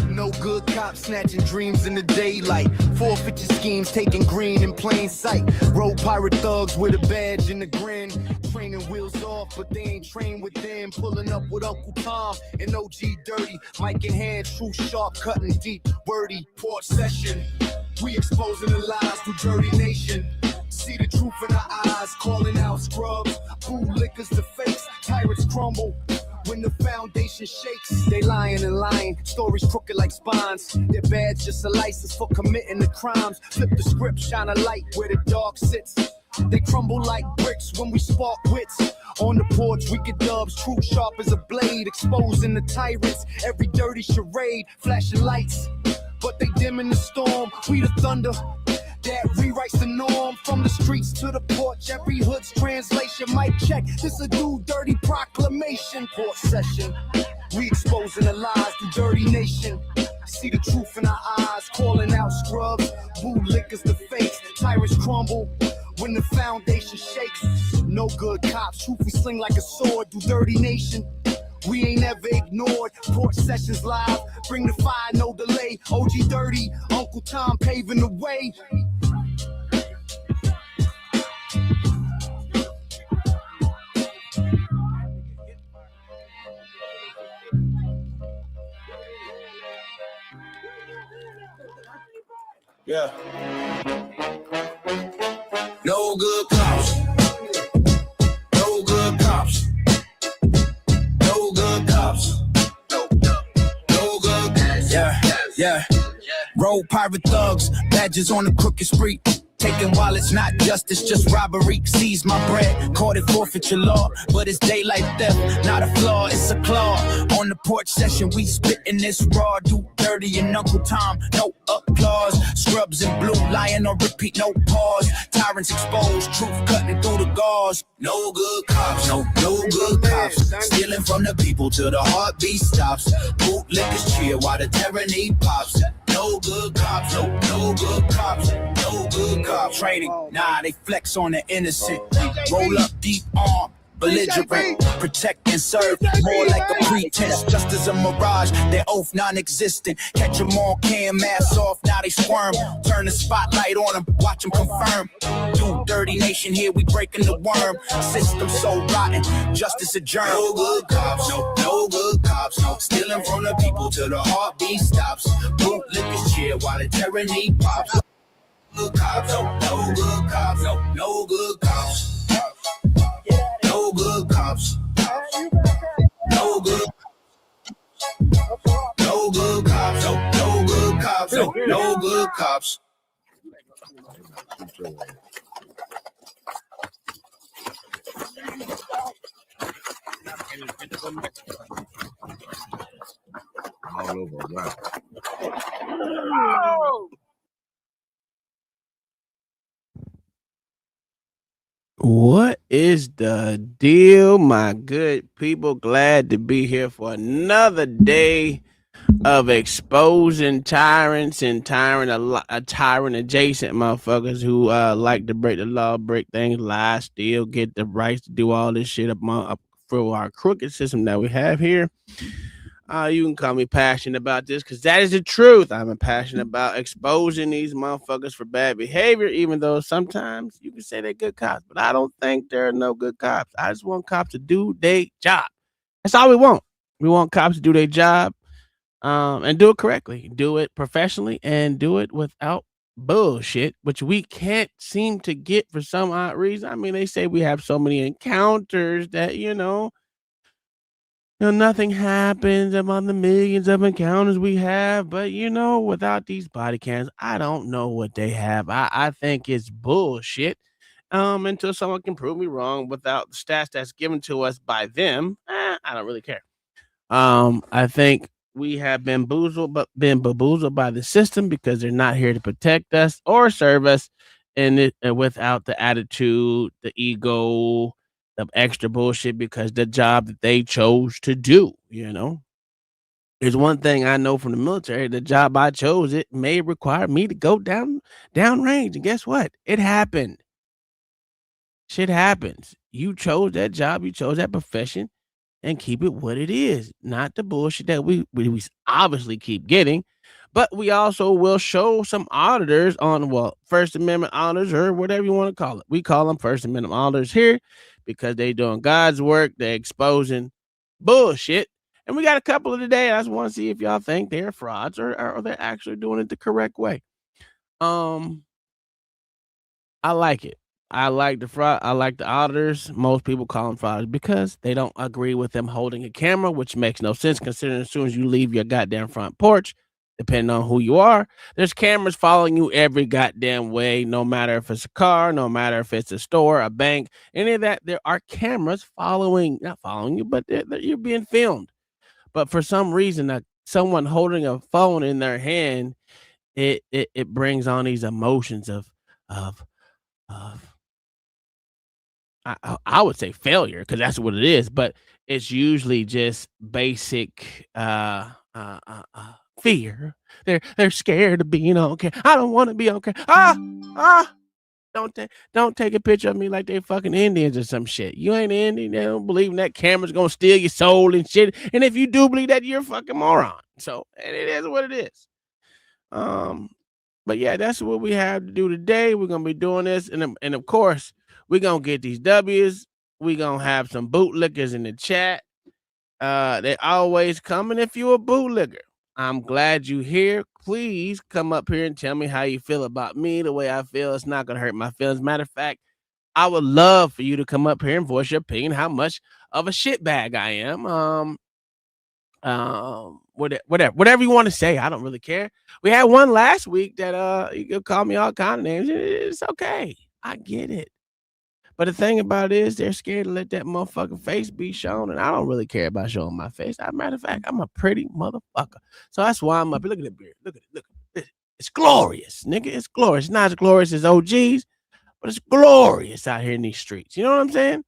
No good cops snatching dreams in the daylight. Forfeiture schemes taking green in plain sight. Road pirate thugs with a badge and a grin. Training wheels off, but they ain't trained with them. Pulling up with Uncle Tom and OG Dirty. Mic in hand, true sharp, cutting deep, wordy. Port session. We exposing the lies through Dirty Nation. See the truth in our eyes, calling out scrubs. Boo liquors the face, tyrants crumble. When the foundation shakes, they lying and lying. Stories crooked like spines. Their badge just a license for committing the crimes. Flip the script, shine a light where the dark sits. They crumble like bricks when we spark wits. On the porch, we get dubs, true sharp as a blade. Exposing the tyrants, every dirty charade. Flashing lights, but they dim in the storm. We the thunder that rewrites the norm. From the streets to the porch, every hood's translation. Mic check, this a new dirty proclamation. Port session, we exposing the lies through Dirty Nation. See the truth in our eyes, calling out scrubs. Boo liquors the face, tyrants crumble when the foundation shakes. No good cops, truth we sling like a sword through Dirty Nation. We ain't ever ignored. Port sessions live, bring the fire, no delay. OG Dirty, Uncle Tom paving the way. Yeah. No good cops. No good cops. No good cops. No good cops. Yeah. Road pirate thugs, badges on the crooked street. Taking wallets, not justice, just robbery. Seize my bread, caught it forfeiture law. But it's daylight theft, not a flaw, it's a claw. On the porch session, we spitting this raw. Do Dirty and Uncle Tom, no applause. Scrubs in blue, lying on repeat, no pause. Tyrants exposed, truth cutting through the gauze. No good cops, no good cops. Stealing from the people till the heartbeat stops. Bootlickers cheer while the tyranny pops. No good cops, no good cops, no good cops. Training, nah, they flex on the innocent. Roll up deep arm, belligerent, protect and serve, more like a pretense, just as a mirage, their oath non-existent. Catch them on cam, mask off, now they squirm. Turn the spotlight on them, watch them confirm. Do Dirty Nation here, we breaking the worm. System so rotten, justice adjourned. No good cops, no good cops, no. Stealing from the people till the heartbeat stops. Bootlickers cheer while the tyranny pops. Good cops, no good cops, no good cops. No good cops. No good. No good cops. No good cops. No good cops. All over, right. What is the deal, my good people? Glad to be here for another day of exposing tyrants and tyrant adjacent motherfuckers who like to break the law, break things, lie, steal, get the rights to do all this shit up for our crooked system that we have here. You can call me passionate about this because that is the truth. I'm passionate about exposing these motherfuckers for bad behavior, even though sometimes you can say they're good cops, but I don't think there are no good cops. I just want cops to do their job. That's all we want. We want cops to do their job. and do it correctly, do it professionally, and do it without bullshit, which we can't seem to get for some odd reason. I mean, they say we have so many encounters that, nothing happens among the millions of encounters we have, but without these body cams, I don't know what they have. I think it's bullshit. Until someone can prove me wrong without the stats that's given to us by them, I don't really care. I think we have been bamboozled by the system because they're not here to protect us or serve us, and without the attitude, the ego, the extra bullshit because the job that they chose to do. There's one thing I know from the military: the job I chose, it may require me to go downrange, and guess what? It happened. Shit happens. You chose that job, you chose that profession, and keep it what it is, not the bullshit that we obviously keep getting. But we also will show some auditors on, well, First Amendment auditors or whatever you want to call it. We call them First Amendment auditors here because they doing God's work. They're exposing bullshit. And we got a couple of today. I just want to see if y'all think they're frauds or they're actually doing it the correct way. I like it. I like the fraud. I like the auditors. Most people call them fraudsters because they don't agree with them holding a camera, which makes no sense considering as soon as you leave your goddamn front porch, depending on who you are, there's cameras following you every goddamn way, no matter if it's a car, no matter if it's a store, a bank, any of that. There are cameras not following you, but you're being filmed. But for some reason, someone holding a phone in their hand, it brings on these emotions of of I would say failure because that's what it is, but it's usually just basic fear. They're scared of being on camera. I don't want to be on camera. Don't take a picture of me like they fucking Indians or some shit. You ain't Indian. They don't believe that camera's gonna steal your soul and shit. And if you do believe that, you're a fucking moron. So, and it is what it is. But yeah, that's what we have to do today. We're gonna be doing this, and of course, we're gonna get these W's. We're gonna have some bootlickers in the chat. They always coming if you a bootlicker. I'm glad you here. Please come up here and tell me how you feel about me, the way I feel. It's not gonna hurt my feelings. Matter of fact, I would love for you to come up here and voice your opinion, how much of a shitbag I am. Whatever you want to say, I don't really care. We had one last week that you could call me all kind of names. It's okay. I get it. But the thing about it is they're scared to let that motherfucking face be shown, and I don't really care about showing my face. As a matter of fact, I'm a pretty motherfucker. So that's why I'm up here. Look at the beard. Look at it. Look at it. It's glorious, nigga. It's glorious. It's not as glorious as OG's, but it's glorious out here in these streets. You know what I'm saying?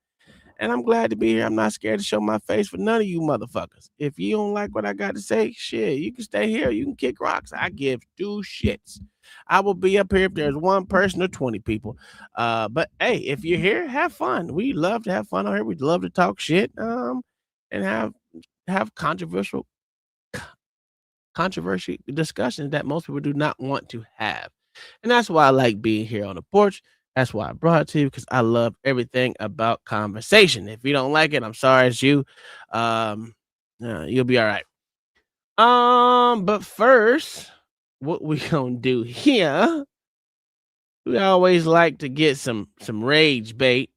And I'm glad to be here. I'm not scared to show my face for none of you motherfuckers. If you don't like what I got to say, shit, you can stay here. You can kick rocks. I give two shits. I will be up here if there's one person or 20 people. But hey, if you're here, have fun. We love to have fun out here. We love to talk shit. And have controversial discussions that most people do not want to have. And that's why I like being here on the porch. That's why I brought it to you because I love everything about conversation. If you don't like it, I'm sorry, it's you. You'll be all right. But first, what we gonna do here? We always like to get some rage bait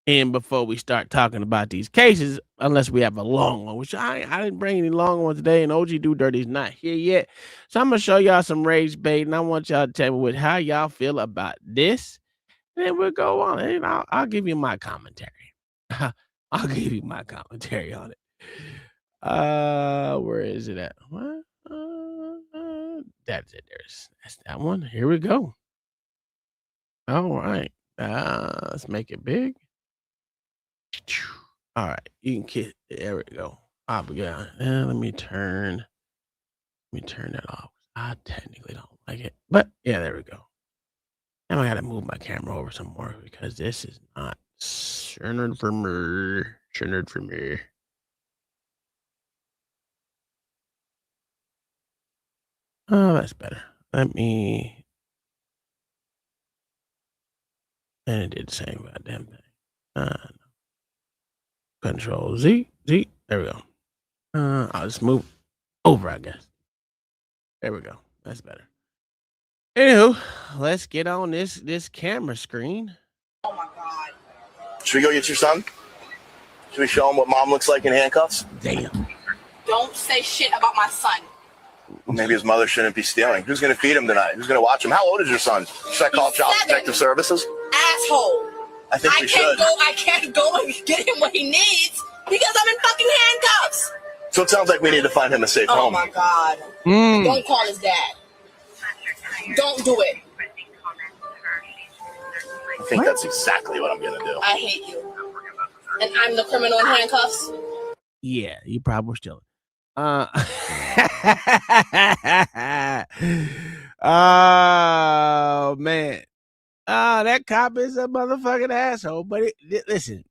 in before we start talking about these cases, unless we have a long one, which I didn't bring any long ones today, and OG Do Dirty's not here yet. So I'm gonna show y'all some rage bait, and I want y'all to tell me how y'all feel about this. And then we'll go on, and I'll give you my commentary. I'll give you my commentary on it. Where is it at? What? That's it. That's that one. Here we go. All right. Let's make it big. All right. You can kiss. There we go. Yeah. Let me turn that off. I technically don't like it, but yeah, there we go. Now I gotta move my camera over some more because this is not centered for me. Centered for me. Oh, that's better. Let me. And it did the same goddamn thing. Control Z. There we go. I'll just move over, I guess. There we go. That's better. Anywho, let's get on this camera screen. Oh my God. Should we go get your son? Should we show him what mom looks like in handcuffs? Damn. Don't say shit about my son. Well, maybe his mother shouldn't be stealing. Who's going to feed him tonight? Who's going to watch him? How old is your son? Should I call Child Protective Services? Asshole. I think we should. I can't go and get him what he needs because I'm in fucking handcuffs. So it sounds like we need to find him a safe home. Oh my God. Don't call his dad. Don't do it. I think that's exactly what I'm going to do. I hate you. And I'm the criminal in handcuffs? Yeah, you probably were stealing. Oh man. That cop is a motherfucking asshole. But listen,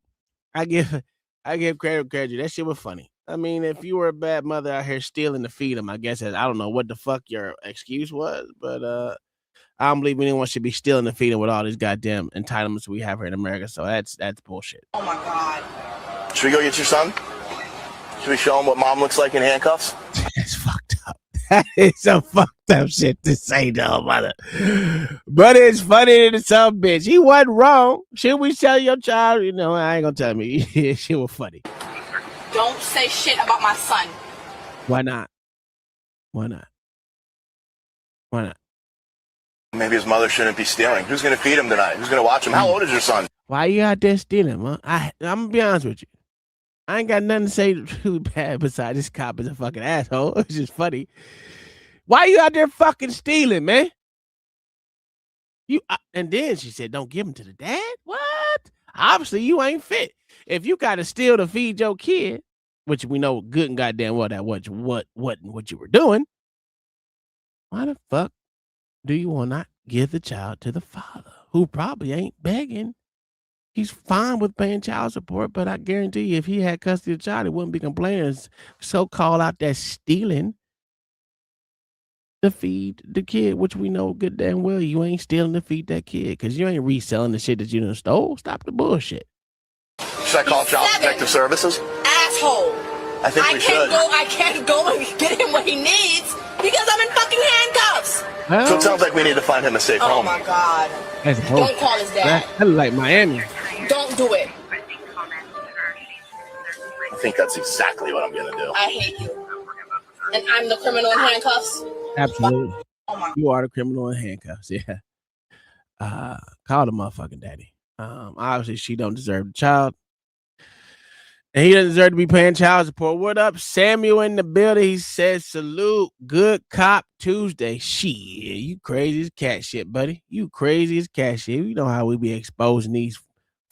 I give credit. That shit was funny. I mean, if you were a bad mother out here stealing to feed them, I guess I don't know what the fuck your excuse was, but I don't believe anyone should be stealing to feed them with all these goddamn entitlements we have here in America. So that's bullshit. Oh my God. Should we go get your son? Should we show him what mom looks like in handcuffs? That's fucked up. That is some fucked up shit to say to a mother. But it's funny to some bitch. He wasn't wrong. Should we tell your child? You know, I ain't gonna tell me. She was funny. Don't say shit about my son. Why not? Why not? Why not? Maybe his mother shouldn't be stealing. Who's going to feed him tonight? Who's going to watch him? How old is your son? Why you out there stealing, man? I'm gonna be honest with you. I ain't got nothing to say really bad besides this cop is a fucking asshole. It's just funny. Why you out there fucking stealing, man? And then she said, don't give him to the dad? What? Obviously, you ain't fit. If you got to steal to feed your kid, which we know good and goddamn well that what you were doing, why the fuck do you want not give the child to the father, who probably ain't begging? He's fine with paying child support, but I guarantee you, if he had custody of the child, he wouldn't be complaining. So call out that stealing to feed the kid, which we know good damn well you ain't stealing to feed that kid because you ain't reselling the shit that you done stole. Stop the bullshit. Should I call Child Protective Services? Asshole. I think we should. I can't go and get him what he needs because I'm in fucking handcuffs. Well, So it sounds like we need to find him a safe home. Oh my God. Don't call his dad. That look like Miami. Don't do it. I think that's exactly what I'm going to do. I hate you. And I'm the criminal in handcuffs? Absolutely. Oh my. You are the criminal in handcuffs. Yeah. Call the motherfucking daddy. Obviously she don't deserve the child. And he doesn't deserve to be paying child support. What up, Samuel in the building? He says, salute, good cop Tuesday. Shit, you crazy as cat shit, buddy. You crazy as cat shit. You know how we be exposing these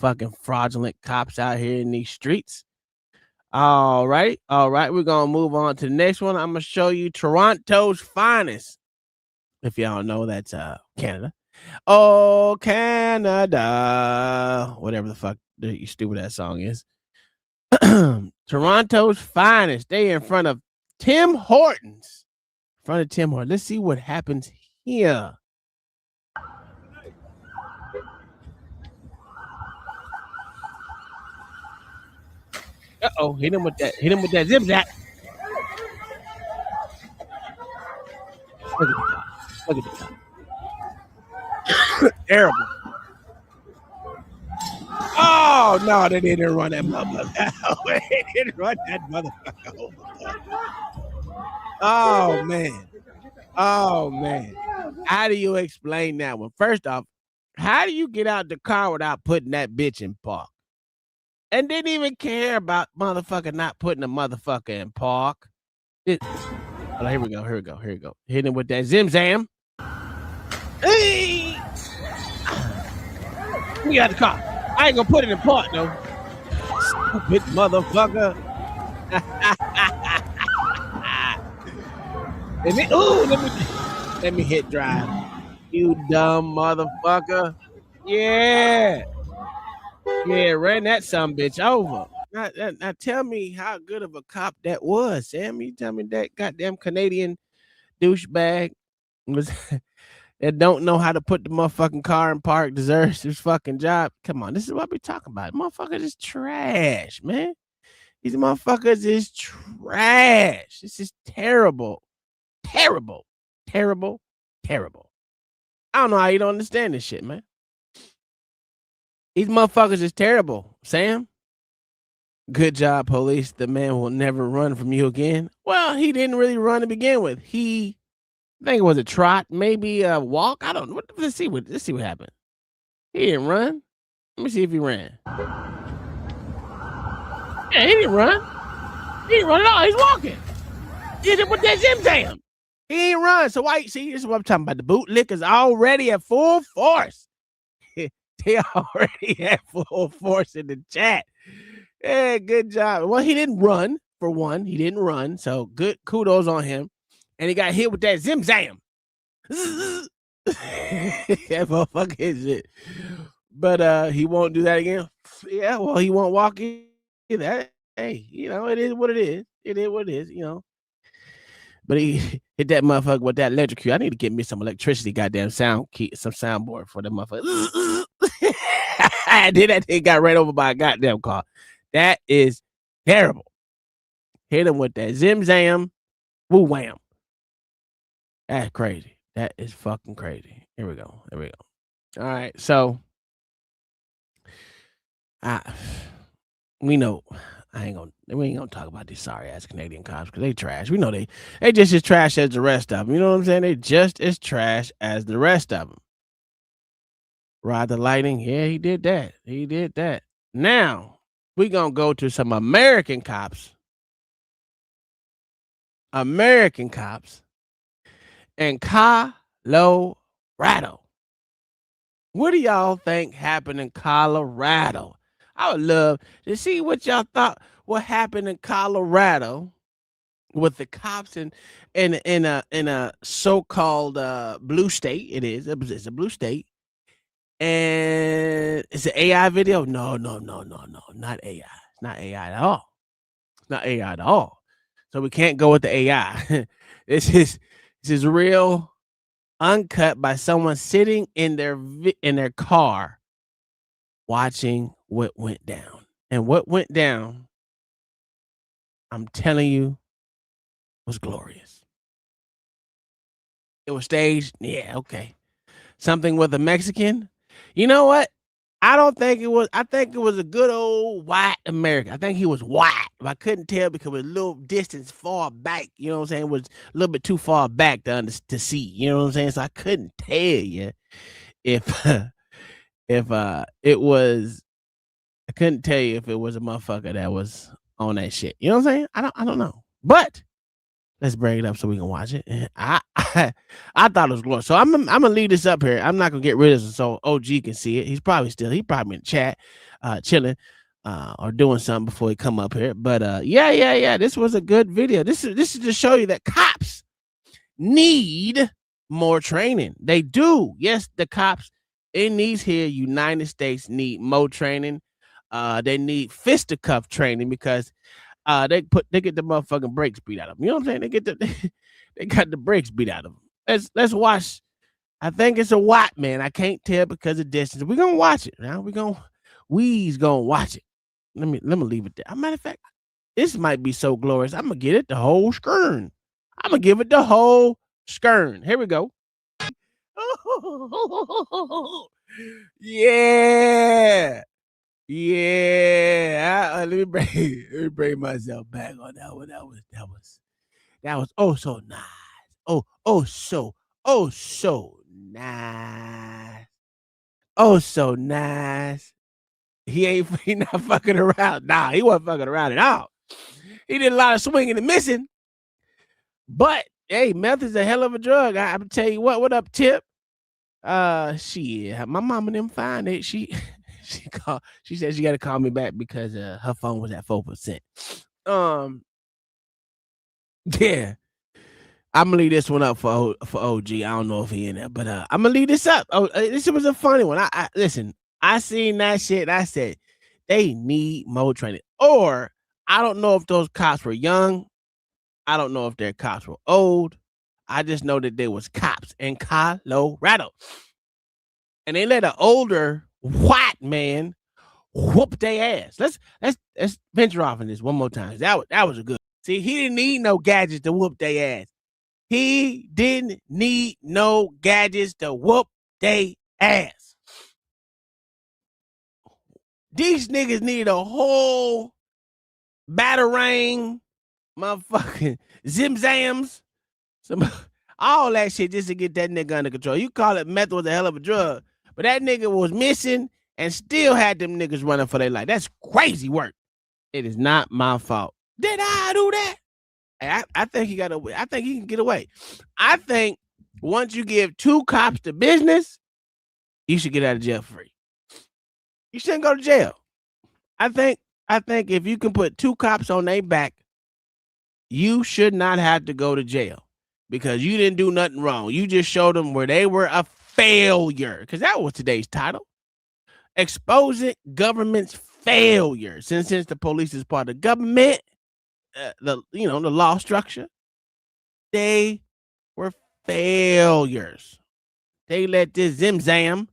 fucking fraudulent cops out here in these streets. All right. We're going to move on to the next one. I'm going to show you Toronto's finest. If y'all know, that's Canada. Oh, Canada. Whatever the fuck you stupid ass song is. Toronto's finest. They in front of Tim Hortons. Let's see what happens here. Uh-oh, hit him with that zip zap. Look at the top. Terrible. Oh no, they didn't run that motherfucker. They didn't run that motherfucker over. Oh man. How do you explain that one? First off, how do you get out the car without putting that bitch in park? And didn't even care about motherfucker not putting a motherfucker in park. Here we go. Hit him with that zim zam. Hey! We got the car. I ain't gonna put it in park though. Stupid motherfucker. Let me hit drive. You dumb motherfucker. Yeah, ran that sumbitch over. Now tell me how good of a cop that was, Sam. You tell me that goddamn Canadian douchebag was that don't know how to put the motherfucking car in park deserves his fucking job. Come on, this is what we talking about. Motherfuckers is trash, man. These motherfuckers is trash. trash. This is terrible. Terrible. Terrible. Terrible. I don't know how you don't understand this shit, man. These motherfuckers is terrible. Sam, good job, police. The man will never run from you again. Well, he didn't really run to begin with. I think it was a trot, maybe a walk. I don't know. Let's see what happened. He didn't run. Let me see if he ran. Yeah, he didn't run. He didn't run at all. He's walking. He did with that Zim Zam. He ain't run. So why? See, this is what I'm talking about. The bootlickers already at full force. They already at full force in the chat. Yeah, good job. Well, he didn't run, for one. He didn't run. So good kudos on him. And he got hit with that Zim Zam. That motherfucker is it. But he won't do that again. Yeah, well, he won't walk in that. Hey, you know, it is what it is. It is what it is, you know. But he hit that motherfucker with that electrocute. I need to get me some electricity, goddamn some soundboard for the motherfucker. I did that thing, got ran over by a goddamn car. That is terrible. Hit him with that Zim Zam, woo wham. That's crazy. That is fucking crazy. Here we go. All right, so we know we ain't gonna talk about these sorry ass Canadian cops because they trash. We know they just as trash as the rest of them. You know what I'm saying? They just as trash as the rest of them. Rod the lighting, yeah, he did that. Now we gonna go to some American cops in Colorado. What do y'all think happened in Colorado? I would love to see what y'all thought what happened in Colorado with the cops in a so-called blue state. It's a blue state. And it's an AI video. No, not AI. It's not AI at all. It's not AI at all. So we can't go with the AI. This is real, uncut by someone sitting in their car watching what went down. And what went down, I'm telling you, was glorious. It was staged. Yeah, okay. Something with a Mexican. You know what? I don't think it was. I think it was a good old white American. I think he was white. I couldn't tell because it was a little distance far back. You know what I'm saying? It was a little bit too far back to see. You know what I'm saying? So I couldn't tell you if it was. I couldn't tell you if it was a motherfucker that was on that shit. You know what I'm saying? I don't know. But let's bring it up so we can watch it. And I thought it was glorious. So I'm gonna leave this up here. I'm not gonna get rid of it so OG can see it. He's probably in the chat, chilling, or doing something before he come up here. But yeah. This was a good video. This is to show you that cops need more training. They do. Yes, the cops in these here United States need more training. They need fisticuff training because they get the motherfucking brakes beat out of them. You know what I'm saying? They got the brakes beat out of them. Let's watch. I think it's a white man. I can't tell because of distance. We're gonna watch it. Now we's gonna watch it. Let me leave it there. As a matter of fact, this might be so glorious. I'm gonna get it the whole skern. I'm gonna give it the whole skern. Here we go. Yeah. Let me bring myself back on that one. That was oh so nice. Oh so nice. Oh so nice. He not fucking around. Nah, he wasn't fucking around at all. He did a lot of swinging and missing. But hey, meth is a hell of a drug. I'm gonna tell you what up, Tip? Shit, my mama didn't find it. She said she got to call me back because her phone was at 4%. Yeah, I'm gonna leave this one up for OG. I don't know if he in there, but I'm gonna leave this up. This was a funny one. I listen. I seen that shit. And I said they need more training. Or I don't know if those cops were young. I don't know if their cops were old. I just know that there was cops in Colorado, and they let an older white man whoop their ass. Let's venture off in this one more time. That was a good. See, he didn't need no gadgets to whoop their ass. He didn't need no gadgets to whoop their ass. These niggas need a whole batarang, motherfucking zimzams, some all that shit just to get that nigga under control. You call it meth was a hell of a drug, but that nigga was missing and still had them niggas running for their life. That's crazy work. It is not my fault. Did I do that? I think he got away. I think he can get away. I think once you give 2 cops the business, you should get out of jail free. You shouldn't go to jail. I think if you can put 2 cops on their back, you should not have to go to jail because you didn't do nothing wrong. You just showed them where they were a failure, because that was today's title. Exposing government's failure. Since the police is part of the government, the law structure, they were failures. They let this zimzam,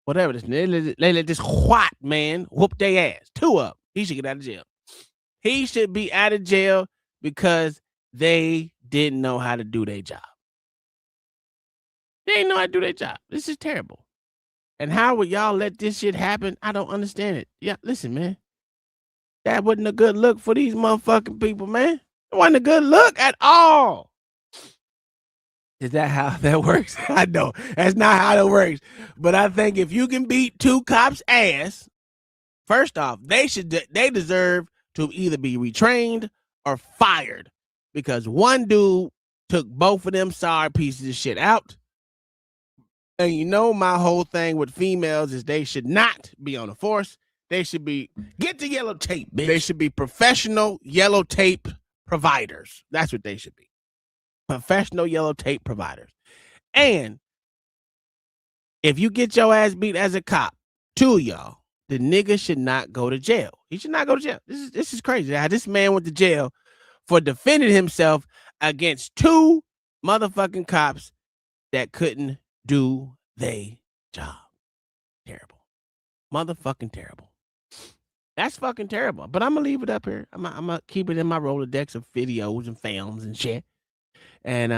whatever this, they let this white man whoop their ass. 2 of them. He should get out of jail. He should be out of jail because they didn't know how to do their job. They didn't know how to do their job. This is terrible. And how would y'all let this shit happen? I don't understand it. Yeah, listen, man. That wasn't a good look for these motherfucking people, man. It wasn't a good look at all. Is that how that works? I know. That's not how it works. But I think if you can beat 2 cops' ass, first off, they deserve to either be retrained or fired, because one dude took both of them sorry pieces of shit out. And you know my whole thing with females is they should not be on the force. They should be, get the yellow tape, bitch. They should be professional yellow tape providers. That's what they should be. Professional yellow tape providers. And if you get your ass beat as a cop, 2 of y'all, the nigga should not go to jail. He should not go to jail. This is crazy. How this man went to jail for defending himself against 2 motherfucking cops that couldn't do their job. Terrible. Motherfucking terrible. That's fucking terrible. But I'm going to leave it up here. I'm going to keep it in my Rolodex of videos and films and shit. And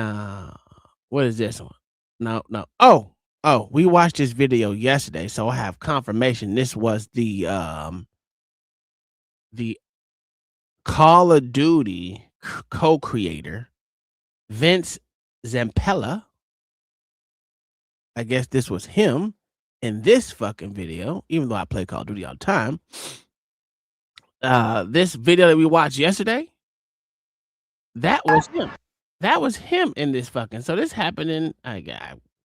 what is this one? No. Oh, we watched this video yesterday, so I have confirmation. This was the Call of Duty co-creator, Vince Zampella. I guess this was him in this fucking video, even though I play Call of Duty all the time. This video that we watched yesterday, that was him. That was him in this fucking. So this happened in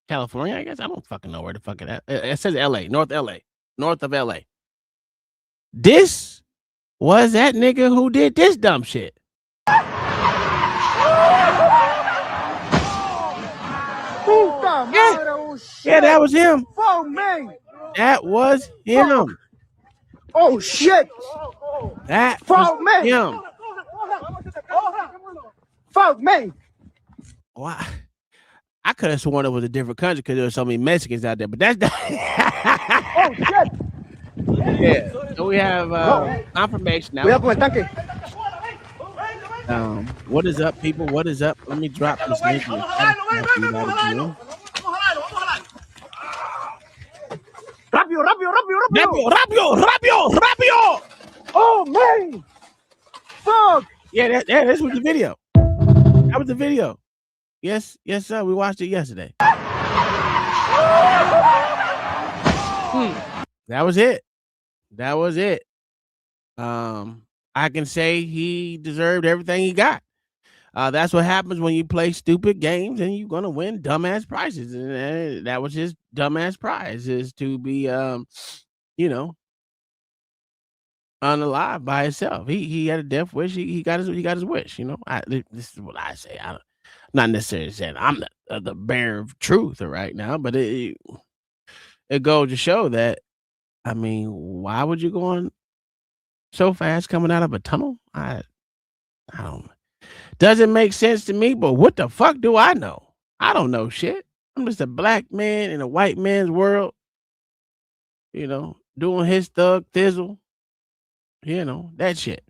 California, I guess. I don't fucking know where the fuck it is. It says LA, north of LA. This was that nigga who did this dumb shit. Yeah, that was him. Fuck me. That was him. Oh shit. That Fuck was me. him. Fuck me. Why? I could have sworn it was a different country because there were so many Mexicans out there, but that's not. Oh shit. Yeah. So we have confirmation now. Cuidado con el tanque. What is up, people? What is up? Let me drop this link. Rápido. Oh man. Fuck. Yeah, this was the video. That was the video. Yes, sir. We watched it yesterday. That was it. I can say he deserved everything he got. That's what happens when you play stupid games and you're gonna win dumbass prizes. And that was his dumbass prize, is to be unalive by himself. He had a death wish. He got his wish. This is what I say. I'm not necessarily saying I'm the bearer of truth right now, but it goes to show that, I mean, why would you go on so fast coming out of a tunnel? I don't. Doesn't make sense to me. But what the fuck do I know? I don't know shit. I'm just a black man in a white man's world. Doing his thug thizzle. That shit.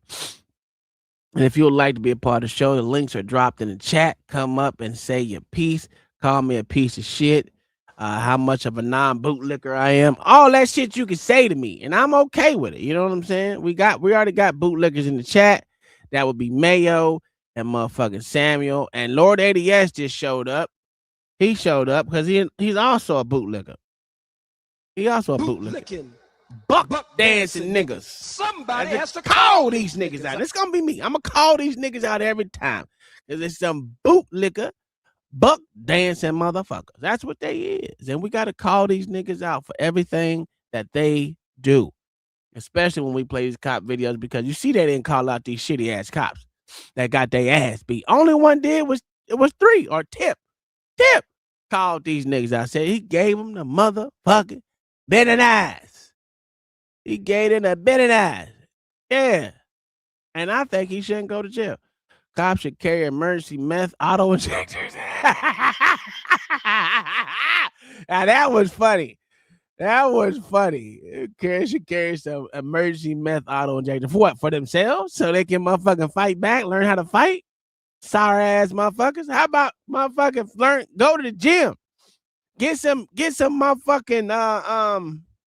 And if you would like to be a part of the show, the links are dropped in the chat. Come up and say your piece. Call me a piece of shit. How much of a non-bootlicker I am. All that shit you can say to me, and I'm okay with it. You know what I'm saying? We already got bootlickers in the chat. That would be Mayo and motherfucking Samuel. And Lord ADS just showed up. He showed up because he's also a bootlicker. He also a bootlicker. Buck dancing niggas. Somebody has to call these niggas out. It's gonna be me. I'm gonna call these niggas out every time. Because it's some bootlicker, buck dancing motherfuckers. That's what they is. And we gotta call these niggas out for everything that they do. Especially when we play these cop videos, because you see they didn't call out these shitty ass cops that got their ass beat. Only one did was 3 or Tip. Tip called these niggas out. Said he gave them the motherfucking bending eyes. He gave them a bending eyes. Yeah. And I think he shouldn't go to jail. Cops should carry emergency meth auto injectors. Now that was funny. That was funny. Should carry some emergency meth auto injector. For what? For themselves? So they can motherfucking fight back, learn how to fight? Sorry ass motherfuckers. How about motherfucking go to the gym? Get some motherfucking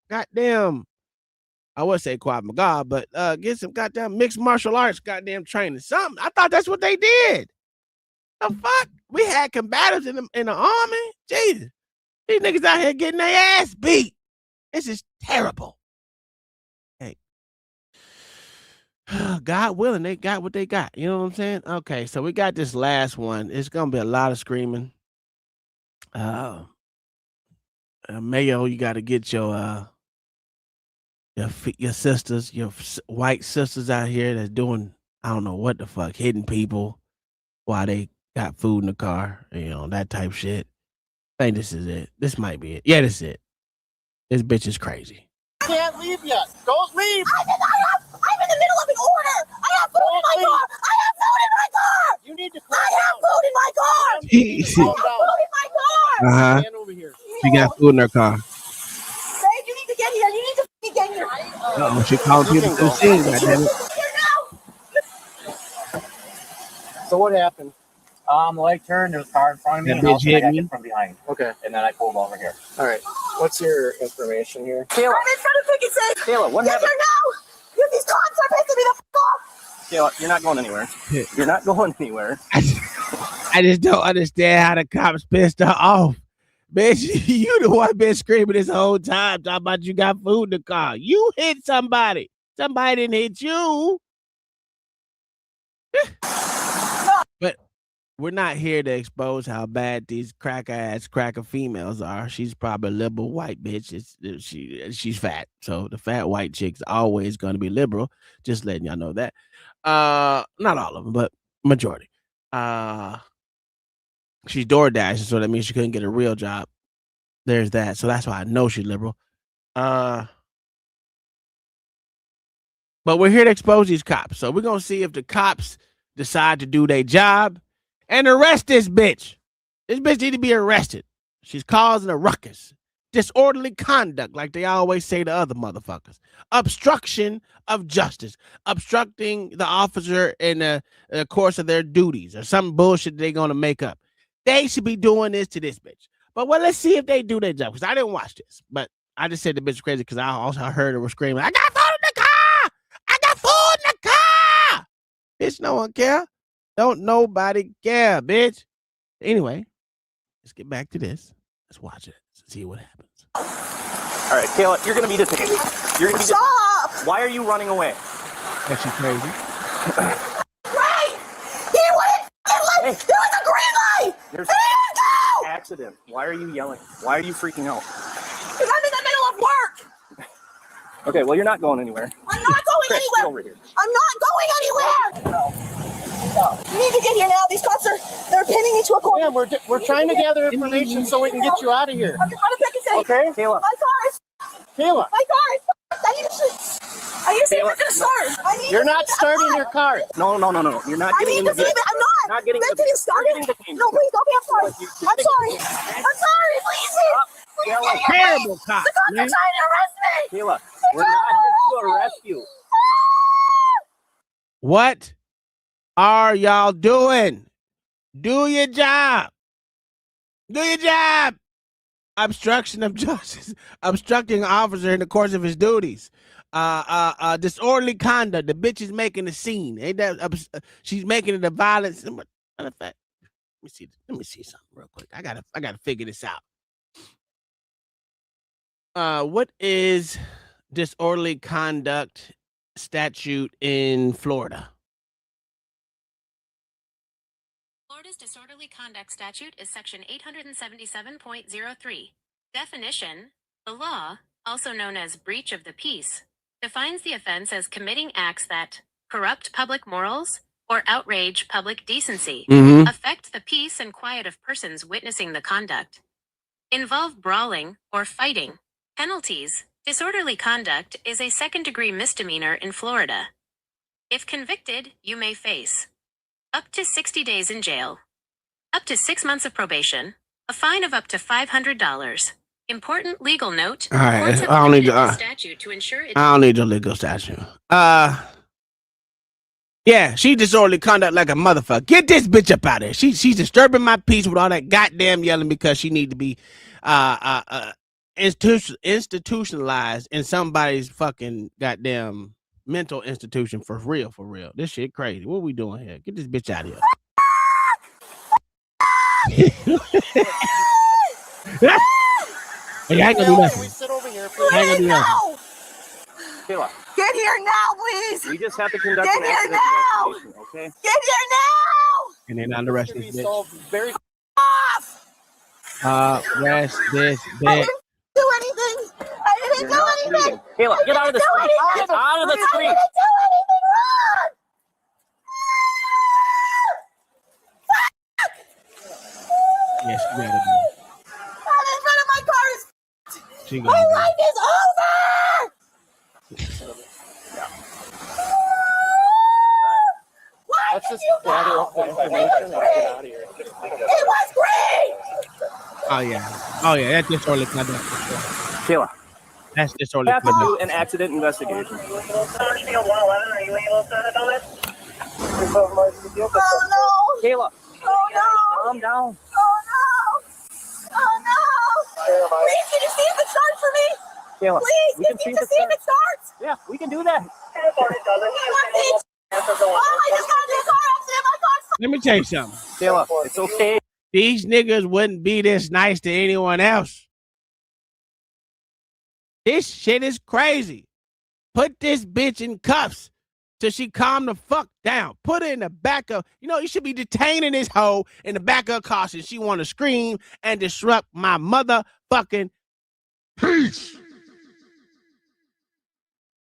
goddamn, I would say Quad McGaw, but get some goddamn mixed martial arts goddamn training. Something. I thought that's what they did. The fuck? We had combatants in the army. Jesus. These niggas out here getting their ass beat. This is terrible. Hey. God willing, they got what they got. You know what I'm saying? Okay, so we got this last one. It's gonna be a lot of screaming. Mayo, you gotta get your sisters, your white sisters out here that's doing, I don't know what the fuck, hitting people while they got food in the car, you know, that type shit. I think this is it. This might be it. Yeah, this is it. This bitch is crazy. Can't leave yet. Don't leave. I'm in the middle of an order. I have food in my car. I have food in my car. You need to I have food in my car. I have food in my car. Stand over here. She got food in her car. Babe, you need to get here. You need to get here. Uh-oh, she called people to the scene, goddammit. Here now. So what happened? The light turned, there was a car in front of me, That and all of a bitch sudden I got hit hit me? from behind. Okay. And then I pulled over here. All right. What's your information here? Kayla, I'm in front of Picket Safe. Kayla, what Get happened? here now. These cops are pissing me the fuck off. Kayla, you're not going anywhere. You're not going anywhere. I just don't understand how the cops pissed her off. Bitch, you the one been screaming this whole time talking about you got food in the car. You hit somebody. Somebody didn't hit you. But we're not here to expose how bad these cracker females are. She's probably a liberal white bitch. She's fat. So the fat white chick's always going to be liberal. Just letting y'all know that. Not all of them, but majority. She's DoorDash, so that means she couldn't get a real job. There's that. So that's why I know she's liberal. But we're here to expose these cops. So we're going to see if the cops decide to do their job and arrest this bitch. This bitch need to be arrested. She's causing a ruckus. Disorderly conduct, like they always say to other motherfuckers. Obstruction of justice. Obstructing the officer in the course of their duties or some bullshit they're going to make up. They should be doing this to this bitch. But well, let's see if they do their job. Because I didn't watch this. But I just said the bitch was crazy because I also heard her screaming, I got food in the car! I got food in the car! Bitch, no one care. Don't nobody care, bitch. Anyway, let's get back to this. Let's watch it. Let's see what happens. All right, Kayla, you're going to be detained. You're going to be Stop! Why are you running away? That's she crazy. Right! He wouldn't let Hey. There was a green light! There's And he didn't go! an accident. Why are you yelling? Why are you freaking out? Because I'm in the middle of work! Okay, well, you're not going anywhere. I'm not going Chris, get anywhere! over here. I'm not going anywhere! You need to get here now. These cops they're pinning me to a corner. Yeah, we're trying to gather information so we can get you out of here. I'm in front of Picket Safe. Okay? Kayla. My car is Kayla, I need to see if it's gonna start. you're not starting your car. No. You're not I getting need in to see the it. I'm not. Not getting Let's the- get it started. you're getting detained. No, please don't be. I'm sorry. I'm sorry. I'm sorry. Please. Please Kayla. get here. Terrible cop, The cops man. are trying to arrest me. Kayla, we're not here to arrest you. What are y'all doing? Do your job. Do your job. Obstruction of justice. Obstructing an officer in the course of his duties. Disorderly conduct. The bitch is making a scene. Ain't that? She's making it a violence. Matter of fact, let me see something real quick. I gotta figure this out. What is disorderly conduct statute in Florida? Florida's disorderly conduct statute is section 877.03. Definition: the law, also known as breach of the peace, defines the offense as committing acts that corrupt public morals or outrage public decency, affect the peace and quiet of persons witnessing the conduct, involve brawling or fighting. Penalties: disorderly conduct is a second-degree misdemeanor in Florida. If convicted, you may face up to 60 days in jail, up to 6 months of probation, a fine of up to $500. Important legal note. All right, courts have I don't need limited to, the statute to ensure it. I don't need the legal statute. Yeah, she disorderly conduct like a motherfucker. Get this bitch up out of here. She's disturbing my peace with all that goddamn yelling because she need to be institutionalized in somebody's fucking goddamn mental institution for real, for real. This shit crazy. What we doing here? Get this bitch out of here. Hey, I ain't gonna do nothing. Sit over here. I ain't gonna do nothing. Kayla, Get here now, please. we just have to conduct Get an here accident now. investigation, okay? Get here now. And then on the rest Should of be this bitch. solved very Off. Rest this I bitch. didn't do anything. I didn't do anything. Kayla, get out of the do street. anything. Get out of the I street. didn't do anything wrong. Yes, she gotta do. I'm in front of my car. She My gotta do. life is over. Why Let's did just you gather go? up the information and get out of here. It was green. Oh yeah, that's disorderly conduct. Kayla, That's we disorderly have to do conduct. an accident investigation. Oh no. Kayla, Oh no. calm down. Oh no. Oh no. Please, can you see if it starts for me? Kayla, Please, we can can you see just see if it starts? Yeah, we can do that. Oh, I just got into a car accident. My car's Let me tell you something. Kayla, it's okay. These niggas wouldn't be this nice to anyone else. This shit is crazy. Put this bitch in cuffs till she calm the fuck down. Put her in the back of, you should be detaining this hoe in the back of a car since she want to scream and disrupt my motherfucking Peace.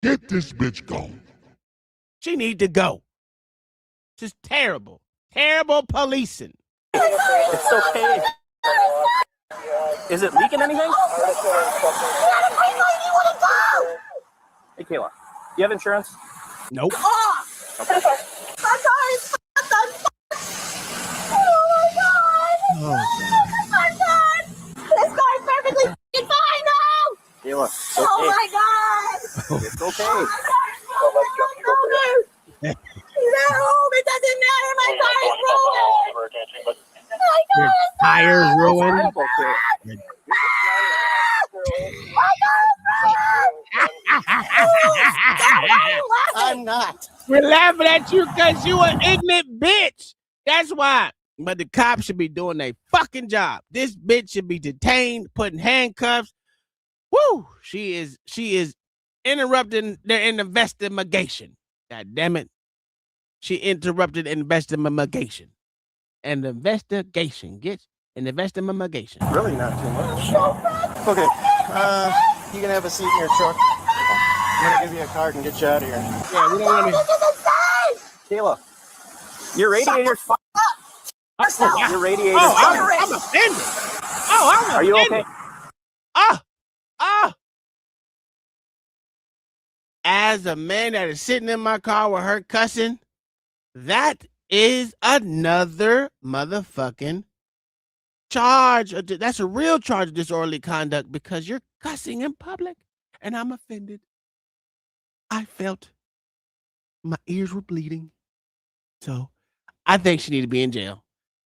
Get this bitch gone. She need to go. Just terrible. Terrible policing. It's okay. Is it leaking anything? Hey, Kayla, do you have insurance? Nope. Oh, my car is fucked. Oh my god. Oh, My god. This car is perfectly fucking fine now. Kayla, it's okay. Oh my god. It's okay. Oh my god. No, it doesn't matter. My car is ruined. My car your is tires ruined. Terrible, Kayla. My car is ruined. I'm not. We're laughing at you because you an ignorant bitch. That's why. But the cops should be doing their fucking job. This bitch should be detained, put in handcuffs. Woo! She is interrupting their investigation. God damn it. She interrupted investigation. And the investigation gets an investigation. Really not too much. Okay. You can have a seat in your truck. I'm gonna give you a card and get you out of here. Yeah, we don't want to. Kayla, your radiator's fucked up. Your radiator's I'm offended. I'm Are you offended. okay? As a man that is sitting in my car with her cussing, that is another motherfucking charge. That's a real charge of disorderly conduct because you're cussing in public, and I'm offended. I felt my ears were bleeding. So I think she need to be in jail.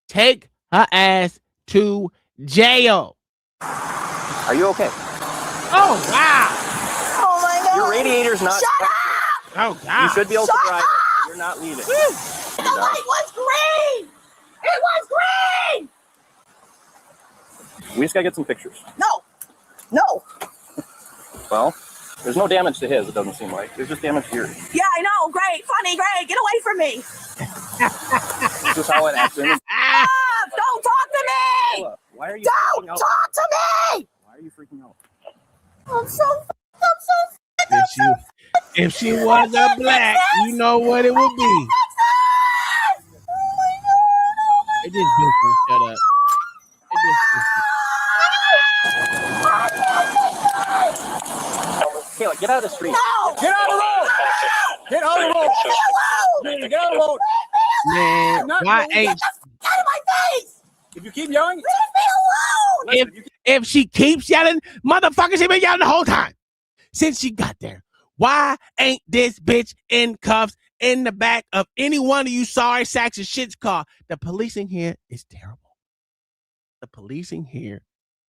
Take her ass to jail. Are you okay? Oh, wow. Oh my God. Your radiator's not. Shut up! Oh, God. You should be able to Shut drive. up! You're not leaving. The light was green! It was green! We just gotta get some pictures. No. No. Well, there's no damage to his, it doesn't seem like. There's just damage to yours. Yeah, I know. Great. Funny. Great. Get away from me. This is how it accidentally. Stop! Don't talk to me! Why are you Don't freaking out? talk to me! Why are you freaking out? I'm so If she was a black, you know what it would be. Oh my God. It just bitch won't shut up. It just Kayla, get out of the street. No! Get out of the road! Get out of the road! Leave me alone! Get out of the road! man, why ain't Get out of my face! If you keep yelling, Leave me alone! if she keeps yelling, motherfucker, she been yelling the whole time since she got there. Why ain't this bitch in cuffs in the back of any one of you sorry sacks of shit's car? The policing here is terrible. The policing here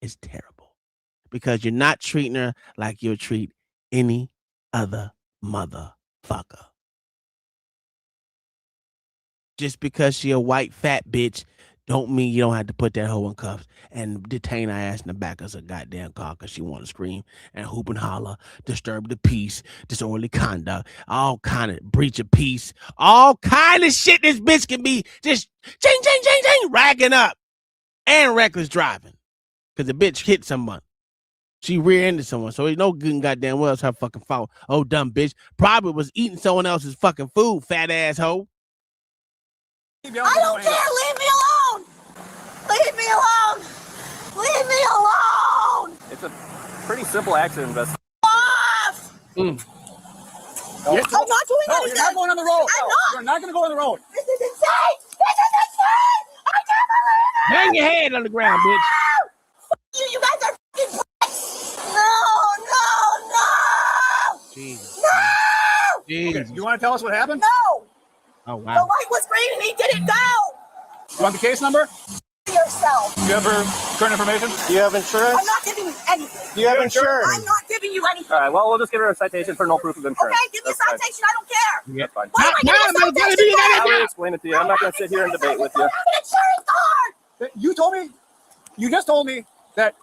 is terrible because you're not treating her like you'll treat any other motherfucker. Just because she a white fat bitch don't mean you don't have to put that hoe in cuffs and detain her ass in the back of a goddamn car because she want to scream and hoop and holler, disturb the peace, disorderly conduct, all kind of breach of peace, all kind of shit this bitch can be just ching, ching, ching, ching, racking up and reckless driving because the bitch hit someone. She rear-ended someone, so it's no good and goddamn well it's her fucking fault. Oh, dumb bitch. Probably was eating someone else's fucking food, fat asshole. I don't care. Leave me alone. Leave me alone. Leave me alone. It's a pretty simple accident investigation. Off. Mm. I'm not doing anything. You're not going on the road. I'm not. You're not going to go on the road. This is insane. This is insane. I can't believe it. Bang your head on the ground, bitch. No. You guys are fucking brats. No. Jesus. No. Jesus. You want to tell us what happened? No. Oh, The wow. light was green and he didn't go. You want the case number? Yourself. You have her current information? Do you have insurance? I'm not giving you anything. Do you have insurance? I'm not giving you anything. All right, well, we'll just give her a citation for no proof of insurance. Okay, give me a That's fine. citation. I don't care. That's fine. Why am I getting a citation for? I will explain it to you. I'm not going to sit here and debate with you. I have an insurance card. You just told me that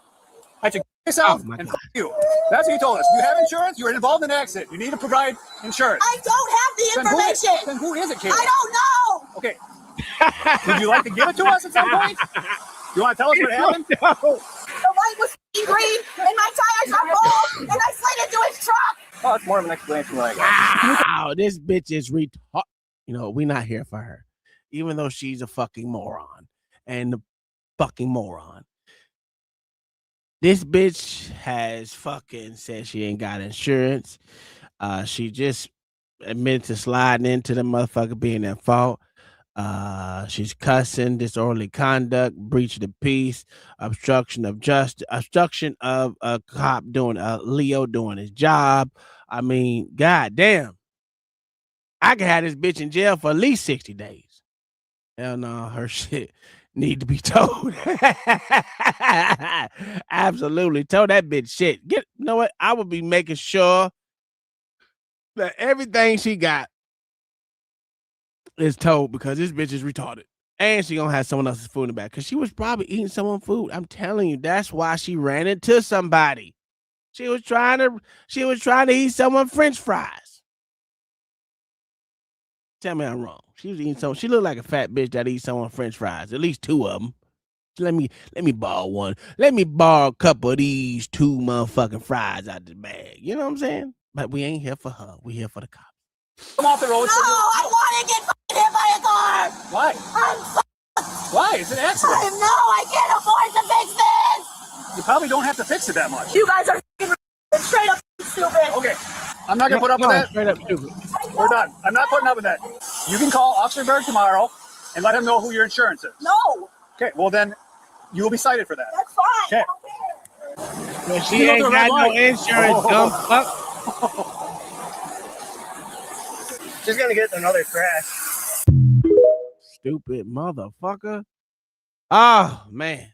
I should get this out Oh, my and God. fuck you. That's what you told us. You have insurance. You were involved in an accident. You need to provide insurance. I don't have the information. Then who is it, Kayla? I don't know. Okay. Would you like to give it to us at some point? You want to tell us what happened? The light was green and my tires are full and I slid into his truck. Oh, it's more of an explanation than I got. Wow, this bitch is retarded. You know, we're not here for her. Even though she's a fucking moron. And the fucking moron. This bitch has fucking said she ain't got insurance. She just admitted to sliding into the motherfucker being at fault. She's cussing, disorderly conduct, breach of the peace, obstruction of a cop doing Leo doing his job. I mean, goddamn. I could have this bitch in jail for at least 60 days. Hell no, her shit need to be told. Absolutely. Tell that bitch shit. You know what? I would be making sure that everything she got is told because this bitch is retarded. And she gonna have someone else's food in the back because she was probably eating someone's food. I'm telling you, that's why she ran into somebody. She was trying to eat someone's French fries. Tell me I'm wrong. She was eating some. She looked like a fat bitch that eats someone's French fries. At least 2 of them. Let me borrow one. Let me borrow a couple of these 2 motherfucking fries out the bag. You know what I'm saying? But we ain't here for her. We here for the cops. Come off the road. No, I want to get hit by a car. Why? Why? It's an accident. I can't afford to fix this. You probably don't have to fix it that much. You guys are straight up stupid. Okay. I'm not going to put up with that. Straight up stupid. We're done. I'm not putting up with that. You can call Officer Berg tomorrow and let him know who your insurance is. No, Okay, well then, you will be cited for that. that's fine. Okay. I don't care. Well, she You know ain't the got red no light. insurance, dumb fuck. She's going to get another crash. stupid motherfucker. Oh, man.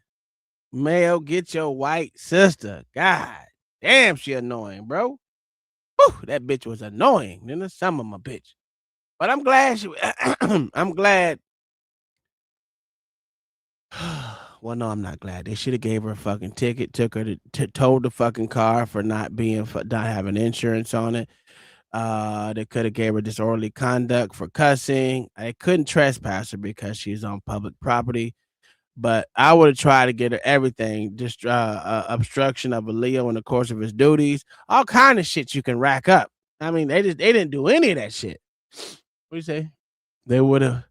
Male, get your white sister. God damn, she annoying, bro. Whew, that bitch was annoying. Then the some of my bitch. But I'm glad she I'm glad. Well, no, I'm not glad. They should have gave her a fucking ticket, took her to towed the fucking car for not having insurance on it. They could have gave her disorderly conduct for cussing. I couldn't trespass her because she's on public property. But I would have tried to get her everything, just obstruction of a Leo in the course of his duties, all kind of shit you can rack up. I mean, they didn't do any of that shit. What do you say? They would have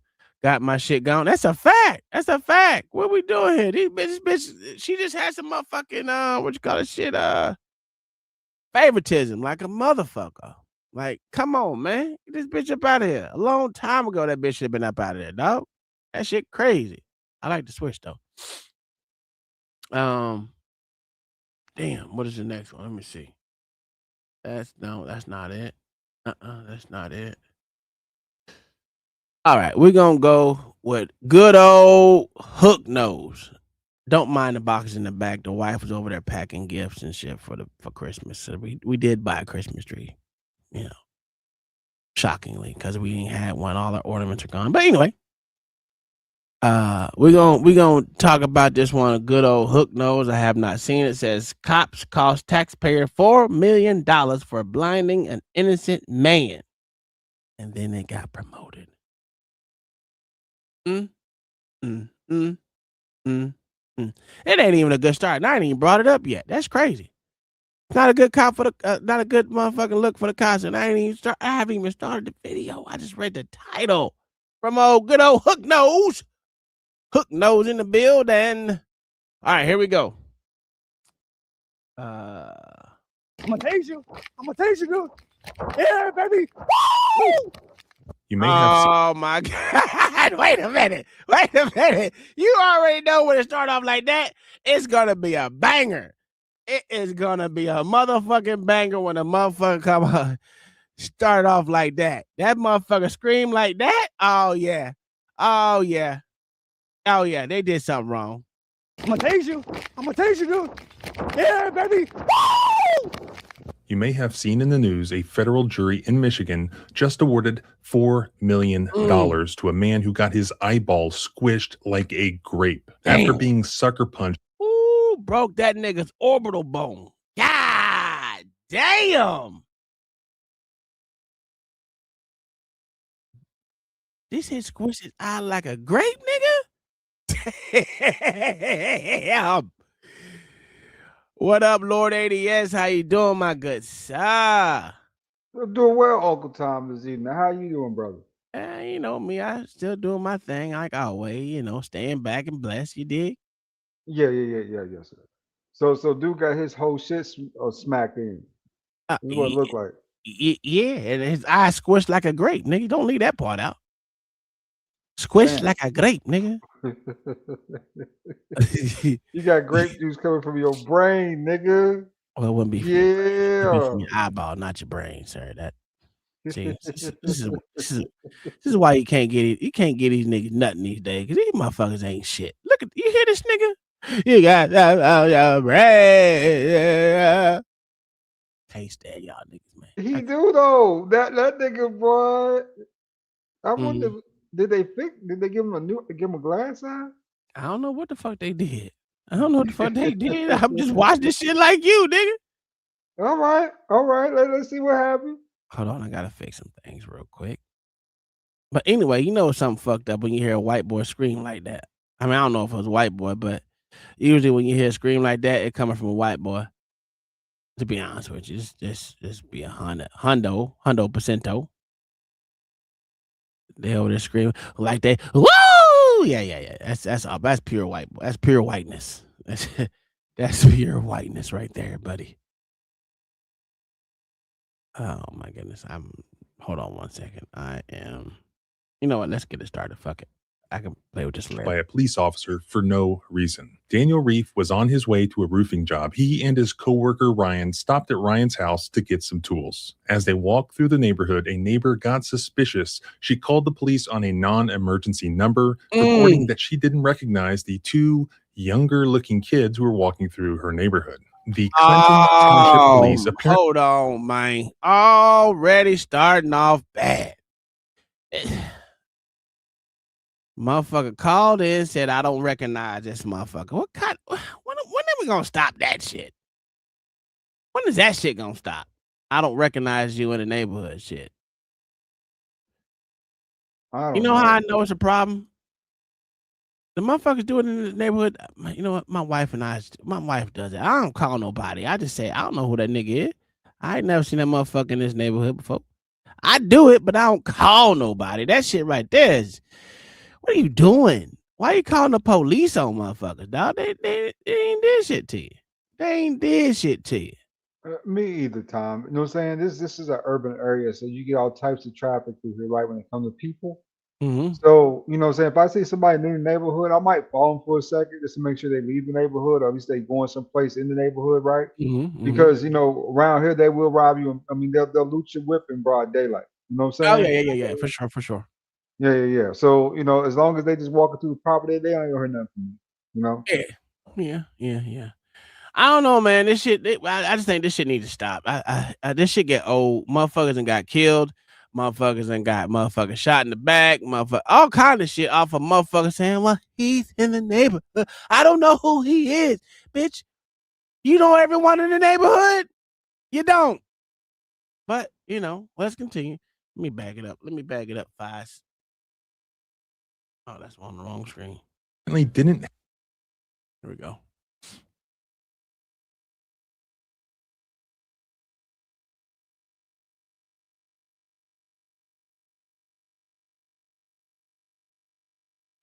got my shit gone. That's a fact. That's a fact. What we doing here? This bitch, she just had some motherfucking what you call it shit, favoritism, like a motherfucker. Like, come on, man. Get this bitch up out of here. A long time ago, that bitch should have been up out of there, dog. That shit crazy. I like the switch though. Damn, what is the next one? Let me see. That's not it. That's not it. All right, we're gonna go with good old hook nose. Don't mind the boxes in the back. The wife was over there packing gifts and shit for Christmas. So we did buy a Christmas tree, you know. Shockingly, because we ain't had one. All our ornaments are gone. But anyway. We're gonna talk about this one. A good old hook nose. I have not seen it. It says cops cost taxpayer $4 million for blinding an innocent man, and then they got promoted. It ain't even a good start. And I ain't even brought it up yet. That's crazy. It's not a good cop for the not a good motherfucking look for the cops. And I haven't even started the video. I just read the title from good old hook nose. Hook nose in the building. All right, here we go. I'm gonna tase you. Dude. Yeah, baby. Woo! You may have. Oh my God! Wait a minute. You already know when it start off like that. It's gonna be a banger. It is gonna be a motherfucking banger when a motherfucker come on. Start off like that. That motherfucker scream like that. Oh yeah. They did something wrong. I'm gonna tase you, dude. Yeah, baby. Woo! You may have seen in the news a federal jury in Michigan just awarded $4 million to a man who got his eyeball squished like a grape after being sucker punched. Ooh, broke that nigga's orbital bone. God damn. This hit squished his eye like a grape, nigga? Damn. What up, Lord ADS? How you doing, my good sir? I'm doing well, Uncle Tom this evening. How you doing, brother? You know me, I still doing my thing like always, staying back and blessed, you dig? Yeah, yes, sir. So dude got his whole shit smacked in. This is what it looked like. Yeah, and his eye squished like a grape, nigga. Don't leave that part out. Squished like a grape, nigga. You got grape juice coming from your brain, nigga. Well, it wouldn't be from your eyeball, not your brain, sir. This is why you can't get it. You can't get these niggas nothing these days because these motherfuckers ain't shit. Look at you hear this nigga? You got your brain. Taste that, y'all niggas, man. He do though. That nigga, boy. I wonder. Did they give him a glass eye? I don't know what the fuck they did. I'm just watching this shit like you, nigga. All right. Let's see what happened. Hold on, I gotta fix some things real quick. But anyway, something fucked up when you hear a white boy scream like that. I mean, I don't know if it was a white boy, but usually when you hear a scream like that, it coming from a white boy. To be honest with you, just be a hundo percento. They over there screaming like they woo! Yeah. That's pure white boy. That's pure whiteness. That's pure whiteness right there, buddy. Oh my goodness. Hold on one second. I am. You know what? Let's get it started. Fuck it. I can play with this by a police officer for no reason. Daniel Reef was on his way to a roofing job. He and his coworker Ryan stopped at Ryan's house to get some tools. As they walked through the neighborhood, a neighbor got suspicious. She called the police on a non-emergency number, reporting that she didn't recognize the two younger-looking kids who were walking through her neighborhood. The Clinton Township Police apparently... Hold on, man. Already starting off bad. Motherfucker called in, said, I don't recognize this motherfucker. When are we gonna stop that shit? When is that shit gonna stop? I don't recognize you in the neighborhood shit. You know how I know it's a problem? The motherfuckers do it in the neighborhood. You know what? My wife does it. I don't call nobody. I just say, I don't know who that nigga is. I ain't never seen that motherfucker in this neighborhood before. I do it, but I don't call nobody. That shit right there is, what are you doing? Why are you calling the police on motherfuckers, dog? They ain't did shit to you. They ain't did shit to you. Me either, Tom. You know what I'm saying? This is an urban area, so you get all types of traffic through here, right? When it comes to people. So, you know what I'm saying? If I see somebody in the neighborhood, I might follow them for a second just to make sure they leave the neighborhood, or at least they going someplace in the neighborhood, right? Because, you know, around here they will rob you. I mean, they'll loot your whip in broad daylight. You know what I'm saying? Oh, yeah. For sure. Yeah. So, you know, as long as they just walking through the property, they ain't gonna hear nothing from you. You know? Yeah. I don't know, man. This shit, I just think this shit needs to stop. This shit get old. Motherfuckers and got killed. Motherfuckers and got motherfuckers shot in the back. Motherfucker, all kind of shit off of motherfuckers saying, well, he's in the neighborhood. I don't know who he is, bitch. You know everyone in the neighborhood? You don't. But, you know, let's continue. Let me bag it up, Fies. Oh, that's on the wrong screen. Didn't. Here we go.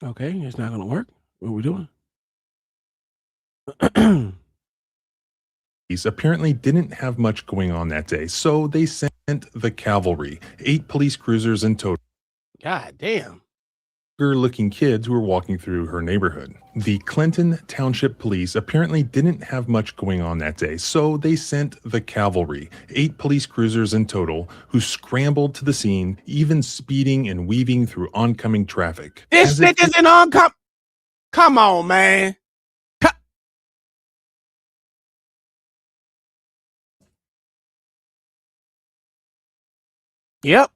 Okay, it's not gonna work. What are we doing? Apparently didn't have much going on that day, so they sent the cavalry, 8 police cruisers in total. God damn. Looking kids who were walking through her neighborhood. The Clinton Township Police apparently didn't have much going on that day, so they sent the cavalry, 8 police cruisers in total, who scrambled to the scene, even speeding and weaving through oncoming traffic. This shit isn't oncoming. Come on, man. Yep.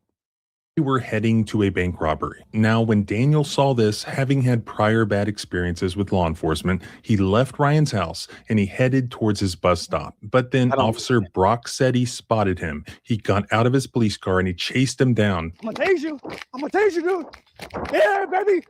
They were heading to a bank robbery. Now, when Daniel saw this, having had prior bad experiences with law enforcement, he left Ryan's house and he headed towards his bus stop. But then Officer Brock said he spotted him. He got out of his police car and he chased him down. I'm gonna tase you, dude. Yeah, baby.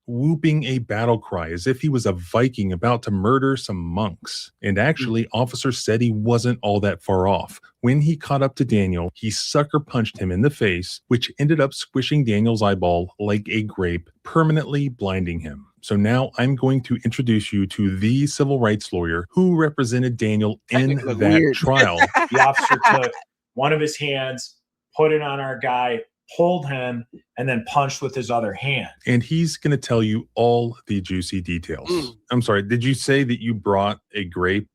Whooping a battle cry as if he was a Viking about to murder some monks. And actually, Officer said he wasn't all that far off. When he caught up to Daniel, he sucker punched him in the face, which ended up squishing Daniel's eyeball like a grape, permanently blinding him. So now I'm going to introduce you to the civil rights lawyer who represented Daniel in that trial. The officer took one of his hands, put it on our guy, pulled him, and then punched with his other hand. And he's going to tell you all the juicy details. I'm sorry, did you say that you brought a grape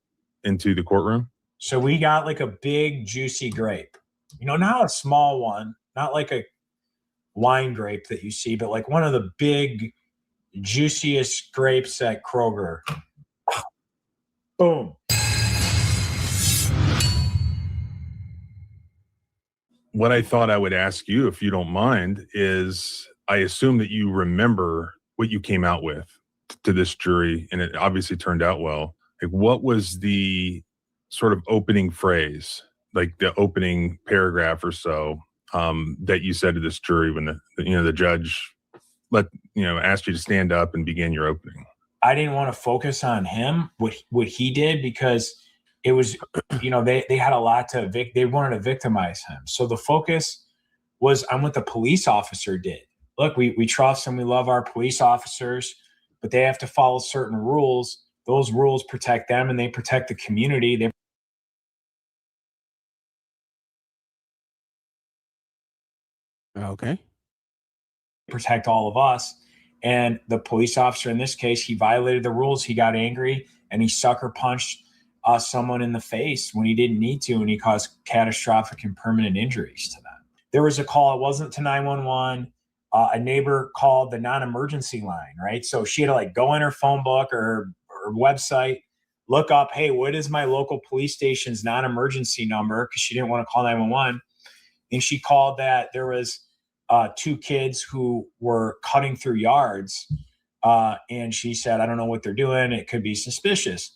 into the courtroom? So we got like a big juicy grape. You know, not a small one, not like a wine grape that you see, but like one of the big, juiciest grapes at Kroger. Boom. What I thought I would ask you, if you don't mind, is I assume that you remember what you came out with to this jury, and it obviously turned out well. Like, what was the sort of opening phrase, like the opening paragraph or so, that you said to this jury when the judge asked you to stand up and begin your opening? I didn't want to focus on him, what he did, because it was, they had a lot to they wanted to victimize him. So the focus was on what the police officer did. Look, we trust and we love our police officers, but they have to follow certain rules. Those rules protect them and they protect the community. Okay. protect all of us. And the police officer in this case, he violated the rules. He got angry and he sucker punched someone in the face when he didn't need to, and he caused catastrophic and permanent injuries to them. There was a call. It wasn't to 911. A neighbor called the non-emergency line, right? So she had to like go in her phone book or her website, look up, hey, what is my local police station's non-emergency number? Because she didn't want to call 911. And she called that there was 2 kids who were cutting through yards. And she said, I don't know what they're doing. It could be suspicious.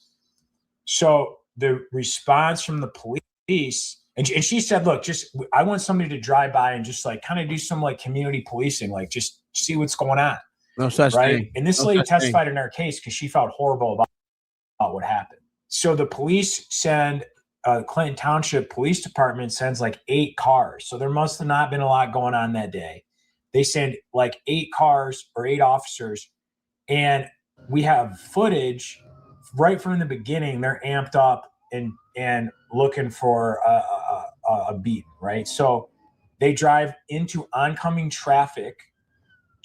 So the response from the police, and she said, look, I want somebody to drive by and just like kind of do some like community policing, like just see what's going on. No such thing. And this lady testified in our case because she felt horrible about what happened. So the police send, Clinton Township Police Department sends like 8 cars. So there must have not been a lot going on that day. They send like 8 cars or 8 officers. And we have footage right from the beginning. They're amped up and looking for a beat, right? So they drive into oncoming traffic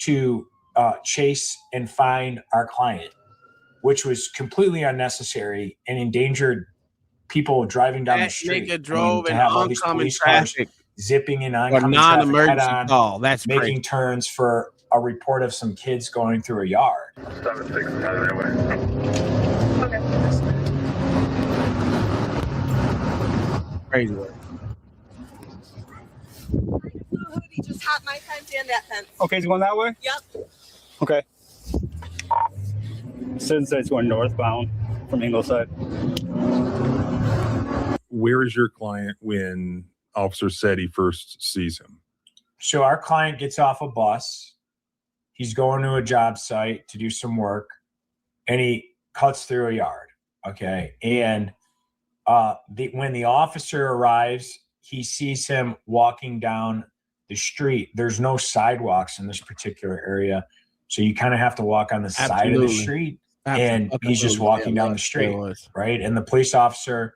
to chase and find our client, which was completely unnecessary and endangered people driving down the street. Nigga drove to in have all these oncoming police cars traffic zipping in or oncoming traffic non-emergency head-on, call. That's making crazy. turns for a report of some kids going through a yard. 7-6 that way. Crazy work. He just hopped my fence and that fence. Okay, he's going that way? Yep. Okay. Since it's going northbound from Ingleside. Where is your client when officer said he first sees him? So our client gets off a bus. He's going to a job site to do some work, and he cuts through a yard. Okay. And when the officer arrives, he sees him walking down the street. There's no sidewalks in this particular area. So you kind of have to walk on the side of the street. And he's just walking down the street, right? And the police officer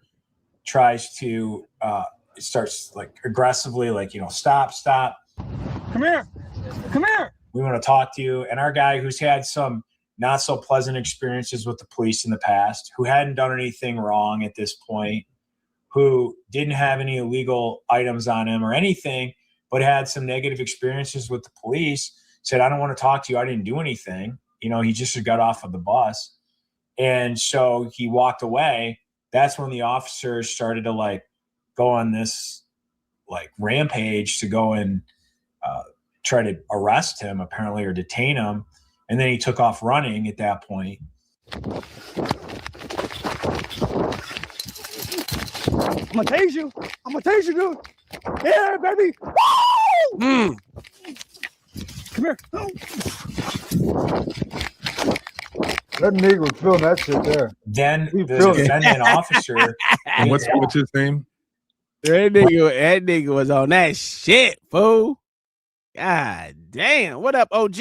tries to starts like aggressively, like, stop. Come here. We want to talk to you. And our guy, who's had some not so pleasant experiences with the police in the past, who hadn't done anything wrong at this point, who didn't have any illegal items on him or anything, but had some negative experiences with the police, said, I don't want to talk to you. I didn't do anything. He just got off of the bus. And so he walked away. That's when the officers started to like go on this like rampage to go and try to arrest him, apparently, or detain him. And then he took off running at that point. I'm gonna tase you, dude. Yeah, baby. Woo! Come here. That nigga was feeling that shit there. Then the defendant officer. What's his name? That nigga was on that shit, fool. God damn. What up, OG?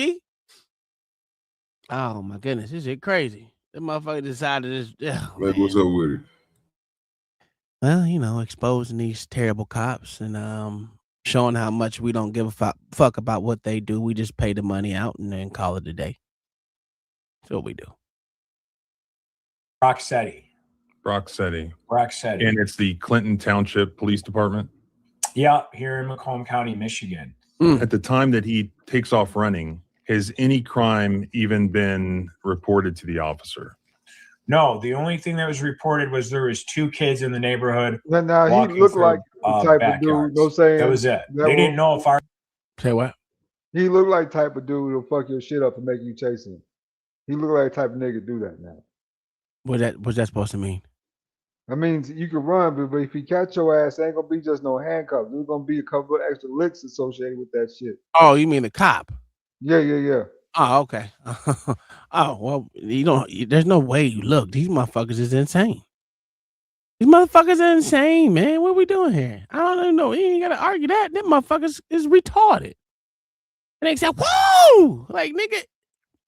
Oh my goodness, this shit crazy. That motherfucker decided this. Like, what's up with it? Well, exposing these terrible cops and showing how much we don't give a fuck about what they do. We just pay the money out and then call it a day. That's what we do. Rocksteady. And it's the Clinton Township Police Department? Yeah, here in Macomb County, Michigan. At the time that he takes off running, has any crime even been reported to the officer? No, the only thing that was reported was there was 2 kids in the neighborhood. Now he looked like the type of dude. No saying that was it. They didn't know if our say what. He looked like the type of dude who'll fuck your shit up and make you chase him. He looked like the type of nigga to do that now. What's that supposed to mean? I mean, you can run, but if he catch your ass, ain't gonna be just no handcuffs. There's gonna be a couple of extra licks associated with that shit. Oh, you mean the cop? Yeah. Oh, okay. Oh, well, there's no way you look. These motherfuckers is insane. These motherfuckers are insane, man. What are we doing here? I don't even know. You ain't gotta argue that. Them motherfuckers is retarded. And they said, whoa! Like, nigga,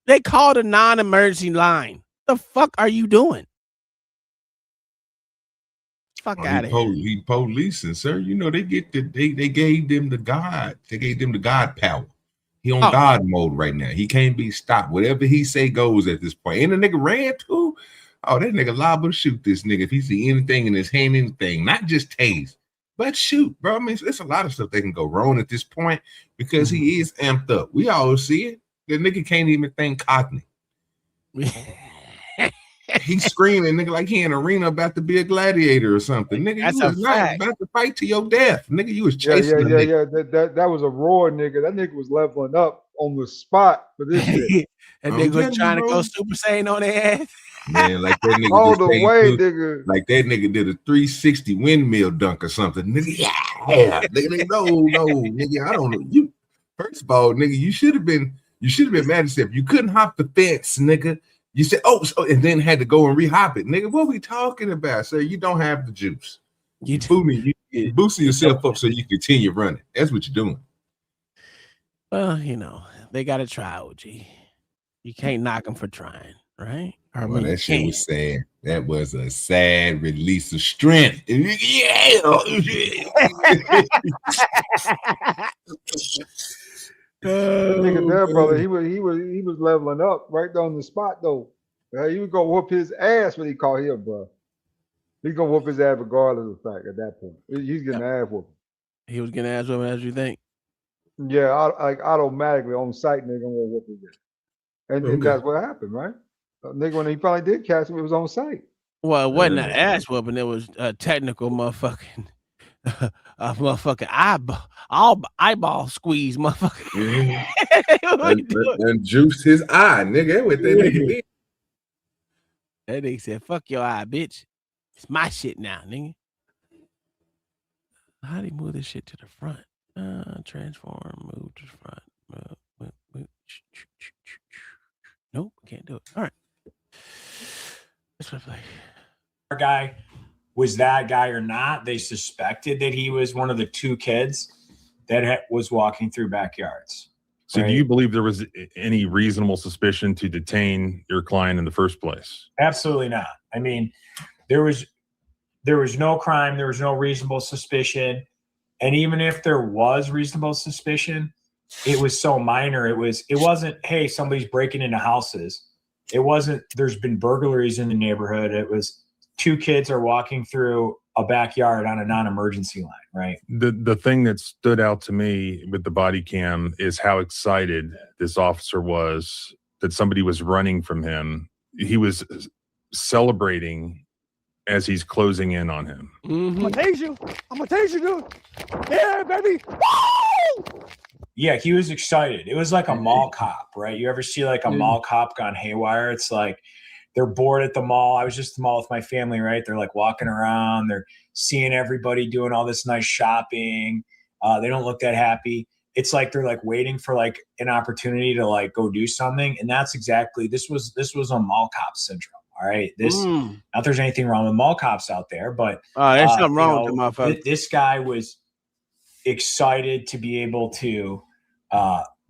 they called a non-emergency line. The fuck are you doing? Fuck out of here. He policing, sir. They gave them the God. They gave them the God power. He on God mode right now. He can't be stopped. Whatever he say goes at this point. And the nigga ran too. Oh, that nigga liable to shoot this nigga if he see anything in his hand, anything, not just tase, but shoot, bro. I mean, it's a lot of stuff that can go wrong at this point because he is amped up. We all see it. The nigga can't even think cockney. He's screaming, nigga, like he in an arena about to be a gladiator or something. Nigga, That's you was not about to fight to your death. Nigga, you was chasing Yeah. That was a roar, nigga. That nigga was leveling up on the spot for this shit. And nigga was trying to go Super Saiyan on their ass. Man, like that nigga all just the came way, through, nigga. like that nigga did a 360 windmill dunk or something. Nigga, yeah. Nigga, no, nigga, I don't know. You first of all, nigga, you should have been mad at yourself. You couldn't hop the fence, nigga. You said, and then had to go and re-hop it. Nigga, what we talking about, sir? You don't have the juice. You boosting yourself up so you continue running. That's what you're doing. Well, you know, they got to try, OG. You can't knock them for trying, right? Well, that shit was sad. That was a sad release of strength. Yeah. Nigga there, brother, he was leveling up right on the spot though. He was gonna whoop his ass when he caught him, bro. He's gonna whoop his ass regardless of the fact at that point. He's getting ass whooping. He was getting ass whooping, as you think? Yeah, like automatically on sight, nigga, gonna whoop his ass. And that's what happened, right? Nigga, when he finally did catch him, it was on sight. Well, it wasn't an ass whooping, it was a technical motherfucking eyeball squeeze, motherfucker. and juiced his eye, nigga. What that nigga did. That nigga said, "Fuck your eye, bitch. It's my shit now, nigga." How do you move this shit to the front? Transform, move to the front. Move. Nope, can't do it. All right. Let's play. Our guy was that guy or not. They suspected that he was one of the two kids that was walking through backyards. So do you believe there was any reasonable suspicion to detain your client in the first place? Absolutely not. I mean, there was no crime. There was no reasonable suspicion. And even if there was reasonable suspicion, it was so minor. It wasn't, hey, somebody's breaking into houses. It wasn't, there's been burglaries in the neighborhood. It was two kids are walking through a backyard on a non-emergency line, right? The thing that stood out to me with the body cam is how excited this officer was that somebody was running from him. He was celebrating as he's closing in on him. I'm gonna tase you, dude. Yeah, baby. Woo! Yeah, he was excited. It was like a mall cop, right? You ever see like a mall cop gone haywire? It's like they're bored at the mall. I was just at the mall with my family, right? They're like walking around. They're seeing everybody doing all this nice shopping. They don't look that happy. It's like they're like waiting for like an opportunity to like go do something. And that's exactly, this was a mall cop syndrome. All right. Not that there's anything wrong with mall cops out there, but there's something wrong with my phone. This guy was excited to be able to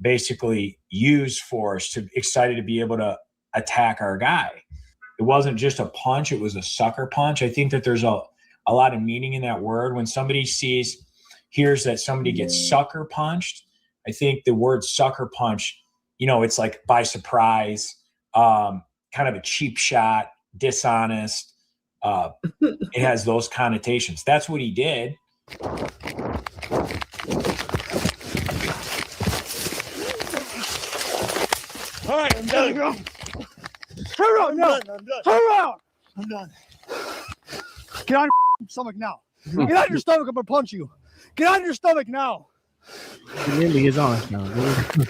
basically use force, excited to be able to attack our guy. It wasn't just a punch, it was a sucker punch. I think that there's a lot of meaning in that word. When somebody hears that somebody gets sucker punched, I think the word sucker punch, it's like by surprise, kind of a cheap shot, dishonest. It has those connotations. That's what he did. All right, I'm done. Hurry up, no. Hurry up. I'm done. Get on your stomach now. Get on your stomach, I'm gonna punch you. Get on your stomach now. He really is on now, dude.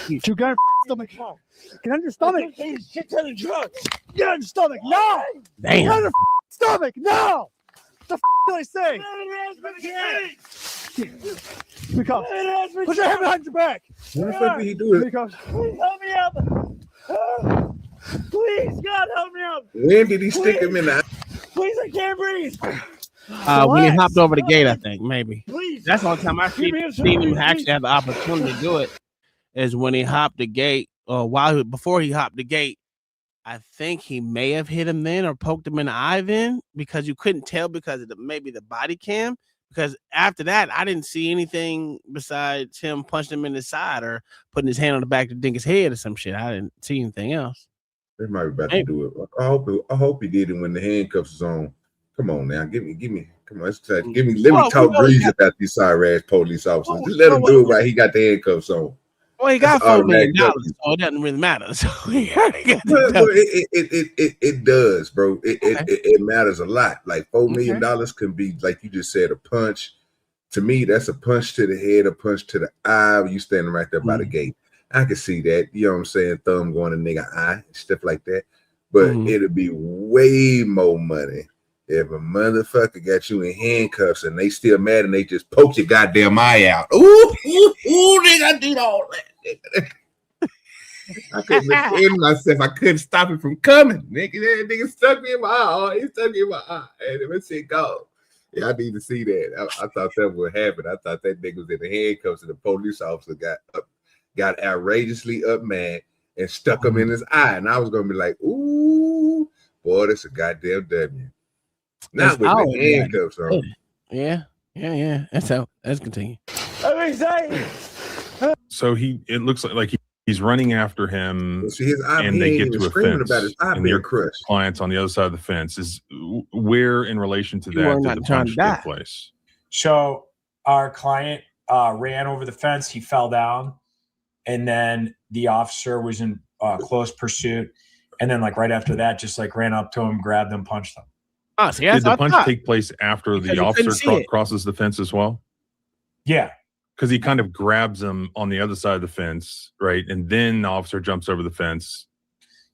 You got your stomach now. Get on your stomach. Shit ton of drugs. Get on your stomach now. Damn. Get on your stomach now. What the did I say? Because put your hand behind your back. What the fuck did he do it? Because please help me up. Please, God, help me up. When did he stick him in the eye? Please, I can't breathe. When he hopped over the gate, I think maybe. Please. That's the only time I seen him actually have the opportunity to do it is when he hopped the gate, or before he hopped the gate. I think he may have hit him then or poked him in the eye then, because you couldn't tell because of maybe the body cam, because after that, I didn't see anything besides him punching him in the side or putting his hand on the back to dink his head or some shit. I didn't see anything else. They might be about to do it. I hope he did it when the handcuffs is on. Come on now, give me. Come on, let me talk greasy about these sorry ass police officers. Just let him do it while he got the handcuffs on. Well, he got $4 million, so it doesn't really matter. So it does, bro. It matters a lot. Like $4 million can be, like you just said, a punch. To me, that's a punch to the head, a punch to the eye. You standing right there by the gate. I can see that. You know what I'm saying? Thumb going in nigga eye, stuff like that. But it'll be way more money if a motherfucker got you in handcuffs and they still mad and they just poke your goddamn eye out. Ooh, nigga, I did all that. I couldn't defend myself. I couldn't stop it from coming. Nigga stuck me in my eye. He stuck me in my eye. And it shit go. Yeah, I need to see that. I thought that would happen. I thought that nigga was in the handcuffs and the police officer got outrageously up mad and stuck him in his eye. And I was going to be like, ooh, boy, that's a goddamn W. Not with the handcuffs on. Yeah. Let's continue. So it looks like he's running after him. See his eye, and they get to a fence. About his eye and your crushed. Clients on the other side of the fence is where, in relation to that, did the punch take place? So our client ran over the fence. He fell down, and then the officer was in close pursuit. And then, like right after that, just like ran up to him, grabbed him, punched him. Oh, so did the punch take place after the officer crosses the fence as well? Yeah. Because he kind of grabs him on the other side of the fence, right? And then the officer jumps over the fence.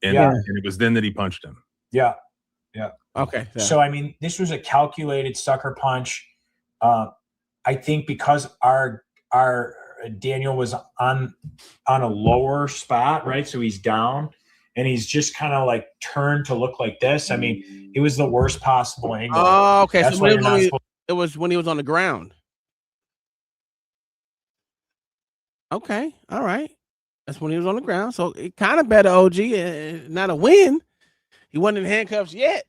And it was then that he punched him. Yeah. Okay. Yeah. So, I mean, this was a calculated sucker punch. I think because our Daniel was on a lower spot, right? So he's down. And he's just kind of like turned to look like this. I mean, it was the worst possible angle. Oh, okay. That's So it was when he was on the ground. Okay. All right. That's when he was on the ground. So it kind of better, OG. Not a win. He wasn't in handcuffs yet.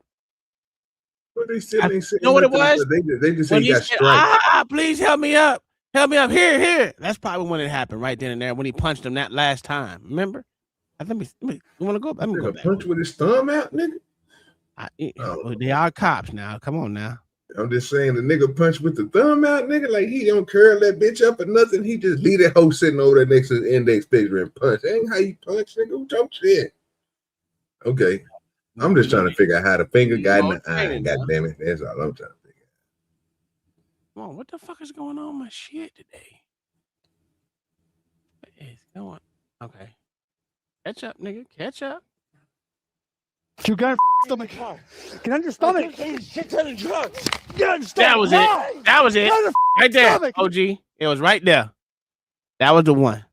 But they still you know what it was? They just said he got struck. Please help me up. Help me up. Here. That's probably when it happened, right then and there, when he punched him that last time. Remember? Let me you want to go? Let me go back. Punch with his thumb out, nigga. They are cops now. Come on now. I'm just saying the nigga punch with the thumb out, nigga. Like he don't curl that bitch up or nothing. He just leave that hoe sitting over there next to the index finger and punch. That ain't how you punch, nigga. Who talk shit? Okay. I'm just trying to figure out how the finger got in the eye. God damn it. That's all I'm trying to figure out. Come on, what the fuck is going on with my shit today? What is going on? Okay. Catch up, nigga. Catch up. You got stomach. Get on your stomach. Get on your stomach. That was it. That was it. Right there, OG. It was right there. That was the one.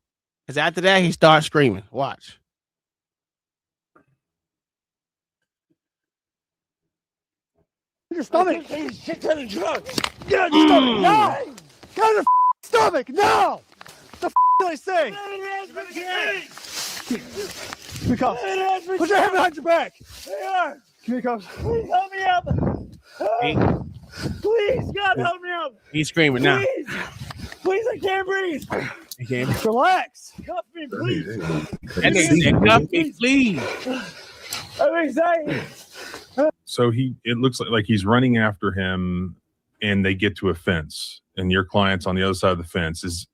Because after that, he started screaming. Watch. Your stomach. Get on your stomach. Get on your stomach. No. Get on your stomach. No. The did I say? Give me cuffs. Put your hand behind your back. Give me cuffs. Please help me up. Please, God, help me up. He's screaming now. Please, I can't breathe. He can't. Relax. Cuff me, please. Cuff me, please. I'm excited. So it looks like he's running after him, and they get to a fence. And your client's on the other side of the fence. Is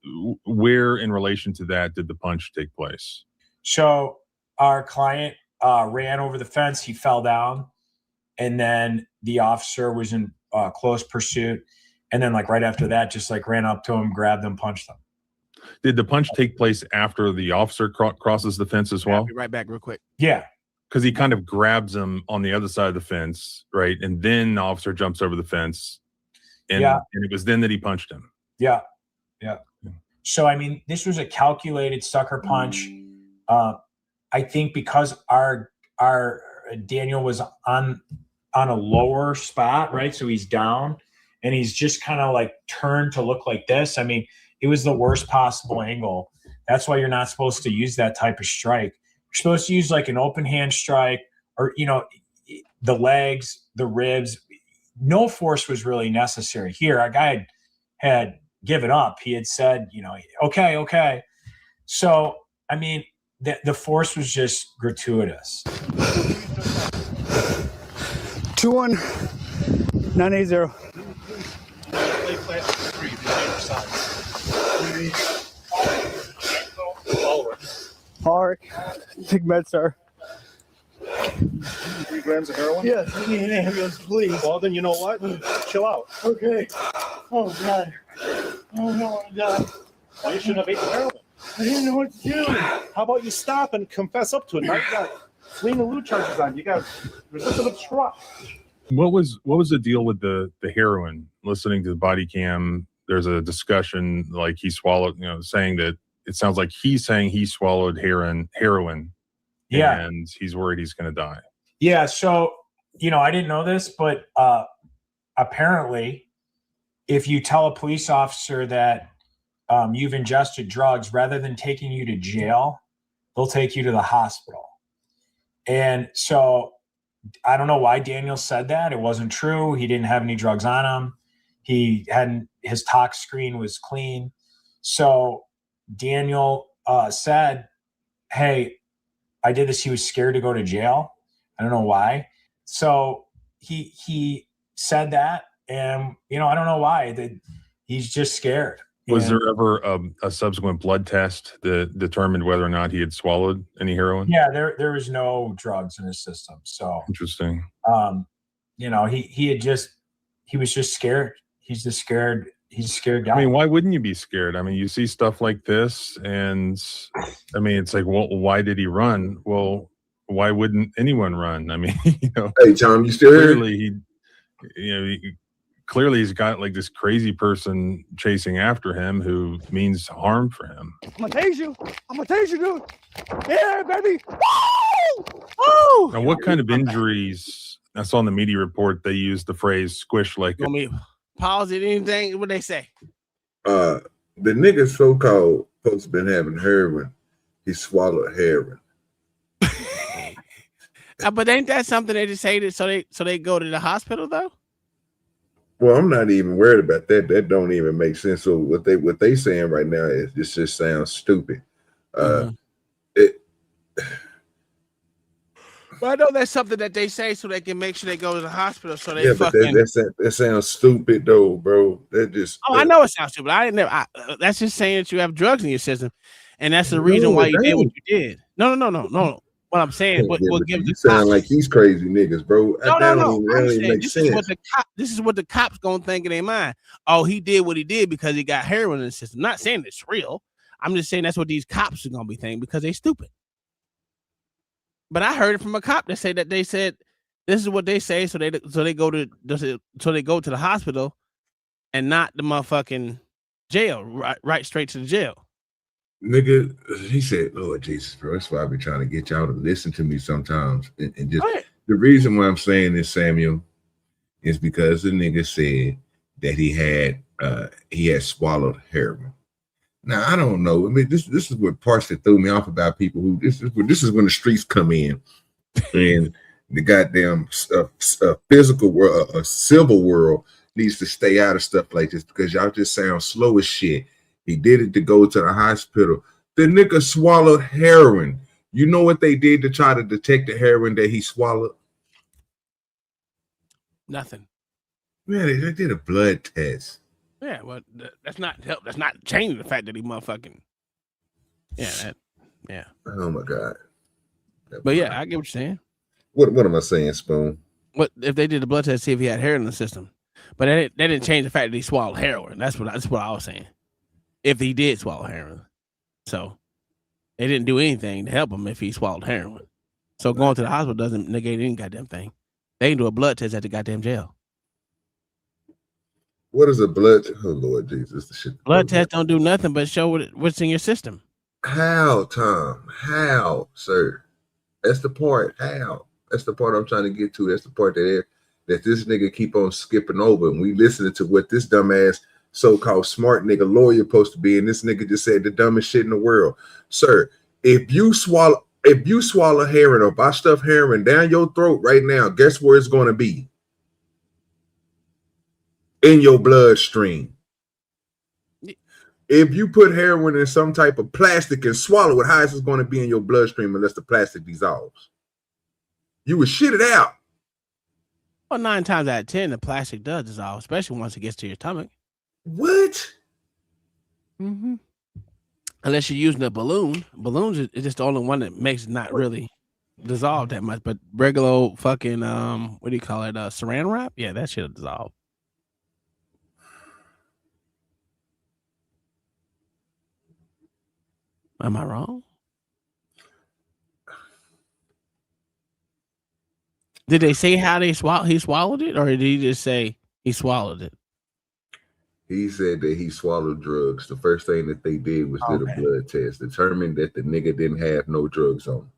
where, in relation to that, did the punch take place? So our client ran over the fence. He fell down, and then the officer was in close pursuit. And then, like right after that, just like ran up to him, grabbed him, punched him. Did the punch take place after the officer crosses the fence as well? I'll be right back, real quick. Yeah, because he kind of grabs him on the other side of the fence, right? And then the officer jumps over the fence. And it was then that he punched him. Yeah. So, I mean, this was a calculated sucker punch. I think because our Daniel was on a lower spot, right? So he's down, and he's just kind of like turned to look like this. I mean, it was the worst possible angle. That's why you're not supposed to use that type of strike. You're supposed to use like an open hand strike, or, the legs, the ribs. No force was really necessary here. Our guy had had given up. He had said, okay. So, I mean, the force was just gratuitous. 21980. All right. Big med, sir. 3 grams of heroin? Yes, we need an ambulance, please. Well, then you know what? Chill out. Okay. Oh, God. Oh, no, God. Well, you shouldn't have ate the heroin. I didn't know what to do. How about you stop and confess up to it? Now you got fleeing elude charges on you. You got resistant obstruct. What was the deal with the heroin? Listening to the body cam, there's a discussion like he swallowed, saying that it sounds like he's saying he swallowed heroin. Yeah. And he's worried he's going to die. Yeah. So, I didn't know this, but apparently if you tell a police officer that you've ingested drugs, rather than taking you to jail, they'll take you to the hospital. And so I don't know why Daniel said that. It wasn't true. He didn't have any drugs on him. His tox screen was clean. So Daniel said, hey, I did this. He was scared to go to jail. I don't know why. So he said that, and I don't know why. That he's just scared. Was there ever a subsequent blood test that determined whether or not he had swallowed any heroin? Yeah, there was no drugs in his system. So interesting. He was just scared. He's just scared. He's a scared guy. I mean, why wouldn't you be scared? I mean, you see stuff like this, and I mean, it's like, well, why did he run? Well, why wouldn't anyone run? I mean, Hey, Tom, you still clearly here? Clearly he's got like this crazy person chasing after him who means harm for him. I'm gonna tase you, dude. Yeah, baby. Woo! Now, what kind of injuries? I saw in the media report they used the phrase "squish like." Want me pause it? Anything? What they say? The nigga so-called supposed to been having heroin. He swallowed heroin. But ain't that something they just say that so they go to the hospital though? Well, I'm not even worried about that. That don't even make sense. So what they saying right now is it just sounds stupid. But I know that's something that they say so they can make sure they go to the hospital. So they but that sounds stupid though, bro. That just I know it sounds stupid. That's just saying that you have drugs in your system, and that's the reason why you did what you did. No. What I'm saying, what gives you sound like he's crazy niggas, bro. No. This is what the cops gonna think in their mind. Oh, he did what he did because he got heroin in the system. Not saying it's real. I'm just saying that's what these cops are gonna be thinking because they stupid. But I heard it from a cop that said this is what they say, so they go to the hospital and not the motherfucking jail, right straight to the jail. Nigga, he said, Lord Jesus, bro, that's why I be trying to get y'all to listen to me sometimes. And just the reason why I'm saying this, Samuel, is because the nigga said that he had swallowed heroin. Now, I don't know. I mean, this is what partially threw me off about people who this is when the streets come in and the goddamn physical world, a civil world needs to stay out of stuff like this because y'all just sound slow as shit. He did it to go to the hospital. The nigga swallowed heroin. You know what they did to try to detect the heroin that he swallowed? Nothing. Yeah, they did a blood test. Yeah, well, that's not changing the fact that he motherfucking. Yeah. Oh my God. But yeah, I get what you're saying. What am I saying, Spoon? What if they did the blood test to see if he had heroin in the system? But that didn't change the fact that he swallowed heroin. That's what I was saying. If he did swallow heroin. So they didn't do anything to help him if he swallowed heroin. So going to the hospital doesn't negate any goddamn thing. They can do a blood test at the goddamn jail. What is a blood? Oh Lord Jesus, the shit. Blood test don't do nothing but show what's in your system. How, Tom? How, sir? That's the part. How? That's the part I'm trying to get to. That's the part that this nigga keep on skipping over. And we listening to what this dumbass so-called smart nigga lawyer supposed to be, and this nigga just said the dumbest shit in the world. Sir, if you swallow heroin or if I stuff heroin down your throat right now, guess where it's going to be? In your bloodstream. If you put heroin in some type of plastic and swallow it, how is it going to be in your bloodstream unless the plastic dissolves? You would shit it out. Well, 9 times out of 10, the plastic does dissolve, especially once it gets to your stomach. What? Mm-hmm. Unless you're using a balloon. Balloons is just the only one that makes it not really dissolve that much. But regular old fucking what do you call it? Saran wrap? Yeah, that shit'll dissolve. Am I wrong? Did they say how he swallowed it, or did he just say he swallowed it? He said that he swallowed drugs. The first thing that they did was did a blood test, determined that the nigga didn't have no drugs on him.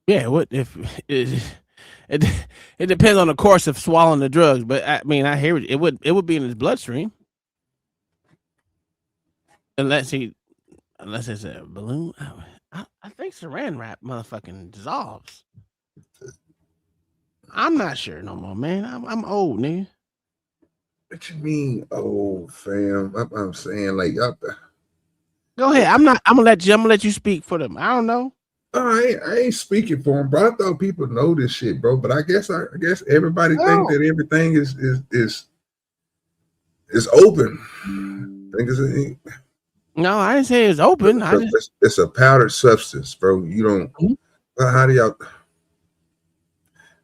Yeah, what if it depends on the course of swallowing the drugs, but I mean, I hear it would be in his bloodstream. Unless it's a balloon. I think saran wrap motherfucking dissolves. I'm not sure no more, man. I'm old, nigga. What you mean, old fam? I'm saying like go ahead. I'm gonna let you speak for them. I don't know. I ain't speaking for them, bro. I thought people know this shit, bro. But I guess everybody think that everything is open. No, I didn't say it's open. It's a powdered substance, bro. You don't. How do y'all?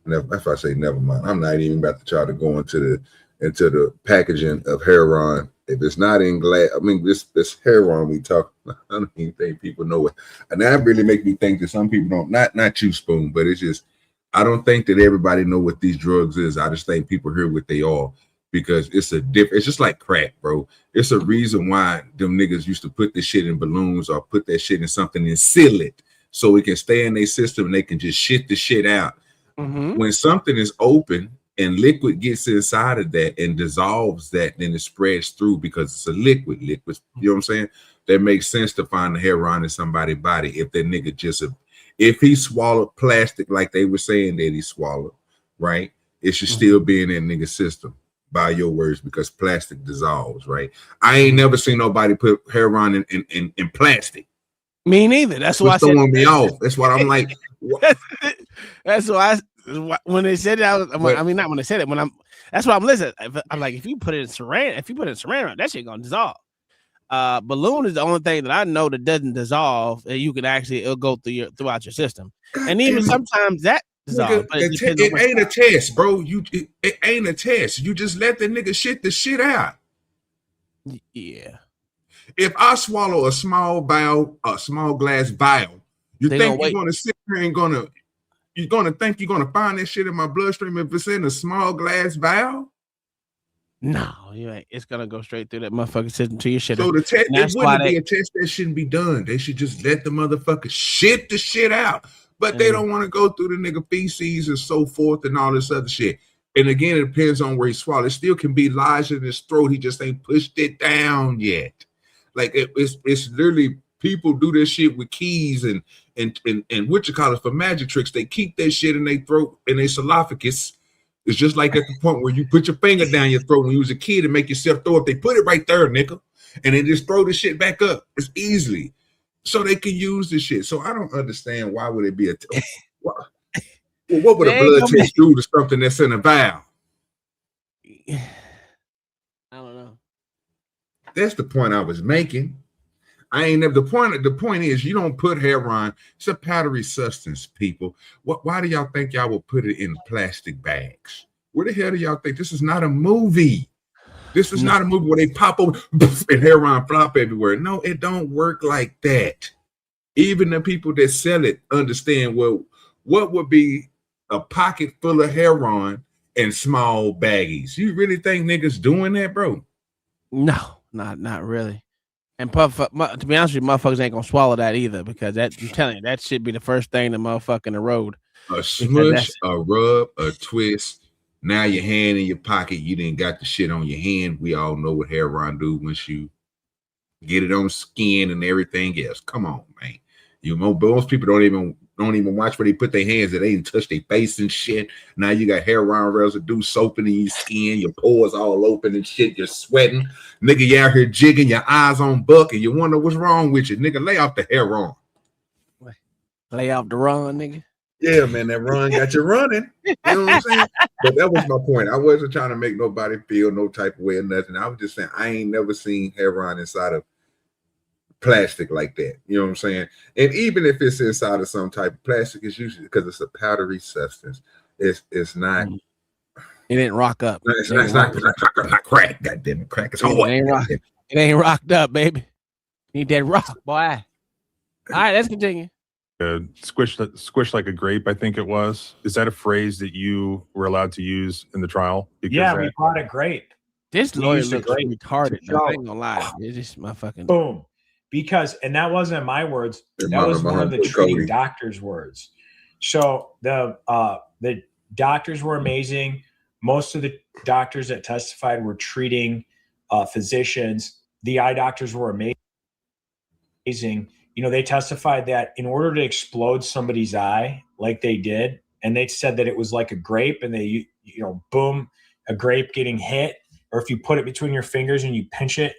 If I say never mind, I'm not even about to try to go into the packaging of heroin. If it's not in glass, I mean, this heroin we talk. I don't even think people know it, and that really make me think that some people don't. Not you, Spoon, but it's just I don't think that everybody know what these drugs is. I just think people hear what they are. Because it's just like crack, bro. It's a reason why them niggas used to put this shit in balloons or put that shit in something and seal it so it can stay in their system and they can just shit the shit out. Mm-hmm. When something is open and liquid gets inside of that and dissolves that, then it spreads through because it's a liquid. You know what I'm saying? That makes sense to find the heroin in somebody's body if that nigga if he swallowed plastic like they were saying that he swallowed, right? It should still be in that nigga's system. By your words, because plastic dissolves, right? I ain't never seen nobody put heroin in plastic. Me neither. That's why I said throwing me off. That's what I'm like. That's why when they said it, not when they said it. That's what I'm listening. I'm like, if you put it in saran, that shit gonna dissolve. Balloon is the only thing that I know that doesn't dissolve. And you can it'll go throughout your system, and even sometimes that. Nigga, it ain't a test, bro. It ain't a test. You just let the nigga shit the shit out. Yeah. If I swallow a small glass vial, you think you're gonna sit here and you're gonna think you're gonna find that shit in my bloodstream if it's in a small glass vial? No, you ain't. It's gonna go straight through that motherfucking system to your shit. So the test, it wouldn't be a test that shouldn't be done. They should just let the motherfucker shit the shit out. But they don't want to go through the nigga feces and so forth and all this other shit. And again, it depends on where he swallowed. It still can be lodged in his throat. He just ain't pushed it down yet. Like it's literally people do this shit with keys and what you call it for magic tricks. They keep that shit in their throat and their esophagus. It's just like at the point where you put your finger down your throat when you was a kid and make yourself throw up. They put it right there, nigga, and then just throw the shit back up. It's easily. So they can use this shit. So I don't understand why would it be what would a blood test do to something that's in a vial? I don't know. That's the point I was making. The point is you don't put heroin. It's a powdery substance, people. Why do y'all think y'all will put it in plastic bags? Where the hell do y'all think this is not a movie? This is not a movie where they pop over and heroin flop everywhere. No, it don't work like that. Even the people that sell it understand, well, what would be a pocket full of heroin and small baggies? You really think niggas doing that, bro? No, not really. And to be honest with you, motherfuckers ain't gonna swallow that either because I'm telling you, that should be the first thing the motherfucker in the road. A smush, a rub, a twist. Now your hand in your pocket, you didn't got the shit on your hand. We all know what heroin do once you get it on skin and everything else. Come on, man. Most people don't even don't even watch where they put their hands in. They didn't touch their face and shit. Now you got hair-on residue soaping in your skin, your pores all open and shit. You're sweating. Nigga, you out here jigging, your eyes on buck, and you wonder what's wrong with you. Nigga, lay off the hair on. Lay off the run, nigga. Yeah, man, that run got you running. You know what I'm saying? But that was my point. I wasn't trying to make nobody feel no type of way or nothing. I was just saying I ain't never seen heroin inside of plastic like that. You know what I'm saying? And even if it's inside of some type of plastic, it's usually because it's a powdery substance. It's not. It didn't rock up. It's not crack. Goddamn it, crack is hard. It ain't rocked up, baby. Need that rock, boy. All right, let's continue. Squish like a grape, I think it was. Is that a phrase that you were allowed to use in the trial? Yeah, we brought a grape. This lawyer looks retarded. I ain't gonna lie. It's just my fucking boom. Because, and that wasn't my words. That was one of the treating doctor's words. So the doctors were amazing. Most of the doctors that testified were treating physicians. The eye doctors were amazing. You know, they testified that in order to explode somebody's eye like they did, and they said that it was like a grape, and they, you know, boom, a grape getting hit, or if you put it between your fingers and you pinch it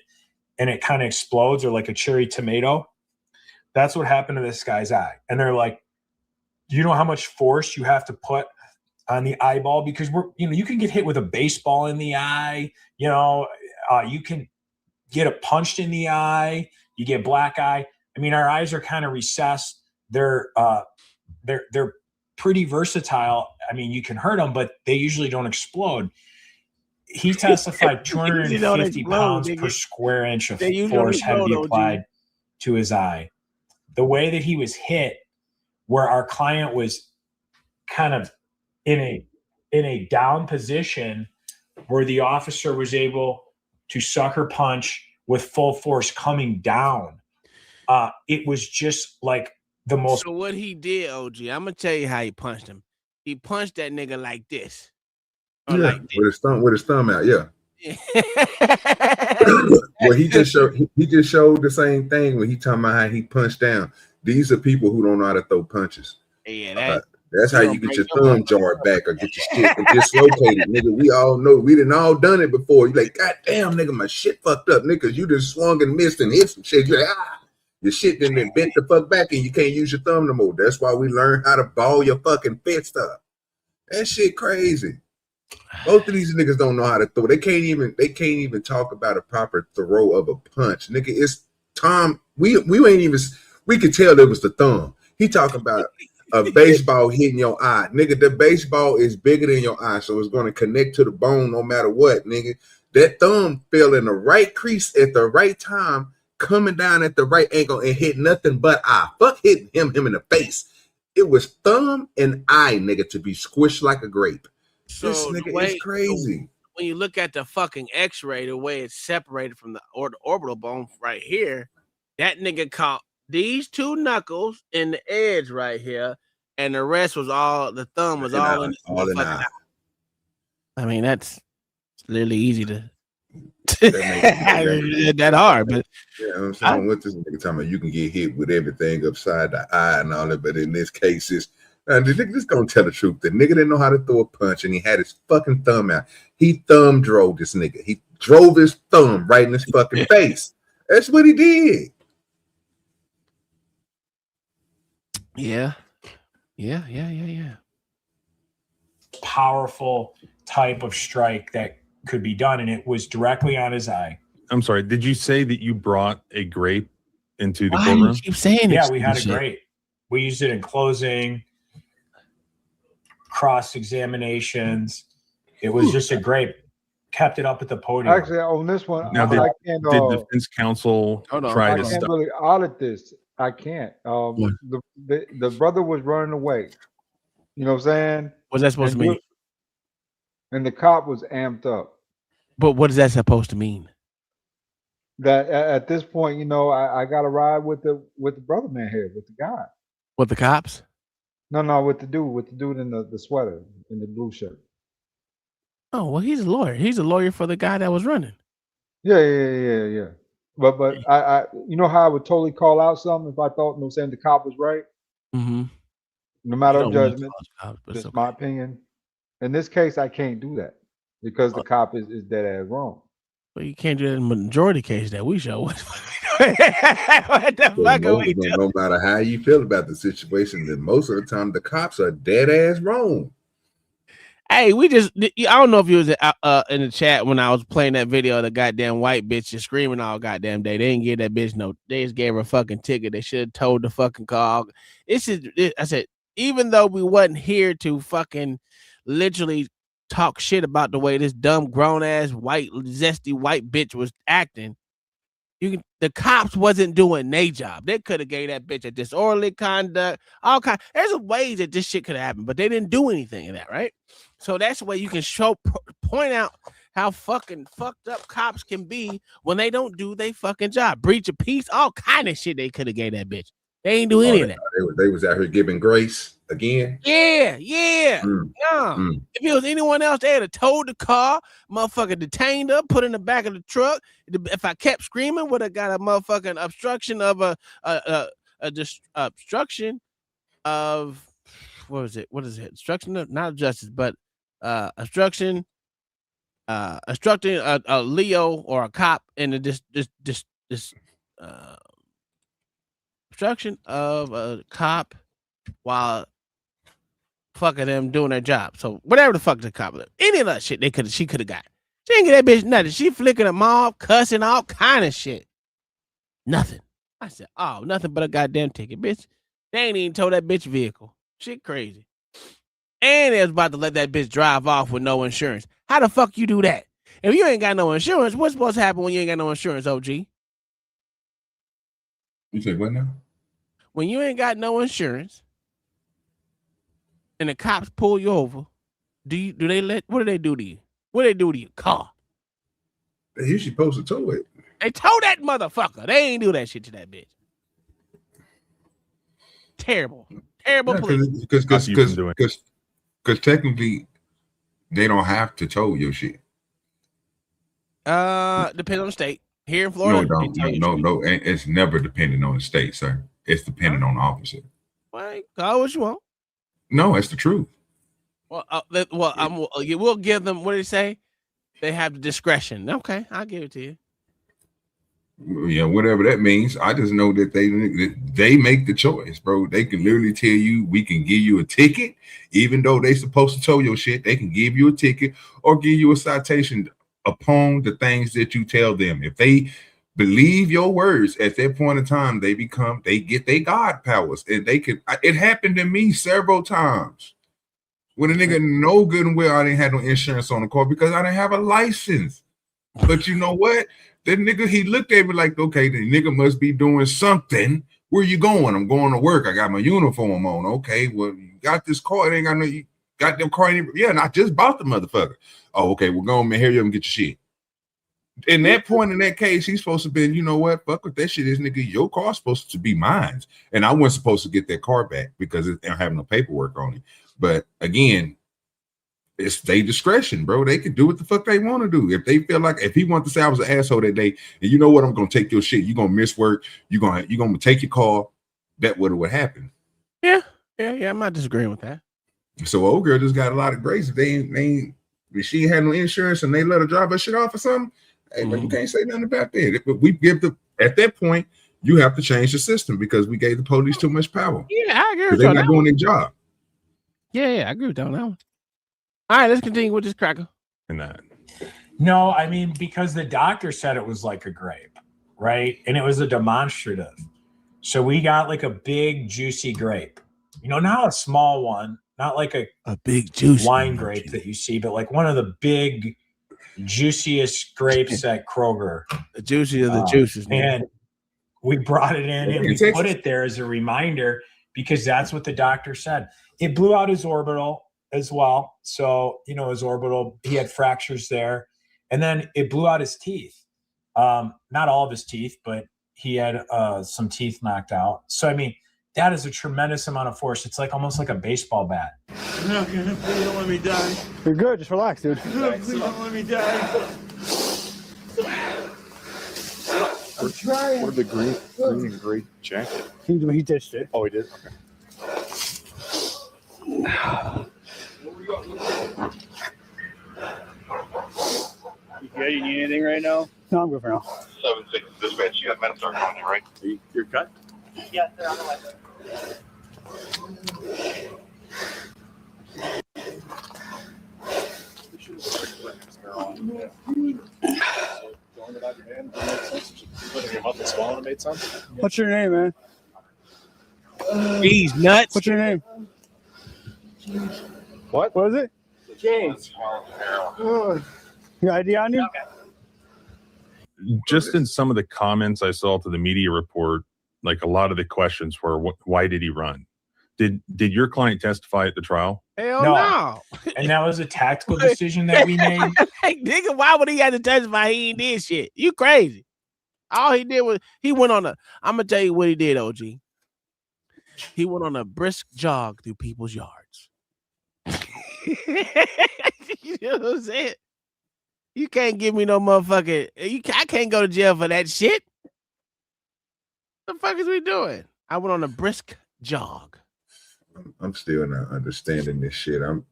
and it kind of explodes, or like a cherry tomato. That's what happened to this guy's eye. And they're like, do you know how much force you have to put on the eyeball? Because you can get hit with a baseball in the eye, you can get it punched in the eye, you get black eye. I mean, our eyes are kind of recessed. They're pretty versatile. I mean, you can hurt them, but they usually don't explode. He testified 250 pounds per square inch of force had to be applied to his eye. The way that he was hit, where our client was kind of in a down position, where the officer was able to sucker punch with full force coming down. It was just like the most. So what he did, OG, I'm gonna tell you how he punched him. He punched that nigga like this. Yeah, like this. with his thumb out. Yeah. Well, he just showed the same thing when he talking about how he punched down. These are people who don't know how to throw punches. Yeah, that's how you get your thumb jarred back or get your shit dislocated, nigga. We all know. We done all done it before. You like, God damn, nigga, my shit fucked up, nigga. You just swung and missed and hit some shit. You're like, your shit done been bent the fuck back and you can't use your thumb no more. That's why we learn how to ball your fucking fist up. That shit crazy. Both of these niggas don't know how to throw. They can't even talk about a proper throw of a punch. Nigga, it's Tom. We could tell it was the thumb. He talking about a baseball hitting your eye. Nigga, the baseball is bigger than your eye, so it's gonna connect to the bone no matter what, nigga. That thumb fell in the right crease at the right time, coming down at the right angle and hit nothing but eye. Fuck hitting him in the face. It was thumb and eye, nigga, to be squished like a grape. So this nigga is crazy. When you look at the fucking X-ray, the way it's separated from the orbital bone right here, that nigga caught these two knuckles in the edge right here, and the rest was all the thumb was all in the eye. I mean, that's literally easy to. That hard, but yeah, I'm saying what this nigga talking about, you can get hit with everything upside the eye and all that, but in this case, it's the nigga just gonna tell the truth. The nigga didn't know how to throw a punch, and he had his fucking thumb out. He thumb drove this nigga. He drove his thumb right in his fucking face. That's what he did. Yeah. Powerful type of strike that could be done, and it was directly on his eye. I'm sorry. Did you say that you brought a grape into the courtroom? You keep saying yeah, we had a grape. We used it in closing, cross-examinations. It was just a grape. Kept it up at the podium. Actually, on this one, now, I can't. Did defense counsel try to I can't stop? really audit this. I can't. The brother was running away. You know what I'm saying? What's that supposed to mean? And the cop was amped up. But what is that supposed to mean? That at this point, I got to ride with the brother man here, with the guy. With the cops? No, with the dude in the sweater, in the blue shirt. Oh, well, he's a lawyer. He's a lawyer for the guy that was running. Yeah. But I you know how I would totally call out something if I thought, the cop was right? Mm-hmm. No matter don't of want judgment, cops, but it's just okay. my opinion. In this case, I can't do that because the cop is dead ass wrong. Well, you can't do that in the majority case that we show. What the fuck are we doing? No matter how you feel about the situation, then most of the time the cops are dead ass wrong. Hey, I don't know if you was in the chat when I was playing that video of the goddamn white bitch just screaming all goddamn day. They didn't give that bitch no, they just gave her a fucking ticket. They should have told the fucking car. I said, even though we wasn't here to fucking literally talk shit about the way this dumb grown ass white zesty white bitch was acting, the cops wasn't doing their job. They could have gave that bitch a disorderly conduct, all kind. There's ways that this shit could have happened, but they didn't do anything of that, right? So that's the way you can point out how fucking fucked up cops can be when they don't do their fucking job. Breach of peace, all kind of shit they could have gave that bitch. They ain't do any of that. They was out here giving grace again. Yeah. If it was anyone else, they would have towed the car, motherfucker detained her, put in the back of the truck. If I kept screaming, would have got a motherfucking obstruction of obstruction of what is it? Obstruction of not justice, but obstructing a Leo or a cop in this obstruction of a cop while fucking them doing their job. So whatever the fuck the cop, any of that shit she could have got. She didn't get that bitch nothing. She flicking them off, cussing, all kind of shit. Nothing. I said, oh, nothing but a goddamn ticket, bitch. They ain't even towed that bitch vehicle. Shit crazy. And they was about to let that bitch drive off with no insurance. How the fuck you do that? If you ain't got no insurance, what's supposed to happen when you ain't got no insurance, OG? You say what now? When you ain't got no insurance and the cops pull you over, what do they do to you? What do they do to your car? They usually supposed to tow it. They tow that motherfucker. They ain't do that shit to that bitch. Terrible police. Because technically they don't have to tow your shit. Depends on the state. Here in Florida, no. It's never dependent on the state, sir. It's dependent on the officer. Well, call what you want. No, it's the truth. Well, we'll give them. What did he say? They have the discretion. Okay, I'll give it to you. Yeah, whatever that means. I just know that they make the choice, bro. They can literally tell you, we can give you a ticket, even though they supposed to tow your shit. They can give you a ticket or give you a citation upon the things that you tell them. If they believe your words at that point in time, they get their God powers, and they can. It happened to me several times when a nigga know good and well I didn't have no insurance on the car because I didn't have a license. But you know what? That nigga, he looked at me like, okay, the nigga must be doing something. Where you going? I'm going to work. I got my uniform on. Okay, well, you got this car. It ain't got no, you got them car. Yeah, and I just bought the motherfucker. Oh, okay, well, go on, man. Here you go and get your shit. In that point, in that case, he's supposed to be, you know what? Fuck with that shit is, nigga. Your car's supposed to be mine. And I wasn't supposed to get that car back because it don't have no paperwork on it. But again, it's their discretion, bro. They can do what the fuck they want to do. If they feel like, if he wants to say I was an asshole that day, and you know what, I'm gonna take your shit. You're gonna miss work. You're gonna take your car. That would happen. Yeah. I'm not disagreeing with that. So old girl just got a lot of grace. If she ain't had no insurance and they let her drive her shit off or something, hey, but you can't say nothing about that. But we at that point, you have to change the system because we gave the police too much power. Yeah, I agree with they're not doing their job. Yeah, I agree with that one. All right, let's continue with this cracker. And that. No, I mean, because the doctor said it was like a grape, right? And it was a demonstrative. So we got like a big, juicy grape. You know, not a small one, not like a big, juicy wine grape that you see, but like one of the big, juiciest grapes at Kroger. The juicy of the juices. And we brought it in and we put it there as a reminder because that's what the doctor said. It blew out his orbital as well. So, you know, his orbital, he had fractures there. And then it blew out his teeth. Not all of his teeth, but he had some teeth knocked out. So, I mean, that is a tremendous amount of force. It's like almost like a baseball bat. No, please don't let me die. You're good. Just relax, dude. No, please don't let me die. I'm trying. What the green and gray jacket? He ditched it. Oh, he did? Okay. Yeah, you need anything right now? No, I'm good for now. 7-6 dispatch. You got medics on you, right? You're cut? Yes, they're on the way. What's your name, man? He's nuts. What's your name? What? What is it? James. Your ID on you? Just in some of the comments I saw to the media report, like a lot of the questions were, why did he run? Did your client testify at the trial? Hell no. And that was a tactical decision that we made. Hey, nigga, why would he have to testify? He ain't did shit. You crazy. All he did was he went on I'm gonna tell you what he did, OG. He went on a brisk jog through people's yards. You know what I'm saying? You can't give me no motherfucking. I can't go to jail for that shit. The fuck is we doing? I went on a brisk jog. I'm still not understanding this shit. I'm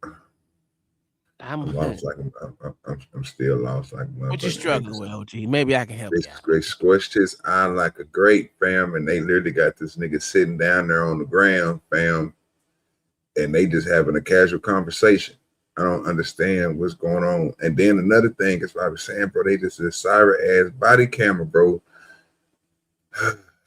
lost. Like I'm still lost. Like what you struggling with, OG? Maybe I can help you out. They squished his eye like a grape, fam, and they literally got this nigga sitting down there on the ground, fam, and they just having a casual conversation. I don't understand what's going on. And then another thing is what I was saying, bro, they just a siren ass body camera, bro.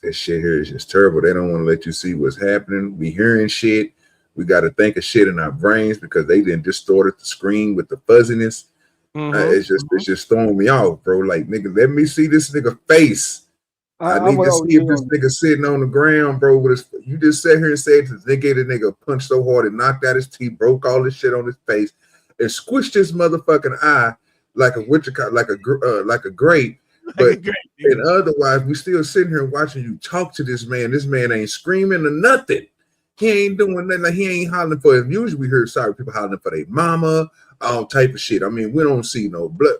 This shit here is just terrible. They don't want to let you see what's happening. We hearing shit. We got to think of shit in our brains because they didn't distorted the screen with the fuzziness. It's just throwing me off, bro. Like, nigga, let me see this nigga face. I need to see if this nigga sitting on the ground, bro. With his, you just sat here and said the nigga punched so hard and knocked out his teeth, broke all this shit on his face, and squished his motherfucking eye like a grape. But and otherwise, we still sitting here watching you talk to this man. This man ain't screaming or nothing. He ain't doing nothing. Like, he ain't hollering for him. Usually we hear sorry people hollering for their mama, all type of shit. I mean, we don't see no blood.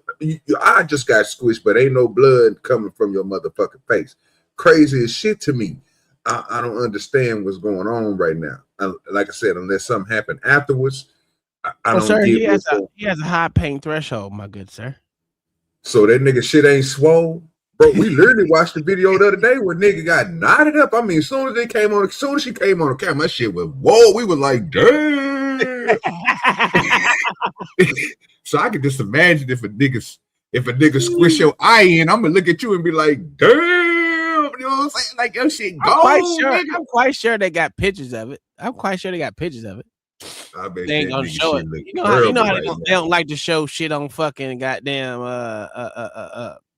I just got squished, but ain't no blood coming from your motherfucking face. Crazy as shit to me. I don't understand what's going on right now. Like I said, unless something happened afterwards, I don't sir, get he has a high pain threshold, my good sir. So that nigga shit ain't swole. Bro, we literally watched the video the other day where nigga got knotted up. I mean, as soon as she came on the camera, my shit was whoa. We were like, damn. So I could just imagine if a nigga squish your eye in, I'm gonna look at you and be like, damn. You know what I'm saying? Like, your shit go. I'm quite sure they got pictures of it. I bet they ain't gonna show it. You know how they don't like to show shit on fucking goddamn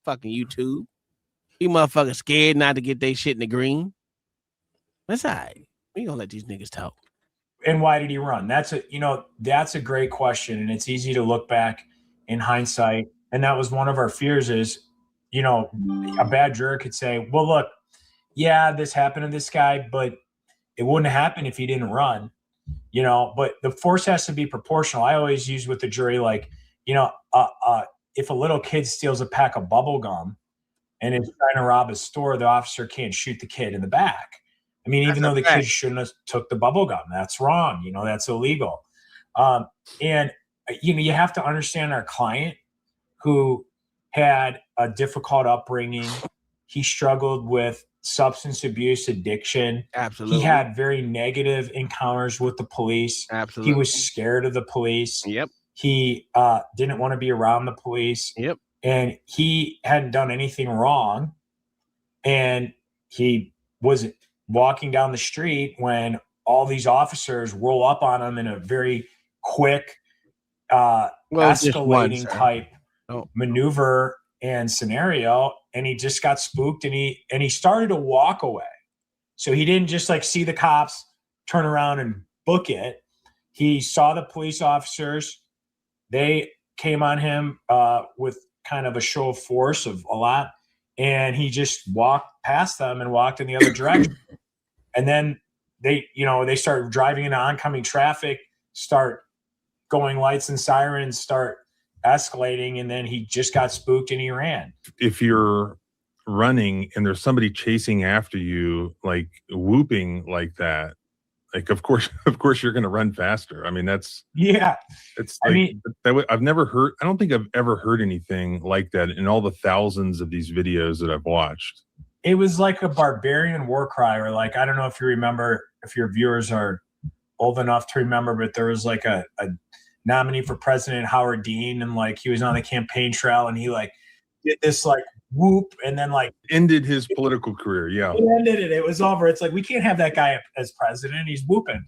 fucking YouTube. You motherfuckers scared not to get their shit in the green. That's all right. We gonna let these niggas talk. And why did he run? That's a great question, and it's easy to look back in hindsight. And that was one of our fears is, a bad juror could say, well, look, yeah, this happened to this guy, but it wouldn't happen if he didn't run. But the force has to be proportional. I always use with the jury, like, if a little kid steals a pack of bubble gum and is trying to rob a store, the officer can't shoot the kid in the back. I mean, even though the kid shouldn't have took the bubble gum, that's wrong. That's illegal. And you have to understand our client who had a difficult upbringing. He struggled with substance abuse, addiction. Absolutely. He had very negative encounters with the police. Absolutely. He was scared of the police. Yep. He didn't want to be around the police. Yep. And he hadn't done anything wrong. And he was walking down the street when all these officers roll up on him in a very quick, escalating type maneuver and scenario. And he just got spooked and he started to walk away. So he didn't just like see the cops, turn around and book it. He saw the police officers. They came on him with kind of a show of force of a lot. And he just walked past them and walked in the other direction. And then they start driving into oncoming traffic, start going lights and sirens, start escalating, and then he just got spooked and he ran. If you're running and there's somebody chasing after you, like whooping like that, Like, of course you're going to run faster. I mean, it's like, I've never heard, I don't think I've ever heard anything like that in all the thousands of these videos that I've watched. It was like a barbarian war cry, or like, I don't know if you remember, if your viewers are old enough to remember, but there was like a nominee for president, Howard Dean, and like he was on the campaign trail and he like did this like whoop and then like ended his political career. Yeah. He ended it. It was over. It's like, we can't have that guy as president. He's whooping.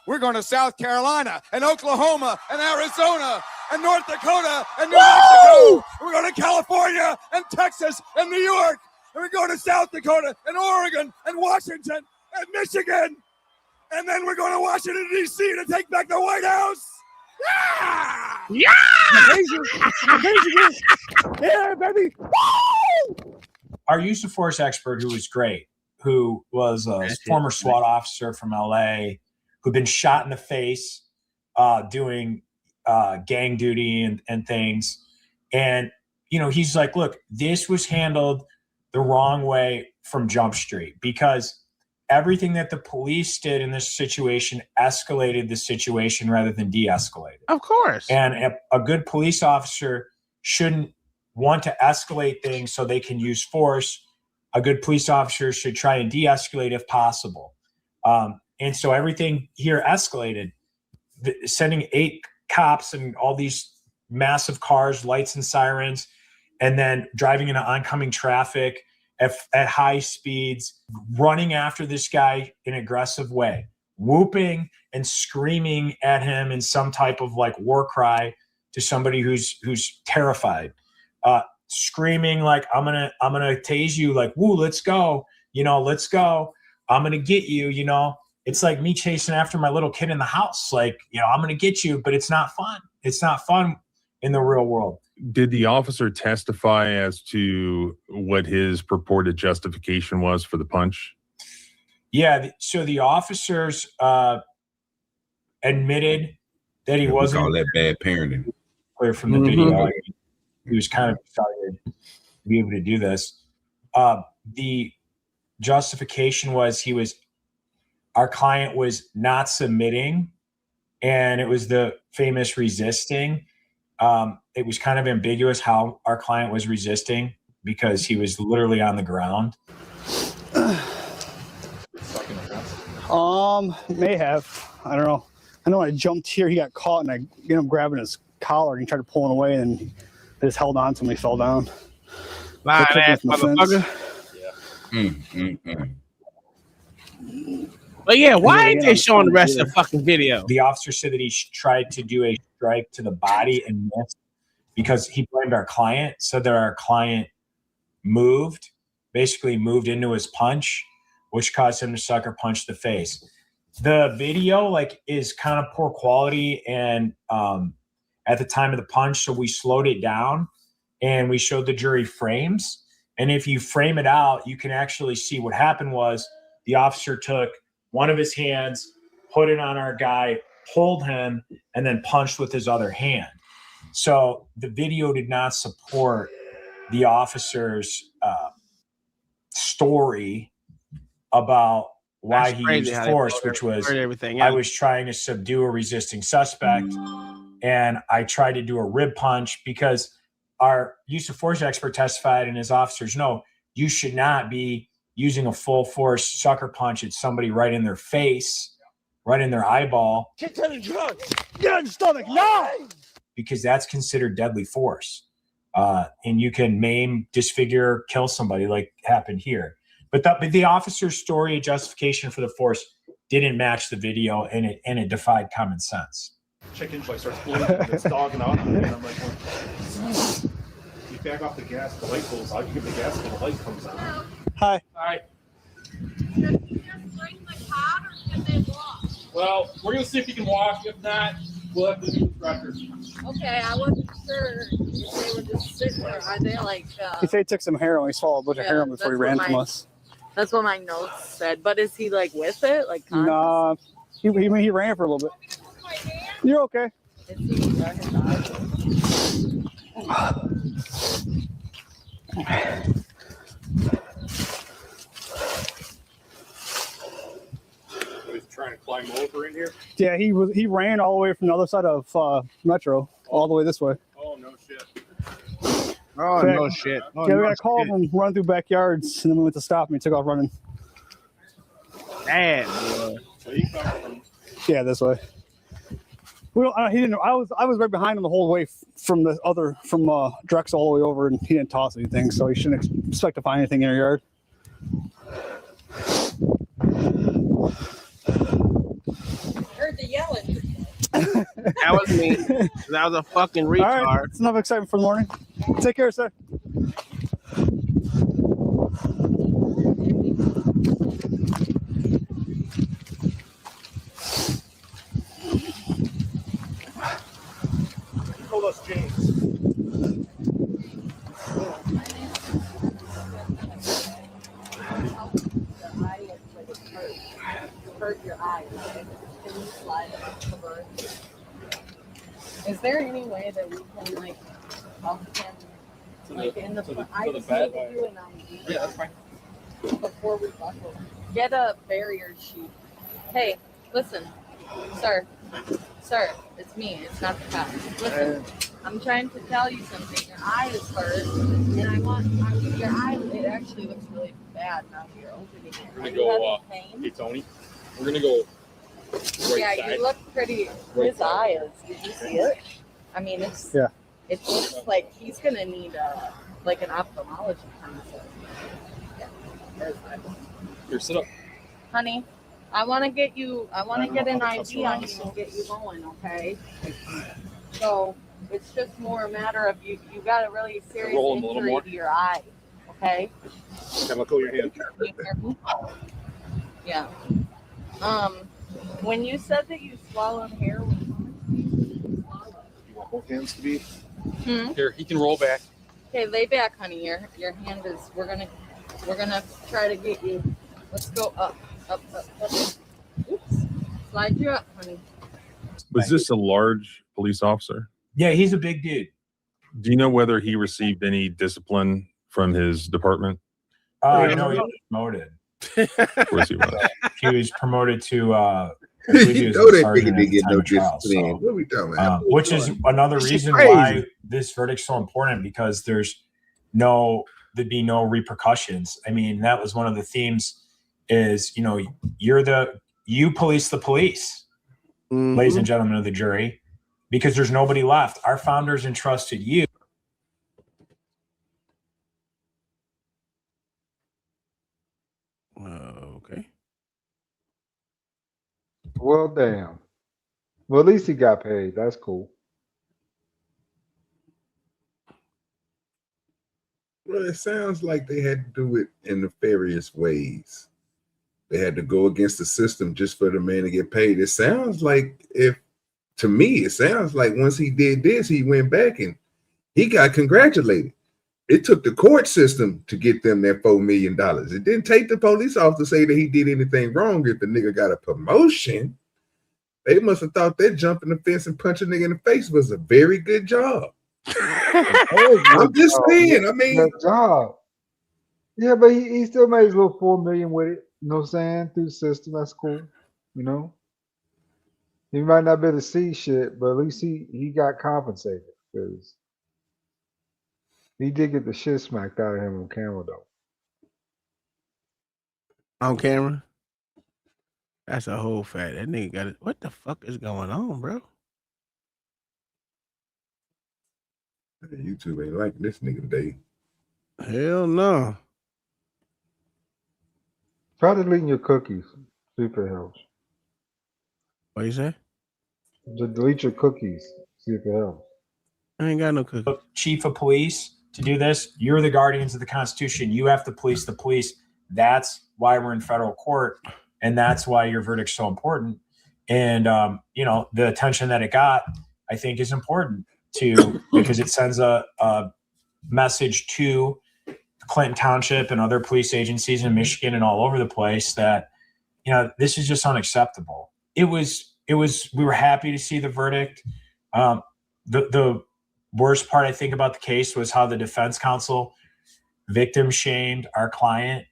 We're going to South Carolina and Oklahoma and Arizona and North Dakota and New Mexico. We're going to California and Texas and New York. And we're going to South Dakota and Oregon and Washington and Michigan. And then we're going to Washington, D.C. to take back the White House. Yeah! Yeah, baby! Our use of force expert, who was great, who was a former SWAT officer from LA, who'd been shot in the face doing gang duty and things. And, you know, he's like, look, this was handled the wrong way from Jump Street, because everything that the police did in this situation escalated the situation rather than de-escalated. Of course. And a good police officer shouldn't want to escalate things so they can use force. A good police officer should try and de-escalate if possible. And so everything here escalated, sending 8 cops and all these massive cars, lights and sirens, and then driving into oncoming traffic at high speeds, running after this guy in an aggressive way, whooping and screaming at him in some type of like war cry to somebody who's terrified, screaming like, I'm gonna tase you, like, woo, let's go, you know, let's go, I'm gonna get you, you know. It's like me chasing after my little kid in the house, like, you know, I'm gonna get you, but it's not fun. It's not fun in the real world. Did the officer testify as to what his purported justification was for the punch? Yeah, so the officers admitted that he wasn't. Call that bad parenting. Clear from the video. He was kind of excited to be able to do this. The justification was our client was not submitting, and it was the famous resisting. It was kind of ambiguous how our client was resisting because he was literally on the ground. May have. I don't know. I know when I jumped here, he got caught, and I ended up grabbing his collar, and he tried to pull him away, and he just held on to him. He fell down. Lying ass motherfucker. But yeah, why ain't they showing the rest of the fucking video? The officer said that he tried to do a strike to the body and missed because he blamed our client, said that our client basically moved into his punch, which caused him to sucker punch the face. The video is kind of poor quality and at the time of the punch, so we slowed it down and we showed the jury frames. And if you frame it out, you can actually see what happened was the officer took one of his hands, put it on our guy, pulled him, and then punched with his other hand. So the video did not support the officer's story about why he used force, which was I was trying to subdue a resisting suspect, and I tried to do a rib punch because our use of force expert testified, and his officers know you should not be using a full force sucker punch at somebody right in their face, right in their eyeball. Get to the truck. Get on the stomach now. Because that's considered deadly force. And you can maim, disfigure, kill somebody like happened here. But the officer's story and justification for the force didn't match the video, and it defied common sense. Chicken starts bleeding, it's dogging on it. And I'm like, you back off the gas, the light goes out. You give the gas until the light comes on. Hi. Hi. Well, we're going to see if you can walk. If not, we'll have to do the record. Okay, I wasn't sure if they were just sitting there. Are they like... He said he took some heroin. He swallowed a bunch of heroin before he ran from us. That's what my notes said. But is he like with it? Like nah, he ran for a little bit. You're okay. trying to climb over in here? Yeah, he ran all the way from the other side of Metro, all the way this way. Oh, no shit. Oh, no shit. Oh, yeah, we no got a call of him run through backyards, and then we went to stop him. He took off running. Bad, boy. So he comes from... Yeah, this way. We don't. He didn't. I was right behind him the whole way from Drex all the way over, and he didn't toss anything, so he shouldn't expect to find anything in your yard. Heard the yelling. That was me. That was a fucking retard. All right, it's enough excitement for the morning. Take care, sir. Told us James. Hurt your eye. Can you slide over? Is there any way that we can like help him in the I just need to do an ID. Yeah, that's fine. Before we buckle. Get a barrier sheet. Hey, listen, sir, it's me. It's not the cop. Listen, I'm trying to tell you something. Your eye is hurt, and your eye. It actually looks really bad now. You're opening it. We're gonna go. Hey Tony, we're gonna go. Right side. You look pretty. His eye is. Did you see it? I mean, it's. Yeah. It looks like he's gonna need like an ophthalmology consult. Yeah. Here, sit up. Honey, I want to get you. I want to get an ID on you and get you going. Okay. So it's just more a matter of you. You got a really serious injury to your eye. Okay. Have a cool your hand. Yeah. When you said that you swallowed hair, You want both hands to be? Here, he can roll back. Okay, lay back, honey. Your hand is. We're gonna try to get you. Let's go up. Oops. Slide you up, honey. Was this a large police officer? Yeah, he's a big dude. Do you know whether he received any discipline from his department? No, he was promoted. Of course he was. He was promoted to You know that nigga didn't get no discipline. What are we talking about? Which is another reason why this verdict's so important, because there'd be no repercussions. I mean, that was one of the themes is, you police the police, ladies and gentlemen of the jury, because there's nobody left. Our founders entrusted you. Okay. Well, damn. Well, at least he got paid. That's cool. Well, it sounds like they had to do it in nefarious ways. They had to go against the system just for the man to get paid. It sounds like it sounds like once he did this, he went back and he got congratulated. It took the court system to get them that $4 million. It didn't take the police officer to say that he did anything wrong. If the nigga got a promotion, they must have thought that jumping the fence and punching a nigga in the face was a very good job. I'm just saying. I mean, good job. Yeah, but he still made his little $4 million with it. You know what I'm saying? Through the system. That's cool. You know, he might not be able to see shit, but at least he got compensated because he did get the shit smacked out of him on camera though. On camera? That's a whole fact. That nigga got it. What the fuck is going on, bro? YouTube ain't like this nigga today. Hell no. Try deleting your cookies. See if it helps. What you say? Delete your cookies. See if it helps. I ain't got no cookies. Chief of police to do this. You're the guardians of the Constitution. You have to police the police. That's why we're in federal court, and that's why your verdict's so important. And the attention that it got, I think, is important because it sends a message to Clinton Township and other police agencies in Michigan and all over the place that this is just unacceptable. We were happy to see the verdict. The worst part I think about the case was how the defense counsel victim shamed our client.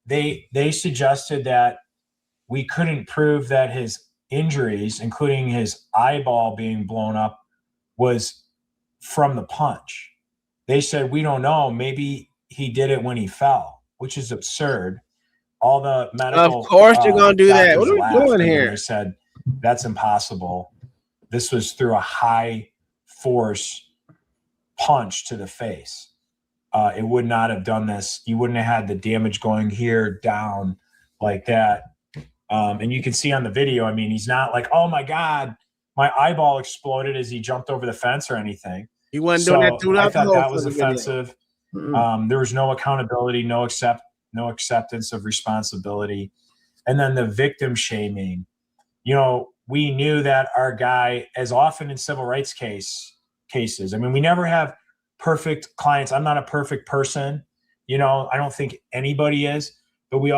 They suggested that we couldn't prove that his injuries, including his eyeball being blown up, was from the punch. They said, we don't know. Maybe he did it when he fell, which is absurd. All the medical, of course they're gonna do that. What are we doing and here? they said that's impossible. This was through a high force punch to the face. It would not have done this. You wouldn't have had the damage going here down like that. And you can see on the video, I mean, he's not like, oh my God, my eyeball exploded as he jumped over the fence or anything. He wasn't doing that throughout I thought that was the video. offensive. There was no accountability, no acceptance of responsibility. And then the victim shaming. You know, we knew that our guy, as often in civil rights cases, I mean, we never have perfect clients. I'm not a perfect person. You know, I don't think anybody is. But we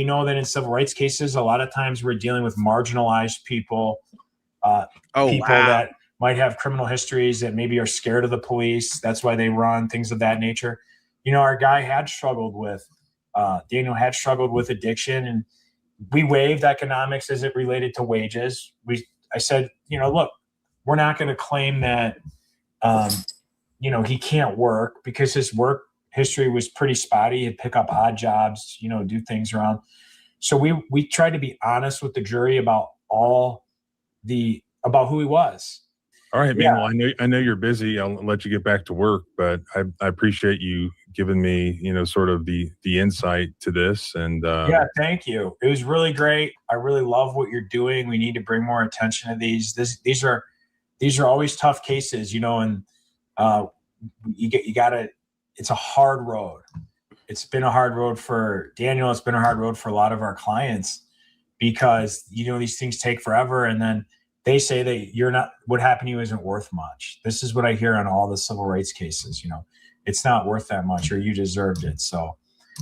know that in civil rights cases, a lot of times we're dealing with marginalized people, that might have criminal histories, that maybe are scared of the police. That's why they run, things of that nature. You know, our guy had struggled with, Daniel had struggled with addiction, and we waived economics as it related to wages. I said, you know, look, we're not going to claim that, you know, he can't work, because his work history was pretty spotty. He'd pick up odd jobs, you know, do things around. So we tried to be honest with the jury about who he was. All right, man. Well, I know you're busy. I'll let you get back to work, but I appreciate you giving me, you know, sort of the insight to this. And yeah, thank you. It was really great. I really love what you're doing. We need to bring more attention to these. These are always tough cases, you know, and you gotta. It's a hard road. It's been a hard road for Daniel. It's been a hard road for a lot of our clients, because, you know, these things take forever. And then they say that what happened to you isn't worth much. This is what I hear on all the civil rights cases. You know, it's not worth that much, or you deserved it. So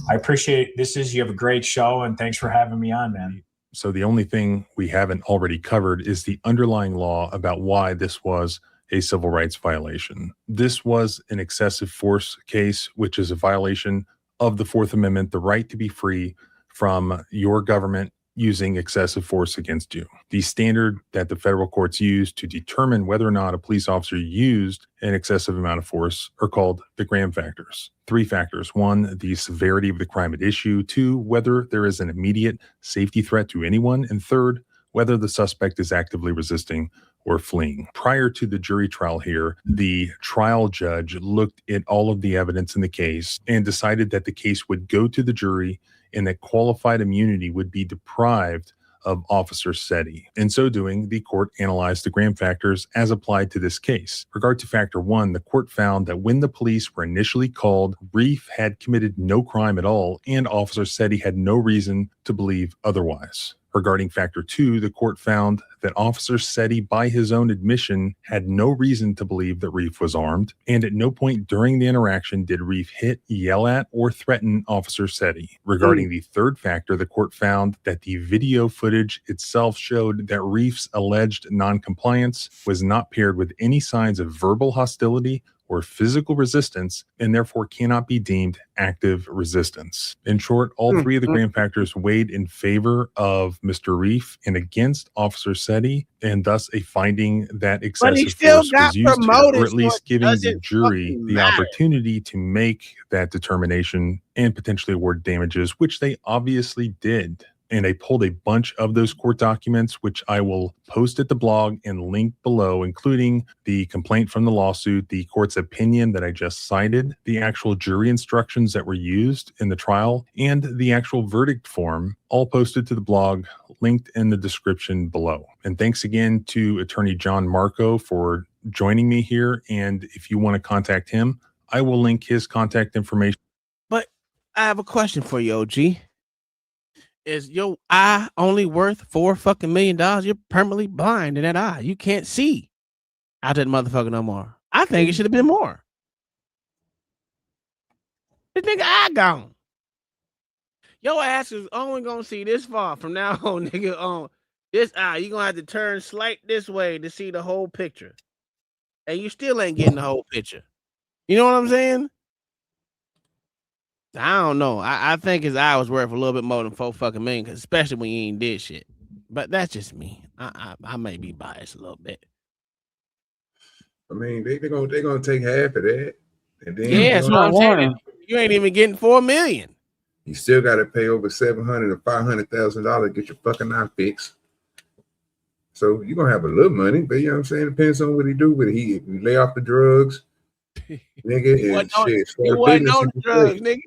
I appreciate you have a great show, and thanks for having me on, man. So the only thing we haven't already covered is the underlying law about why this was a civil rights violation. This was an excessive force case, which is a violation of the Fourth Amendment, the right to be free from your government using excessive force against you. The standard that the federal courts use to determine whether or not a police officer used an excessive amount of force are called the Graham factors. 3 factors. 1, the severity of the crime at issue. 2, whether there is an immediate safety threat to anyone. And 3rd, whether the suspect is actively resisting or fleeing. Prior to the jury trial here, the trial judge looked at all of the evidence in the case and decided that the case would go to the jury and that qualified immunity would be deprived of Officer Setti. In so doing, the court analyzed the Graham factors as applied to this case. Regard to factor 1, the court found that when the police were initially called, Reef had committed no crime at all, and Officer Setti had no reason to believe otherwise. Regarding factor 2, the court found that Officer Setti, by his own admission, had no reason to believe that Reef was armed, and at no point during the interaction did Reef hit, yell at, or threaten Officer Setti. Regarding the 3rd factor, the court found that the video footage itself showed that Reef's alleged noncompliance was not paired with any signs of verbal hostility or physical resistance, and therefore cannot be deemed active resistance. In short, all 3 of the Graham factors weighed in favor of Mr. Reef and against Officer Setti, and thus a finding that excessive force was used here, or at least giving the jury the opportunity to make that determination and potentially award damages, which they obviously did. And I pulled a bunch of those court documents, which I will post at the blog and link below, including the complaint from the lawsuit, the court's opinion that I just cited, the actual jury instructions that were used in the trial, and the actual verdict form, all posted to the blog, linked in the description below. And thanks again to Attorney John Marco for joining me here. And if you want to contact him, I will link his contact information. But I have a question for you, OG. Is your eye only worth $4 million? You're permanently blind in that eye. You can't see out that motherfucker no more. I think it should have been more. This nigga eye gone. Your ass is only gonna see this far from now on, nigga. On this eye, you're gonna have to turn slight this way to see the whole picture. And you still ain't getting the whole picture. You know what I'm saying? I don't know. I think his eye was worth a little bit more than $4 fucking million, especially when he ain't did shit. But that's just me. I may be biased a little bit. I mean, they're gonna take half of that, and then Yeah, that's what I'm saying. You ain't even getting $4 million. You still got to pay over $700,000 or $500,000 to get your fucking eye fixed. So you're gonna have a little money, but you know what I'm saying? Depends on what he do with it. He lay off the drugs, nigga, and shit. He wasn't on drugs, nigga.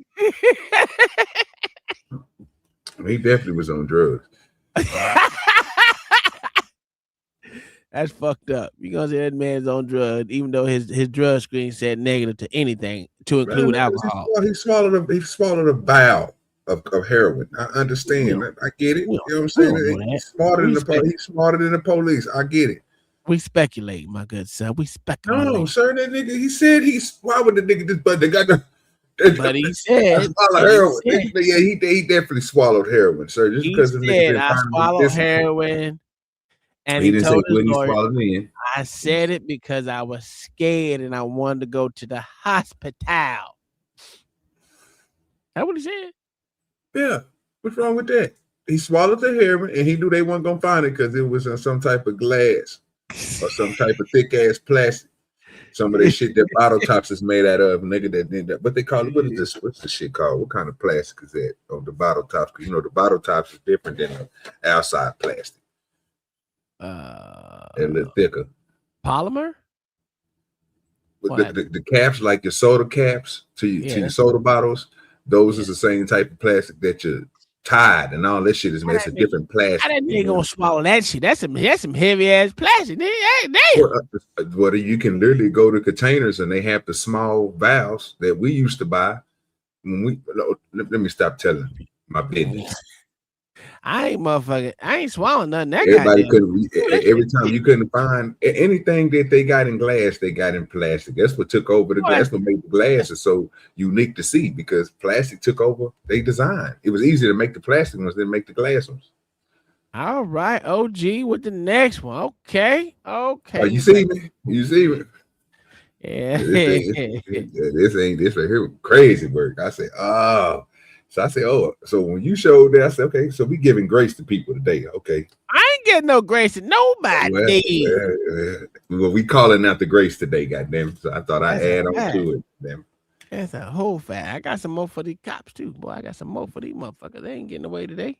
He definitely was on drugs. That's fucked up. You gonna say that man's on drugs, even though his drug screen said negative to anything, to include alcohol. He swallowed a vial of heroin. I understand. I get it. You know what I'm saying? He's smarter than the police. I get it. We speculate, my good son. We speculate. No, sir, that nigga. He said why would the nigga just? But they got the. But he said, heroin. Yeah, he definitely swallowed heroin, sir. Just because I swallowed heroin. And he didn't told say when he lawyer, swallowed in. I said it because I was scared and I wanted to go to the hospital. That what he said? Yeah. What's wrong with that? He swallowed the heroin and he knew they weren't gonna find it because it was in some type of glass or some type of thick ass plastic. Some of that shit that bottle tops is made out of, nigga. That what they call it? What is this? What's the shit called? What kind of plastic is that on the bottle tops? Because you know the bottle tops is different than the outside plastic. A little thicker. Polymer? The caps, like your soda caps to your soda bottles, those is the same type of plastic that your Tide and all that shit is made. It's a different plastic. How that nigga gonna swallow that shit? That's some heavy ass plastic. Damn. Well, you can literally go to containers and they have the small valves that we used to buy. Let me stop telling my business. I ain't swallowing nothing. That Everybody every time you couldn't find anything that they got in glass, they got in plastic. That's what took over the glass. That's what made the glasses so unique to see, because plastic took over their design. It was easier to make the plastic ones than make the glass ones. All right, OG with the next one. Okay. Oh, you see me? Yeah. This right here crazy work. I say, so when you showed that, I said, okay, so we giving grace to people today. Okay. I ain't getting no grace to nobody. Well, we calling out the grace today, goddamn. So I thought I'd add on to it. Damn. That's a whole fact. I got some more for these cops too, boy. I got some more for these motherfuckers. They ain't getting away today.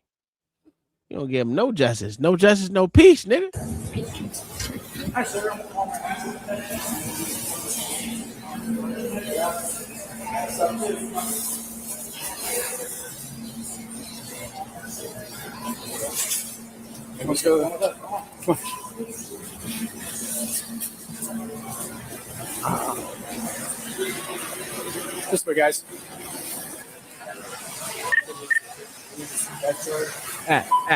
You don't give them no justice. No justice, no peace, nigga. Hi, sir. Let's go. Come on. This way, guys.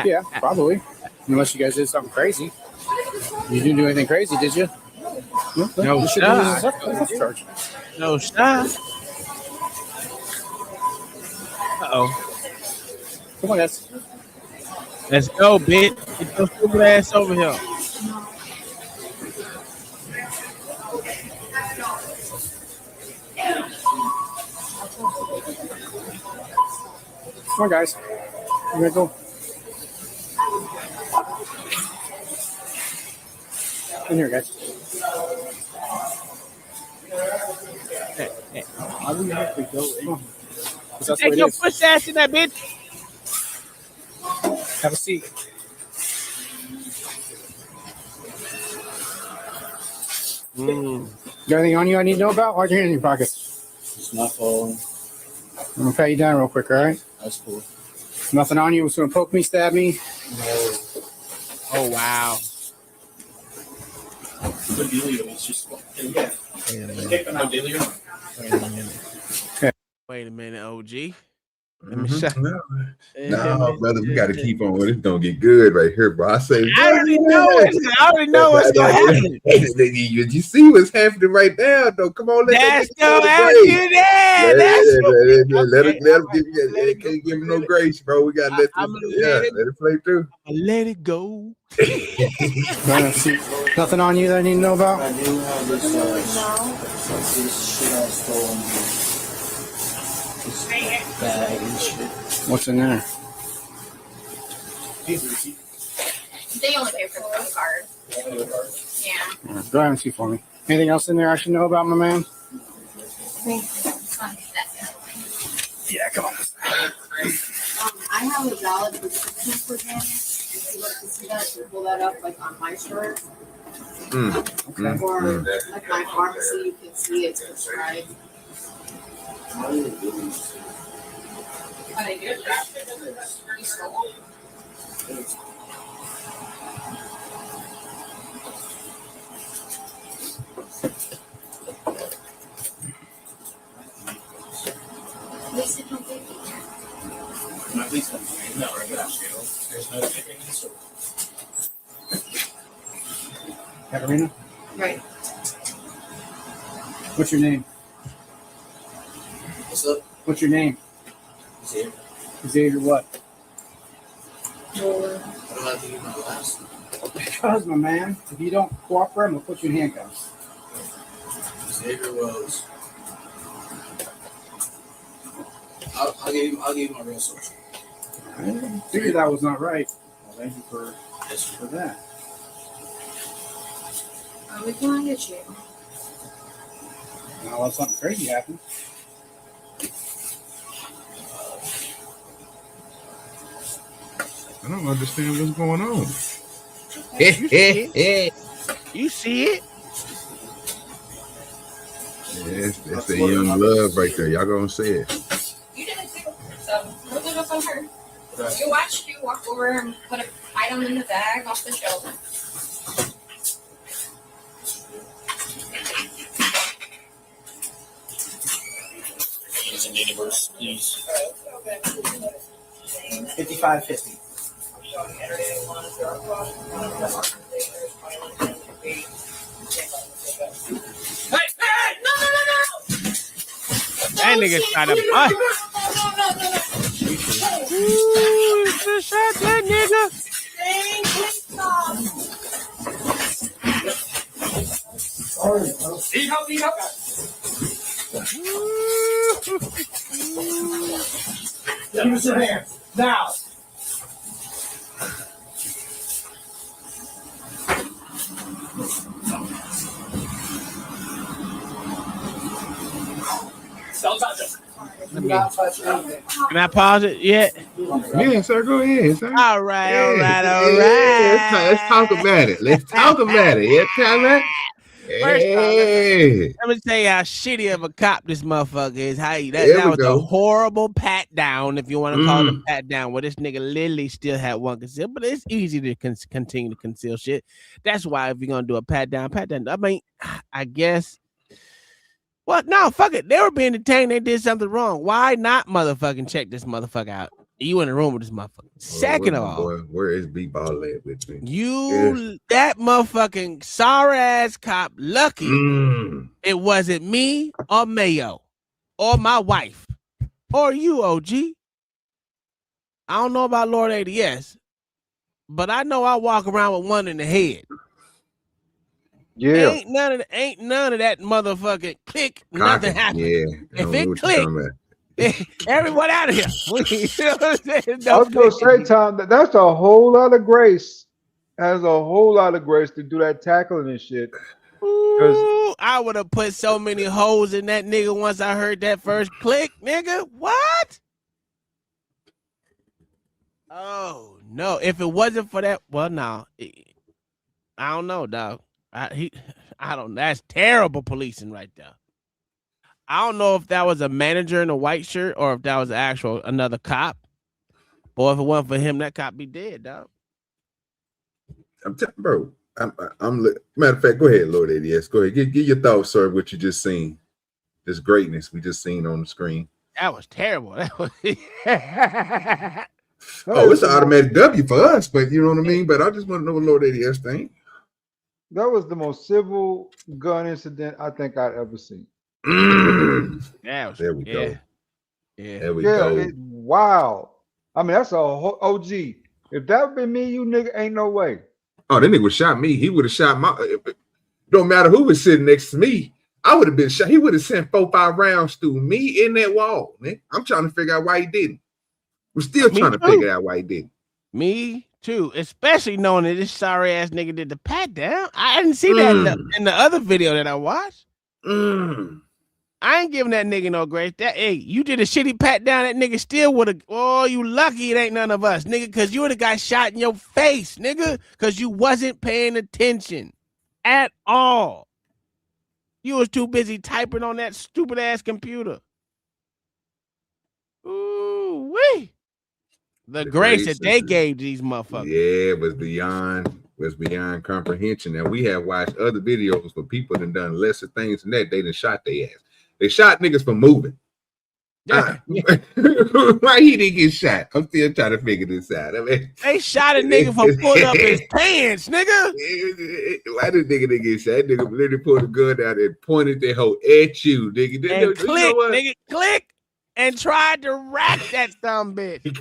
Yeah, probably. Unless you guys did something crazy. You didn't do anything crazy, did you? No shot. No shot. Uh-oh. Come on, guys. Let's go, bitch. Get your stupid ass over here. Come on, guys. I'm gonna go. In here, guys. Hey. How do we have to go? Take your push ass in that bitch. Have a seat. Got anything on you I need to know about? Why'd your hand in your pocket? It's my phone. I'm gonna pat you down real quick, all right? That's cool. Nothing on you was gonna poke me, stab me? No. Oh, wow. Good dealio. It's just, yeah. Wait a minute, OG. Let me shut No, brother, we got to keep on. It's gonna get good right here, bro. I say, I already know what's gonna happen. You see what's happening right now, though. Come on, that's gonna happen. Let it can't give him no grace, bro. We gotta let it play through. Let it go. Nothing on you that I need to know about? I do have this shit I stole. Bag and shit. What's in there? They only pay for the card. Yeah. Go ahead and see for me. Anything else in there I should know about, my man? Yeah, come on. I have a valid prescription for him. If you like to see that, you pull that up like on my shirt. Okay. Or like my pharmacy, you can see it's prescribed. Are they good? You stole them? Lisa, come take it. My police company. No, I got you. There's no tipping in the store. Katarina? Right. What's your name? What's up? What's your name? Xavier. Xavier what? I don't have to use my last. Because, my man, if you don't cooperate, I'm going to put you in handcuffs. Xavier Rose. I'll give you my real social. I figured that was not right. Well, thank you for that. We can get you. Now, let something crazy happen. I don't understand what's going on. You see it? Yes, that's the young love right there. Y'all gonna say it. You did it too. So put it up on her. You watched you walk over and put an item in the bag off the shelf. Using universe, please. 55.50. Hey, no! That nigga tried to bust. Ooh, just shot that nigga. Need help. Give us your hands now. Don't touch him. Can I pause it yet? Yeah, sir, go ahead, sir. All right. Let's talk about it. Let's talk about it. Yeah, tell that. First off, Hey. let me tell you how shitty of a cop this motherfucker is. That There we was go. a horrible pat down, if you want to call it a pat down, where this nigga literally still had one conceal, but it's easy to continue to conceal shit. That's why if you're going to do a pat down, I mean, I guess. Well, no, fuck it. They were being detained. They did something wrong. Why not motherfucking check this motherfucker out? You in the room with this motherfucker. Second of all, boy, where is B-Ball at with me? That motherfucking sorry ass cop, lucky it wasn't me or Mayo or my wife or you, OG. I don't know about Lord ADS, but I know I walk around with one in the head. Yeah. Ain't none of that motherfucking click. Nothing happened. Yeah. If it clicked, everyone out of here. You know what I'm saying? I was gonna say, Tom, that's a whole lot of grace. Has a whole lot of grace to do that tackling and shit. Ooh, I would have put so many holes in that nigga once I heard that first click, nigga. What? Oh no! If it wasn't for that, well, no, I don't know, dog. I don't. That's terrible policing right there. I don't know if that was a manager in a white shirt or if that was another cop. Boy, if it wasn't for him, that cop be dead, dog. Bro, I'm matter of fact, go ahead, Lord ADS. Go ahead. Give your thoughts, sir, what you just seen. This greatness we just seen on the screen. That was terrible. That was oh, it's an automatic W for us, but you know what I mean? But I just want to know what Lord ADS think. That was the most civil gun incident I think I'd ever seen. Yeah, there we go. Yeah, there we go. Wow. I mean, that's a whole OG. If that would been me, you nigga, ain't no way. Oh, that nigga would shot me. He would have shot my. Don't matter who was sitting next to me. I would have been shot. He would have sent 4-5 rounds through me in that wall, man. I'm trying to figure out why he didn't. We're still trying to figure out why he didn't. Me too, especially knowing that this sorry ass nigga did the pat down. I didn't see that in the other video that I watched. I ain't giving that nigga no grace. Hey, you did a shitty pat down. That nigga still would have. Oh, you lucky it ain't none of us, nigga, because you would have got shot in your face, nigga, because you wasn't paying attention at all. You was too busy typing on that stupid ass computer. Ooh wee. The grace that they gave these motherfuckers. Yeah, it was beyond comprehension. And we have watched other videos for people that done lesser things than that. They done shot their ass. They shot niggas for moving. Why he didn't get shot? I'm still trying to figure this out. I mean, they shot a nigga for pulling up his pants, nigga. Why did nigga didn't get shot? That nigga literally pulled a gun out and pointed that hoe at you, nigga. And click, nigga, click, and tried to rack that dumb bitch.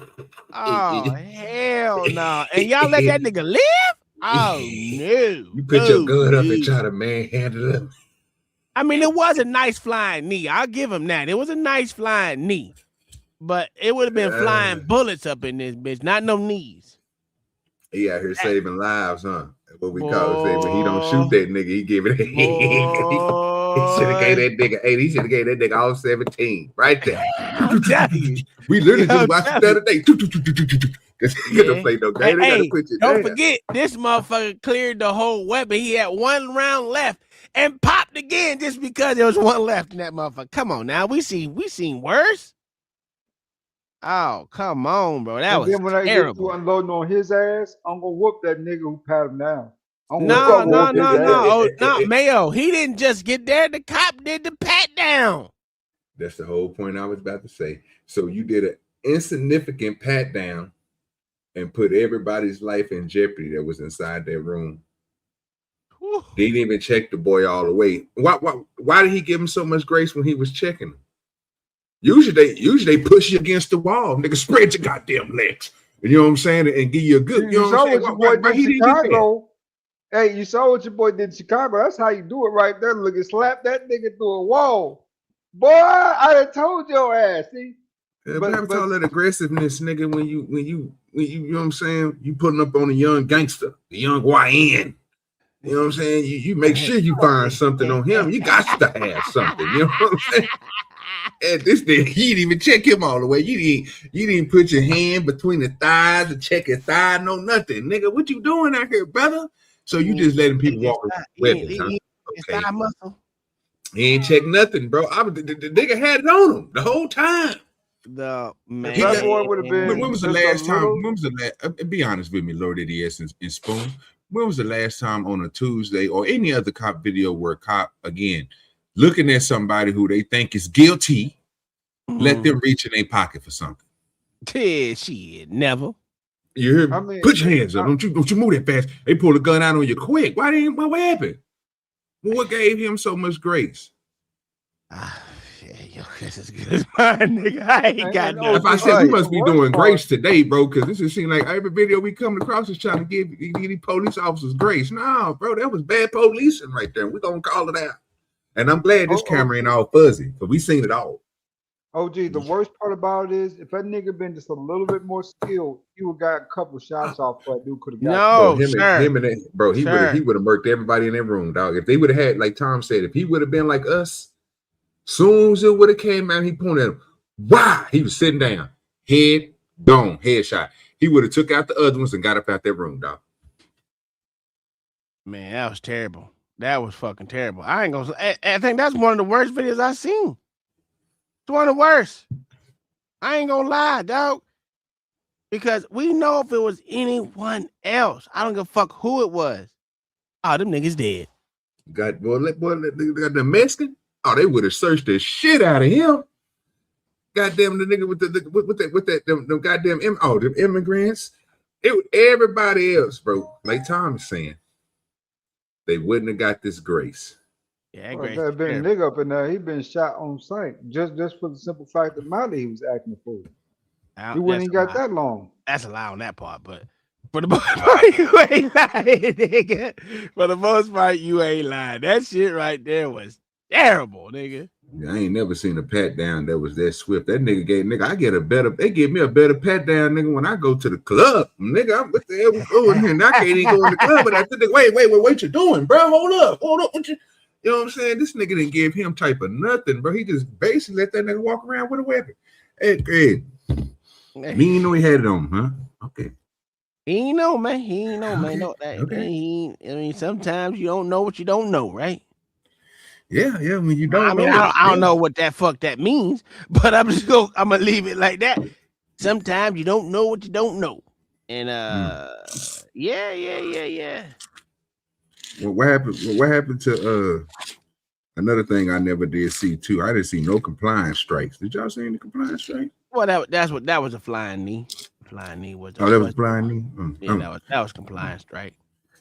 Oh, hell no. And y'all let that nigga live? Oh, no. You put your gun up and try to manhandle him. I mean, it was a nice flying knee. I'll give him that. It was a nice flying knee. But it would have been flying bullets up in this bitch, not no knees. He out here saving lives, huh? That's what we call it. When he don't shoot that nigga, he give it a he should have gave that nigga 8. He should have gave that nigga all 17 right there. We literally just watched it the other day. Don't play no game. Hey, don't forget, this motherfucker cleared the whole weapon. He had 1 round left and popped again just because there was 1 left in that motherfucker. Come on now, we seen worse. Oh, come on, bro. That was when terrible. I get to unloading on his ass, I'm gonna whoop that nigga who pat him down. No, Mayo. He didn't just get there. The cop did the pat down. That's the whole point I was about to say. So you did an insignificant pat down and put everybody's life in jeopardy that was inside that room. Whew. Didn't even check the boy all the way. Why did he give him so much grace when he was checking him? Usually they push you against the wall. Nigga, spread your goddamn legs. You know what I'm saying? And give you a good, you know what I'm saying? Your boy did in Chicago. Hey, you saw what your boy did in Chicago. That's how you do it right there. Look, slap that nigga through a wall. Boy, I done told your ass. See? Yeah, but have all that aggressiveness, nigga, when you know what I'm saying? You putting up on a young gangster, the young YN. You know what I'm saying? You make sure you find something on him. You got to have something. You know what I'm saying? And this nigga, you didn't even check him all the way. You didn't put your hand between the thighs to check his thigh. No nothing, nigga. What you doing out here, brother? So you just letting people walk around with weapons, huh? Okay. Muscle. He ain't checked nothing, bro. The nigga had it on him the whole time. The man. When was the last time? When was the last? Be honest with me, Lord Idiot and Spoon. When was the last time on a Tuesday or any other cop video where a cop again looking at somebody who they think is guilty, let them reach in their pocket for something? Yeah, shit, never. You hear me? I mean, put your hands up. Don't you move that fast. They pull a gun out on you quick. What happened? What gave him so much grace? This is good, nigga. I ain't got no. If I said we must be doing grace today, bro, because this is seem like every video we come across is trying to give these police officers grace. No, bro, that was bad policing right there. We're gonna call it out. And I'm glad this camera ain't all fuzzy, but we seen it all. Oh, gee, the worst part about it is if that nigga been just a little bit more skilled, he would got a couple shots off. But dude could have got he would have murked everybody in that room, dog. If they would have had, like Tom said, if he would have been like us, soon as it would have came out, he pointed at him. Why? He was sitting down, head gone, headshot. He would have took out the other ones and got up out that room, dog. Man, that was terrible. That was fucking terrible. I ain't gonna. I think that's one of the worst videos I've seen. It's one of the worst. I ain't gonna lie, dog. Because we know if it was anyone else, I don't give a fuck who it was. Oh, them niggas dead. Got the Mexican. Oh, they would have searched the shit out of him. Goddamn the nigga with them goddamn them immigrants. Everybody else, bro. Like Tom is saying, they wouldn't have got this grace. Yeah, grace. There been a nigga up in there. He been shot on sight just for the simple fact that Molly he was acting a fool. He wouldn't even got that long. That's a lie on that part, but for the most part, you ain't lying, nigga. For the most part, you ain't lying. That shit right there was terrible, nigga. Yeah, I ain't never seen a pat down that was that swift. That nigga they give me a better pat down, nigga, when I go to the club. Nigga, what the hell we doing here? And I can't even go in the club, but I think, wait, what you doing, bro? Hold up. What you know what I'm saying? This nigga didn't give him type of nothing, bro. He just basically let that nigga walk around with a weapon. Hey, me ain't know he had it on, huh? Okay. He ain't know, man. No, that, okay. I mean, sometimes you don't know what you don't know, right? Yeah, when you don't know. I mean, I don't know what that means, but I'm gonna leave it like that. Sometimes you don't know what you don't know. And yeah. Well, what happened to another thing I never did see too? I didn't see no compliance strikes. Did y'all see any compliance strikes? Well, that was a flying knee. Flying knee was. That was a flying knee. Yeah, that was compliance strike.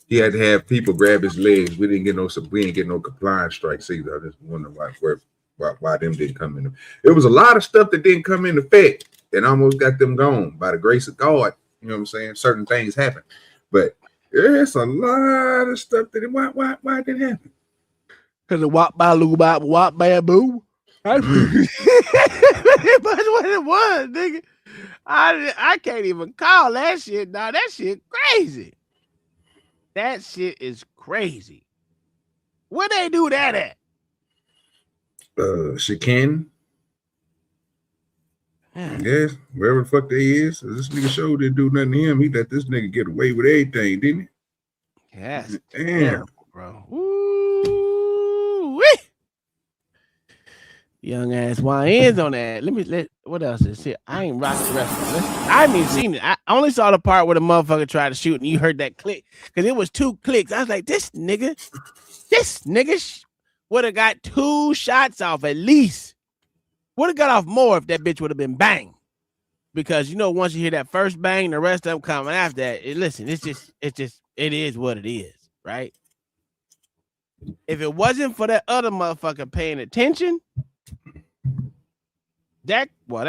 He had to have people grab his legs. We didn't get no compliance strikes either. I just wonder why them didn't come in. It was a lot of stuff that didn't come into effect and almost got them gone by the grace of God. You know what I'm saying? Certain things happen, but there's a lot of stuff that why did it happen? Because of wop bamboo. That's what it was, nigga. I can't even call that shit. Now that shit crazy. That shit is crazy. Where they do that at? Chicane. Yes, wherever the fuck they is. This nigga show didn't do nothing to him. He let this nigga get away with everything, didn't he? Yes. Damn, terrible, bro. Ooh-wee. Young ass YNs on that. What else is here? I ain't rocking the rest of it. I haven't even seen it. I only saw the part where the motherfucker tried to shoot and you heard that click because it was 2 clicks. I was like, this nigga would have got 2 shots off at least. Would have got off more if that bitch would have been bang. Because once you hear that first bang, the rest of them coming after that. It is what it is, right? If it wasn't for that other motherfucker paying attention, that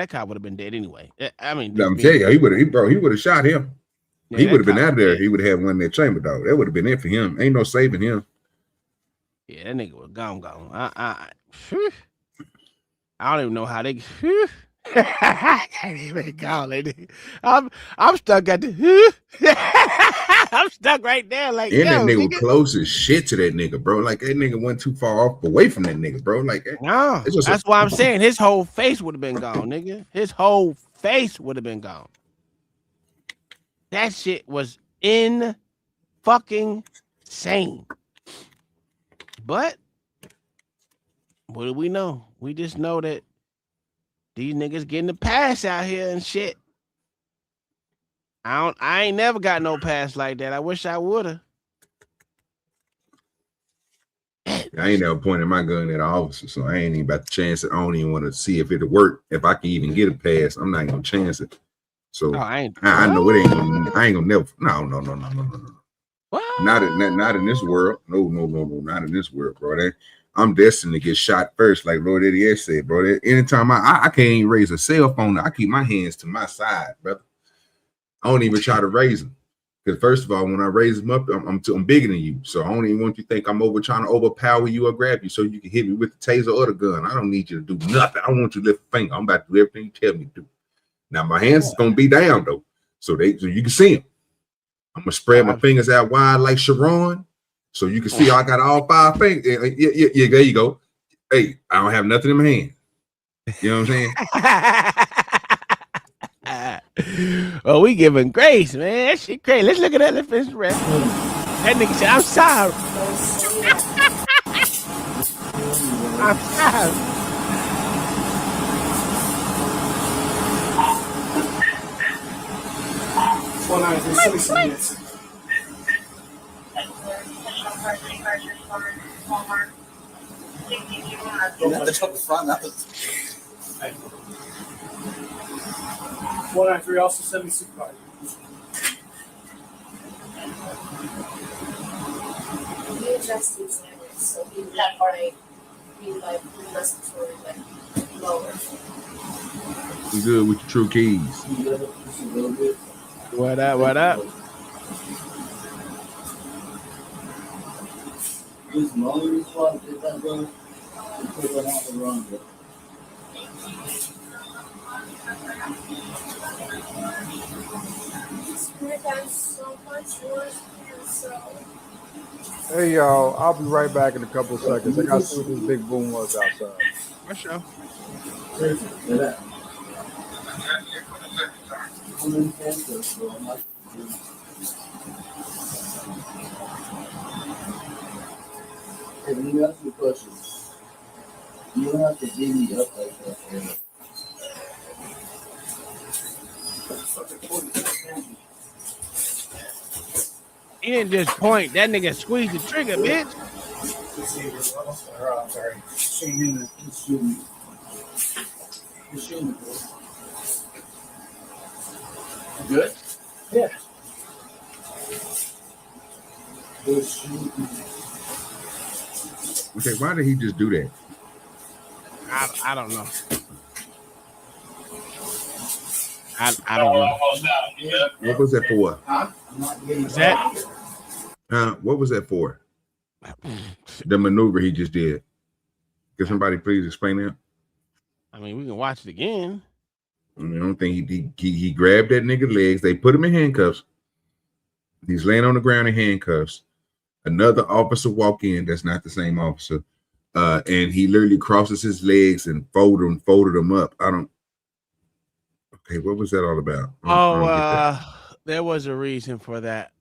cop would have been dead anyway. I mean, I'm telling you, he would have shot him. Yeah, he would have been out there. He would have had one in that chamber, dog. That would have been it for him. Ain't no saving him. Yeah, that nigga was gone. I don't even know how they. I can't even call it. I'm stuck at the. I'm stuck right there, like. And that nigga was close as shit to that nigga, bro. Like that nigga wasn't too far off away from that nigga, bro. Like no, that's why I'm saying his whole face would have been gone, nigga. His whole face would have been gone. That shit was fucking insane. But what do we know? We just know that these niggas getting the pass out here and shit. I ain't never got no pass like that. I wish I would have. I ain't never pointed my gun at an officer, so I ain't even about to chance it. I don't even want to see if it'll work. If I can even get a pass, I'm not gonna chance it. So I know it ain't gonna. I ain't gonna never. No. What? Not in this world. No, not in this world, bro. I'm destined to get shot first, like Lord Eddie said, bro. Anytime I can't even raise a cell phone, I keep my hands to my side, brother. I don't even try to raise them. Because first of all, when I raise them up, I'm bigger than you. So I don't even want you to think I'm trying to overpower you or grab you so you can hit me with the taser or the gun. I don't need you to do nothing. I want you to lift a finger. I'm about to do everything you tell me to do. Now my hands is gonna be down though. So you can see them. I'm gonna spread my fingers out wide like Sharon. So you can see I got all 5 fingers. Yeah, there you go. Hey, I don't have nothing in my hand. You know what I'm saying? Oh, we giving grace, man. That shit crazy. Let's look at that. Let's finish the rest. That nigga said, I'm sorry. I'm sorry. That's up the front. That was. 193 also send me supervisor. We adjust these standards, so we that part be like respiratory, like lower. You good with your true keys? What up? So much worse than so. Hey y'all, I'll be right back in a couple of seconds. I gotta see what this big boom was outside. For sure. Hey, let me ask you a question. You don't have to beat me up like that. He didn't just point. That nigga squeezed the trigger, bitch. Good? Yeah. Okay, why did he just do that? I don't know. I don't know. What was that for? What's that? What was that for? The maneuver he just did. Can somebody please explain that? I mean, we can watch it again. I don't think he grabbed that nigga legs. They put him in handcuffs. He's laying on the ground in handcuffs. Another officer walk in. That's not the same officer. And he literally crosses his legs and folded them up. Okay, what was that all about? I don't get that. There was a reason for that.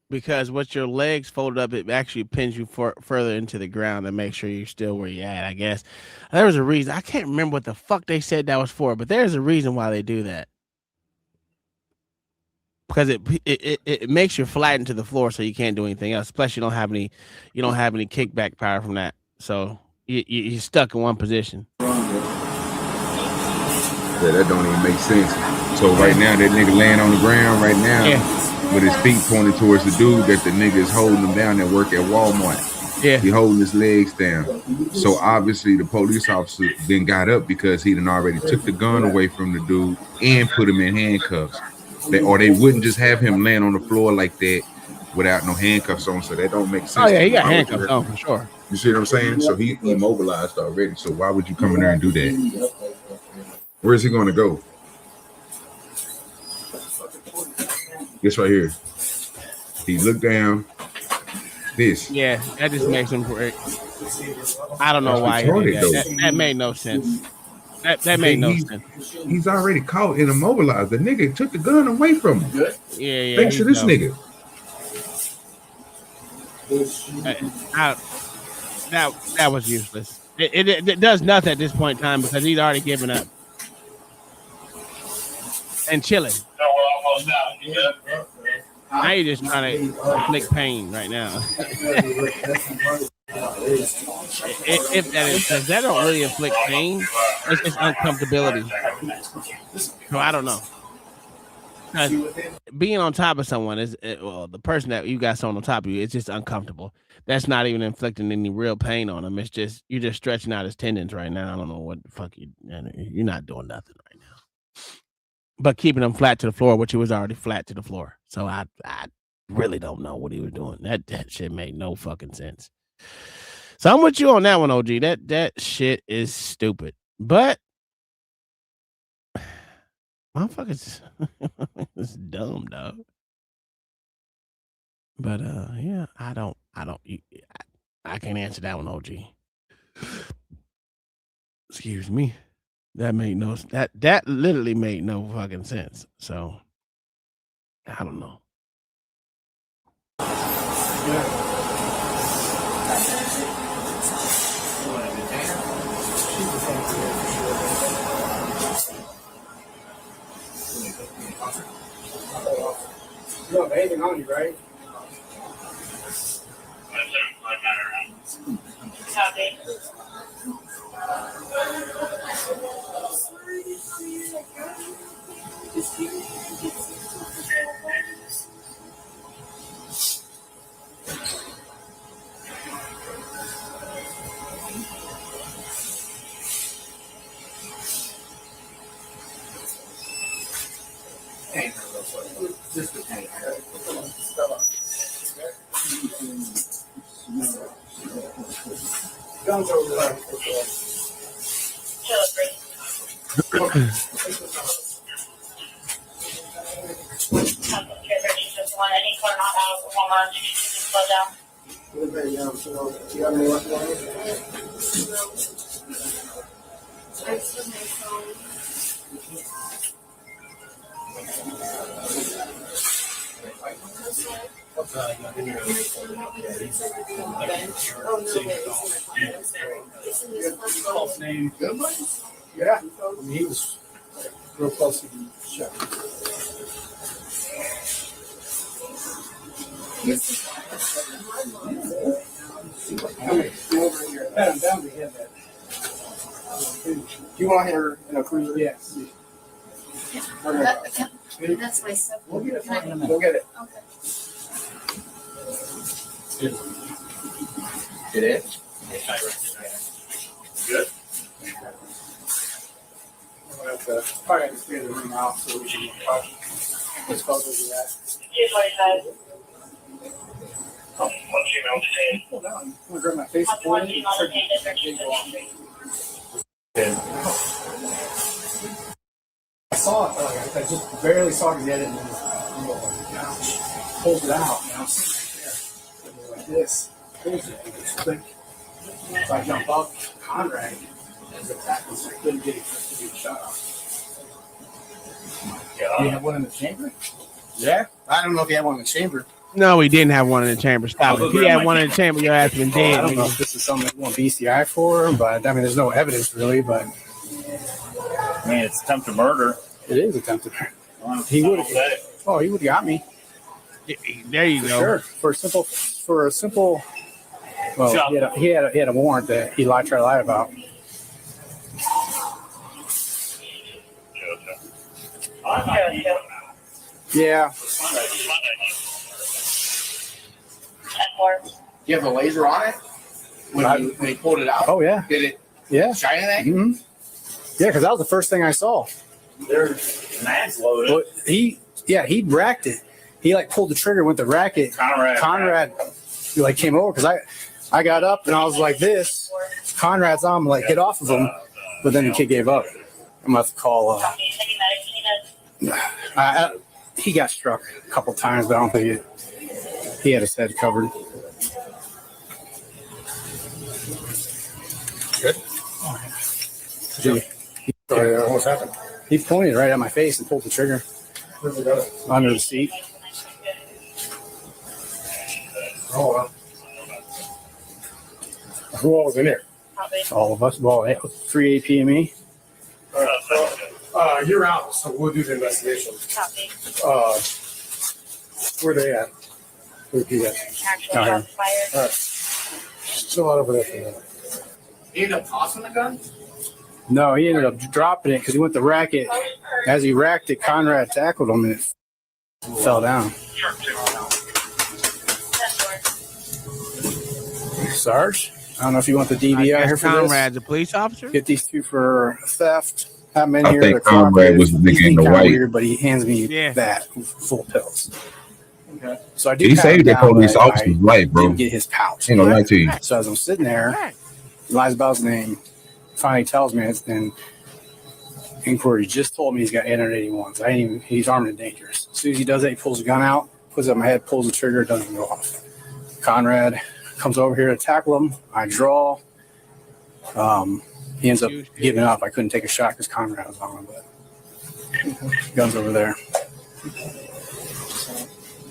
Because with your legs folded up, it actually pins you further into the ground and make sure you're still where you're at, I guess. There was a reason. I can't remember what the fuck they said that was for, but there's a reason why they do that. Because it makes you flatten to the floor so you can't do anything else. Plus, you don't have any kickback power from that. So you're stuck in one position. Yeah, that don't even make sense. So right now, that nigga laying on the ground right now with his feet pointed towards the dude that the nigga is holding him down that work at Walmart. Yeah. He holding his legs down. So obviously the police officer then got up because he done already took the gun away from the dude and put him in handcuffs. They wouldn't just have him laying on the floor like that without no handcuffs on. So that don't make sense. Oh yeah, he got handcuffs on for sure. You see what I'm saying? So he immobilized already. So why would you come in there and do that? Where is he going to go? This right here. He looked down. This. Yeah, that just makes him great. I don't know why he did that. That made no sense. That made no sense. He's already caught and immobilized. The nigga took the gun away from him. Yeah. Thanks to this nigga. That was useless. It does nothing at this point in time because he's already given up and chilling. Now you're just trying to inflict pain right now. If that is, because that don't really inflict pain, it's just uncomfortability. So I don't know. Being on top of someone the person that you got someone on top of you, it's just uncomfortable. That's not even inflicting any real pain on him. It's just you're just stretching out his tendons right now. I don't know what the fuck you're not doing nothing right now. But keeping him flat to the floor, which he was already flat to the floor. So I really don't know what he was doing. That shit made no fucking sense. So I'm with you on that one, OG. That shit is stupid. But motherfuckers, it's dumb, dog. But yeah, I can't answer that one, OG. Excuse me. That literally made no fucking sense. So I don't know. You don't have anything on you, right? Just the paint. Guns over there. Any car not out, hold on, just slow down. Do you have any left on you? Name. Yeah, I mean, he was real close to the shot. You want her in a cruiser? Yes. That's my stuff. We'll get it. We'll get it. Okay. It is. Good. Probably have to clear the room out so we can talk. Let's go over that. 245. One female detained. Hold on. I'm gonna grab my face. One female detained at 13th. I saw it. I just barely saw it yet, and then pulled it out. And I was sitting right there, like this. Pulls it. It's quick. So I jump up. Conrad is attacking, so I couldn't get a shot off. Do you have one in the chamber? Yeah. I don't know if you have one in the chamber. No, we didn't have one in the chamber. Stop it. If he had one in the chamber, your ass been dead. I don't know if this is something that you want BCI for, but I mean, there's no evidence really. But I mean, it's attempted murder. It is attempted murder. He would have. Oh, he would have got me. There you go. Sure. For a simple. Well, he had a warrant that he tried to lie about. Yeah. You have a laser on it when he pulled it out? Oh, yeah. Did it shine at you? Mm-hmm. Yeah, because that was the first thing I saw. There's man's loaded. Well, he racked it. He pulled the trigger with the racket. Conrad came over because I got up and I was like this. Conrad's on get off of him, but then the kid gave up. I'm about to call. He got struck a couple times, but I don't think he had his head covered. Good. What's happened? He pointed right at my face and pulled the trigger. Where's it go? Under the seat. Oh, wow. Who all was in there? All of us. Well, 3 APME. All right. You're out, so we'll do the investigation. Where they at? Where's he at? Out here. All right. Still out over there for a minute. He ended up tossing the gun? No, he ended up dropping it because he went to rack it. As he racked it, Conrad tackled him and it fell down. Sarge, I don't know if you want the DV out here for this. Conrad's a police officer. Get these two for theft. I'm in I here. think Conrad was the nigga in the white. Weird, but he hands me that full of pills. Okay. So I do. He saved the police officer's life, bro. Didn't get his pouch. Ain't gonna lie to you. So as I'm sitting there, he lies about his name. Finally tells me it's in inquiry. Just told me he's got 881s. He's armed and dangerous. As soon as he does that, he pulls the gun out, puts it on my head, pulls the trigger, it doesn't go off. Conrad comes over here to tackle him. I draw. He ends up giving up. I couldn't take a shot because Conrad was on him, but gun's over there.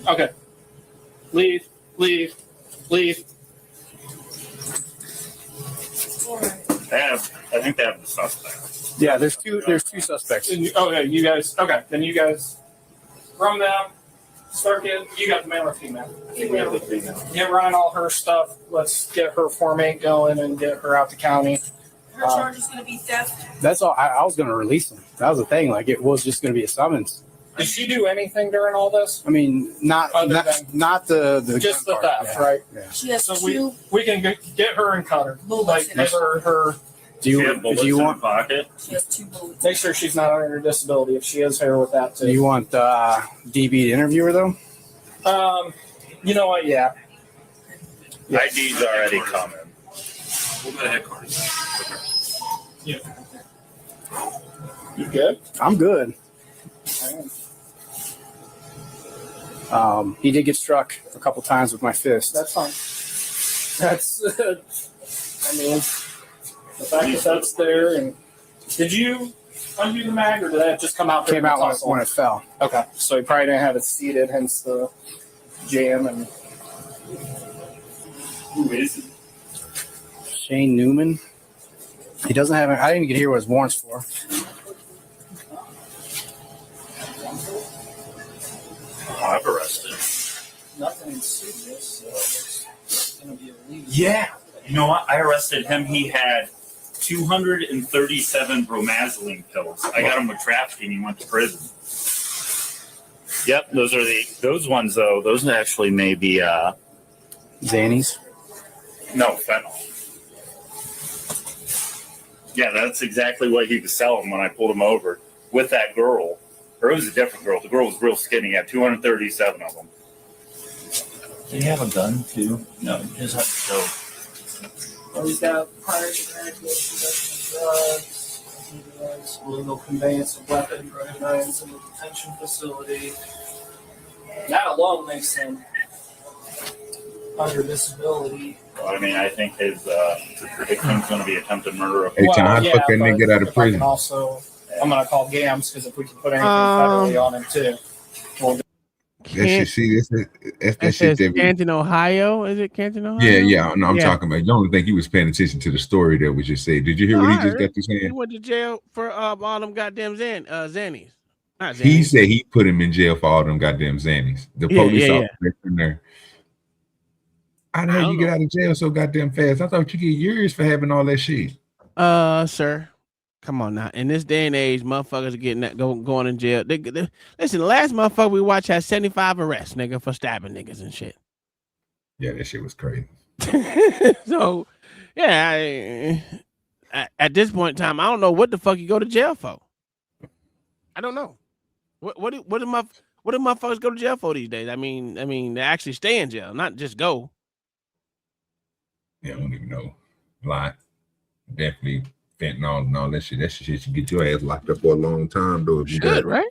Okay. Leave. I think they have the suspect. Yeah, there's two suspects. Okay, you guys. Okay, then you guys run them. Start getting. You got the male or female? Female. Get running all her stuff. Let's get her Form 8 going and get her out the county. Her charge is going to be theft. That's all. I was going to release him. That was the thing. It was just going to be a summons. Did she do anything during all this? I mean, not the just the theft, right? Yeah. She has So we can get her and cut her. Bullets in Give her. Do you want pocket? She has 2 bullets. Make sure she's not under disability. If she is here with that too. Do you want DB to interview her though? You know what? Yeah. ID's already coming. We'll go to headquarters. Yeah. You good? I'm good. He did get struck a couple times with my fist. That's fine. That's, I mean, the fact that's there. And did you undo the mag, or did that just come out? Came out when it fell. Okay, so he probably didn't have it seated, hence the jam. And who is it? Shane Newman. He doesn't have. I didn't even hear what his warrants for. I've arrested. Nothing serious, so it's going to be illegal. Yeah. You know what? I arrested him. He had 237 bromazine pills. I got him with trafficking. He went to prison. Yep, those ones though. Those actually may be Xannies. No, fentanyl. Yeah, that's exactly what he was selling when I pulled him over with that girl. Or it was a different girl. The girl was real skinny. He had 237 of them. Did he have a gun too? No, he just had to show. Well, he's got prior possession of drugs, illegal conveyance of weapons, recognize in the detention facility. That alone makes him under disability. Well, I mean, I think his victim's going to be attempted murder. Hey, can I fuck that nigga out of prison? Also, I'm going to call GAMS because if we can put anything federally on him too. We'll That's that shit that Canton, Ohio. Is it Canton, Ohio? Yeah. No, I'm talking about. You don't think he was paying attention to the story that was just said. Did you hear what he just got to saying? He went to jail for all them goddamn Xannies. Not Xannies. He said he put him in jail for all them goddamn Xannies. The police officer in there. How the hell you get out of jail so goddamn fast? I thought you get years for having all that shit. Sir. Come on now. In this day and age, motherfuckers are getting that going in jail. Listen, the last motherfucker we watched had 75 arrests, nigga, for stabbing niggas and shit. Yeah, that shit was crazy. So, yeah, at this point in time, I don't know what the fuck you go to jail for. I don't know. What do motherfuckers go to jail for these days? I mean, they actually stay in jail, not just go. Yeah, I don't even know. A lot. Definitely. Fentanyl and all that shit. That shit should get your ass locked up for a long time, though. If you got right?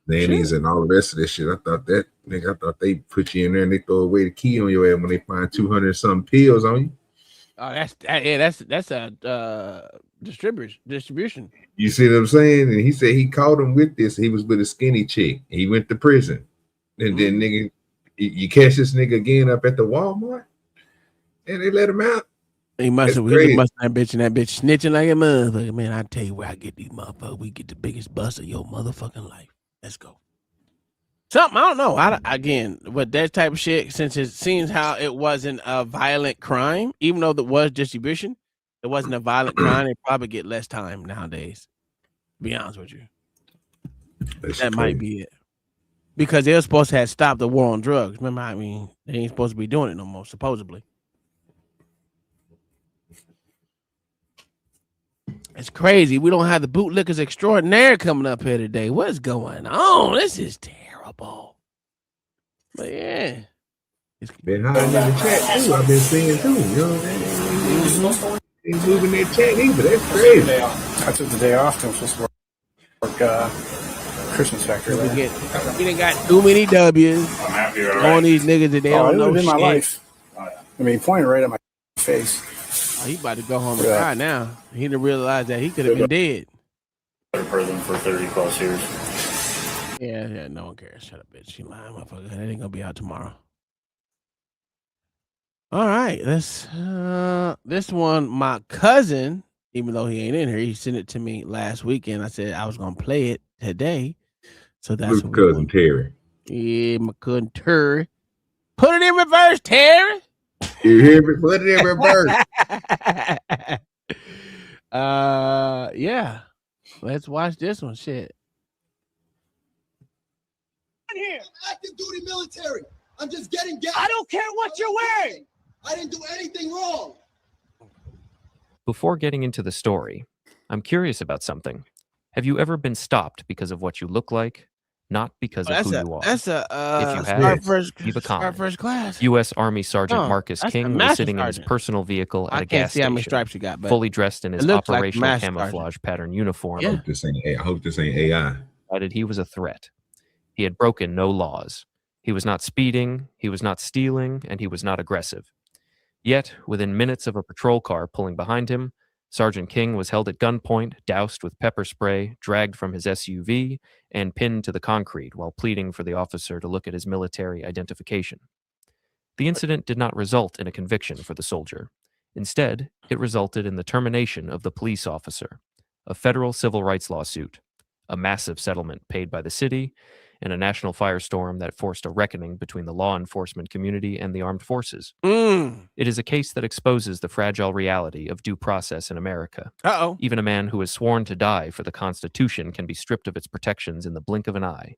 Nannies and all the rest of that shit. I thought they put you in there and they throw away the key on your ass when they find 200 some pills on you. Oh, that's a distribution. You see what I'm saying? And he said he caught him with this. He was with a skinny chick. He went to prison. And then nigga, you catch this nigga again up at the Walmart, and they let him out. He must have that bitch and that bitch snitching like a motherfucker. Man, I tell you where I get these motherfuckers. We get the biggest bust of your motherfucking life. Let's go. Something, I don't know. Again, with that type of shit, since it seems how it wasn't a violent crime, even though there was distribution, it wasn't a violent crime. They probably get less time nowadays. To be honest with you. That might be it. Because they were supposed to have stopped the war on drugs. Remember, I mean, they ain't supposed to be doing it no more, supposedly. It's crazy. We don't have the bootlickers extraordinaire coming up here today. What's going on? This is terrible. But yeah. It's been hot in the chat too. I've been seeing too. You know what I'm saying? He's moving that chat either. That's crazy. I took the day off to supposed to work Christmas factory. We done got too many W's I'm happy you're on these niggas that they don't know in my shit. life. I mean, he pointed right at my face. Oh, he about to go home and cry now. He didn't realize that he could have been dead. In prison for 30 plus years. Yeah, no one cares. Shut up, bitch. You lying, motherfucker. That ain't gonna be out tomorrow. All right, this one, my cousin, even though he ain't in here, he sent it to me last weekend. I said I was gonna play it today. So that's what cousin Terry. Yeah, my cousin Terry. Put it in reverse, Terry. You hear me? Put it in reverse. Yeah. Let's watch this one. Shit. Here. Active duty military. I'm just getting gas. I don't care what you're wearing. I didn't do anything wrong. Before getting into the story, I'm curious about something. Have you ever been stopped because of what you look like, not because of That's who a you are. that's a If you start have, first leave a start comment. first class. U.S. Army Sergeant No, Marcus that's the King was master sitting in his sergeant. personal vehicle at I a can't gas see how many station, stripes you got, but fully dressed in it his looks like the operational master sergeant. camouflage pattern uniform. Yeah. I hope this ain't AI. Decided he was a threat. He had broken no laws. He was not speeding, he was not stealing, and he was not aggressive. Yet, within minutes of a patrol car pulling behind him, Sergeant King was held at gunpoint, doused with pepper spray, dragged from his SUV, and pinned to the concrete while pleading for the officer to look at his military identification. The incident did not result in a conviction for the soldier. Instead, it resulted in the termination of the police officer, a federal civil rights lawsuit, a massive settlement paid by the city, and a national firestorm that forced a reckoning between the law enforcement community and the armed forces. It is a case that exposes the fragile reality of due process in America. Even a man who has sworn to die for the Constitution can be stripped of its protections in the blink of an eye.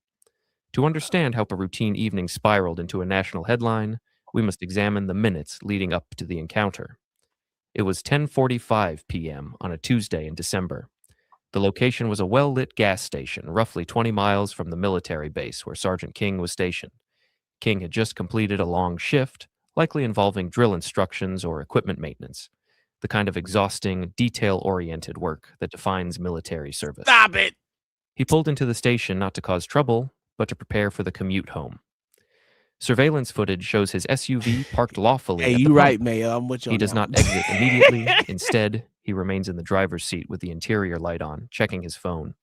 To understand how a routine evening spiraled into a national headline, we must examine the minutes leading up to the encounter. It was 10:45 p.m. on a Tuesday in December. The location was a well-lit gas station, roughly 20 miles from the military base where Sergeant King was stationed. King had just completed a long shift, likely involving drill instructions or equipment maintenance, the kind of exhausting, detail-oriented work that defines military service. Stop it! He pulled into the station not to cause trouble, but to prepare for the commute home. Surveillance footage shows his SUV parked lawfully Hey, at the you pump. right, Mayo. I'm with you. He on does that not one. exit immediately. Instead, he remains in the driver's seat with the interior light on, checking his phone.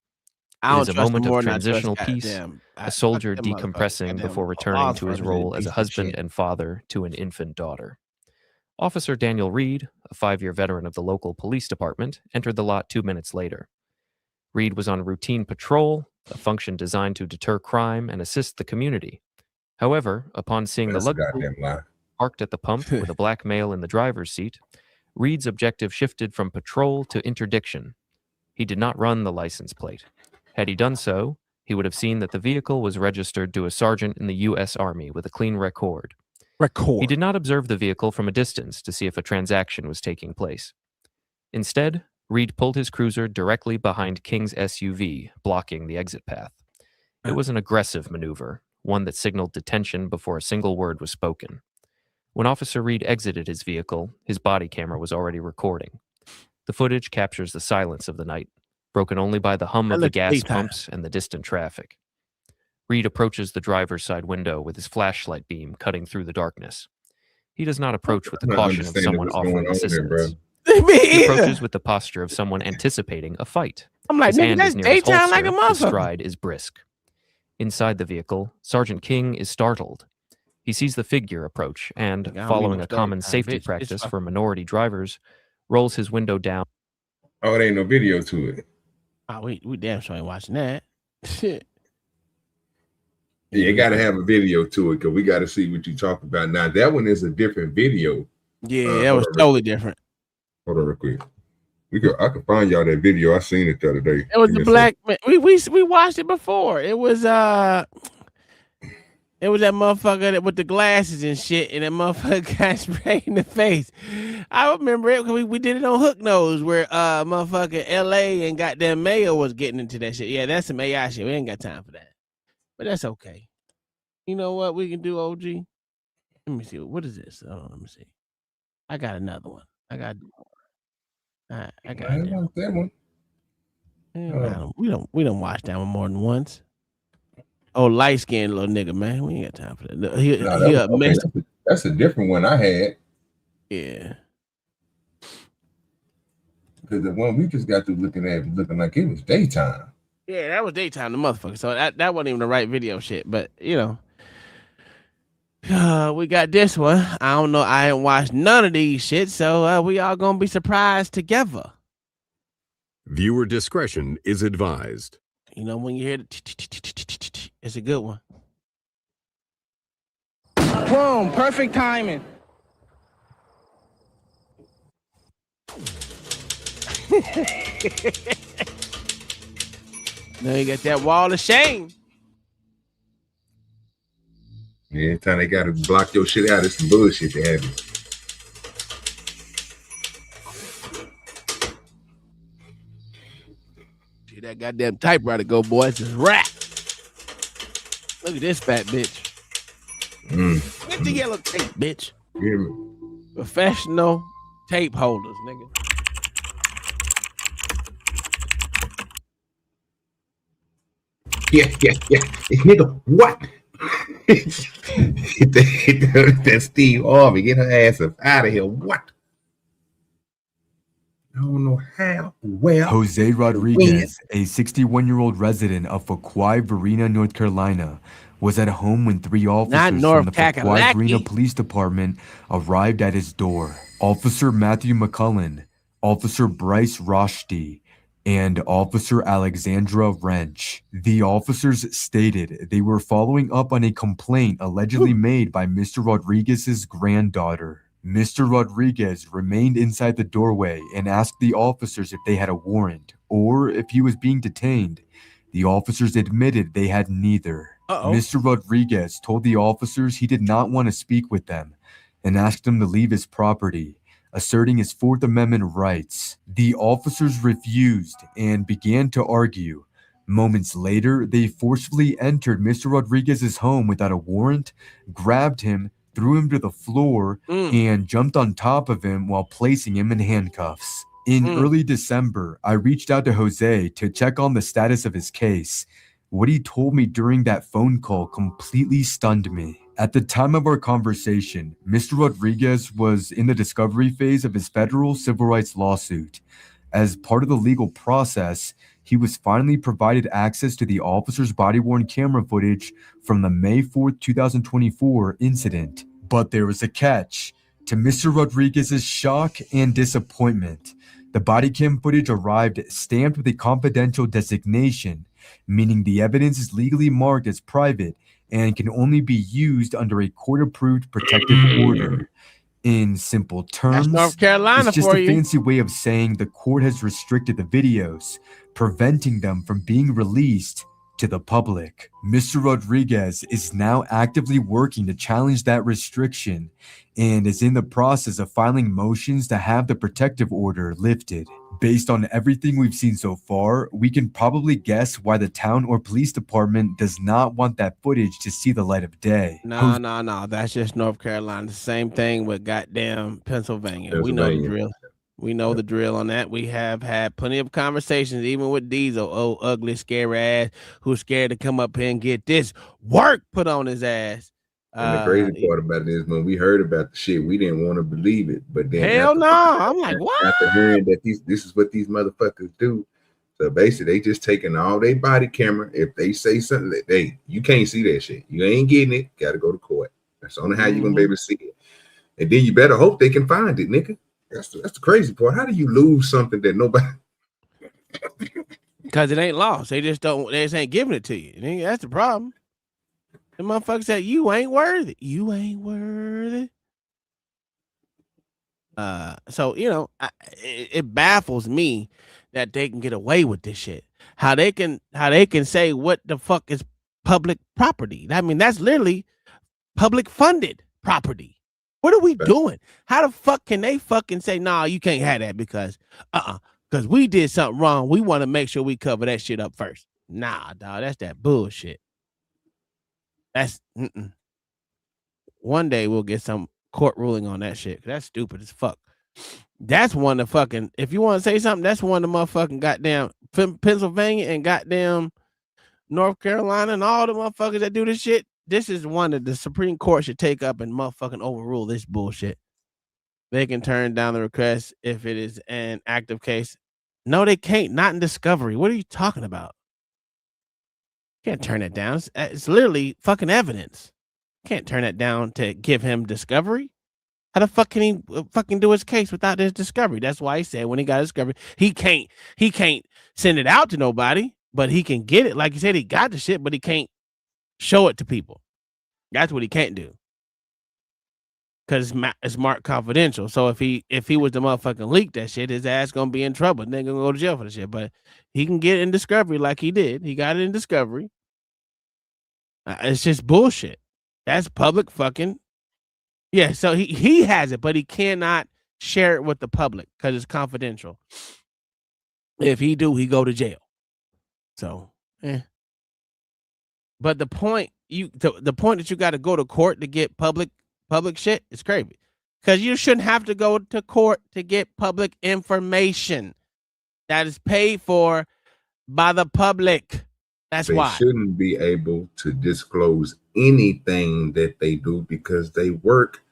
I It don't is a trust him moment more of than I trust transitional peace, goddamn- a soldier fuck them motherfuckers, decompressing goddamn before law returning to his enforcement role as piece a of husband shit. and father to an infant daughter. Officer Daniel Reed, a 5-year veteran of the local police department, entered the lot 2 minutes later. Reed was on routine patrol, a function designed to deter crime and assist the community. However, upon seeing That's the a goddamn luxury lie. parked at the pump with a black male in the driver's seat, Reed's objective shifted from patrol to interdiction. He did not run the license plate. Had he done so, he would have seen that the vehicle was registered to a sergeant in the U.S. Army with a clean record. He did not observe the vehicle from a distance to see if a transaction was taking place. Instead, Reed pulled his cruiser directly behind King's SUV, blocking the exit path. It was an aggressive maneuver, one that signaled detention before a single word was spoken. When Officer Reed exited his vehicle, his body camera was already recording. The footage captures the silence of the night, broken only by the hum That of the looks gas daytime. pumps and the distant traffic. Reed approaches the driver's side window with his flashlight beam cutting through the darkness. He does not approach with the I'm not caution of understanding someone what's going offering on here, bro. assistance. Me He either. approaches with the posture of someone anticipating a fight. I'm like, His nigga, hand that's is near his daytime like a holster, his motherfucker. stride is brisk. Inside the vehicle, Sergeant King is startled. He sees the figure approach and, I don't following need no a common story time, safety bitch. It's practice fucking- for minority drivers, rolls his window down. Oh, it ain't no video to it. Oh, we damn sure ain't watching that. Shit. Yeah, you gotta have a video to it because we gotta see what you talk about. Now that one is a different video. Yeah, that hold was on real totally quick. different. Hold on real quick. I can find y'all that video. I seen it the other day. It was Give the me a black man. We watched it before. It was that motherfucker that with the glasses and shit, and that motherfucker got sprayed in the face. I remember it because we did it on Hook Nose where motherfucker LA and goddamn Mayo was getting into that shit. Yeah, that's some AI shit. We ain't got time for that. But that's okay. You know what we can do, OG? Let me see. What is this? Oh, let me see. I got another one. I got I don't want that one. we don't watch that one more than once. Oh, light skinned little nigga, man. We ain't got time for that. No, that was- okay, that's a different one I had. Yeah. Because the one we just got through looking like it was daytime. Yeah, that was daytime, the motherfucker. So that wasn't even the right video shit. But you know, we got this one. I don't know. I ain't watched none of these shit, so we all gonna be surprised together. Viewer discretion is advised. You know, when you hear the it's a good one. Boom, perfect timing. Now you got that wall of shame. Yeah, anytime they gotta block your shit out, it's some bullshit to have it. See that goddamn typewriter go, boy. It's a rap. Look at this fat bitch. Get the yellow tape, bitch. Hear me? Professional tape holders, nigga. Yeah. Nigga, what? That Steve Harvey, get her ass up out of here. What? I don't know how. Well, Jose Rodriguez, a 61-year-old resident of Fuquay, Varina, North Carolina, was at home when 3 officers from the Fuquay, Varina Police Department arrived at his door. Officer Matthew McCullen, Officer Bryce Roshdi, and Officer Alexandra Wrench. The officers stated they were following up on a complaint allegedly made by Mr. Rodriguez's granddaughter. Mr. Rodriguez remained inside the doorway and asked the officers if they had a warrant or if he was being detained. The officers admitted they had neither. Mr. Rodriguez told the officers he did not want to speak with them and asked them to leave his property, asserting his Fourth Amendment rights. The officers refused and began to argue. Moments later, they forcefully entered Mr. Rodriguez's home without a warrant, grabbed him, threw him to the floor, and jumped on top of him while placing him in handcuffs. In early December, I reached out to Jose to check on the status of his case. What he told me during that phone call completely stunned me. At the time of our conversation, Mr. Rodriguez was in the discovery phase of his federal civil rights lawsuit. As part of the legal process, he was finally provided access to the officer's body-worn camera footage from the May 4th, 2024 incident. But there was a catch. To Mr. Rodriguez's shock and disappointment, the body cam footage arrived stamped with a confidential designation, meaning the evidence is legally marked as private and can only be used under a court-approved protective order. In simple terms, North Carolina it's just for a you. fancy way of saying the court has restricted the videos, preventing them from being released to the public. Mr. Rodriguez is now actively working to challenge that restriction and is in the process of filing motions to have the protective order lifted. Based on everything we've seen so far, we can probably guess why the town or police department does not want that footage to see the light of day. No. That's just North Carolina. The same thing with goddamn Pennsylvania. We know the drill. We know the drill on that. We have had plenty of conversations, even with Diesel, old ugly, scary ass, who's scared to come up here and get this work put on his ass. And the crazy part about it is when we heard about the shit, we didn't want to believe it. But then hell no. I'm like, what? After hearing that this is what these motherfuckers do. So basically, they just taking all their body camera. If they say something, you can't see that shit. You ain't getting it. Got to go to court. That's only how you're gonna be able to see it. And then you better hope they can find it, nigga. That's the crazy part. How do you lose something that nobody? Because it ain't lost. They just ain't giving it to you. That's the problem. The motherfucker said, you ain't worthy. You ain't worthy. So, it baffles me that they can get away with this shit. How they can say what the fuck is public property. I mean, that's literally public funded property. What are we doing? How the fuck can they fucking say, nah, you can't have that because we did something wrong. We want to make sure we cover that shit up first. Nah, dog, that's that bullshit. That's one day we'll get some court ruling on that shit. That's stupid as fuck. That's one of fucking, if you want to say something, that's one of the motherfucking goddamn Pennsylvania and goddamn North Carolina and all the motherfuckers that do this shit. This is one that the Supreme Court should take up and motherfucking overrule this bullshit. They can turn down the request if it is an active case. No, they can't. Not in discovery. What are you talking about? Can't turn it down. It's literally fucking evidence. Can't turn it down to give him discovery. How the fuck can he fucking do his case without this discovery? That's why he said when he got discovery, he can't send it out to nobody, but he can get it. Like he said, he got the shit, but he can't show it to people. That's what he can't do. Because it's marked confidential. So if he was to motherfucking leak that shit, his ass gonna be in trouble. They're gonna go to jail for the shit. But he can get it in discovery like he did. He got it in discovery. It's just bullshit. That's public fucking. Yeah, so he has it, but he cannot share it with the public because it's confidential. If he do, he go to jail. So, But the point the point that you got to go to court to get public shit is crazy. Because you shouldn't have to go to court to get public information that is paid for by the public. That's why. They shouldn't be able to disclose anything that they do because they work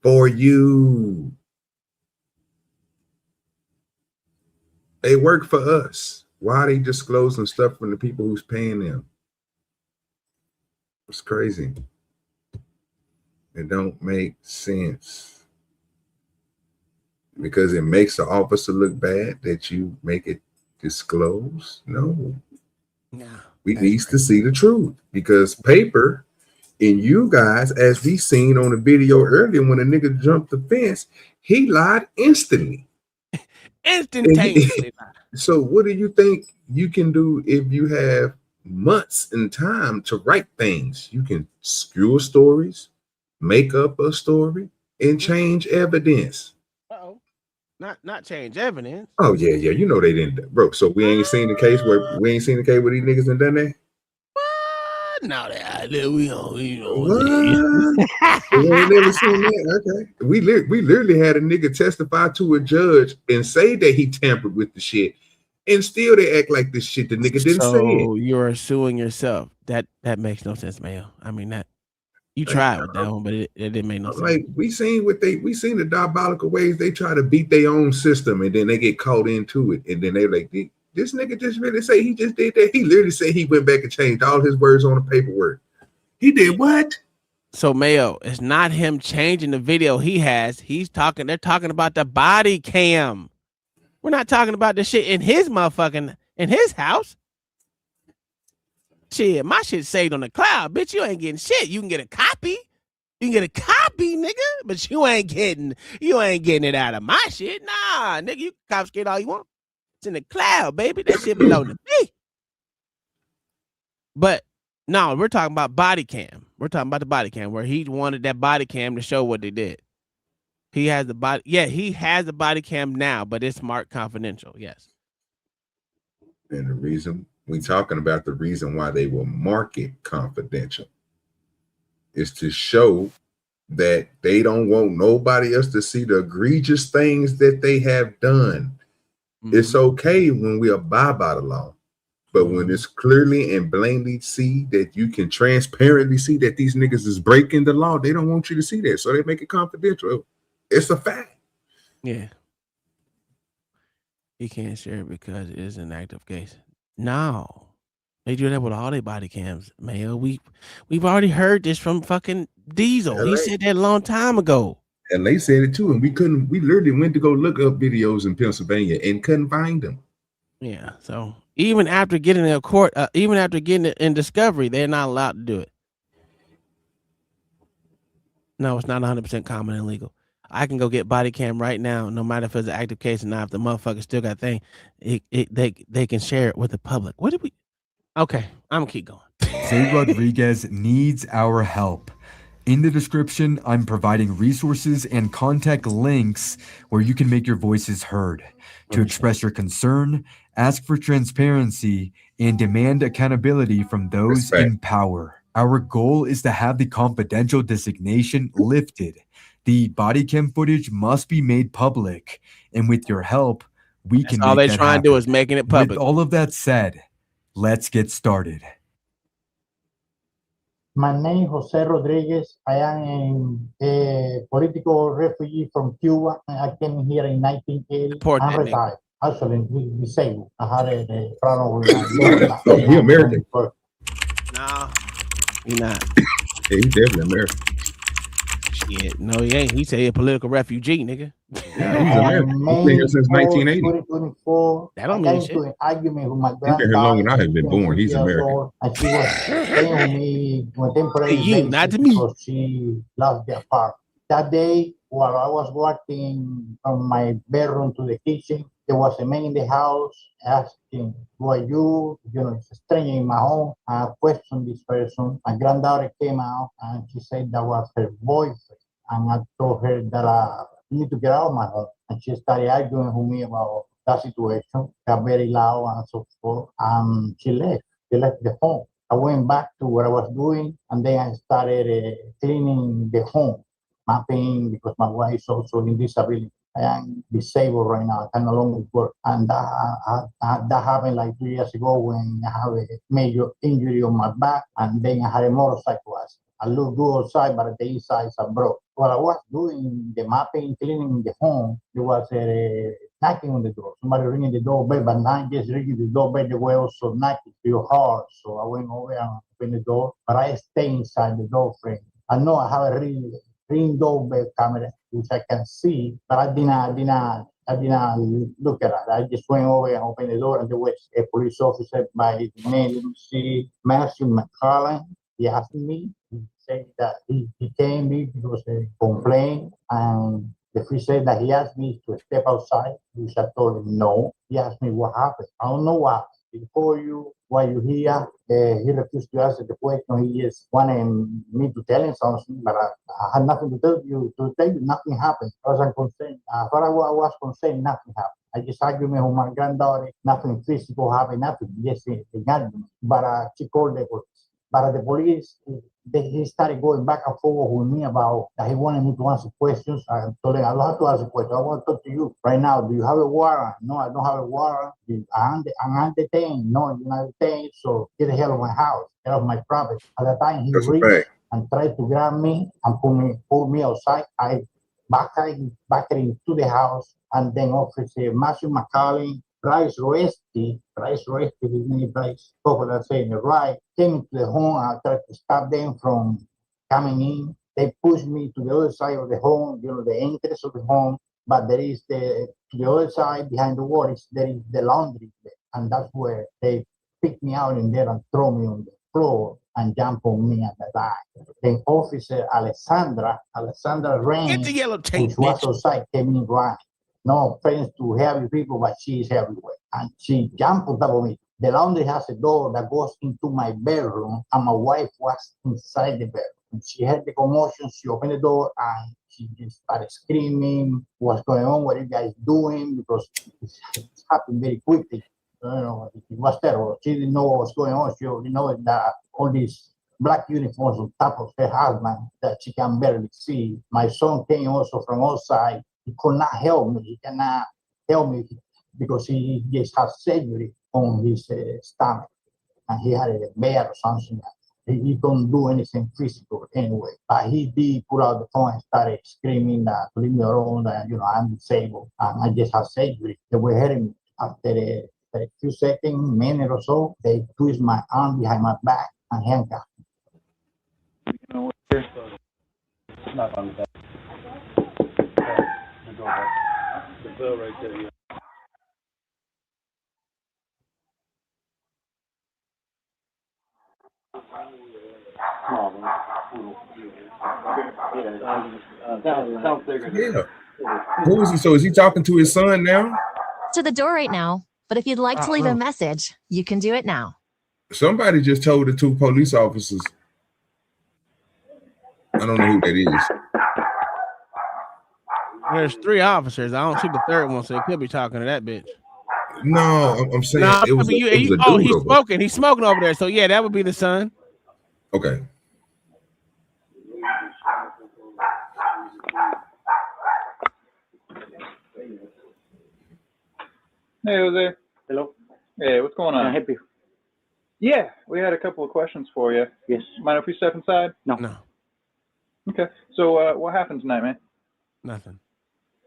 for you. They work for us. Why are they disclosing stuff from the people who's paying them? It's crazy. It don't make sense. Because it makes the officer look bad that you make it disclose? No. We need to see the truth because paper and you guys, as we seen on the video earlier, when a nigga jumped the fence, he lied instantly. Instantaneously. So what do you think you can do if you have months in time to write things? You can skew stories, make up a story, and change evidence. Not change evidence. Oh yeah, you know they didn't, bro. So we ain't seen the case where these niggas done that. No, we don't. We ain't never seen that. Okay, we literally had a nigga testify to a judge and say that he tampered with the shit, and still they act like this shit the nigga didn't say it. So you're suing yourself. That makes no sense, Mayo. I mean that. You tried with that one, but it didn't make no sense. Like we seen the diabolical ways they try to beat their own system, and then they get caught into it, and then they like, this nigga just really say he just did that. He literally said he went back and changed all his words on the paperwork. He did what? So Mayo, it's not him changing the video he has. They're talking about the body cam. We're not talking about the shit in his house. Shit, my shit saved on the cloud, bitch. You ain't getting shit. You can get a copy. You can get a copy, nigga, but you ain't getting it out of my shit. Nah, nigga, you can confiscate all you want. It's in the cloud, baby. That shit belong to me. But no, we're talking about body cam. We're talking about the body cam where he wanted that body cam to show what they did. He has the body. Yeah, he has the body cam now, but it's marked confidential. Yes. And the reason we talking about the reason why they will mark it confidential is to show that they don't want nobody else to see the egregious things that they have done. Mm-hmm. It's okay when we abide by the law, but when it's clearly and blatantly see that you can transparently see that these niggas is breaking the law, they don't want you to see that, so they make it confidential. It's a fact. Yeah. He can't share it because it is an active case. No, they do that with all their body cams, Mayo. We've already heard this from fucking Diesel. He said that a long time ago. And they said it too, and we literally went to go look up videos in Pennsylvania and couldn't find them. Yeah, so even after getting in court, even after getting it in discovery, they're not allowed to do it. No, it's not 100% common and legal. I can go get body cam right now, no matter if it's an active case or not. If the motherfucker still got thing, they can share it with the public. What did we? Okay, I'm gonna keep going. Zay Rodriguez needs our help. In the description, I'm providing resources and contact links where you can make your voices heard to express your concern, ask for transparency, and demand accountability from those in power. Our goal is to have the confidential designation lifted. The body cam footage must be made public, and with your help, we can make that happen. All they trying to do is making it public. With all of that said, let's get started. My name is Jose Rodriguez. I am a political refugee from Cuba. I came here in 1980. I'm retired. Actually, disabled. I had a problem with Oh, he American. No, he's not. Yeah, he's definitely American. Shit, no, he ain't. He said he's a political refugee, nigga. Yeah, he's American. He's been here since 1980. 2024. That don't mean shit. shit. An argument with my He's been here longer than I have been born. He's American. And she was staying with me on a temporary You, not to basis me. because she lost the apartment. That day, while I was walking from my bedroom to the kitchen, there was a man in the house asking, who are you? You know, it's a stranger in my home. I questioned this person. My granddaughter came out and she said that was her boyfriend. And I told her that you need to get out of my home. And she started arguing with me about that situation. Got very loud and so forth. She left. She left the home. I went back to what I was doing, and then I started cleaning the home, mapping, because my wife is also in disability. I am disabled right now. I can no longer work. And that happened like 2 years ago when I have a major injury on my back, and then I had a motorcycle accident. I look good outside, but the inside is broke. While I was doing the mapping, cleaning the home, there was a knocking on the door. Somebody ringing the doorbell, but not just ringing the doorbell, they were also knocking real hard. So I went over and opened the door, but I stay inside the door frame. I know I have a ring doorbell camera, which I can see, but I did not look at it. I just went over and opened the door, and there was a police officer by the name, Matthew McFarland. He asked me. He said that he came me because he complained, and the police said that he asked me to step outside, which I told him no. He asked me what happened. I don't know what happened. He called you, why you here? He refused to answer the question. He just wanted me to tell him something, but I had nothing to tell you. Nothing happened. As far as I'm concerned, as far as I was concerned, nothing happened. I just argued with my granddaughter. Nothing physical happened. Nothing. Just an argument. But she called the police. But the police, he started going back and forth with me about that he wanted me to answer questions. I told him, I don't have to answer questions. I want to talk to you right now. Do you have a warrant? No, I don't have a warrant. I'm detained. No, you're not detained. So get the hell out of my house. Get out of my property. At the time, he reached and tried to grab me and pull me outside. I backed into the house, and then Officer Matthew McCallum, Bryce Roesti, his name is Bryce, popular saying it right, came into the home. I tried to stop them from coming in. They pushed me to the other side of the home, the entrance of the home, but there is to the other side, behind the wall, there is the laundry there, and that's where they picked me out in there and throw me on the floor and jump on me at the time. Then Officer Alessandra Rain, Get the yellow tape, which was outside, came in right. No offense to heavy people, but she is everywhere. And she jumped on top of me. The laundry has a door that goes into my bedroom, and my wife was inside the bedroom. And she heard the commotion. She opened the door, and she just started screaming, what's going on, what are you guys doing? Because it happened very quickly. It was terrible. She didn't know what was going on. She already know that all these black uniforms on top of her husband that she can barely see. My son came also from outside. He could not help me. He cannot help me because he just had surgery on his stomach, and he had a bear or something. He couldn't do anything physical anyway. But he did pull out the phone and started screaming that leave me alone, that I'm disabled and I just had surgery. They were hurting me. After a few seconds, minute or so, they twist my arm behind my back and handcuff me. It's not on the back. The bill right there, yeah. Yeah. Who is he? So is he talking to his son now? To the door right now, but if you'd like to leave a message, you can do it now. Somebody just told the two police officers. I don't know who that is. There's 3 officers. I don't see the third one, so they could be talking to that bitch. No, I'm saying it was a dude he's smoking. He's smoking over there. So yeah, that would be the son. Okay. Hey, Jose. Hello. Hey, what's going on? Can I help you? Yeah, we had a couple of questions for you. Yes. Mind if we step inside? No. Okay. So, what happened tonight, man? Nothing.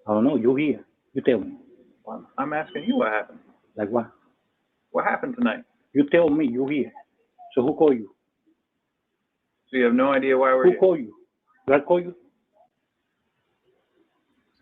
I don't know. You here? You tell me. Well, I'm asking you what happened. Like what? What happened tonight? You tell me. You here? So who called you? So you have no idea why we're Who here? called you? God called you?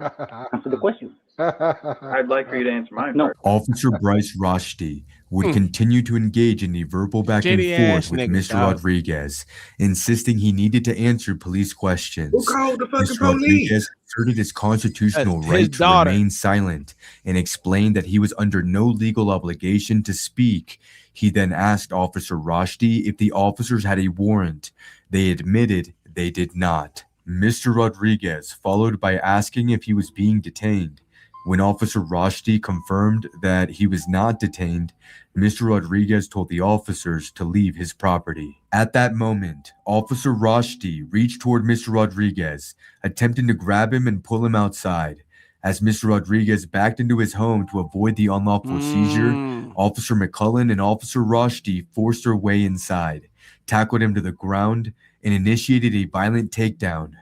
Answer the question. I'd like for you to answer mine No. first. Officer Bryce Roshdi would continue to engage in the verbal back and forth with Mr. Rodriguez, insisting he needed to answer police questions. Who called the fucking Mr. police? Rodriguez asserted his constitutional His right to daughter. remain silent and explained that he was under no legal obligation to speak. He then asked Officer Roshdi if the officers had a warrant. They admitted they did not. Mr. Rodriguez followed by asking if he was being detained. When Officer Rushdie confirmed that he was not detained, Mr. Rodriguez told the officers to leave his property. At that moment, Officer Rushdie reached toward Mr. Rodriguez, attempting to grab him and pull him outside. As Mr. Rodriguez backed into his home to avoid the unlawful seizure, Officer McCullen and Officer Rushdie forced their way inside, tackled him to the ground, and initiated a violent takedown.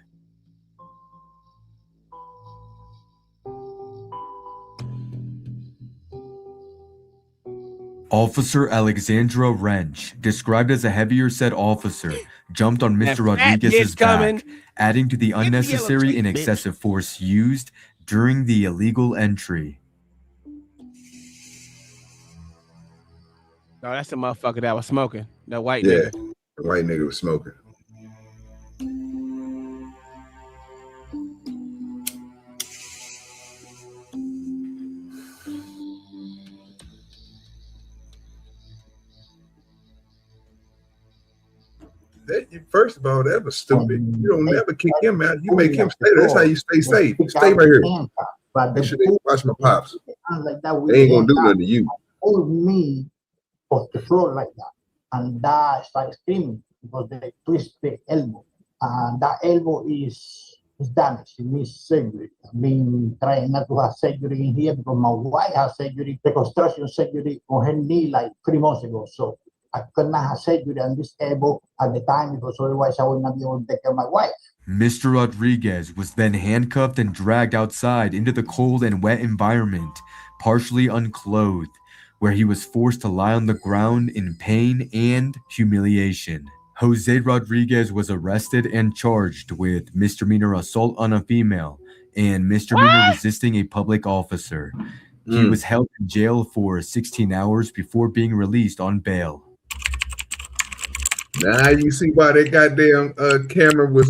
Officer Alexandra Wrench, described as a heavier-set officer, jumped on Mr. Rodriguez's back, adding to the unnecessary and excessive force used during the illegal entry. No, that's the motherfucker that was smoking. The white nigga. The white nigga was smoking. First of all, that was stupid. You don't never kick him out. You make him stay. That's how you stay safe. You stay right here. Make sure they watch my pops. They ain't gonna do nothing to you. Hold me off the floor like that, and that started screaming because they twist the elbow, and that elbow is damaged. It needs surgery. I've been trying not to have surgery in here because my wife has surgery, reconstruction surgery on her knee like 3 months ago. So I could not have surgery on this elbow at the time because otherwise I would not be able to take care of my wife. Mr. Rodriguez was then handcuffed and dragged outside into the cold and wet environment, partially unclothed, where he was forced to lie on the ground in pain and humiliation. Jose Rodriguez was arrested and charged with misdemeanor assault on a female and misdemeanor resisting a public officer. He was held in jail for 16 hours before being released on bail. Now you see why that goddamn camera was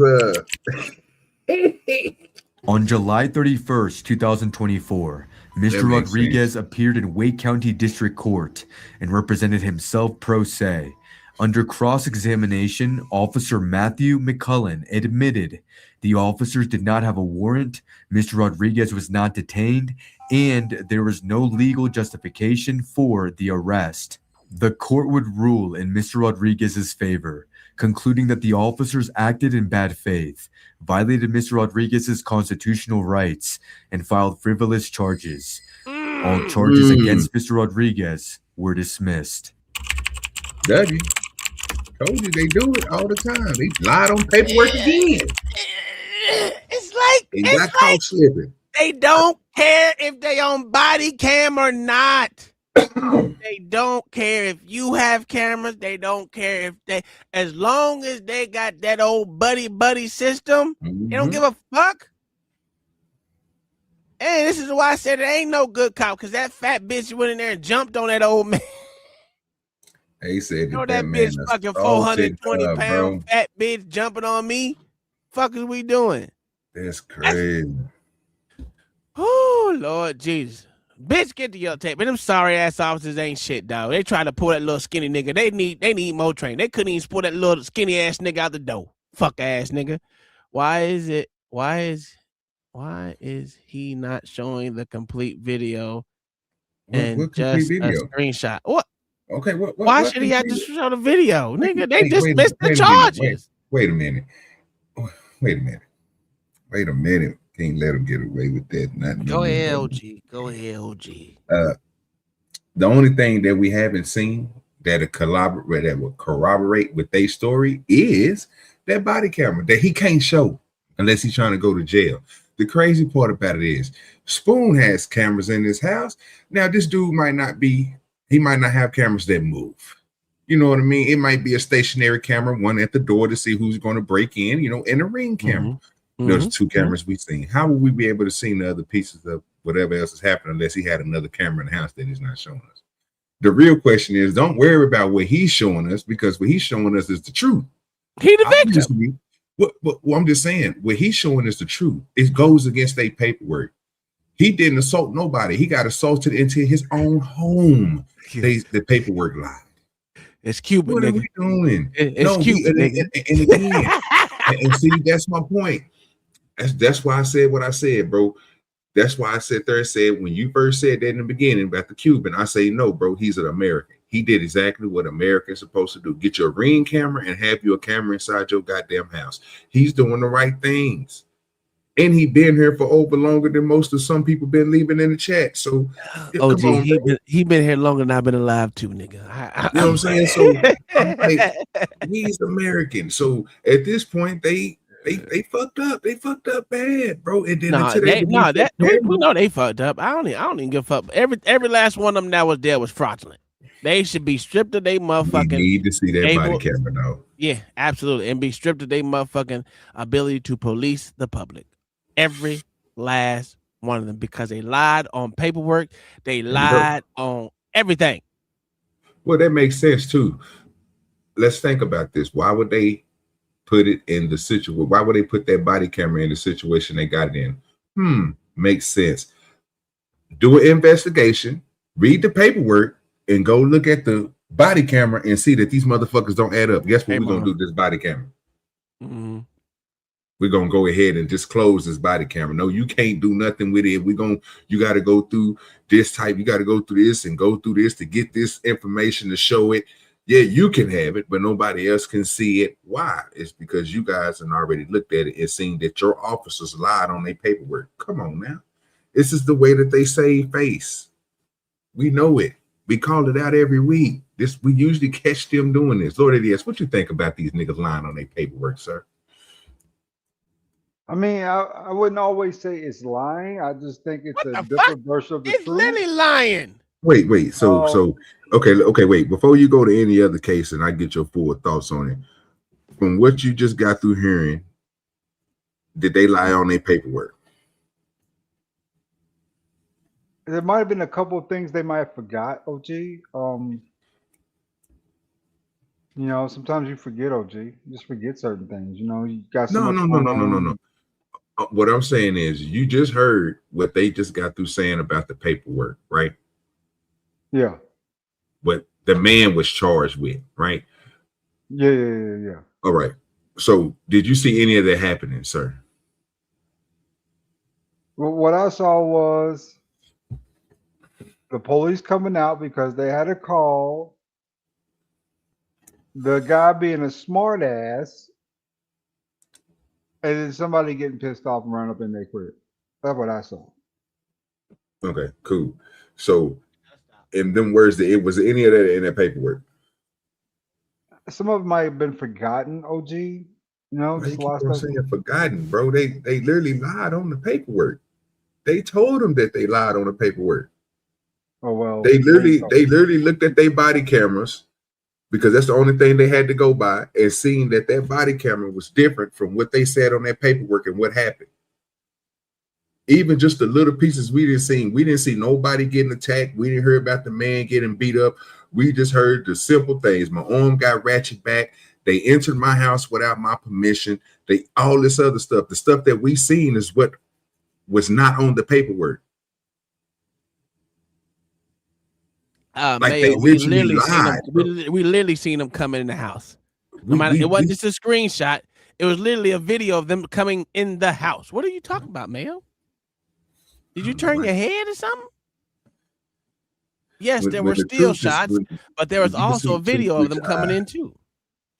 On July 31st, 2024, Mr. Rodriguez appeared in Wake County District Court and represented himself pro se. Under cross-examination, Officer Matthew McCullen admitted the officers did not have a warrant, Mr. Rodriguez was not detained, and there was no legal justification for the arrest. The court would rule in Mr. Rodriguez's favor, concluding that the officers acted in bad faith, violated Mr. Rodriguez's constitutional rights, and filed frivolous charges. All charges against Mr. Rodriguez were dismissed. Daddy, told you they do it all the time. They lied on paperwork again. It's like they got caught slipping. They don't care if they on body cam or not. They don't care if you have cameras. They don't care if they, as long as they got that old buddy system, they don't give a fuck. And this is why I said it ain't no good cop, because that fat bitch went in there and jumped on that old man. They said you know that bitch fucking 420 pound fat bitch jumping on me. Fuck is we doing? That's crazy. Oh Lord Jesus. Bitch, get to your tape. But them sorry ass officers ain't shit, dog. They try to pull that little skinny nigga. They need more training. They couldn't even pull that little skinny ass nigga out the door. Fuck ass nigga. Why is he not showing the complete video and just a screenshot? What? Okay, why should he have to show the video? Nigga, they dismissed the charges. Wait a minute. Can't let him get away with that. Go ahead, OG. The only thing that we haven't seen that would corroborate with their story is that body camera that he can't show unless he's trying to go to jail. The crazy part about it is Spoon has cameras in his house. Now, this dude might not have cameras that move. You know what I mean? It might be a stationary camera, one at the door to see who's going to break in, and a ring camera. Those 2 cameras we've seen. How will we be able to see the other pieces of whatever else is happening unless he had another camera in the house that he's not showing us? The real question is, don't worry about what he's showing us, because what he's showing us is the truth. He the victim. Well, I'm just saying, what he's showing us the truth. It goes against their paperwork. He didn't assault nobody. He got assaulted into his own home. The paperwork lied. It's Cuban. What nigga. are we doing? It's Cuban. And again, and see, that's my point. That's why I said what I said, bro. That's why I sat there and said, when you first said that in the beginning about the Cuban, I say, no, bro, he's an American. He did exactly what Americans supposed to do. Get your Ring camera and have your camera inside your goddamn house. He's doing the right things. And he been here for over longer than most of some people been leaving in the chat. So, OG, he been here longer than I've been alive too, nigga. You know what I'm saying? So, I'm like, he's American. So, at this point, they fucked up. They fucked up bad, bro. And then we know they fucked up. I don't even give a fuck. Every last one of them that was there was fraudulent. They should be stripped of their motherfucking. We need to see that body camera, though. Yeah, absolutely, and be stripped of their motherfucking ability to police the public. Every last one of them, because they lied on paperwork. They lied on everything. Well, that makes sense too. Let's think about this. Why would they put it in the situation? Why would they put that body camera in the situation they got it in? Makes sense. Do an investigation, read the paperwork, and go look at the body camera and see that these motherfuckers don't add up. Guess what we're gonna do with this body camera? We're gonna go ahead and disclose this body camera. No, you can't do nothing with it. You got to go through this type. You got to go through this and go through this to get this information to show it. Yeah, you can have it, but nobody else can see it. Why? It's because you guys have already looked at it and seen that your officers lied on their paperwork. Come on now. This is the way that they save face. We know it. We call it out every week. We usually catch them doing this. Lord ADS, what you think about these niggas lying on their paperwork, sir? I mean, I wouldn't always say it's lying. I just think it's a different version of the truth. Literally lying. Wait. So okay. Wait. Before you go to any other case, and I get your full thoughts on it. From what you just got through hearing, did they lie on their paperwork? There might have been a couple of things they might have forgot, OG. Sometimes you forget, OG. You just forget certain things. You got so much going on. No. What I'm saying is, you just heard what they just got through saying about the paperwork, right? Yeah. What the man was charged with, right? Yeah. All right. So, did you see any of that happening, sir? Well, what I saw was the police coming out because they had a call. The guy being a smart ass. And then somebody getting pissed off and run up in their crib. That's what I saw. Okay, cool. So, in them words, was any of that in that paperwork? Some of it might have been forgotten, OG. Just a lot of stuff. Saying forgotten, bro. They literally lied on the paperwork. They told them that they lied on the paperwork. Oh well. They literally looked at their body cameras, because that's the only thing they had to go by, and seeing that body camera was different from what they said on that paperwork and what happened. Even just the little pieces we didn't see. We didn't see nobody getting attacked. We didn't hear about the man getting beat up. We just heard the simple things. My arm got ratchet back. They entered my house without my permission. All this other stuff. The stuff that we seen is what was not on the paperwork. Mayo, we literally seen them coming in the house. It wasn't just a screenshot. It was literally a video of them coming in the house. What are you talking about, Mayo? Did you turn your head or something? Yes, there were still shots, but there was also a video of them coming in too.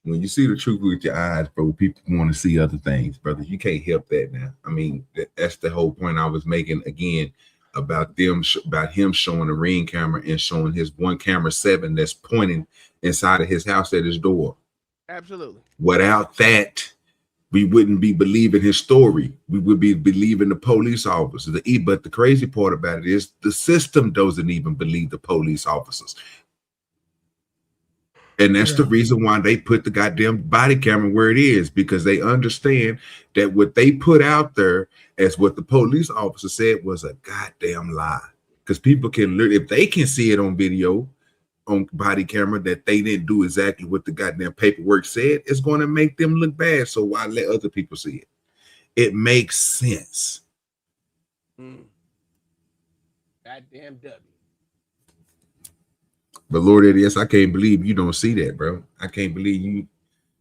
When you see the truth with your eyes, bro, people want to see other things, brother. You can't help that now. I mean, that's the whole point I was making again. About him showing the Ring camera and showing his one camera 7 that's pointing inside of his house at his door. Absolutely. Without that, we wouldn't be believing his story. We would be believing the police officers. But the crazy part about it is the system doesn't even believe the police officers. And that's the reason why they put the goddamn body camera where it is, because they understand that what they put out there as what the police officer said was a goddamn lie. Because people can literally, if they can see it on video, on body camera, that they didn't do exactly what the goddamn paperwork said, it's going to make them look bad. So why let other people see it? It makes sense. Goddamn W. But Lord, it is, I can't believe you don't see that, bro. I can't believe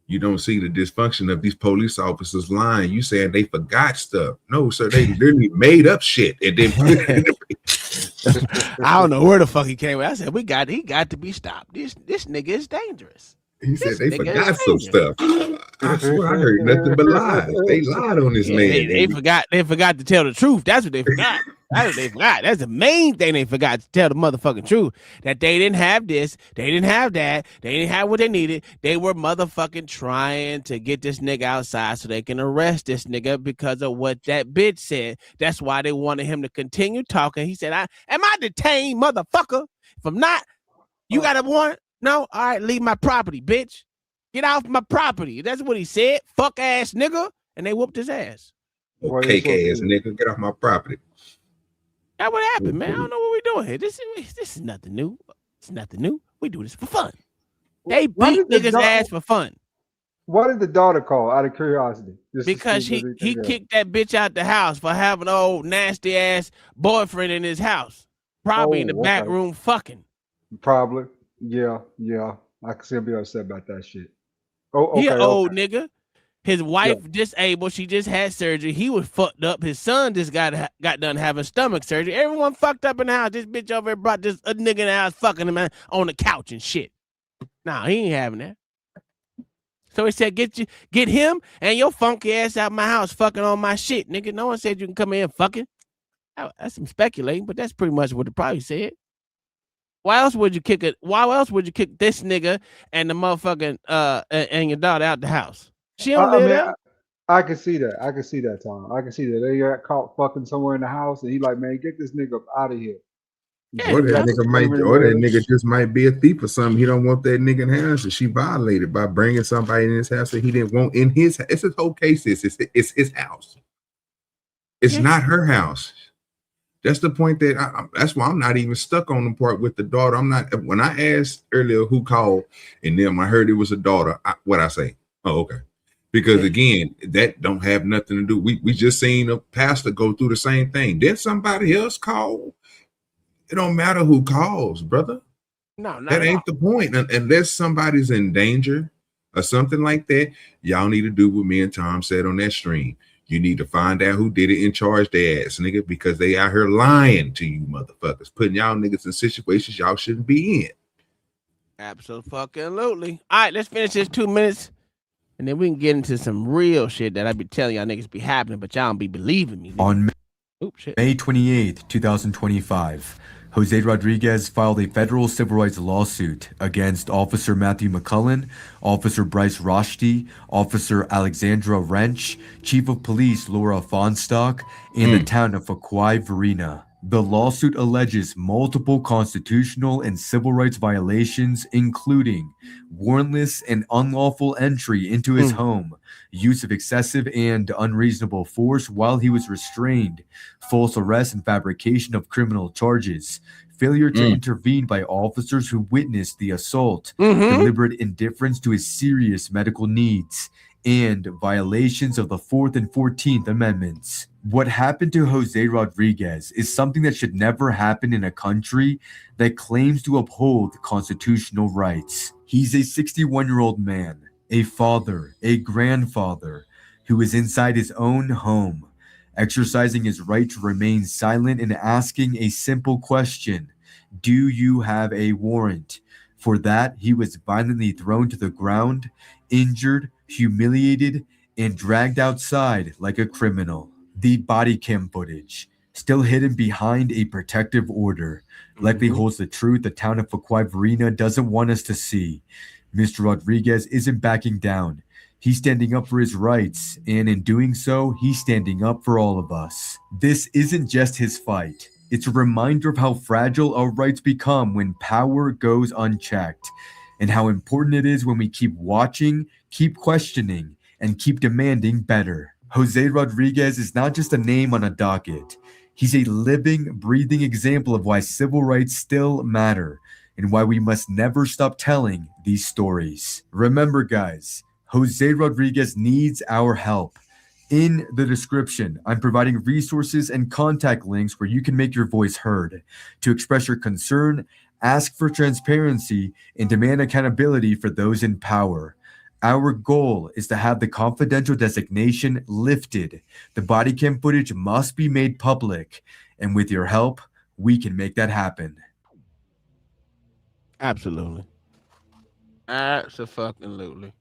You don't see the dysfunction of these police officers lying. You saying they forgot stuff. No, sir, they literally made up shit and then put it in the I don't know where the fuck he came with. I said, he got to be stopped. This nigga is dangerous. He said they forgot some stuff. I swear I heard nothing but lies. They lied on this man. They forgot to tell the truth. That's what they forgot. That's what they forgot. That's the main thing they forgot, to tell the motherfucking truth. That they didn't have this, they didn't have that, they didn't have what they needed. They were motherfucking trying to get this nigga outside so they can arrest this nigga because of what that bitch said. That's why they wanted him to continue talking. He said, am I detained, motherfucker? If I'm not, you got a warrant? No? All right, leave my property, bitch. Get off my property. That's what he said. Fuck ass nigga. And they whooped his ass. Cake ass nigga, get off my property. That's what happened, man. I don't know what we're doing here. This is nothing new. It's nothing new. We do this for fun. They beat niggas' ass for fun. What did the daughter call, out of curiosity? Because he kicked that bitch out the house for having an old nasty ass boyfriend in his house. Probably in the back room fucking. Probably. Yeah. I can still be upset about that shit. Oh, okay. He an old nigga. His wife disabled. She just had surgery. He was fucked up. His son just got done having stomach surgery. Everyone fucked up in the house. This bitch over here brought this a nigga in the house fucking him on the couch and shit. Nah, he ain't having that. So he said, get him and your funky ass out my house fucking on my shit, nigga. No one said you can come in fucking. That's some speculating, but that's pretty much what it probably said. Why else would you kick it? Why else would you kick this nigga and the motherfucking and your daughter out the house? She don't live there. I can see that. I can see that, Tom. I can see that. They got caught fucking somewhere in the house, and he like, man, get this nigga up out of here. Or that nigga just might be a thief or something. He don't want that nigga in the house, and she violated by bringing somebody in his house that he didn't want in his. It's his whole case. It's his house. It's not her house. That's the point that's why I'm not even stuck on the part with the daughter. I'm not. When I asked earlier who called, and then I heard it was a daughter. What I say? Oh, okay. Because again, that don't have nothing to do. We just seen a pastor go through the same thing. Did somebody else call? It don't matter who calls, brother. No, that ain't the point. Unless somebody's in danger or something like that, y'all need to do what me and Tom said on that stream. You need to find out who did it and charge their ass, nigga, because they out here lying to you motherfuckers, putting y'all niggas in situations y'all shouldn't be in. Absolutely. All right, let's finish this 2 minutes, and then we can get into some real shit that I be telling y'all niggas be happening, but y'all don't be believing me. On May 28th, 2025, Jose Rodriguez filed a federal civil rights lawsuit against Officer Matthew McCullen, Officer Bryce Roshti, Officer Alexandra Wrench, Chief of Police Laura Fonstock, and the town of Fuquay Varina. The lawsuit alleges multiple constitutional and civil rights violations, including warrantless and unlawful entry into his home, use of excessive and unreasonable force while he was restrained, false arrest and fabrication of criminal charges, failure to intervene by officers who witnessed the assault, deliberate indifference to his serious medical needs, and violations of the 4th and 14th Amendments. What happened to Jose Rodriguez is something that should never happen in a country that claims to uphold constitutional rights. He's a 61-year-old man, a father, a grandfather, who is inside his own home, exercising his right to remain silent and asking a simple question: do you have a warrant? For that, he was violently thrown to the ground, injured, humiliated, and dragged outside like a criminal. The body cam footage, still hidden behind a protective order, likely holds the truth the town of Fuquay Varina doesn't want us to see. Mr. Rodriguez isn't backing down. He's standing up for his rights, and in doing so, he's standing up for all of us. This isn't just his fight. It's a reminder of how fragile our rights become when power goes unchecked, and how important it is when we keep watching, keep questioning, and keep demanding better. Jose Rodriguez is not just a name on a docket. He's a living, breathing example of why civil rights still matter and why we must never stop telling these stories. Remember, guys, Jose Rodriguez needs our help. In the description, I'm providing resources and contact links where you can make your voice heard, to express your concern, ask for transparency, and demand accountability for those in power. Our goal is to have the confidential designation lifted. The body cam footage must be made public, and with your help, we can make that happen. Absolutely. Absolutely.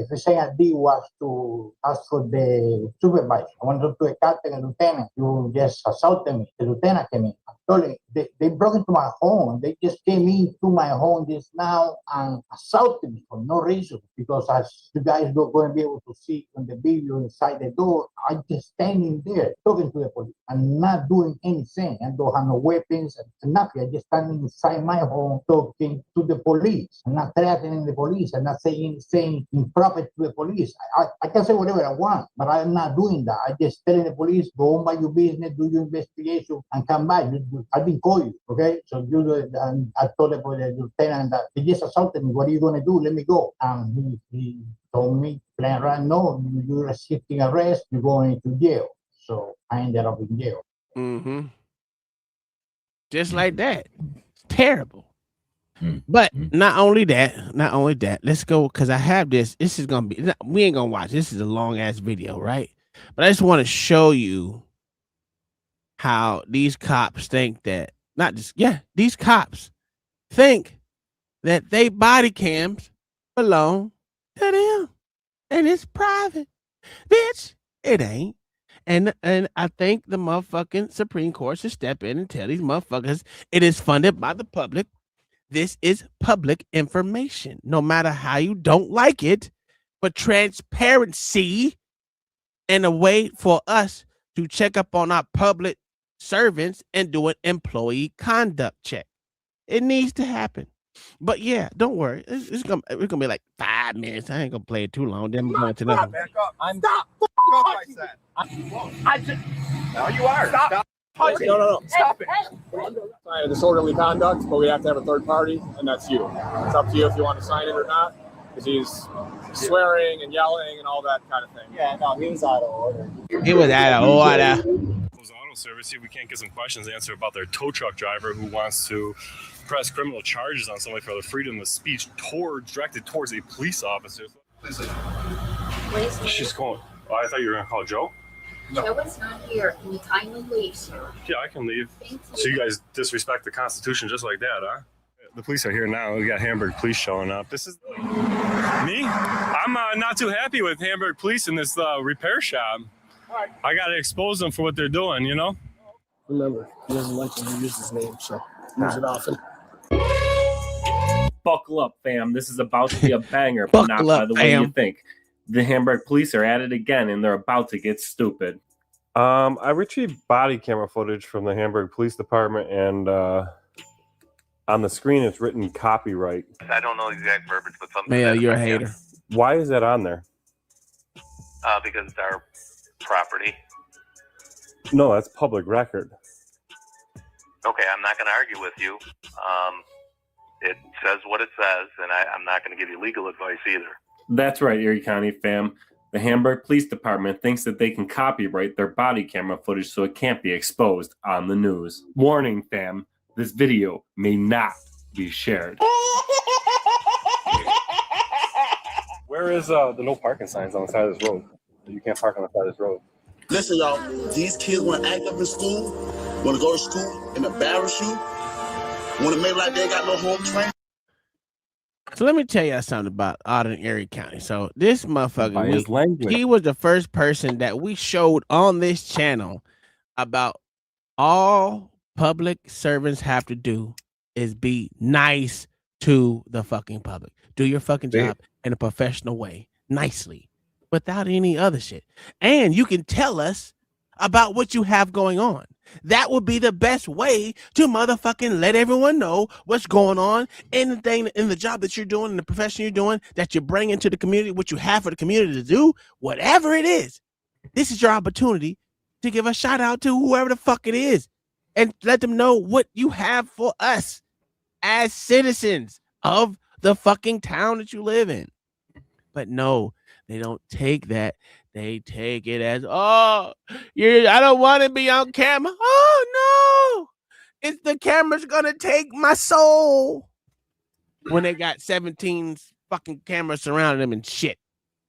If you say a D was to ask for the supervisor, I want to do a captain and lieutenant. You just assaulted me. The lieutenant came in. Actually, they broke into my home. They just came into my home just now and assaulted me for no reason. Because as you guys are going to be able to see on the video inside the door, I'm just standing there talking to the police. I'm not doing anything. I don't have no weapons and nothing. I'm just standing inside my home talking to the police. I'm not threatening the police. I'm not saying anything improper to the police. I can say whatever I want, but I'm not doing that. I just telling the police, go on by your business, do your investigation, and come back. I didn't call you, okay? So I told the lieutenant that he just assaulted me. What are you going to do? Let me go. And he told me, plan right now, you're resisting arrest, you're going to jail. So I ended up in jail. Mm-hmm. Just like that. Terrible. But not only that, let's go, because I have this. This is going to be, we ain't going to watch. This is a long ass video, right? But I just want to show you how these cops think that, these cops think that they body cams belong to them. And it's private. Bitch, it ain't. And I think the motherfucking Supreme Court should step in and tell these motherfuckers it is funded by the public. This is public information, no matter how you don't like it, but transparency and a way for us to check up on our public servants and do an employee conduct check. It needs to happen. But yeah, don't worry. It's gonna be like 5 minutes. I ain't gonna play it too long. Then we're going to another. Back up. Stop. I said. No, you are. Stop. No. Stop it. Sign a disorderly conduct, but we have to have a third party, and that's you. It's up to you if you want to sign it or not, because he's swearing and yelling and all that kind of thing. Yeah, no, he was out of order. He was out of order. Auto service, we can't get some questions answered about their tow truck driver who wants to press criminal charges on somebody for their freedom of speech directed towards a police officer. She's going. Oh, I thought you were going to call Joe. No. Joe is not here. Can you kindly leave, sir? Yeah, I can leave. Thank you. So you guys disrespect the Constitution just like that, huh? The police are here now. We got Hamburg police showing up. This is me. I'm not too happy with Hamburg police in this repair shop. I got to expose them for what they're doing, you know? Remember, he doesn't like when you use his name, so use it often. Buckle up, fam. This is about to be a banger, but not by the way you think. The Hamburg police are at it again, and they're about to get stupid. I retrieved body camera footage from the Hamburg Police Department, and on the screen it's written copyright. I don't know the exact verbiage, but something. Yeah, you're a hater. Why is that on there? Because it's our property. No, that's public record. Okay, I'm not going to argue with you. It says what it says, and I'm not going to give you legal advice either. That's right, Erie County fam. The Hamburg Police Department thinks that they can copyright their body camera footage so it can't be exposed on the news. Warning, fam, this video may not be shared. Where is the no parking signs on the side of this road? You can't park on the side of this road. Listen, y'all, these kids want to act up in school, want to go to school and embarrass you, want to make like they got no home training. So let me tell you something about Audit in Erie County. So this motherfucker, he was the first person that we showed on this channel about all public servants have to do is be nice to the fucking public. Do your fucking job in a professional way, nicely, without any other shit. And you can tell us about what you have going on. That would be the best way to motherfucking let everyone know what's going on in the thing, in the job that you're doing, in the profession you're doing, that you're bringing to the community, what you have for the community to do, whatever it is. This is your opportunity to give a shout out to whoever the fuck it is and let them know what you have for us as citizens of the fucking town that you live in. But no, they don't take that. They take it as, oh, I don't want to be on camera. Oh, no. It's the camera's going to take my soul. When they got 17 fucking cameras surrounding them and shit.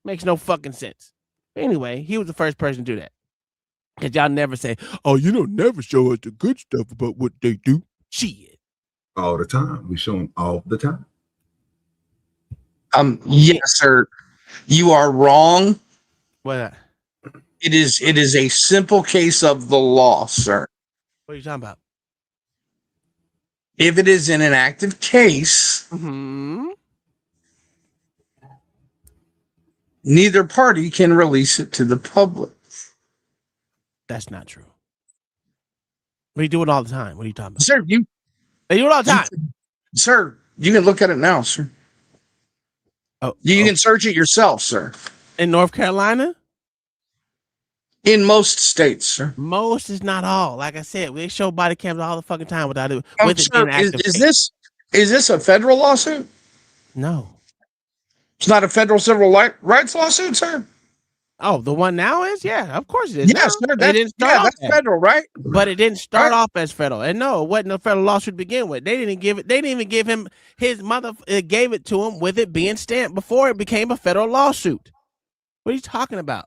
Makes no fucking sense. Anyway, he was the first person to do that. Because y'all never say, oh, you don't never show us the good stuff about what they do. Shit. All the time. We show them all the time. Yes, sir. You are wrong. What? It is a simple case of the law, sir. What are you talking about? If it is in an active case, neither party can release it to the public. That's not true. We do it all the time. What are you talking about? Sir, they do it all the time. Sir, you can look at it now, sir. You can search it yourself, sir. In North Carolina? In most states, sir. Most is not all. Like I said, they show body cams all the fucking time without it. Sir, is this a federal lawsuit? No. It's not a federal civil rights lawsuit, sir? Oh, the one now is? Yeah, of course it is. Yes, sir. That's federal, right? But it didn't start off as federal. And no, it wasn't a federal lawsuit to begin with. They didn't even give him his mother gave it to him with it being stamped before it became a federal lawsuit. What are you talking about?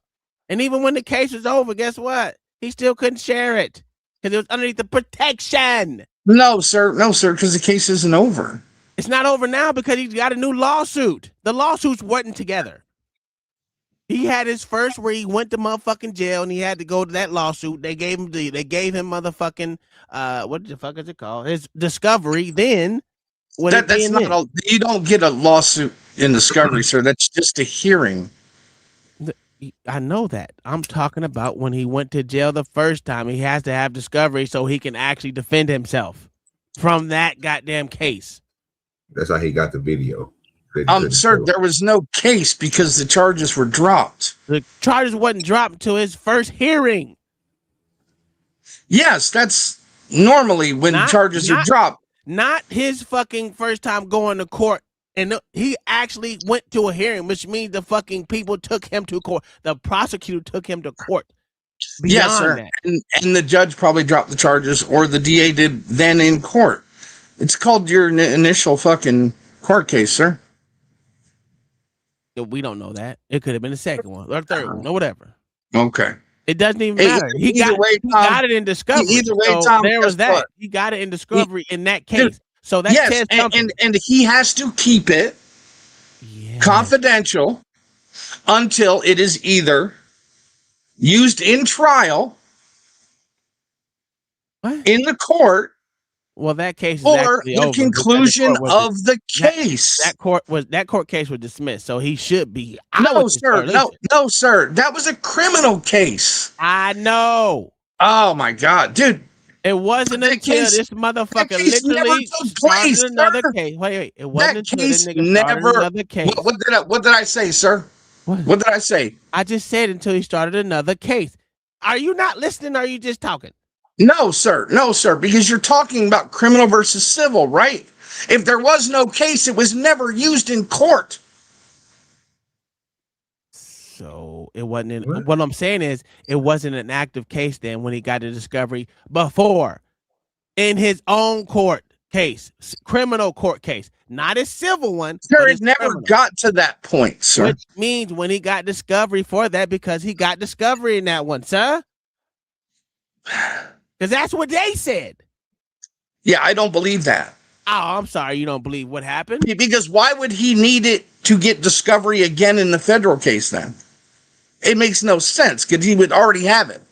And even when the case was over, guess what? He still couldn't share it because it was underneath the protection. No, sir. No, sir, because the case isn't over. It's not over now because he's got a new lawsuit. The lawsuits wasn't together. He had his first where he went to motherfucking jail and he had to go to that lawsuit. They gave him motherfucking what the fuck is it called? His discovery. Then that's not you don't get a lawsuit in discovery, sir. That's just a hearing. I know that. I'm talking about when he went to jail the first time. He has to have discovery so he can actually defend himself from that goddamn case. That's how he got the video. Sir, there was no case because the charges were dropped. The charges wasn't dropped until his first hearing. Yes, that's normally when charges are dropped. Not his fucking first time going to court. And he actually went to a hearing, which means the fucking people took him to court. The prosecutor took him to court. Yes, sir. And the judge probably dropped the charges, or the DA did then in court. It's called your initial fucking court case, sir. We don't know that. It could have been the second one or third one or whatever. Okay. It doesn't even matter. He got it in discovery. Either way, so Tom, there was that. What? He got it in discovery in that case. So that says something. And he has to keep it confidential until it is either used in trial in the court. Well, that case is or the conclusion of the case. That court case was dismissed, so he should be. No, sir. No, sir. That was a criminal case. I know. Oh my God, dude. It wasn't until this motherfucker literally started another case. Wait. It wasn't until this nigga started another case. What did I say, sir? What did I say? I just said until he started another case. Are you not listening or are you just talking? No, sir. No, sir. Because you're talking about criminal versus civil, right? If there was no case, it was never used in court. So it wasn't. What I'm saying is, it wasn't an active case then when he got the discovery before, in his own court case, criminal court case, not a civil one. Sir, it never got to that point, sir. Which means when he got discovery for that, because he got discovery in that one, sir. Because that's what they said. Yeah, I don't believe that. Oh, I'm sorry. You don't believe what happened? Because why would he need it to get discovery again in the federal case then? It makes no sense because he would already have it.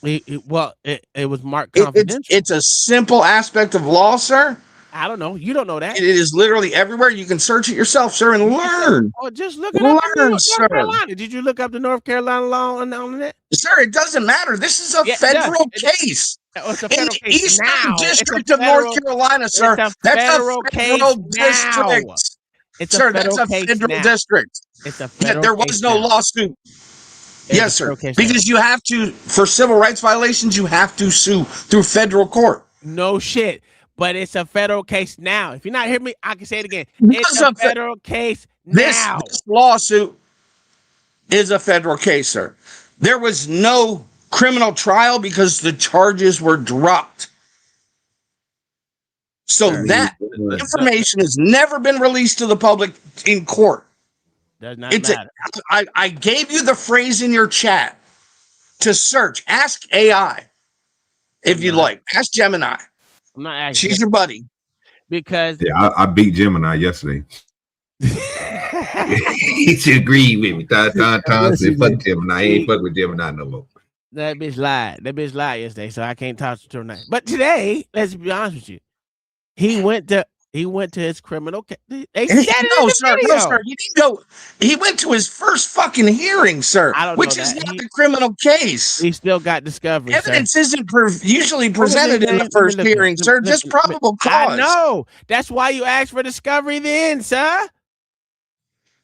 It was marked confidential. It's a simple aspect of law, sir. I don't know. You don't know that. It is literally everywhere. You can search it yourself, sir, and learn. Oh, just look it up in North Carolina. Did you look up the North Carolina law on that? Sir, it doesn't matter. This is a federal case. It's a federal in the case Eastern now. District of North Carolina, sir. That's a federal district. Sir, that's a federal district. It's a federal there was no lawsuit. Yes, sir. Because you have to, for civil rights violations, you have to sue through federal court. No shit. But it's a federal case now. If you're not hearing me, I can say it again. It's a federal case now. This lawsuit is a federal case, sir. There was no criminal trial because the charges were dropped. So that information has never been released to the public in court. Does not matter. I gave you the phrase in your chat to search. Ask AI if you like. Ask Gemini. I'm not asking. She's your buddy. Because I beat Gemini yesterday. He agreed with me. Tom said, "Fuck Gemini. I ain't fuck with Gemini no more." That bitch lied. That bitch lied yesterday, so I can't talk to her tonight. But today, let's be honest with you, he went to his criminal case. They said it in the video. No, sir. He didn't go. He went to his first fucking hearing, sir, which is not the criminal case. He still got discovery. Evidence isn't usually presented in the first hearing, sir. Just probable cause. I know. That's why you asked for discovery then, sir.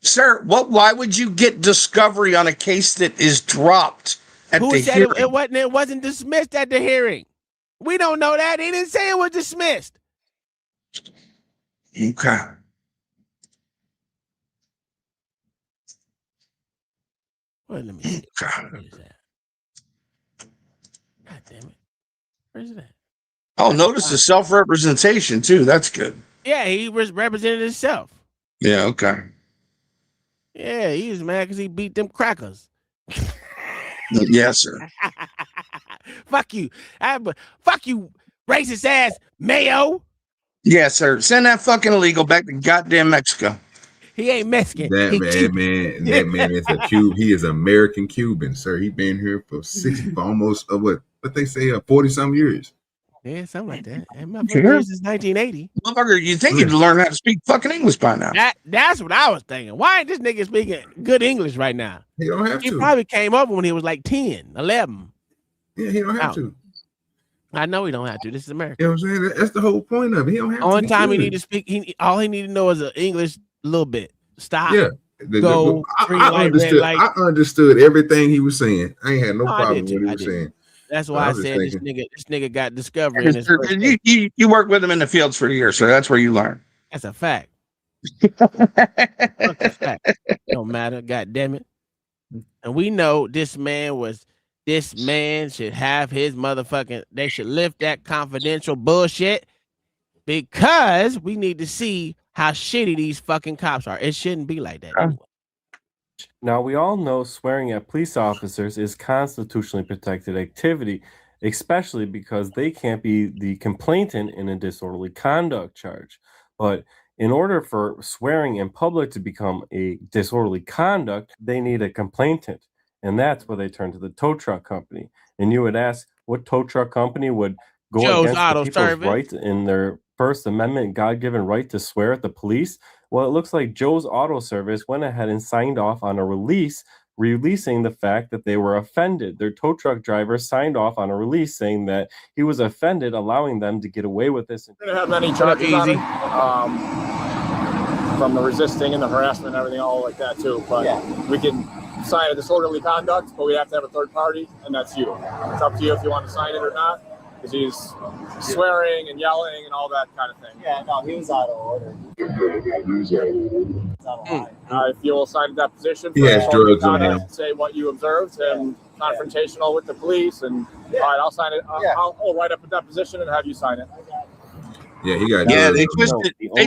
Sir, why would you get discovery on a case that is dropped at the hearing? It wasn't dismissed at the hearing. We don't know that. He didn't say it was dismissed. Okay. Well, let me see. What is that? God damn it. Where is that? Oh, notice the self-representation too. That's good. Yeah, he represented himself. Yeah, okay. Yeah, he was mad because he beat them crackers. Yes, sir. Fuck you. Fuck you, racist ass Mayo. Yes, sir. Send that fucking illegal back to goddamn Mexico. He ain't Mexican. That man is a Cuban. He is American Cuban, sir. He been here for almost what they say 40-some years. Yeah, something like that. And my years is 1980. Motherfucker, you think you'd learn how to speak fucking English by now? That's what I was thinking. Why ain't this nigga speaking good English right now? He don't have to. He probably came over when he was like 10, 11. Yeah, he don't have to. I know he don't have to. This is America. You know what I'm saying? That's the whole point of it. He don't have Only to. time he need to speak, all he need to know is English a little bit. Stop. Yeah. I understood everything he was saying. I ain't had no problem with what he was saying. That's why I said this nigga got discovery in his you work with him in the fields for a year, so that's where you learn. That's a fact. That's a fact. Don't matter, god damn it. And we know this man should have his motherfucking, they should lift that confidential bullshit because we need to see how shitty these fucking cops are. It shouldn't be like that anyway. Now, we all know swearing at police officers is constitutionally protected activity, especially because they can't be the complainant in a disorderly conduct charge. But in order for swearing in public to become a disorderly conduct, they need a complainant. And that's where they turn to the tow truck company. And you would ask, what tow truck company would go against the people's rights in their First Amendment God-given right to swear at the police? Well, it looks like Joe's Auto Service went ahead and signed off on a releasing the fact that they were offended. Their tow truck driver signed off on a release saying that he was offended, allowing them to get away with this. We're going to have many charges on him, from the resisting and the harassment and everything, all like that too. But we can sign a disorderly conduct, but we have to have a third party, and that's you. It's up to you if you want to sign it or not, because he's swearing and yelling and all that kind of thing. Yeah, no, he was out of order. If you'll sign that position, he has drugs on him. Say what you observed and confrontational with the police, and all right, I'll sign it. I'll write up a deposition and have you sign it. Yeah, he got. Yeah, they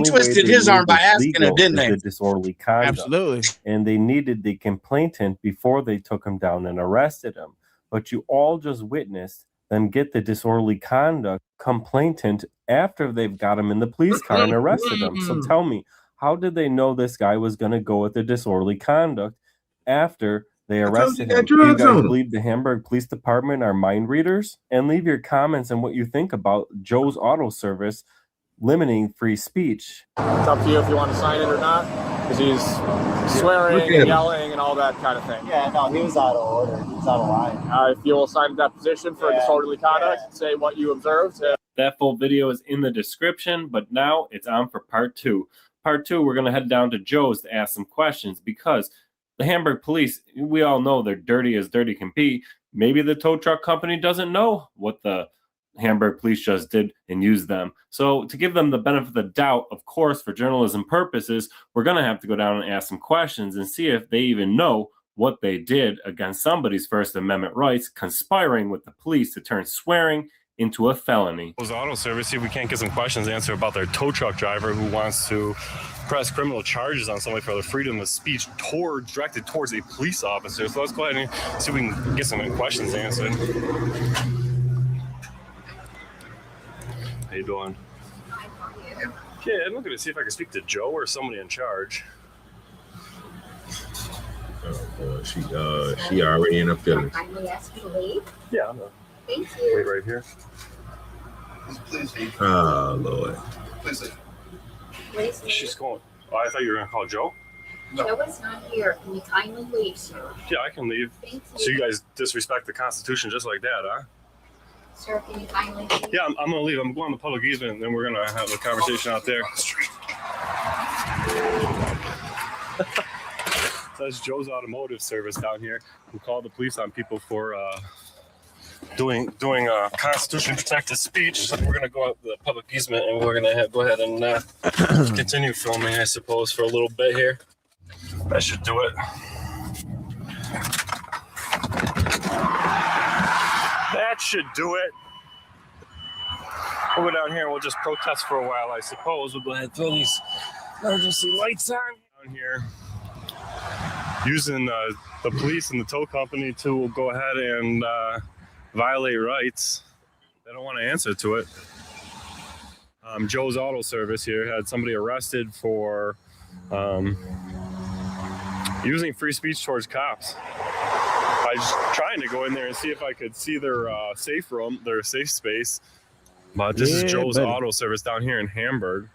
twisted his arm by asking it, didn't they? Disorderly conduct. Absolutely. And they needed the complainant before they took him down and arrested him. But you all just witnessed them get the disorderly conduct complainant after they've got him in the police car and arrested him. So tell me, how did they know this guy was going to go with the disorderly conduct after they arrested him? Do you guys believe the Hamburg Police Department are mind readers? And leave your comments on what you think about Joe's Auto Service limiting free speech. It's up to you if you want to sign it or not, because he's swearing and yelling and all that kind of thing. Yeah, no, he was out of order. He was out of line. If you'll sign that position for disorderly conduct, say what you observed. That full video is in the description, but now it's on for part 2. Part 2, we're going to head down to Joe's to ask some questions, because the Hamburg police, we all know they're dirty as dirty can be. Maybe the tow truck company doesn't know what the Hamburg police just did and used them. So to give them the benefit of the doubt, of course, for journalism purposes, we're going to have to go down and ask some questions and see if they even know what they did against somebody's First Amendment rights, conspiring with the police to turn swearing into a felony. Auto service, see if we can't get some questions answered about their tow truck driver who wants to press criminal charges on somebody for their freedom of speech directed towards a police officer. So let's go ahead and see if we can get some questions answered. How you doing? Yeah, I'm looking to see if I can speak to Joe or somebody in charge. She already in her feelings. Kindly ask you to leave. Yeah, I'm Thank you. wait right here. Oh Lord. Please leave. She's going. Oh, I thought you were gonna call Joe. Joe is not here. Can you kindly leave, sir? Yeah, I can leave. Thank you. So you guys disrespect the Constitution just like that, huh? Sir, can you kindly leave? Yeah, I'm gonna leave. I'm going to public easement, and then we're gonna have a conversation out there. That's Joe's Automotive Service down here, who called the police on people for doing Constitution protected speech. So we're gonna go out the public easement, and we're gonna go ahead and continue filming, I suppose, for a little bit here. That should do it. That should do it. We'll go down here and we'll just protest for a while, I suppose. We'll go ahead and throw these emergency lights on down here. Using the police and the tow company to go ahead and violate rights. They don't want to answer to it. Joe's Auto Service here had somebody arrested for using free speech towards cops. I was trying to go in there and see if I could see their safe room, their safe space. But this is Joe's Auto Service down here in Hamburg.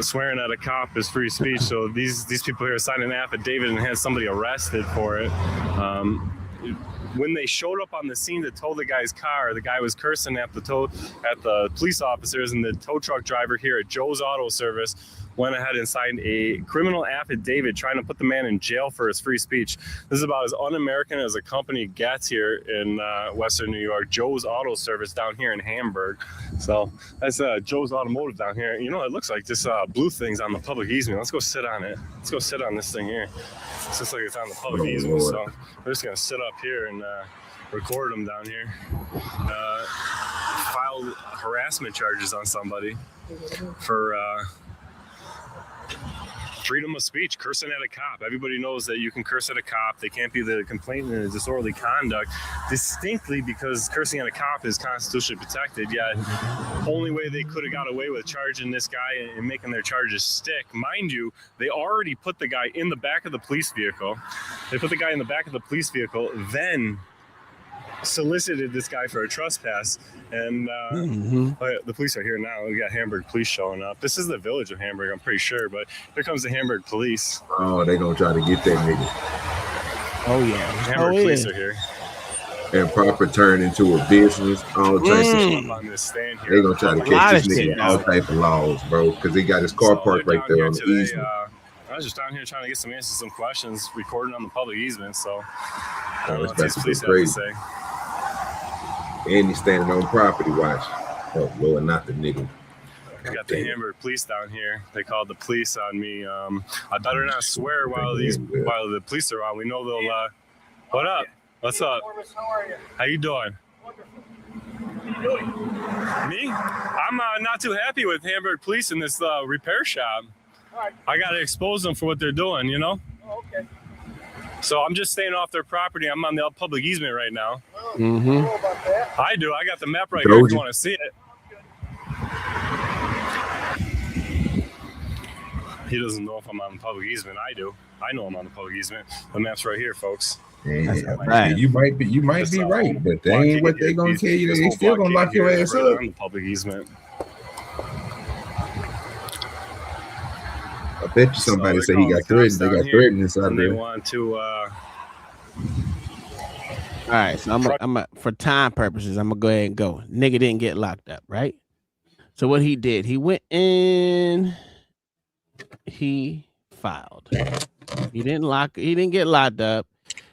Swearing at a cop is free speech. So these people here signed an affidavit and had somebody arrested for it. When they showed up on the scene to tow the guy's car, the guy was cursing at the police officers, and the tow truck driver here at Joe's Auto Service went ahead and signed a criminal affidavit trying to put the man in jail for his free speech. This is about as un-American as a company gets here in Western New York. Joe's Auto Service down here in Hamburg. So that's Joe's Automotive down here. You know, it looks like this blue thing's on the public easement. Let's go sit on it. Let's go sit on this thing here. It looks like it's on the public easement. So we're just gonna sit up here and record them down here. File harassment charges on somebody for freedom of speech, cursing at a cop. Everybody knows that you can curse at a cop. They can't be the complainant in disorderly conduct, distinctly because cursing at a cop is constitutionally protected. Yet, only way they could have got away with charging this guy and making their charges stick. Mind you, they already put the guy in the back of the police vehicle. They put the guy in the back of the police vehicle, then solicited this guy for a trespass, and the police are here now. We got Hamburg police showing up. This is the village of Hamburg, I'm pretty sure, but here comes the Hamburg police. Oh, they gonna try to get that nigga. Oh yeah, Hamburg police are here. And proper turn into a business. All types of shit. On this stand here. They gonna try to catch this nigga all type of laws, bro, because he got his car parked right there on the easement. I was just down here trying to get some answers to some questions, recording on the public easement. So I don't know what that's these police have crazy. to say. And he's standing on property watch. Oh, Lord, not the nigga. We got the Hamburg police down here. They called the police on me. I better not swear while the police are on. We know they'll. What up? What's up? How you doing? Me? I'm not too happy with Hamburg police in this repair shop. I gotta expose them for what they're doing, you know? Oh, okay. So I'm just staying off their property. I'm on the public easement right now. I do. I got the map right here if you want to see it. He doesn't know if I'm on the public easement. I do. I know I'm on the public easement. The map's right here, folks. Yeah, you might be right, but that ain't what they gonna tell you. They still gonna lock your ass up. On the public easement. I bet you somebody say he got threatened. They got threatened inside and there. They want to. All right, so I'm for time purposes, I'm gonna go ahead and go. Nigga didn't get locked up, right? So what he did, he went in, he filed. He didn't get locked up.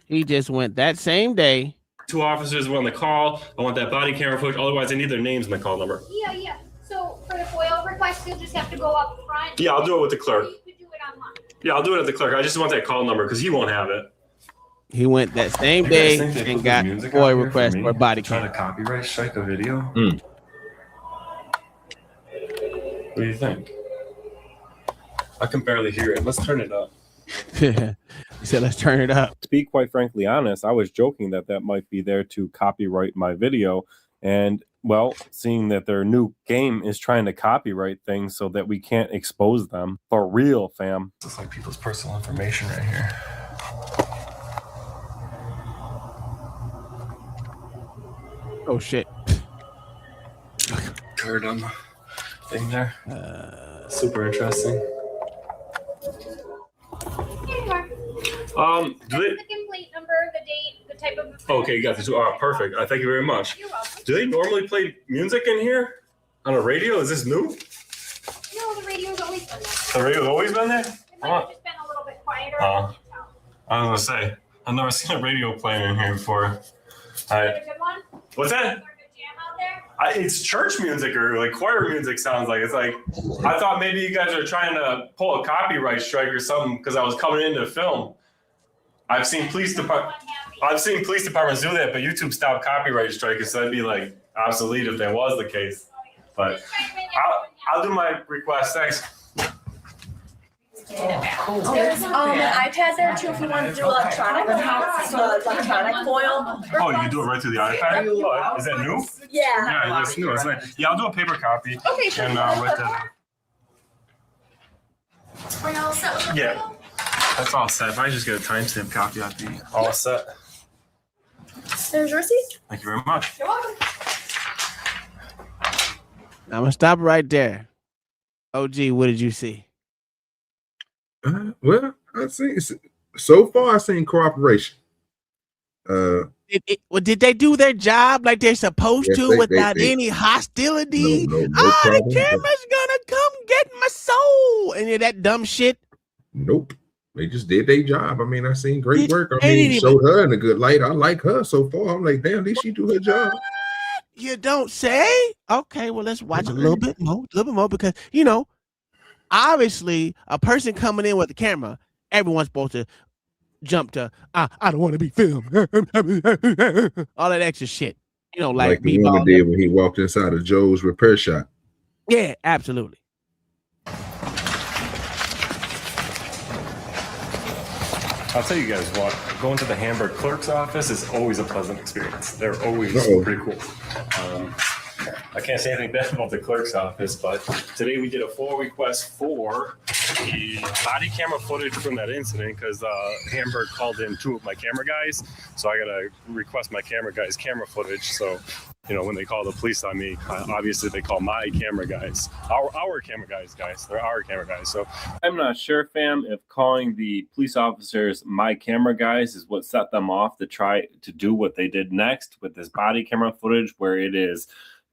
He just went that same day. 2 officers were on the call. I want that body camera footage. Otherwise, I need their names and the call number. Yeah. So for the FOIL request, you'll just have to go up front. Yeah, I'll do it with the clerk. You could do it online. Yeah, I'll do it at the clerk. I just want that call number because he won't have it. He went that same day and got FOIA request for a body cam. Trying to copyright strike a video. What do you think? I can barely hear it. Let's turn it up. He said, let's turn it up. To be quite frankly honest, I was joking that might be there to copyright my video. And, well, seeing that their new game is trying to copyright things so that we can't expose them. For real, fam. It's like people's personal information right here. Oh, shit. Card on the thing there. Super interesting. Do they? The complete number, the date, the type of. Okay, got this. Oh, perfect. Thank you very much. You're welcome. Do they normally play music in here on a radio? Is this new? No, the radio's always been there. The radio's always been there? It might have just been a little bit quieter. I was gonna say, I've never seen a radio playing in here before. Is there a good one? What's that? Is there a good jam out there? It's church music or like choir music sounds like. It's like, I thought maybe you guys are trying to pull a copyright strike or something because I was coming into film. I've seen police departments do that, but YouTube stopped copyright strikes, so that'd be like obsolete if that was the case. But I'll do my request. Thanks. There's an iPad there too if you want to do electronic foil. Oh, you can do it right through the iPad? Oh, is that new? Yeah. Yeah, that's new. That's nice. Yeah, I'll do a paper copy. Okay, sure. And write that Are you all set with the Yeah. foil? That's all set. If I just get a timestamp copy, I'd be all set. There's your receipt. Thank you very much. You're welcome. I'm going to stop right there. OG, what did you see? Well, I see. So far, I've seen cooperation. Did they do their job like they're supposed to without any hostility? No the camera's gonna come get my soul. Any of that dumb shit? Nope. They just did their job. I mean, I seen great work. I mean, showed her in a good light. I like her so far. I'm like, damn, at least she do her job. You don't say? Okay, well, let's watch a little bit more because, you know, obviously a person coming in with a camera, everyone's supposed to jump to, I don't want to be filmed. All that extra shit. You know, like the woman did when he walked inside of Joe's repair shop. Yeah, absolutely. I'll tell you guys what, going to the Hamburg clerk's office is always a pleasant experience. They're always pretty cool. I can't say anything bad about the clerk's office, but today we did a FOIA request for the body camera footage from that incident because Hamburg called in two of my camera guys. So I got to request my camera guys' camera footage. So, you know, when they call the police on me, obviously they call my camera guys, our camera guys. They're our camera guys. So I'm not sure, fam, if calling the police officers my camera guys is what set them off to try to do what they did next with this body camera footage where it is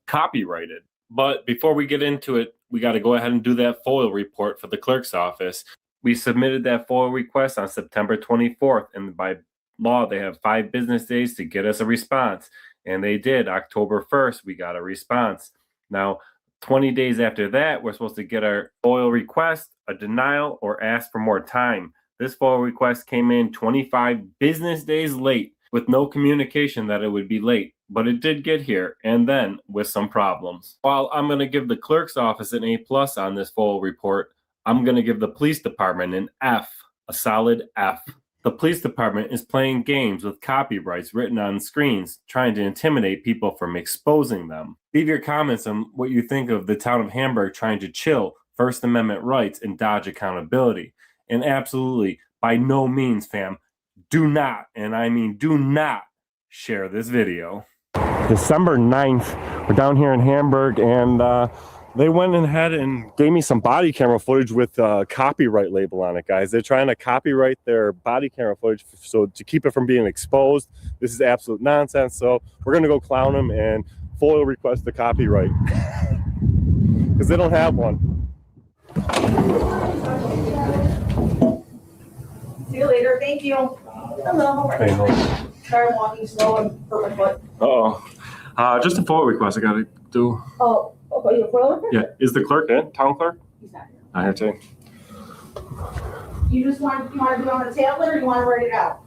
copyrighted. But before we get into it, we got to go ahead and do that FOIA report for the clerk's office. We submitted that FOIA request on September 24th, and by law, they have 5 business days to get us a response. And they did. October 1st, we got a response. Now, 20 days after that, we're supposed to get our FOIA request, a denial, or ask for more time. This FOIA request came in 25 business days late with no communication that it would be late. But it did get here, and then with some problems. While I'm going to give the clerk's office an A+ on this FOIA report, I'm going to give the police department an F, a solid F. The police department is playing games with copyrights written on screens, trying to intimidate people from exposing them. Leave your comments on what you think of the town of Hamburg trying to chill First Amendment rights and dodge accountability. And absolutely, by no means, fam, do not, and I mean do not, share this video. December 9th, we're down here in Hamburg, and they went ahead and gave me some body camera footage with a copyright label on it, guys. They're trying to copyright their body camera footage so to keep it from being exposed. This is absolute nonsense, so we're going to go clown them and FOIA request the copyright because they don't have one. See you later. Thank you. Hello. Hey, Sorry, I'm walking slow and hurt my foot. Just a FOIA request I got to do. Oh, okay. You're foil Yeah, is the clerk in? Town clerk? He's not here. Not here today. You want to do it on the tablet or you want to write it out?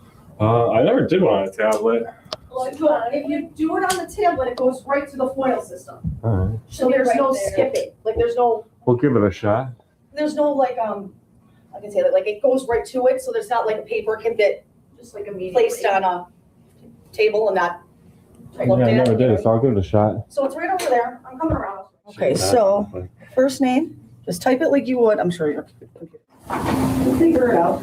I never did one on a tablet. Well, if you do it on the tablet, it goes right to the FOIL system. All right. So there's no skipping. Like there's no We'll give it a shot. like I can say that like it goes right to it. So there's not like a paper can get just like placed on a table and not Yeah, I never did it, so I'll give it a shot. So it's right over there. I'm coming around. Okay, so first name, just type it like you would. I'm sure you're. We'll figure it out.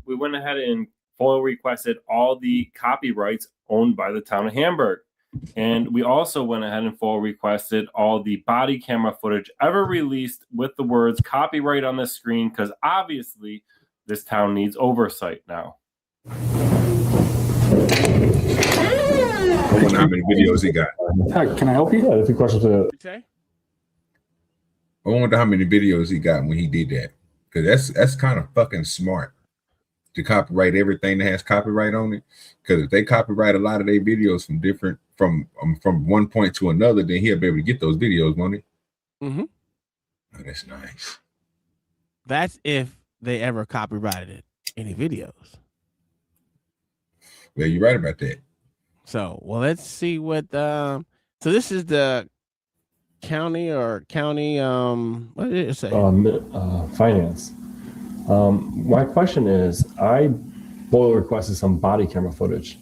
We went ahead and FOIL requested all the copyrights owned by the town of Hamburg. And we also went ahead and FOIL requested all the body camera footage ever released with the words copyright on the screen, because obviously this town needs oversight now. I wonder how many videos he got. Can I help you? Yeah, a few questions. I wonder how many videos he got when he did that. Because that's kind of fucking smart to copyright everything that has copyright on it. Because if they copyright a lot of their videos from one point to another, then he'll be able to get those videos, won't he? Mm-hmm. Oh, that's nice. That's if they ever copyrighted any videos. Yeah, you're right about that. So, well, let's see what. So this is the county what did it say? Finance. My question is, I FOIL requested some body camera footage,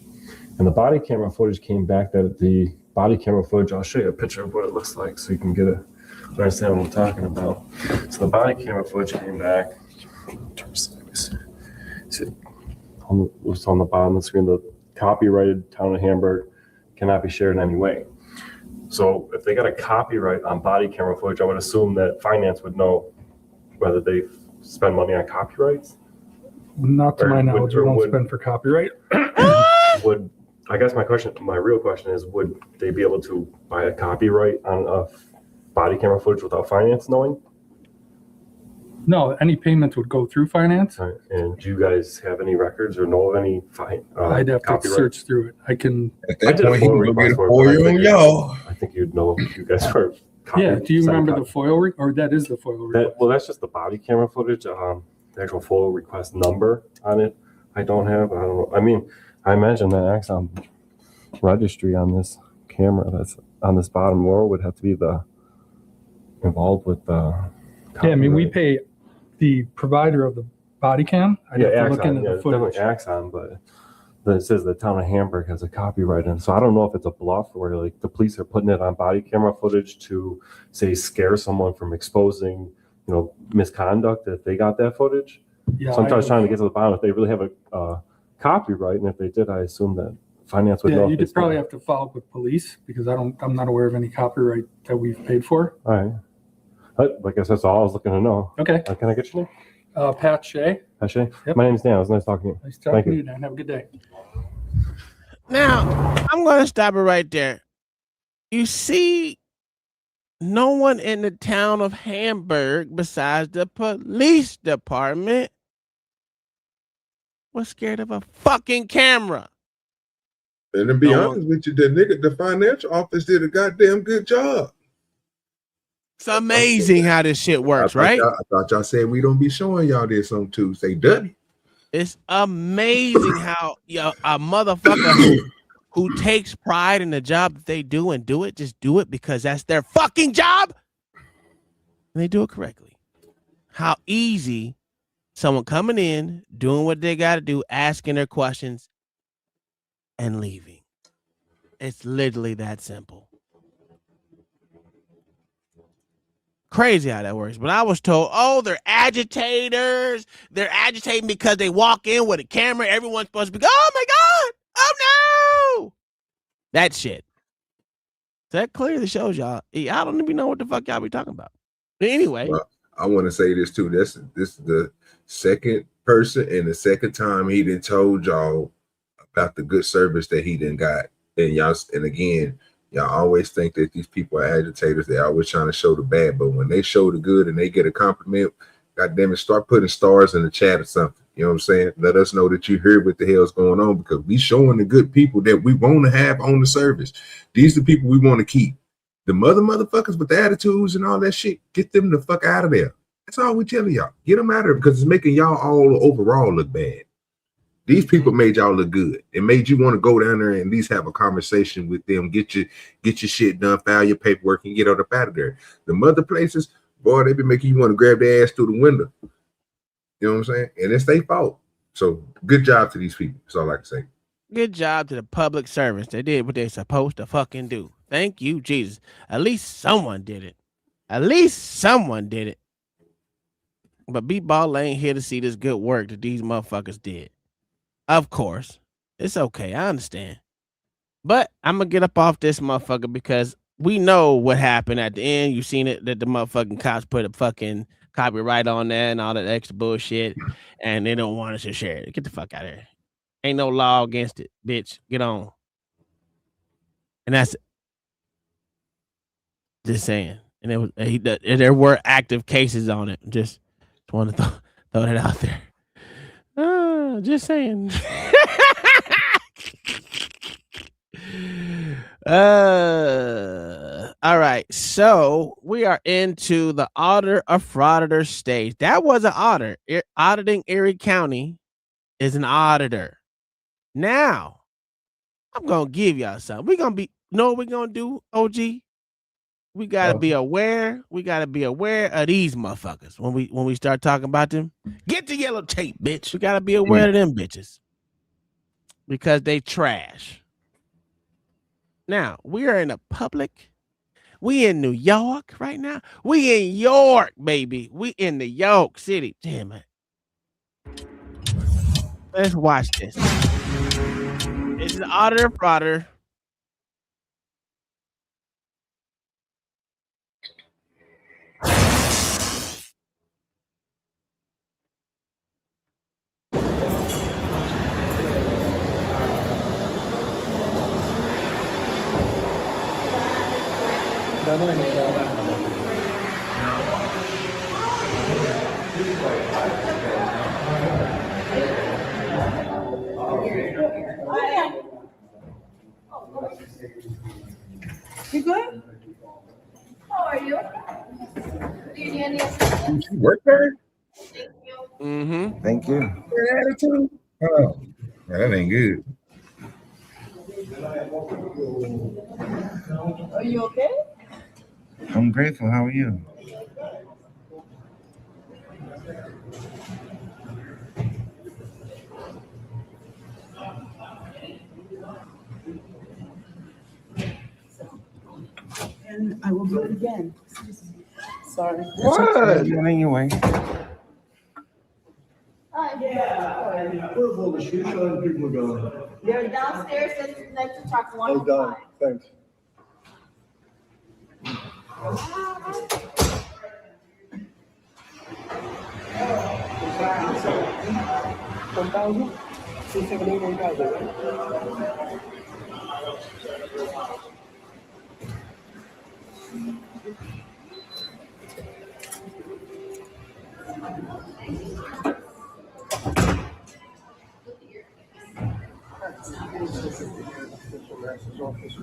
and the body camera footage came back that the body camera footage. I'll show you a picture of what it looks like so you can understand what I'm talking about. So the body camera footage came back. It's on the bottom of the screen. The copyrighted town of Hamburg cannot be shared in any way. So if they got a copyright on body camera footage, I would assume that finance would know whether they spend money on copyrights. Not to my knowledge, we don't spend for copyright. I guess my real question is, would they be able to buy a copyright on a body camera footage without finance knowing? No, any payments would go through finance. Right. And do you guys have any records or know of any I'd have to search through it. I can. At that point, he can get a FOIL on y'all. I think you'd know if you guys were. Yeah. Do you remember the FOIL or that is the FOIL request? Well, that's just the body camera footage. The actual FOIL request number on it, I don't have. I don't know. I mean, I imagine that Axon registry on this camera that's on this bottom row would have to be involved with the. Yeah, I mean, we pay the provider of the body cam. I'd have to Axon, look into the footage. definitely Axon, but it says the town of Hamburg has a copyright, and so I don't know if it's a bluff where like the police are putting it on body camera footage to say scare someone from exposing, misconduct if they got that footage. Yeah, so I'm trying to get to the bottom if they really have a copyright, and if they did, I assume that finance would know. Yeah, you could probably have to follow up with police because I'm not aware of any copyright that we've paid for. All right. I guess that's all I was looking to know. Okay. Can I get your name? Pat Shea. Pat Shea? Yep. My name's Dan. It was nice talking to you. Nice talking to you, Dan. Have a good day. Now, I'm going to stop it right there. You see, no one in the town of Hamburg besides the police department was scared of a fucking camera. And to be honest with you, the financial office did a goddamn good job. It's amazing how this shit works, right? I thought y'all said we don't be showing y'all this on Tuesday, doesn't it? It's amazing how a motherfucker who takes pride in the job that they do and just do it because that's their fucking job. And they do it correctly. How easy someone coming in, doing what they got to do, asking their questions, and leaving. It's literally that simple. Crazy how that works. But I was told, they're agitators. They're agitating because they walk in with a camera. Everyone's supposed to be, oh my God, oh no. That shit. That clearly shows y'all don't even know what the fuck y'all be talking about. But anyway. Well, I want to say this too. This is the second person and the second time he done told y'all about the good service that he done got. And again, y'all always think that these people are agitators. They're always trying to show the bad, but when they show the good and they get a compliment, goddamn it, start putting stars in the chat or something. You know what I'm saying? Let us know that you heard what the hell's going on, because we showing the good people that we want to have on the service. These are the people we want to keep. The motherfuckers with the attitudes and all that shit, get them the fuck out of there. That's all we telling y'all. Get them out of there because it's making y'all all overall look bad. These people made y'all look good. It made you want to go down there and at least have a conversation with them, get your shit done, file your paperwork, and get up out of there. The mother places, boy, they be making you want to grab their ass through the window. You know what I'm saying? And it's their fault. So good job to these people. That's all I can say. Good job to the public servants. They did what they're supposed to fucking do. Thank you, Jesus. At least someone did it. At least someone did it. But B-Ball ain't here to see this good work that these motherfuckers did. Of course. It's okay. I understand. But I'm going to get up off this motherfucker because we know what happened at the end. You seen it, that the motherfucking cops put a fucking copyright on there and all that extra bullshit. And they don't want us to share it. Get the fuck out of here. Ain't no law against it, bitch. Get on. And that's it. Just saying. And it was there were active cases on it. Just want to throw that out there. Just saying. All right. So we are into the auditor of Frauditor stage. That was an auditor. Auditing Erie County is an auditor. Now, I'm going to give y'all something. We're going to know what we're going to do, OG? We got to be aware. We got to be aware of these motherfuckers when we start talking about them. Get the yellow tape, bitch. We got to be aware of them bitches because they trash. Now, we are in a public. We in New York right now. We in York, baby. We in New York City. Damn it. Let's watch this. It's an auditor frauditor. You good? How are you? Do you need any assistance? You work there? Thank you. Mm-hmm. Thank you. Your attitude? Oh, that ain't good. Are you okay? I'm grateful. How are you? And I will do it again. Sorry. What? You're on your way. Where's all the shit people going? They're downstairs sitting next to truck 105. Thanks.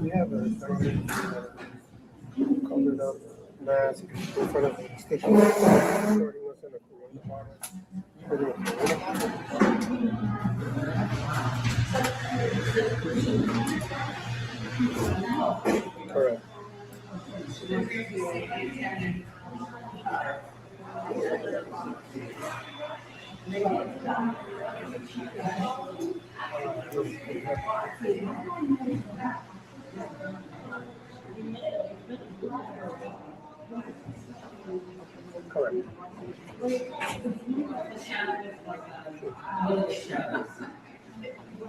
We have a covered up mask in front of the station. Correct. Correct.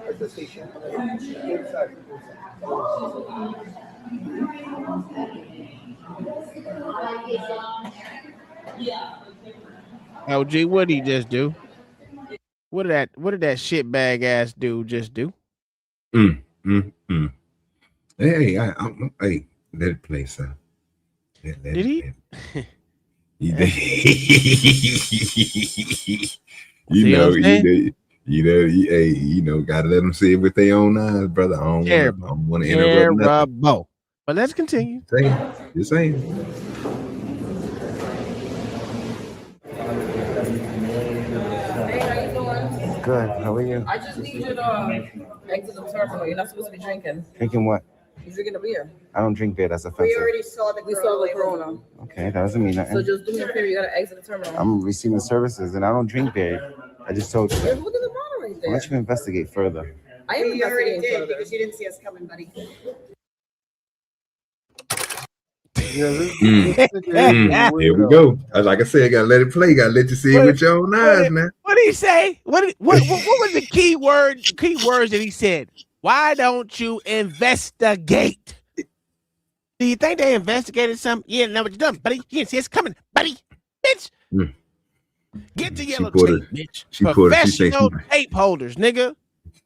At the station. Inside. LG, what did he just do? What did that shitbag ass dude just do? Hey, hey, let it play, son. Did he? You gotta let them see it with their own eyes, brother. I don't want to interrupt nothing. But let's continue. Just saying. Good. How are you? I just need you to exit the terminal. You're not supposed to be drinking. Drinking what? You're drinking a beer. I don't drink beer. That's We offensive. already saw the Corona. Okay, that doesn't mean nothing. So just do me a favor. You gotta exit the terminal. I'm receiving services, and I don't drink beer. I just told you. Hey, look at the bottle right Why there. don't you investigate further? I am We already investigating did further. because you didn't see us coming, buddy. Here we go. Like I said, gotta let it play. Gotta let you see it with your own eyes, man. What did he say? What was the key words that he said? Why don't you investigate? Do you think they investigated something? You didn't know what you done, buddy. You didn't see us coming, buddy. Bitch. Get the yellow tape, bitch. Professional tape holders, nigga.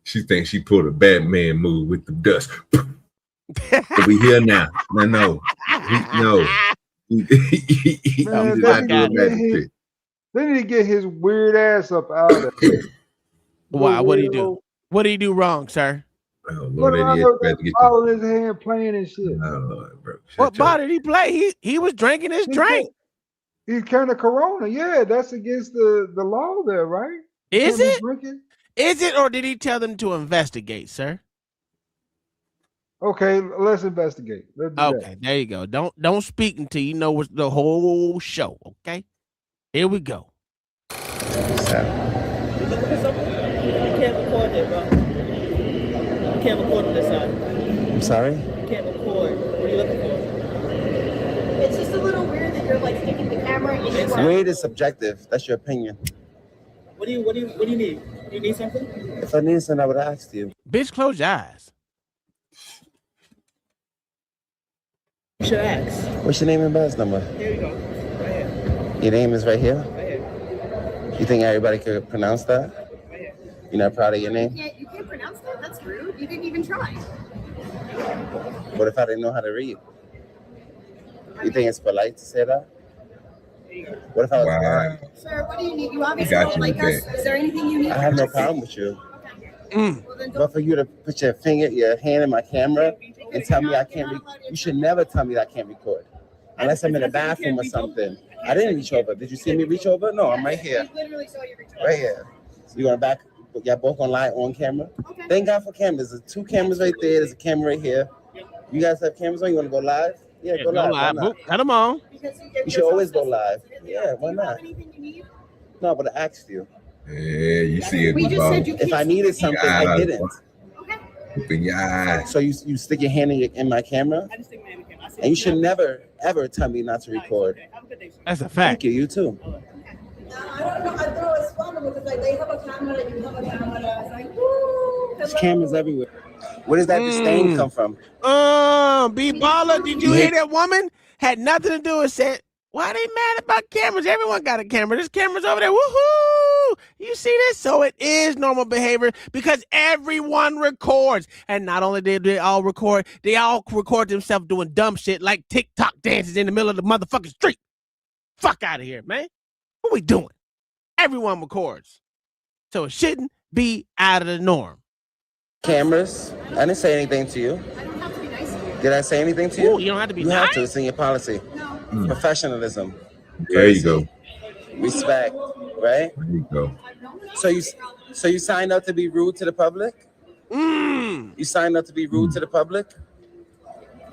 She thinks she pulled a Batman move with the dust. But we here now. No. He did not do a magic trick. They need to get his weird ass up out of there. Why? What did he do? What did he do wrong, sir? Oh, What Lord, about the ball in his hand playing and shit? Oh, Lord, bro. What ball did he play? He was drinking his drink. He's kind of Corona. Yeah, that's against the law there, right? Is Can't be it? drinking? Is it, or did he tell them to investigate, sir? Okay, let's investigate. Let's do Okay, there you go. Don't speak until you know what's the whole show. Okay, here we go. You looking for something? You can't record it, bro. You can't record on this side. I'm sorry? You can't record. What are you looking for? It's just a little weird that you're like sticking the camera in your Weird is subjective. That's your opinion. What do you need? You need something? If I needed something, I would have asked you. Bitch, close your eyes. You should ask. What's your name and badge number? Here you go. Right here. Your name is right here? Right here. You think everybody could pronounce that? Right here. You're not proud of your name? You can't pronounce that? That's rude. You didn't even try. What if I didn't know how to read? You think it's polite to say that? What if I was blind? Sir, what do you need? You obviously got don't you like with us. Is there anything you need? I have no problem with you. Well, then But for you to put your hand in my camera and tell me I can't, you should never tell me that I can't record. Unless I'm in the bathroom or something. I didn't reach over. Did you see me reach over? No, I'm right here. We literally saw you reach over. Right here. So you're gonna back, y'all both gonna lie on camera? Okay. Thank God for cameras. There's 2 cameras right there. There's a camera right here. You guys have cameras on? You wanna go live? Yeah, go live. Why not? Cut them on. You should always go live. Yeah, why not? No, but I asked you. Yeah, you see it. We just said you if I needed something, I didn't. Open your eyes. So you stick your hand in my camera? And you should never, ever tell me not to record. That's a fact. Thank you. You too. I don't know. I thought it was fun because like they have a camera, you have a camera. It's like, woo. There's cameras everywhere. Where does that disdain come from? B-Baller, did you hear that woman? Had nothing to do with said, why they mad about cameras? Everyone got a camera. There's cameras over there. Woohoo! You see this? So it is normal behavior because everyone records. And not only did they all record themselves doing dumb shit like TikTok dances in the middle of the motherfucking street. Fuck out of here, man. What we doing? Everyone records. So it shouldn't be out of the norm. Cameras. I didn't say anything to you. I don't have to be nice to you. Did I say anything to you? Ooh, you don't have to be You nice. have to. It's in your policy. No. Professionalism. There you go. Respect. Right? There you go. So you signed up to be rude to the public? You signed up to be rude to the public?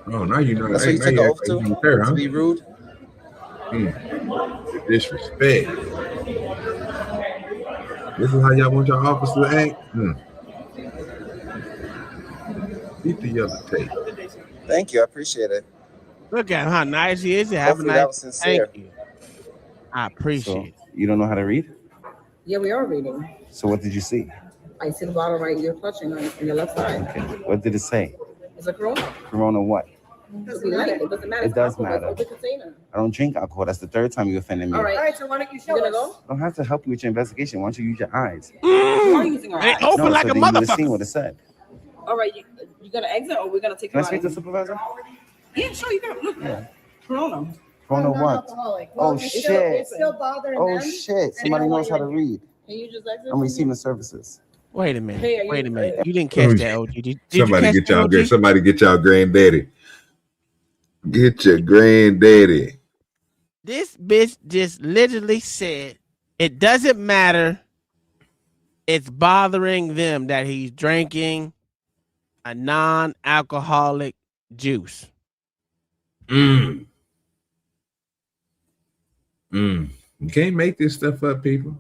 Oh, now you know. That's what you took an oath to? There, huh? To be rude? Disrespect. This is how y'all want your officer to act? Eat the yellow tape. Thank you. I appreciate it. Look at how nice he is. Have a Hopefully that was nice. sincere. Thank you. I appreciate it. You don't know how to read? Yeah, we are reading. So what did you see? I see the bottle right you're clutching on your left side. What did it say? Is it Corona? Corona what? It doesn't matter. It doesn't matter. It does matter. Open container. I don't drink alcohol. That's the 3rd time you offended me. All right. So why don't you show us? Go? I don't have to help you with your investigation. Why don't you use your eyes? You are using our eyes. Open like a You would have seen motherfucker. what it said. All right, you gonna exit or we're gonna take Can I you speak to the out? supervisor? Yeah, sure. You can look. Yeah. Corona. Corona what? Alcoholic. Oh, it's shit. Still, it's still bothering Oh them. shit. Somebody knows how to read. Can you just exit? I'm receiving services. Wait a minute. Hey, are you- Wait a minute. You didn't catch that, OG. Did you Somebody catch get that, y'all. OG? Somebody get y'all granddaddy. Get your granddaddy. This bitch just literally said it doesn't matter it's bothering them that he's drinking a non-alcoholic juice. You can't make this stuff up, people.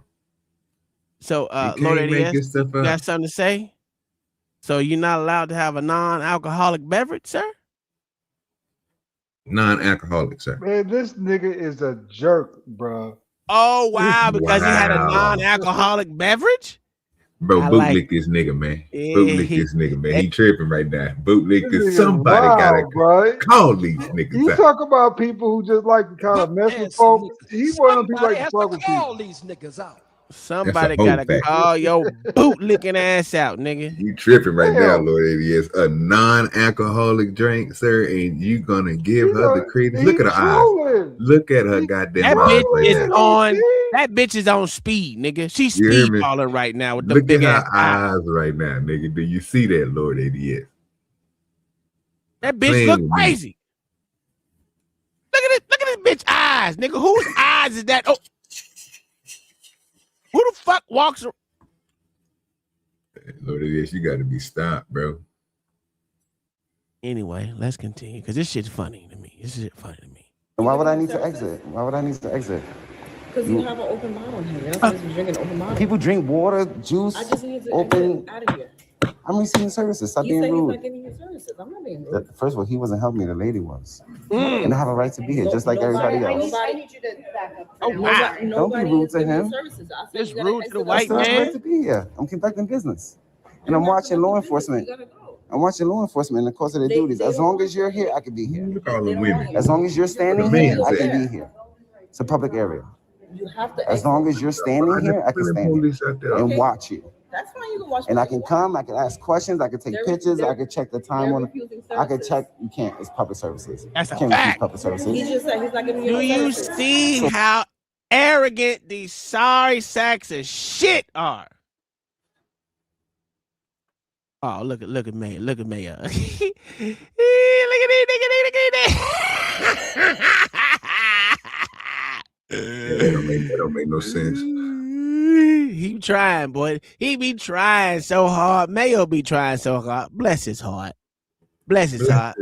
So, you Lord can't make ADS, this stuff you up. got something to say? So you're not allowed to have a non-alcoholic beverage, sir? Non-alcoholic, sir. Man, this nigga is a jerk, bro. Oh, wow, because he had a non-alcoholic beverage? Bro, I bootlick this nigga, man. Bootlick this nigga, man. He tripping right now. Bootlick This this. nigga's Somebody wild, gotta bro. call these niggas You out. talk about people who just like to kind of mess with folks. He one of them people like to fuck with people. these niggas out. Somebody whole gotta fact. call your bootlicking ass out, nigga. You tripping right now, Damn. Lord ADS. A non-alcoholic drink, sir, and you gonna give her the credit. Look at her eyes. Look at her goddamn That eyes bitch right is now. on. That bitch is on speed, nigga. She's You hear me? speedballing right now with the Look big at ass her eyes. eyes right now, nigga. Do you see that, Lord ADS? That bitch Playing look with me. crazy. Look at it. Look at this bitch eyes, nigga. Whose eyes is that? Oh, who the fuck walks? Lord ADS, you gotta be stopped, bro. Anyway, let's continue because this shit's funny to me. This shit funny to me. Why would I need to exit? Why would I need to exit? Because you have an open bottle in here. You're not supposed to be drinking open bottle. People drink water, juice, I just need to open. get out of here. I'm receiving services. Stop He being said he's rude. not giving you services. I'm not being rude. First of all, he wasn't helping me. The lady was. And I have a right to be here, just like Nobody- everybody else. I need you to back up. Oh, wow. Don't be rude to him. This rude to the I white still have a man. right to be here. I'm conducting business. And I'm watching law enforcement. I'm watching law enforcement in the course of their duties. As long as you're here, I can be here. Look at all the women. As long as you're standing The here, man I said. can be here. It's a public area. You have to As long as you're standing here, I can stand here and watch you. That's fine. You can watch. And I can come, I can ask questions, I can take pictures, I can check the time on it. I can check. You can't. It's public services. That's a You can't refuse fact. public services. He just said he's not giving you. Do no you services. see how arrogant these sorry sacks of shit are? Oh, look at Mayor. Look at Mayor. Look at That don't make no sense. He trying, boy. He be trying so hard. Mayo be trying so hard. Bless his heart. Bless his heart.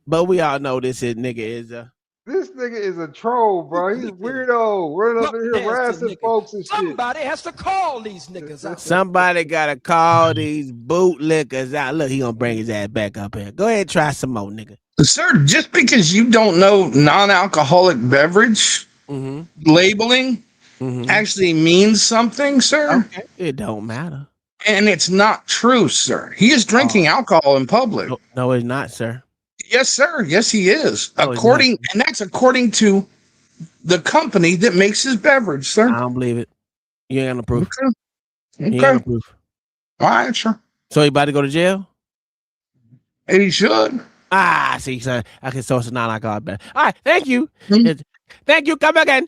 But we all know this nigga is a. This nigga is a troll, bro. He's a weirdo. Running up in here harassing folks and shit. Somebody has to call these niggas out. Somebody gotta call these bootlickers out. Look, he gonna bring his ass back up here. Go ahead, try some more, nigga. Sir, just because you don't know non-alcoholic beverage labeling actually means something, sir. Okay. It don't matter. And it's not true, sir. He is drinking alcohol in public. No, it's not, sir. Yes, sir. Yes, he is. No, And that's according to the company that makes his beverage, sir. I don't believe it. You ain't got no proof. Okay. You ain't got no proof. All right, sure. So he about to go to jail? He should. Ah, see, son. I can source a non-alcoholic better. All right, thank you. Thank you. Come again.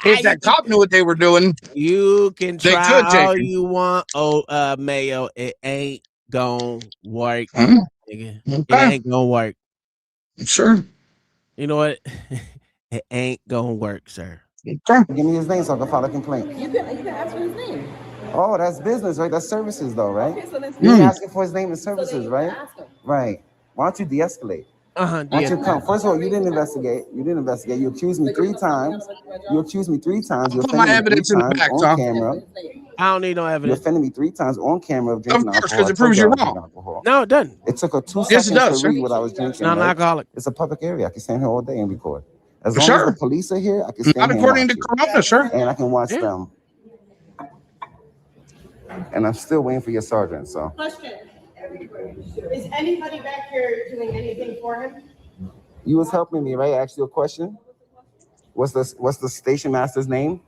If that cop knew what they were doing, you can they try could take all him. you want. Oh, Mayo, it ain't gonna work, nigga. It ain't gonna work. Sure. You know what? It ain't gonna work, sir. Give me his name so I can file a complaint. You can ask for his name. Oh, that's business, right? That's services, though, right? Okay, so let's You're asking for his name and services, right? Right. Why don't you de-escalate? Why don't you come? First of all, you didn't investigate. You accused me 3 times. You accused me 3 times. You Put my offended me evidence 3 in the times back, on Tom. camera. I don't need no You evidence. offended me 3 times on camera of drinking Of course, alcohol. 'cause it proves I you're told you I was wrong. drinking alcohol. No, it doesn't. It took her 2 Yes, it seconds does, to read sir. what I was drinking. Non-alcoholic. It's a public area. I can stand here all day and record. As long Sure. as the police are here, I can stand Not here according and to watch you. Corona, sir. And I can watch them. And I'm still waiting for your sergeant, so. Question. Is anybody back here doing anything for him? You was helping me, right? I asked you a question. What's the station master's name?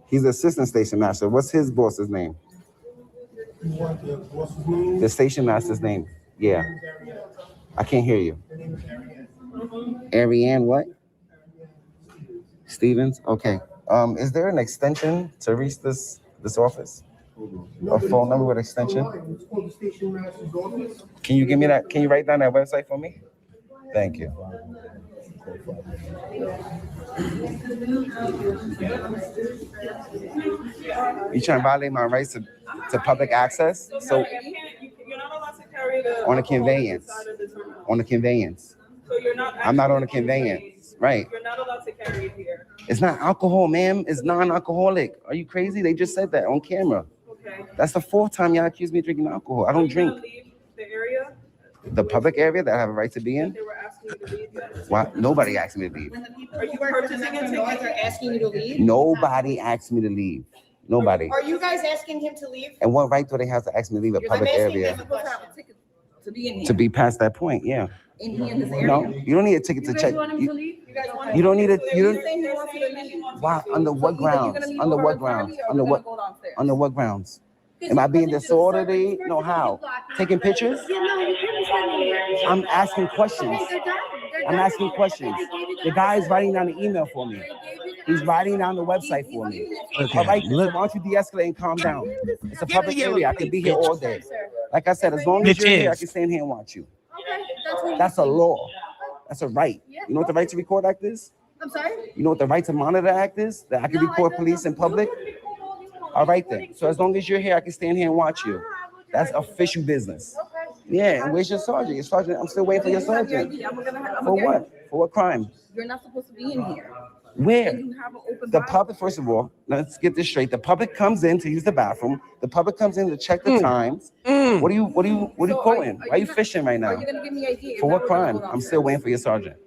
He's the assistant station master. What's his boss's name? The station master's name. Yeah. I can't hear you. Ariane what? Stevens? Okay. Is there an extension to reach this office? A phone number with extension? Can you give me that? Can you write down that website for me? Thank you. You trying to violate my rights to public access? So You're not allowed to carry the on a conveyance. On a conveyance. So you're not. I'm not on a conveyance. Right. You're not allowed to carry it here. It's not alcohol, ma'am. It's non-alcoholic. Are you crazy? They just said that on camera. Okay. That's the 4th time y'all accused me of drinking alcohol. I don't drink. Leave the area. The public area that I have a right to be in. They were asking you to leave. Why? Nobody asked me to leave. Are you purchasing a ticket? They're asking you to leave. Nobody asked me to leave. Nobody. Are you guys asking him to leave? And what right do they have to ask me to leave a public area? To be in here. To be past that point, yeah. In here in this area. No, you don't need a ticket to check. You don't need a. You don't. Why? Under what grounds? Under what grounds? Under what? Under what grounds? Am I being disorderly? No, how? Taking pictures? I'm asking questions. I'm asking questions. The guy is writing down the email for me. He's writing down the website for me. Okay. All right, why don't you de-escalate and calm down? It's a public area. I can be here all day. Like I said, as long as you're here, I can stand here and watch you. That's a law. That's a right. You know what the right to record act is? I'm sorry? You know what the right to monitor act is? That I can record police in public? All right then. So as long as you're here, I can stand here and watch you. That's official business. Yeah, and where's your sergeant? Your sergeant, I'm still waiting for your sergeant. For what? For what crime? You're not supposed to be in here. Where? The public, first of all, let's get this straight. The public comes in to use the bathroom. The public comes in to check the times. What are you quoting? Why are you fishing right now? Are you gonna give me ID? For what crime? I'm still waiting for your sergeant.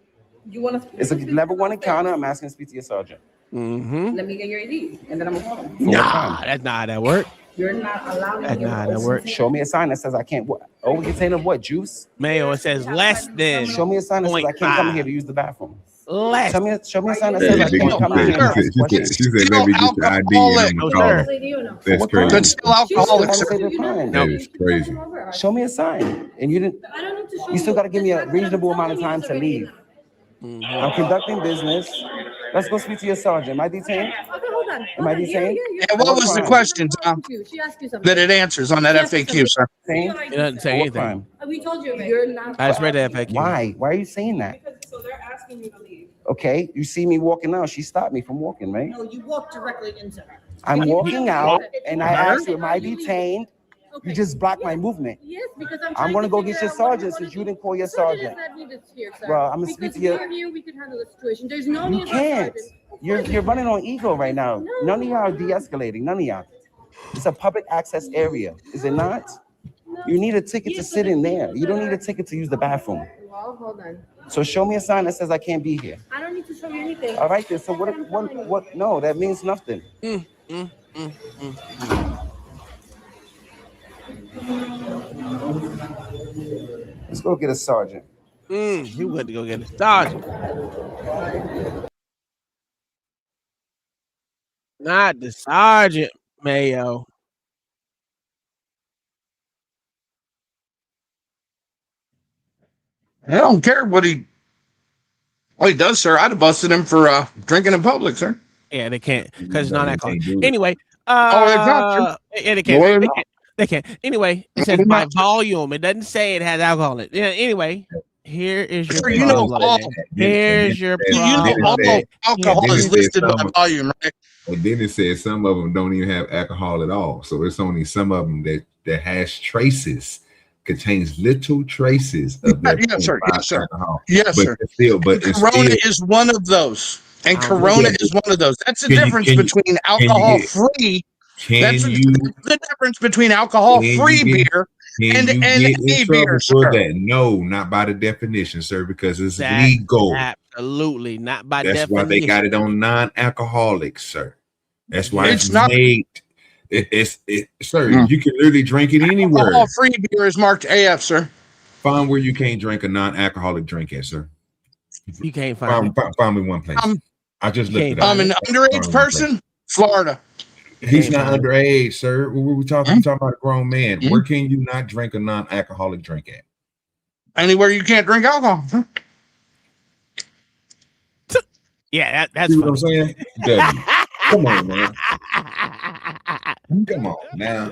You want to? It's a level 1 encounter. I'm asking to speak to your sergeant. Let me get your ID, and then I'm gonna call. Nah, that's not how that work. You're not allowed. That's not how that work. Show me a sign that says I can't. Over container of what? Juice? Mayo, it says less than. Show me a sign that says I can't come here to use the bathroom. Less. Show me a sign that says I can't come here. She said, "Let me get the ID." And I'm calling. That's crazy. That's still alcoholics. That is crazy. Show me a sign, and you didn't. You still got to give me a reasonable amount of time to leave. I'm conducting business. Let's go speak to your sergeant. Am I detained? Okay, hold on. Am I detained? And what was the question, Tom? She asked you something. That it answers on that FAQ, sir. It doesn't say anything. We told you you're not. I just read the FAQ. Why? Why are you saying that? So they're asking you to leave. Okay, you see me walking out. She stopped me from walking, right? No, you walked directly into her. I'm walking out, and I asked you, am I detained? You just blocked my movement. Yes, because I'm gonna go get your sergeant since you didn't call your sergeant. Well, I'm gonna speak to you. Here, we can handle the situation. There's no You need. can't. You're running on ego right now. None of y'all are de-escalating. None of y'all. It's a public access area, is it not? You need a ticket to sit in there. You don't need a ticket to use the bathroom. Well, hold on. So show me a sign that says I can't be here. I don't need to show you anything. All right then. So what? No, that means nothing. Let's go get a sergeant. You went to go get a sergeant. Not the sergeant, Mayo. I don't care what he does, sir. I'd have busted him for drinking in public, sir. Yeah, they can't because it's not alcohol. Anyway, not. Yeah, they can't. They can't. Anyway, it says by volume. It doesn't say it has alcohol in it. Yeah. Anyway, here is your problem. Here's your problem. Alcohol is listed by volume, right? And then it says some of them don't even have alcohol at all. So it's only some of them that has traces, contains little traces of that. Yes, sir. Yes, sir. Alcohol. Yes, but sir. It's Corona is one of those. And Corona is one of those. That's the difference between alcohol-free. That's the difference between alcohol-free beer and a beer, sir. That? No, not by the definition, sir, because it's legal. Absolutely not by definition. That's why they got it on non-alcoholic, sir. That's why it's made. Sir, you can literally drink it anywhere. Alcohol-free beer is marked AF, sir. Find where you can't drink a non-alcoholic drink at, sir. You can't find me one place. I just looked it up. I'm an underage person, Florida. He's not underage, sir. We're talking about a grown man. Where can you not drink a non-alcoholic drink at? Anywhere you can't drink alcohol. Huh? Yeah, that's what I'm saying. Come on, man. Come on now.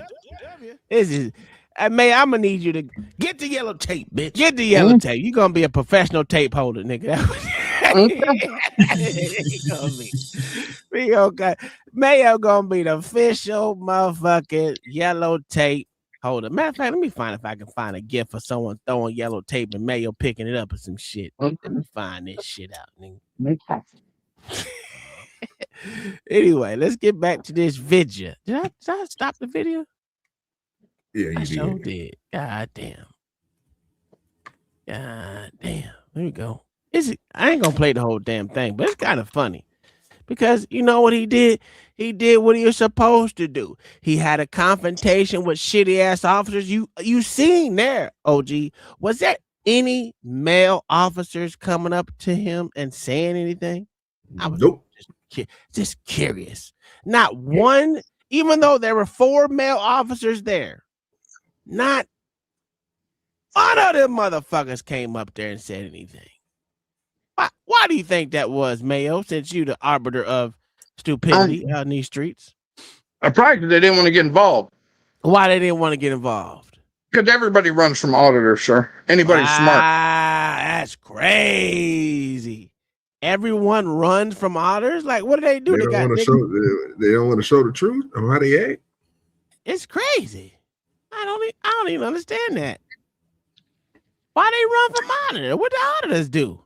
This is, man, I'm gonna need you to get the yellow tape, bitch. Get the yellow tape. You're gonna be a professional tape holder, nigga. Mayo gonna be the official motherfucking yellow tape holder. Matter of fact, let me find if I can find a gift for someone throwing yellow tape and Mayo picking it up or some shit. Let me find this shit out, nigga. Anyway, let's get back to this video. Did I stop the video? Yeah, you I sure did. did. God damn. God damn. There we go. I ain't gonna play the whole damn thing, but it's kind of funny because you know what he did? He did what he was supposed to do. He had a confrontation with shitty ass officers. You seen there, OG. Was there any male officers coming up to him and saying anything? I was just curious. Not one, even though there were 4 male officers there, not one of them motherfuckers came up there and said anything. Why do you think that was, Mayo, since you the arbiter of stupidity out in these streets? Probably they didn't want to get involved. Why they didn't want to get involved? Because everybody runs from auditor, sir. Anybody smart. That's crazy. Everyone runs from auditors? Like, what do they do? They don't want to show the truth of how they act. It's crazy. I don't even understand that. Why they run from auditor? What the auditors do?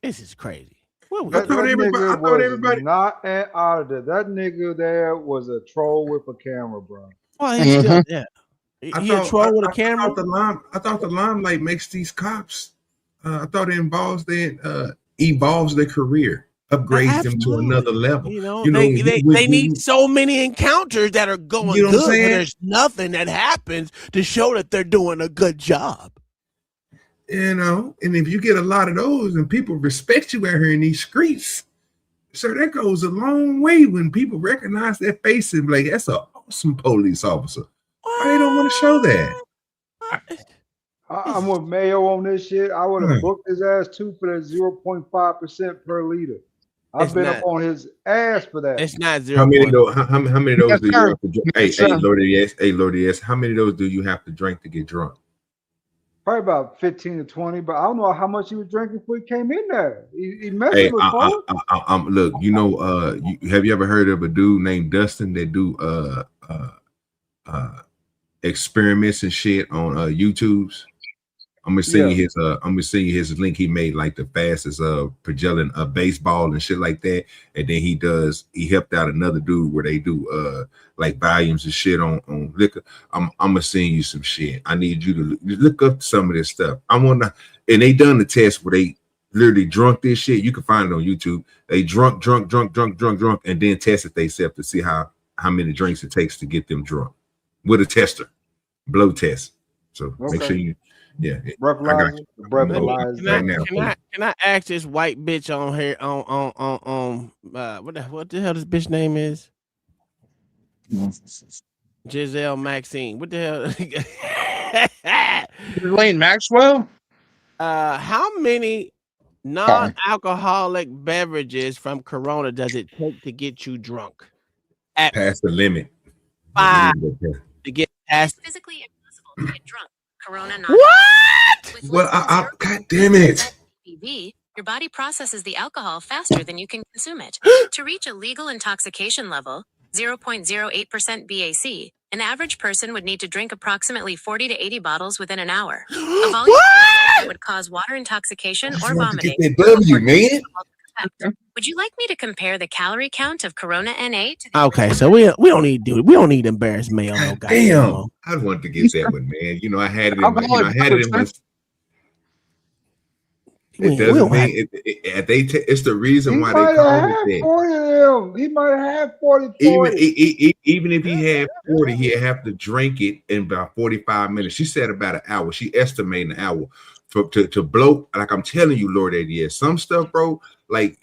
This is crazy. I thought everybody not an auditor. That nigga there was a troll with a camera, bro. Well, he's still there. He a troll with a camera. I thought the limelight makes these cops. I thought it evolves their career, upgrades them to another level. They need so many encounters that are going good, but there's nothing that happens to show that they're doing a good job. And if you get a lot of those and people respect you out here in these streets, sir, that goes a long way when people recognize their face and be like, that's an awesome police officer. Why they don't want to show that? I'm with Mayo on this shit. I would have booked his ass too for that 0.5% per liter. I've been up on his ass for that. It's not 0. How many of those do you have to drink? Hey, Lordy S, how many of those do you have to drink to get drunk? Probably about 15 to 20, but I don't know how much he was drinking before he came in there. He messing with phone. Look, have you ever heard of a dude named Dustin that do experiments and shit on YouTube's? I'm gonna send you his link. He made like the fastest progelling baseball and shit like that. And then he helped out another dude where they do like volumes and shit on liquor. I'm gonna send you some shit. I need you to look up some of this stuff. And they done the test where they literally drunk this shit. You can find it on YouTube. They drunk, and then tested themselves to see how many drinks it takes to get them drunk with a tester, blow test. So make sure you. Yeah, Can I ask this white bitch on here on what the hell this bitch name is? Giselle Maxine. What the hell? Elaine Maxwell? How many non-alcoholic beverages from Corona does it take to get you drunk? Past the limit. 5 to get past. It's physically impossible to get drunk. Corona not. What? Well, God damn it. Your body processes the alcohol faster than you can consume it. To reach a legal intoxication level, 0.08% BAC, an average person would need to drink approximately 40 to 80 bottles within an hour. A volume that would cause water intoxication or vomiting. Would you like me to compare the calorie count of Corona NA to Okay, so we don't need to we don't embarrass Mayo. No damn, I wanted to get that one, man. I had it in my. It doesn't mean it's the reason why they call it that. 40 of them. He might have 40. Even if he had 40, he'd have to drink it in about 45 minutes. She said about an hour. She estimated an hour to blow. Like I'm telling you, Lord, some stuff, bro. Like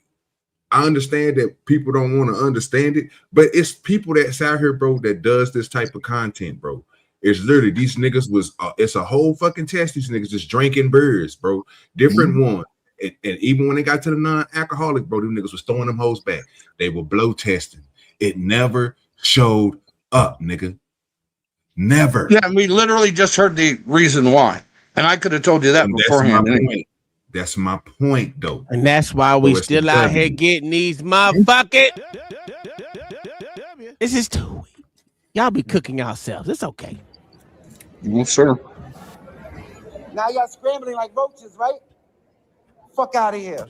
I understand that people don't want to understand it, but it's people that's out here, bro, that does this type of content, bro. It's literally these niggas was it's a whole fucking test. These niggas just drinking beers, bro. Different one. And even when they got to the non-alcoholic, bro, them niggas was throwing them hoes back. They were blow testing. It never showed up, nigga. Never. Yeah, we literally just heard the reason why. And I could have told you that beforehand. That's my point, though. And that's why we still out here getting these motherfucking. This is too. Y'all be cooking yourselves. It's okay. Yes, sir. Now y'all scrambling like roaches, right? Fuck out of here.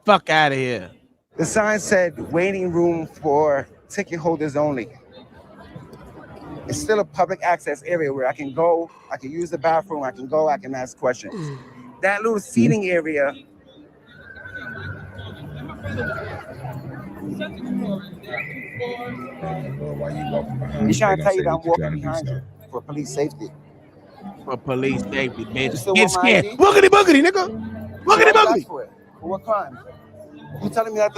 Fuck out of here. The sign said waiting room for ticket holders only. It's still a public access area where I can go, I can use the bathroom, I can go, I can ask questions. That little seating area. He's trying to tell you that I'm walking behind you for police safety. For police safety, bitch. Get Get scared. Boogity boogity, nigga. Boogity boogity. For what crime? You telling me that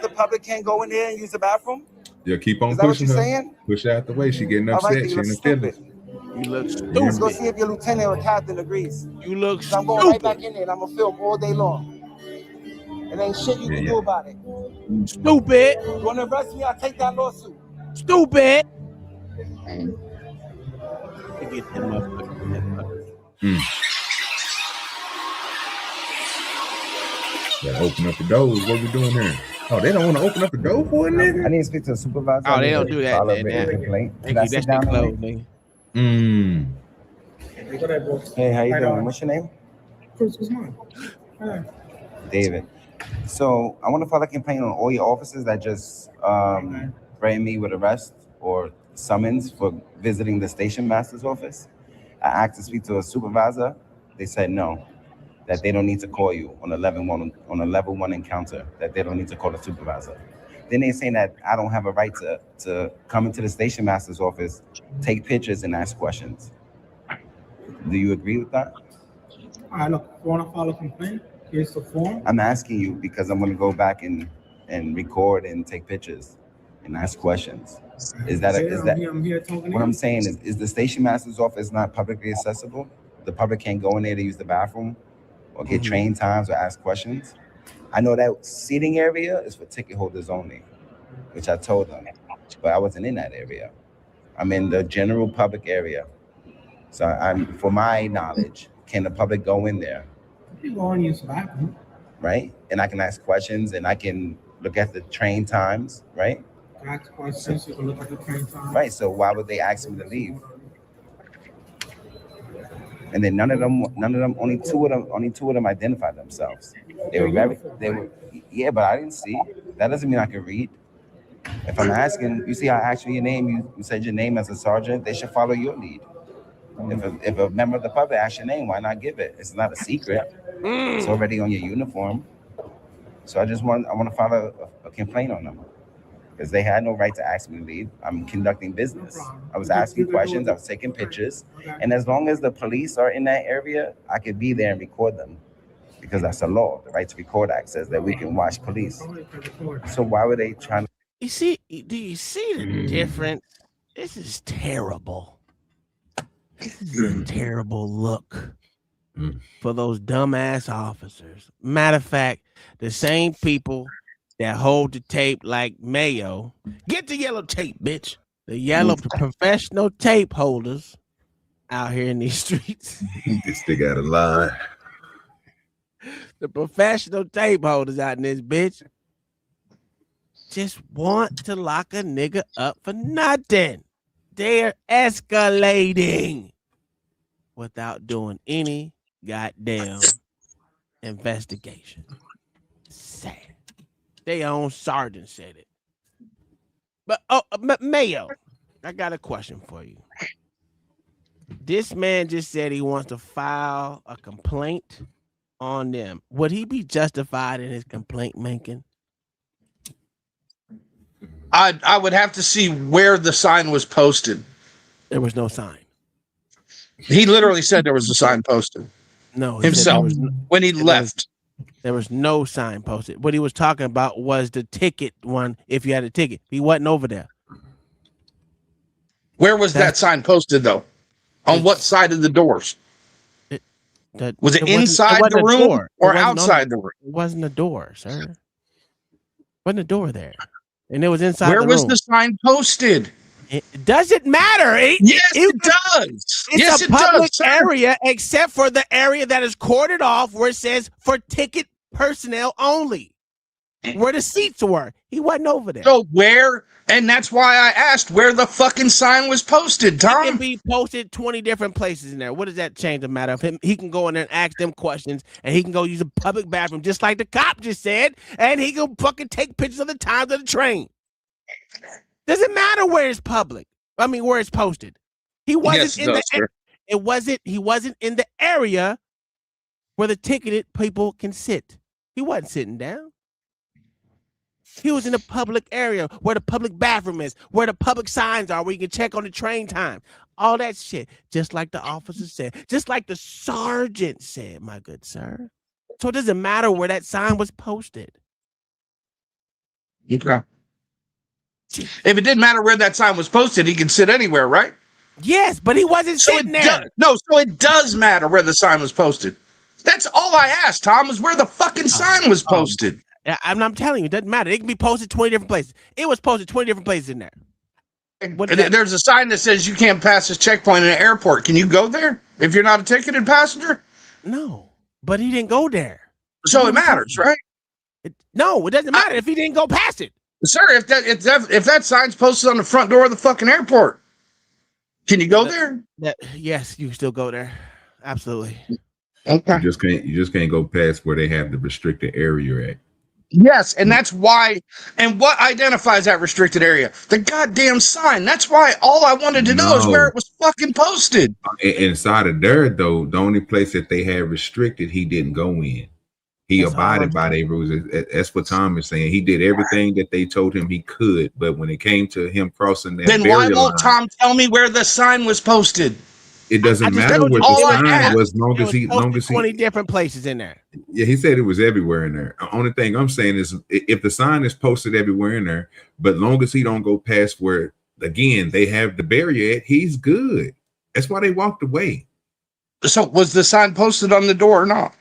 the public can't go in there and use the bathroom? Yeah, keep on Is that what pushing you're her. saying? Push her out the way. She getting All upset. right, She you in look the feelings. stupid. You look Let's go stupid. see if your lieutenant or captain agrees. You look So I'm going right back in there and I'm gonna film all day long. And ain't shit you can do about it. Stupid. You wanna arrest me? I'll take that lawsuit. Stupid. Get them motherfuckers. Gotta open up the doors. What we doing here? Oh, they don't want to open up the door for it, nigga? I need to speak to the supervisor. Oh, they don't do that, complaint. Thank you. That's the close, nigga. Hey, how you doing? What's your name? David. So I want to file a complaint on all your officers that just threatened me with arrest or summons for visiting the station master's office. I asked to speak to a supervisor. They said no, that they don't need to call you on a level one encounter, that they don't need to call the supervisor. Then they're saying that I don't have a right to come into the station master's office, take pictures and ask questions. Do you agree with that? Look, if you want to file a complaint, here's the form. I'm asking you because I'm going to go back and record and take pictures and ask questions. I'm here talking what I'm saying is the station master's office not publicly accessible? The public can't go in there to use the bathroom or get train times or ask questions? I know that seating area is for ticket holders only, which I told them, but I wasn't in that area. I'm in the general public area. So for my knowledge, can the public go in there? You go and use the bathroom. Right? And I can ask questions and I can look at the train times, right? Ask questions, you can look at the train time. Right, so why would they ask me to leave? And then none of them, only two of them identified themselves. They were, yeah, but I didn't see. That doesn't mean I can read. If I'm asking, you see how I asked you your name, you said your name as a sergeant, they should follow your lead. If a member of the public asks your name, why not give it? It's not a secret. It's already on your uniform. So I want to file a complaint on them. Because they had no right to ask me to leave. I'm conducting business. I was asking questions, I was taking pictures. And as long as the police are in that area, I could be there and record them. Because that's a law. The right to record act says that we can watch police. So why were they trying to... Do you see the difference? This is terrible. This is a terrible look for those dumbass officers. Matter of fact, the same people that hold the tape like Mayo. Get the yellow tape, bitch. The yellow professional tape holders out here in these streets. This thing got a line. The professional tape holders out in this bitch just want to lock a nigga up for nothing. They're escalating without doing any goddamn investigation. Sad. Their own sergeant said it. But Mayo, I got a question for you. This man just said he wants to file a complaint on them. Would he be justified in his complaint making? I would have to see where the sign was posted. There was no sign. He literally said there was a sign posted. No, himself when he left. There was no sign posted. What he was talking about was the ticket one. If you had a ticket, he wasn't over there. Where was that sign posted though? On what side of the doors? Was it inside the room or outside the room? It wasn't a door, sir. Wasn't a door there, and it was inside. Where the was room. the sign posted? It doesn't matter. Yes, it does. Yes, It's a it does, public sir. area except for the area that is corded off where it says for ticket personnel only, where the seats were. He wasn't over there. So where? And that's why I asked where the fucking sign was posted, Tom. It can be posted 20 different places in there. What does that change the matter of him? He can go in there and ask them questions, and he can go use a public bathroom, just like the cop just said, and he can fucking take pictures of the times of the train. Doesn't matter where it's public. I mean, where it's posted. He wasn't he wasn't in the area where the ticketed people can sit. He wasn't sitting down. He was in the public area where the public bathroom is, where the public signs are, where you can check on the train time. All that shit, just like the officer said, just like the sergeant said, my good sir. So it doesn't matter where that sign was posted. Okay. If it didn't matter where that sign was posted, he can sit anywhere, right? Yes, but he wasn't sitting there. So it does matter where the sign was posted. That's all I asked, Tom, was where the fucking sign was posted. I'm telling you, it doesn't matter. It can be posted 20 different places. It was posted 20 different places in there. There's a sign that says you can't pass this checkpoint in an airport. Can you go there if you're not a ticketed passenger? No, but he didn't go there. So it matters, right? No, it doesn't matter if he didn't go past it. Sir, if that sign's posted on the front door of the fucking airport, can you go there? Yes, you can still go there. Absolutely. Okay. You just can't go past where they have the restricted area at. Yes, and that's why. And what identifies that restricted area? The goddamn sign. That's why all I wanted to know is where it was fucking posted. Inside of there, though, the only place that they had restricted, he didn't go in. He abided by their rules. That's what Tom is saying. He did everything that they told him he could, but when it came to him crossing that then why won't Tom tell me where the sign was posted? It doesn't matter where the sign was, long as he 20 different places in there. Yeah, he said it was everywhere in there. The only thing I'm saying is if the sign is posted everywhere in there, but long as he don't go past where again they have the barrier at, he's good. That's why they walked away. So was the sign posted on the door or not?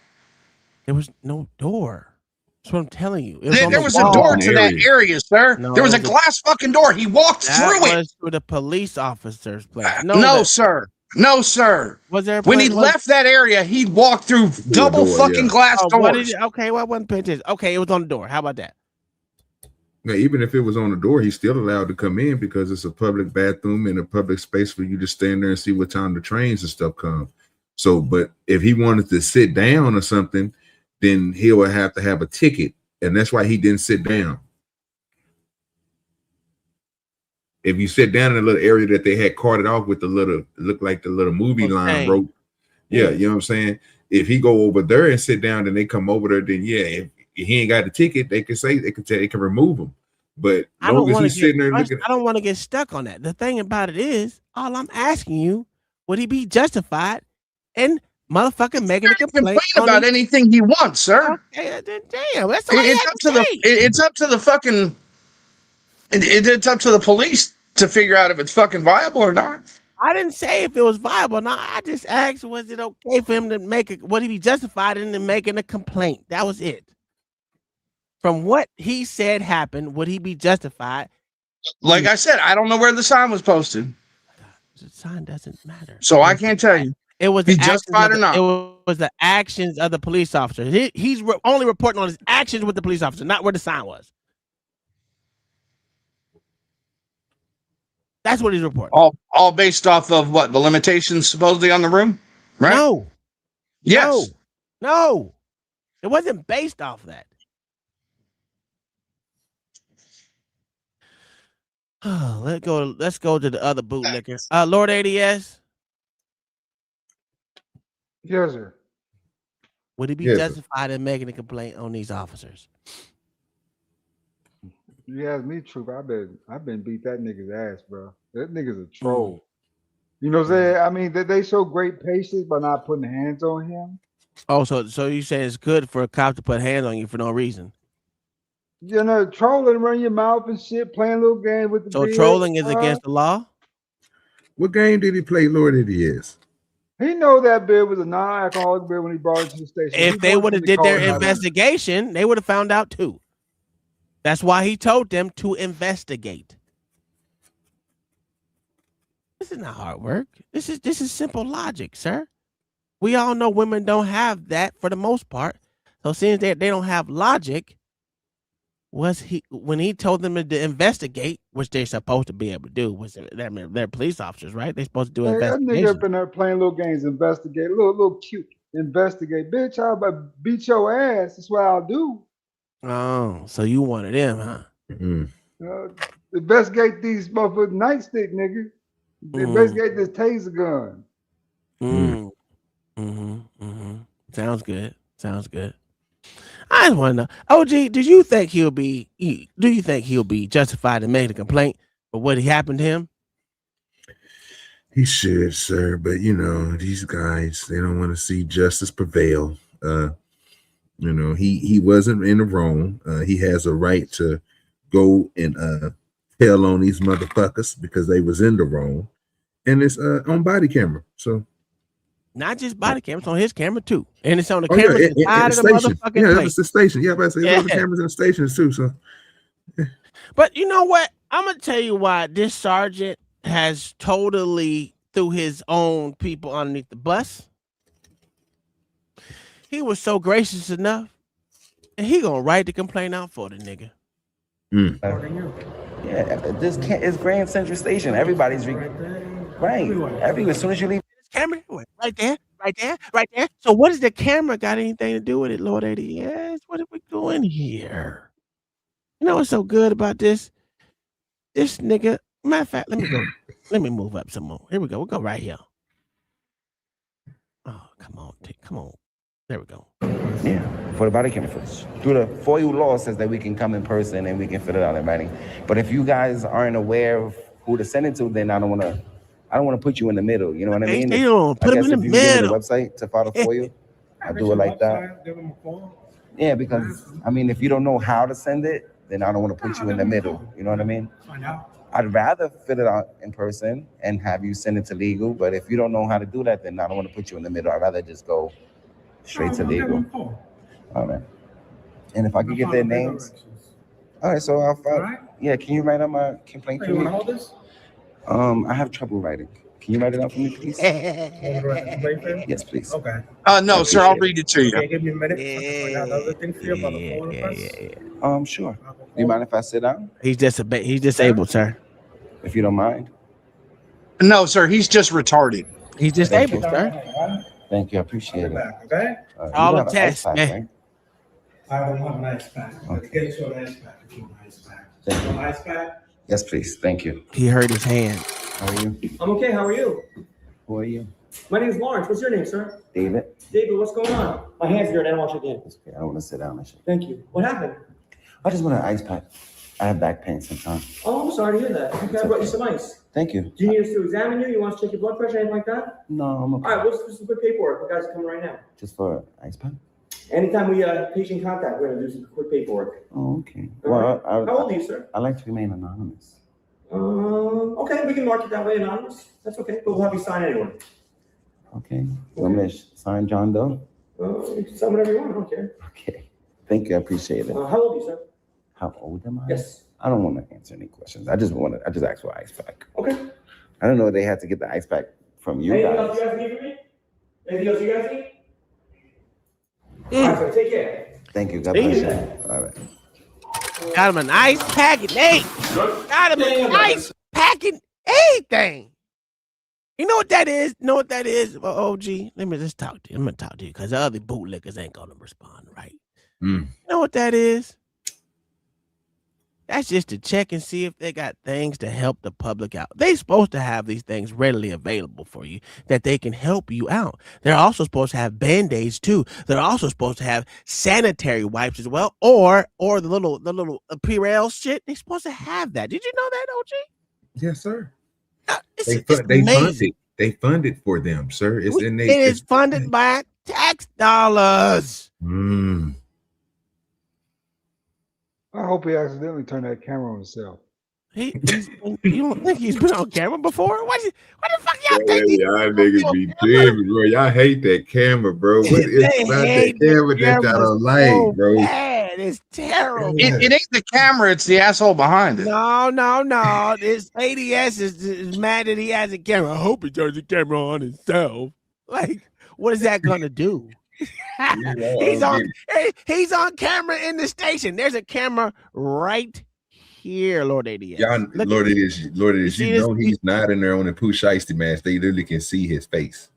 There was no door. That's what I'm telling you. There was a door to that area, sir. No, there was a glass fucking door. He walked through it. To the police officer's place. No, sir. No, sir. Was there when he left that area, he walked through double fucking glass doors. Okay, well, I wasn't paying attention. Okay, it was on the door. How about that? Now, even if it was on the door, he's still allowed to come in because it's a public bathroom and a public space for you to stand there and see what time the trains and stuff come. So, but if he wanted to sit down or something, then he would have to have a ticket, and that's why he didn't sit down. If you sit down in a little area that they had carted off with the little, look like the little movie line rope. Yeah, you know what I'm saying? If he go over there and sit down and they come over there, then yeah, if he ain't got a ticket, they can say they can remove him. But I don't want to get stuck on that. The thing about it is, all I'm asking you, would he be justified in motherfucking making a complaint about anything he wants, sir? Okay, damn, that's all it's up to the fucking. It's up to the police to figure out if it's fucking viable or not. I didn't say if it was viable. No, I just asked, was it okay for him to make it? Would he be justified in making a complaint? That was it. From what he said happened, would he be justified? Like I said, I don't know where the sign was posted. The sign doesn't matter. So I can't tell you. It was justified or not. It was the actions of the police officer. He's only reporting on his actions with the police officer, not where the sign was. That's what he's reporting. All based off of what? The limitations supposedly on the room? Right? No. Yes. No. It wasn't based off that. Let's go to the other bootlicker. Lord ADS. Yes, sir. Would he be justified in making a complaint on these officers? You ask me, truth. I've been beat that nigga's ass, bro. That nigga's a troll. You know what I'm saying? I mean, they show great patience by not putting hands on him. Oh, so you say it's good for a cop to put hands on you for no reason? You know, trolling, run your mouth and shit, playing a little game with the. So trolling is against the law. What game did he play, Lord ADS? He know that beer was a non-alcoholic beer when he brought it to the station. If they would have did their investigation, they would have found out too. That's why he told them to investigate. This is not hard work. This is simple logic, sir. We all know women don't have that for the most part. So since they don't have logic, when he told them to investigate, which they're supposed to be able to do, they're police officers, right? They're supposed to do Hey, that nigga investigation. up in there playing little games, investigate, little cute, investigate. Bitch, I'll beat your ass. That's what I'll do. Oh, so you wanted them, huh? Investigate these motherfucking nightstick, nigga. Investigate this taser gun. Sounds good. Sounds good. I just want to know, OG, do you think he'll be justified in making a complaint for what happened to him? He should, sir, but you know, these guys, they don't want to see justice prevail. You know, he wasn't in the wrong. He has a right to go and tell on these motherfuckers because they was in the wrong. And it's on body camera. So not just body cameras, on his camera too. And it's on the cameras inside of the motherfucking place. That was the station. Yeah, but there's other cameras in the stations too. So But you know what? I'm gonna tell you why this sergeant has totally threw his own people underneath the bus. He was so gracious enough, and he gonna write the complaint out for the nigga. Yeah, this is Grand Central Station. Everybody's right. Everywhere. As soon as you leave. Camera, right there. So what does the camera got anything to do with it, Lord ADS? What are we doing here? You know what's so good about this? This nigga, matter of fact, let me move up some more. Here we go. We'll go right here. Oh, come on. There we go. Yeah, for the body camera footage. Through the FOIA law says that we can come in person and we can fill it out in writing. But if you guys aren't aware of who to send it to, then I don't want to put you in the middle. You know what I mean? They don't put him in the middle. Give me the website to file for you. I do it like that. Give them a call. Yeah, because I mean, if you don't know how to send it, then I don't want to put you in the middle. You know what I mean? Find out. I'd rather fill it out in person and have you send it to legal. But if you don't know how to do that, then I don't want to put you in the middle. I'd rather just go straight to legal. All right. And if I could get their names. All right, so I'll file. Right. Yeah, can you write on my complaint for me? You want to hold this? I have trouble writing. Can you write it out for me, please? Yes, please. Okay. No, sir, I'll read it to you. Okay, give me a minute. I got another thing for you about the phone. Sure. Do you mind if I sit down? He's disabled, sir. If you don't mind. No, sir, he's just retarded. He's disabled, sir. Thank you, I appreciate it. Okay. All the tests, man. I don't have an ice pack. Get you an ice pack. Thank you. Ice pack. Yes, please. Thank you. He hurt his hand. How are you? I'm okay. How are you? Who are you? My name is Lawrence. What's your name, sir? David. David, what's going on? My hand's dirty. I don't want you again. Okay, I don't want to sit down and shit. Thank you. What happened? I just want an ice pack. I have back pain sometimes. Oh, I'm sorry to hear that. Okay, I brought you some ice. Thank you. Do you need us to examine you? You want us to check your blood pressure, anything like that? No, I'm okay. All right, what's some quick paperwork? The guys are coming right now. Just for ice pack? Anytime we patient contact, we're going to do some quick paperwork. Oh, okay. All Well, right. How old are you, sir? I like to remain anonymous. Okay, we can mark it that way, anonymous. That's okay, but we'll have you sign anyway. Okay. You want me to sign John Doe? You can sign whatever you want. I don't care. Okay. Thank you. I appreciate it. How old are you, sir? How old am I? Yes. I don't want to answer any questions. I just asked for ice pack. Okay. I don't know if they had to get the ice pack from you Anything guys. else you guys need from me? Anything else you guys need? All right, sir, take care. Thank you. God bless you. All right. Got him an ice pack and eight. Got him an ice pack and everything. You know what that is? Well, OG, let me just talk to you. I'm going to talk to you because the other bootlickers ain't going to respond, right? You know what that is? That's just to check and see if they got things to help the public out. They're supposed to have these things readily available for you that they can help you out. They're also supposed to have Band-Aids too. They're also supposed to have sanitary wipes as well, or the little Purell shit. They're supposed to have that. Did you know that, OG? Yes, sir. They funded for them, sir. It is funded by tax dollars. I hope he accidentally turned that camera on himself. You don't think he's been on camera before? What the fuck y'all think? Y'all niggas be tripping, bro. Y'all hate that camera, bro. What is about that camera that y'all don't like, bro? is terrible. It ain't the camera, it's the asshole behind it. No. This ADS is mad that he has a camera. I hope he turns the camera on himself. Like, what is that gonna do? He's on camera in the station. There's a camera right here, Lord ADS. Y'all, Lord ADS, you know he's not in there on the Pooh Shiesty mask. They literally can see his face.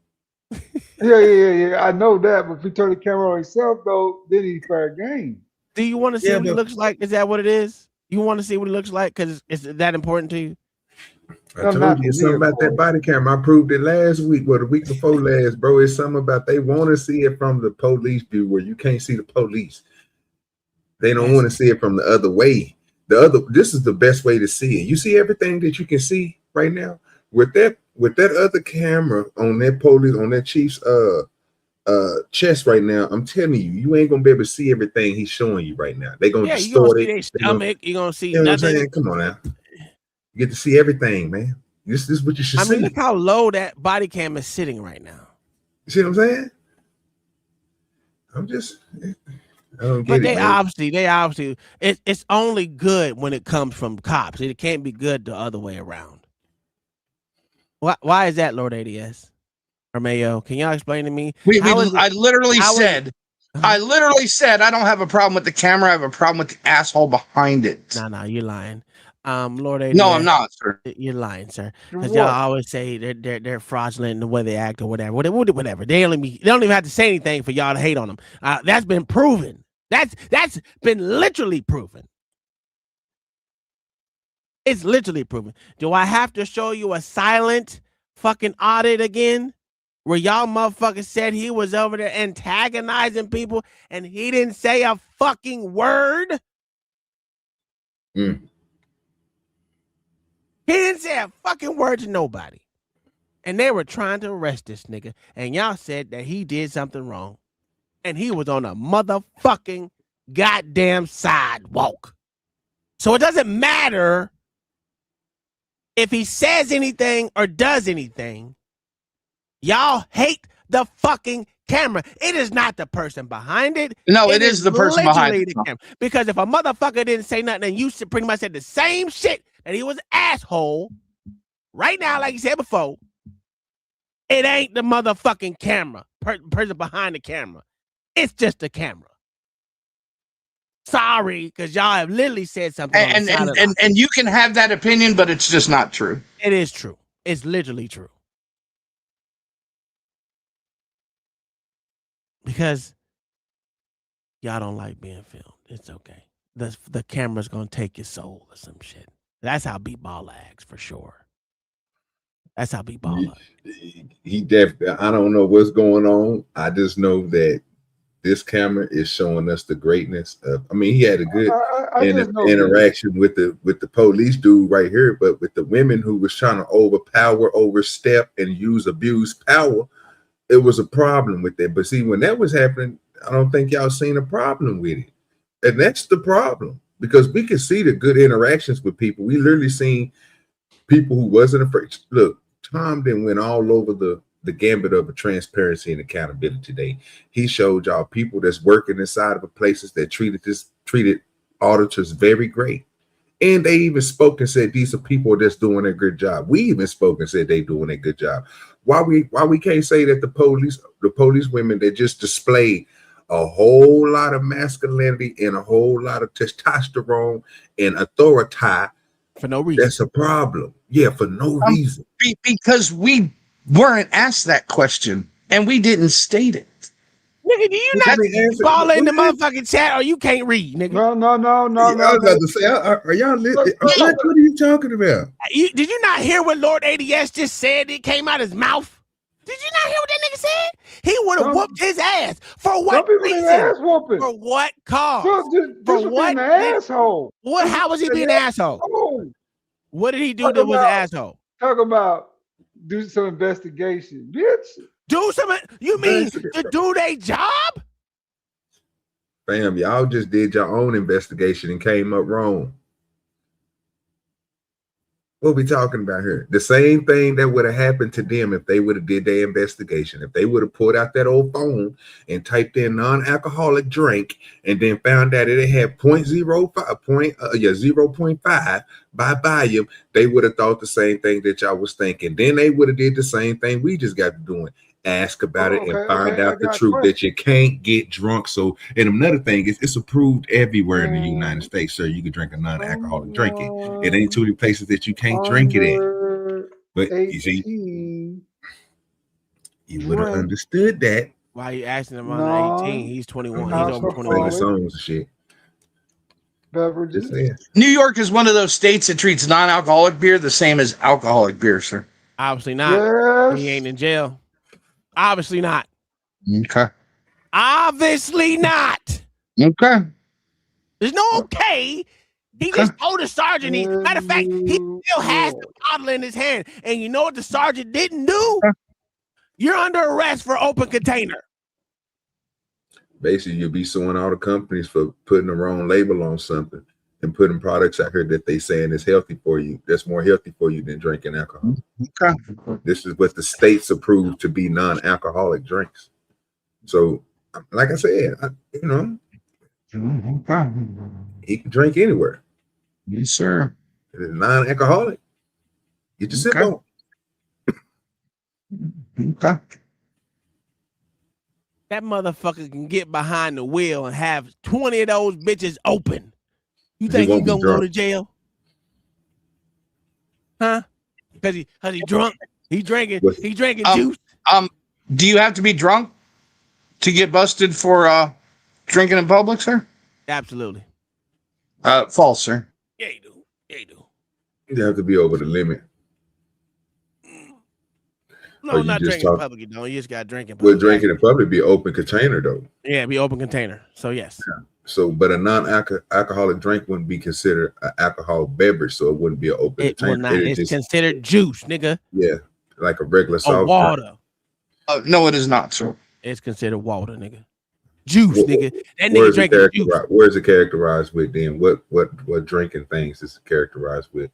Yeah. I know that, but if he turn the camera on himself, though, then he's fair game. Do you want to see what he looks like? Is that what it is? You want to see what he looks like because it's that important to you? I told you something about that body camera. I proved it last week, or the week before last, bro. It's something about they want to see it from the police view where you can't see the police. They don't want to see it from the other way. This is the best way to see it. You see everything that you can see right now with that other camera on that police, on that chief's chest right now. I'm telling you, you ain't gonna be able to see everything he's showing you right now. They're gonna distort it. Stomach, you're gonna see nothing. What I'm saying? Come on now. You get to see everything, man. This is what you should see. Look how low that body cam is sitting right now. You see what I'm saying? I don't get but it, they man. obviously, it's only good when it comes from cops. It can't be good the other way around. Why is that, Lord ADS or Mayo? Can y'all explain to me? I literally said I don't have a problem with the camera. I have a problem with the asshole behind it. No, you're lying. Lord ADS. No, I'm not, sir. You're lying, sir. Because y'all always say they're fraudulent in the way they act or whatever. Whatever. They don't even have to say anything for y'all to hate on them. That's been proven. That's been literally proven. It's literally proven. Do I have to show you a silent fucking audit again? Where y'all motherfuckers said he was over there antagonizing people and he didn't say a fucking word? He didn't say a fucking word to nobody. And they were trying to arrest this nigga. And y'all said that he did something wrong. And he was on a motherfucking goddamn sidewalk. So it doesn't matter if he says anything or does anything. Y'all hate the fucking camera. It is not the person behind it. No, it is the person behind it. The camera. Because if a motherfucker didn't say nothing and you pretty much said the same shit that he was an asshole right now, like you said before, it ain't the motherfucking camera, person behind the camera. It's just the camera. Sorry, because y'all have literally said something. And you can have that opinion, but it's just not true. It is true. It's literally true. Because y'all don't like being filmed. It's okay. The camera's gonna take your soul or some shit. That's how B-Ball acts for sure. That's how B-Ball acts. He definitely. I don't know what's going on. I just know that this camera is showing us the greatness of. I mean, he had a good interaction with the police dude right here, but with the women who was trying to overstep, and abuse power, it was a problem with that. But see, when that was happening, I don't think y'all seen a problem with it, and that's the problem, because we can see the good interactions with people. We literally seen people who wasn't afraid. Look, Tom then went all over the gambit of transparency and accountability today. He showed y'all people that's working inside of places that treated auditors very great. And they even spoke and said these are people that's doing a good job. We even spoke and said they doing a good job. Why we can't say that the police women that just displayed a whole lot of masculinity and a whole lot of testosterone and authority for no reason? That's a problem. Yeah, for no reason. Because we weren't asked that question and we didn't state it. Nigga, do you not ball in the motherfucking chat or you can't read, nigga? No. I was about to say, are y'all listening? What are you talking about? Did you not hear what Lord ADS just said? It came out his mouth. Did you not hear what that nigga said? He would have whooped his ass. For what reason? Ass whooping. For what cause? For what? An asshole. What? How was he being an asshole? What did he do that was an asshole? Talk about do some investigation, bitch. Do some? You mean to do their job? Fam, y'all just did your own investigation and came up wrong. What we talking about here? The same thing that would have happened to them if they would have did their investigation. If they would have pulled out that old phone and typed in non-alcoholic drink and then found out it had 0.5 by volume, they would have thought the same thing that y'all was thinking. Then they would have did the same thing we just got to doing. Ask about it and find out the truth that you can't get drunk. So, and another thing is it's approved everywhere in the United States, sir. You can drink a non-alcoholic drink. It ain't too many places that you can't drink it in. But you see, you would have understood that. Why you asking him under 18? He's 21. He's over 21. Songs and shit. Beverages. New York is one of those states that treats non-alcoholic beer the same as alcoholic beer, sir. Obviously not. Yes. He ain't in jail. Obviously not. Okay. Obviously not. Okay. There's no okay. He just told the sergeant. Matter of fact, he still has the bottle in his hand. And you know what the sergeant didn't do? You're under arrest for open container. Basically, you'll be suing all the companies for putting the wrong label on something and putting products out here that they saying is healthy for you. That's more healthy for you than drinking alcohol. Okay. This is what the states approved to be non-alcoholic drinks. So, like I said, he can drink anywhere. Yes, sir. It is non-alcoholic. Get your sip on. Okay. That motherfucker can get behind the wheel and have 20 of those bitches open. You think he's gonna go to jail? Huh? Because he drunk? He drinking juice. Do you have to be drunk to get busted for drinking in public, sir? Absolutely. False, sir. Yeah, you do. Yeah, you do. You have to be over the limit. No, not drinking in public, you don't. You just got drinking. Well, drinking in public be open container, though. Yeah, be open container. So, yes. Yeah. So, but a non-alcoholic drink wouldn't be considered an alcoholic beverage, so it wouldn't be an open container. Not, it's considered juice, nigga. Yeah, like a regular soft water. No, it is not, sir. It's considered water, nigga. Juice, nigga. That nigga drinking juice. Where's it characterized with then? What drinking things is it characterized with?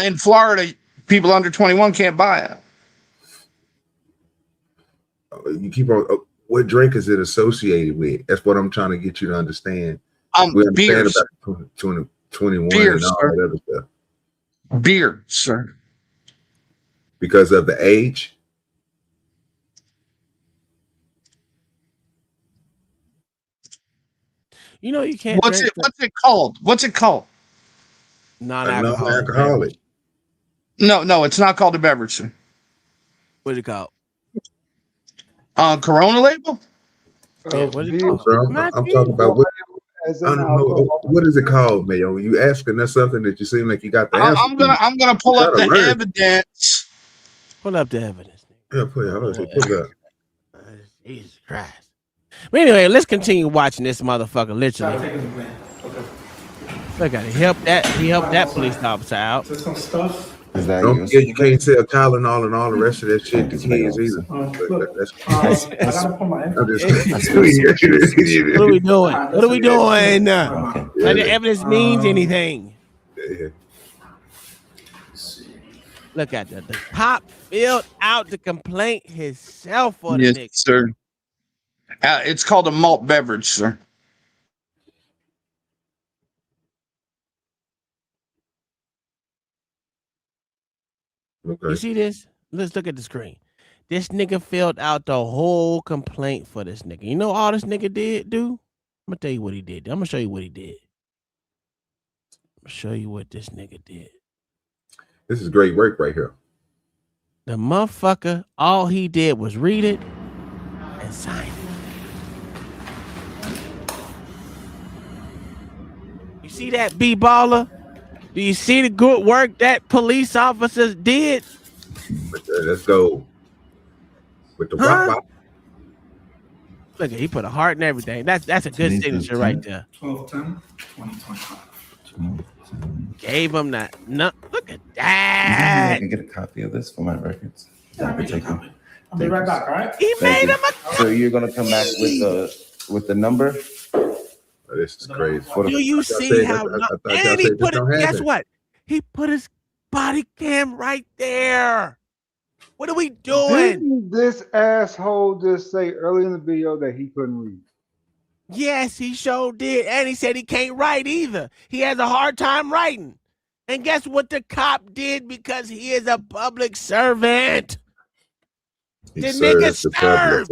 In Florida, people under 21 can't buy it. You keep on. What drink is it associated with? That's what I'm trying to get you to understand. We understand about 21 beers, and all sir. that other stuff. Beer, sir. Because of the age. You know you can't. What's it called? What's it called? Non-alcoholic. No, it's not called a beverage, sir. What's it called? Corona label? What is it called? I'm talking about what. I don't know what is it called, Mayo. You asking us something that you seem like you got the answer. I'm gonna pull up the evidence. Pull up the evidence. Yeah, pull it up. Jesus Christ. But anyway, let's continue watching this motherfucker. Literally. Look at it. He helped that police officer out. Some stuff. You can't sell Tylenol and all the rest of that shit to kids either. What are we doing? What are we doing? None of the evidence means anything. Yeah. Look at that. The cop filled out the complaint himself for the yes, nigga. Sir. It's called a malt beverage, sir. Okay. You see this? Let's look at the screen. This nigga filled out the whole complaint for this nigga. You know all this nigga did do? I'm gonna tell you what he did. I'm gonna show you what he did. I'm gonna show you what this nigga did. This is great work right here. The motherfucker, all he did was read it and sign it. You see that, B-baller? Do you see the good work that police officers did? Let's go. With the rock. Look, he put a heart and everything. That's a good signature right there. 12/10/2025. Gave him that. No, look at that. I can get a copy of this for my records. I'll be right back, all right? He made him a So you're gonna come back with the number? This is crazy. Do you see how? And he put it. Guess what? He put his body cam right there. What are we doing? Didn't this asshole just say early in the video that he couldn't read? Yes, he sure did. And he said he can't write either. He has a hard time writing. And guess what the cop did because he is a public servant? He The nigga served.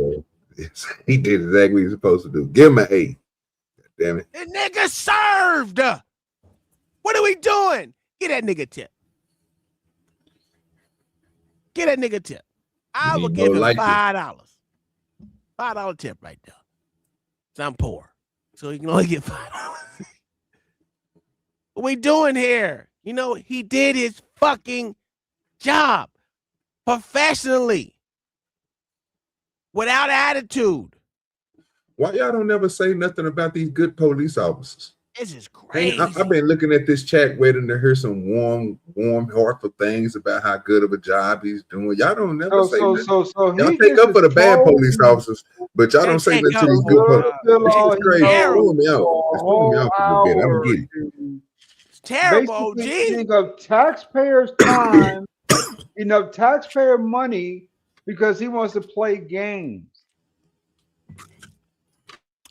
Yes, he did exactly what he was supposed to do. Give him an A. Damn it. The nigga served. What are we doing? Get that nigga tip. Get that nigga tip. I will give him $5. $5 tip right there. So I'm poor. So he can only get $5. What we doing here? You know, he did his fucking job professionally without attitude. Why y'all don't never say nothing about these good police officers? This is crazy. I've been looking at this chat waiting to hear some warm, heartful things about how good of a job he's doing. Y'all don't never say nothing. Y'all take up for the bad police officers, but y'all don't say nothing to these good police. This is crazy. It's throwing me out. It's throwing me out a bit. I'm getting it. It's terrible, Think of taxpayers' time, taxpayer money because he wants to play games.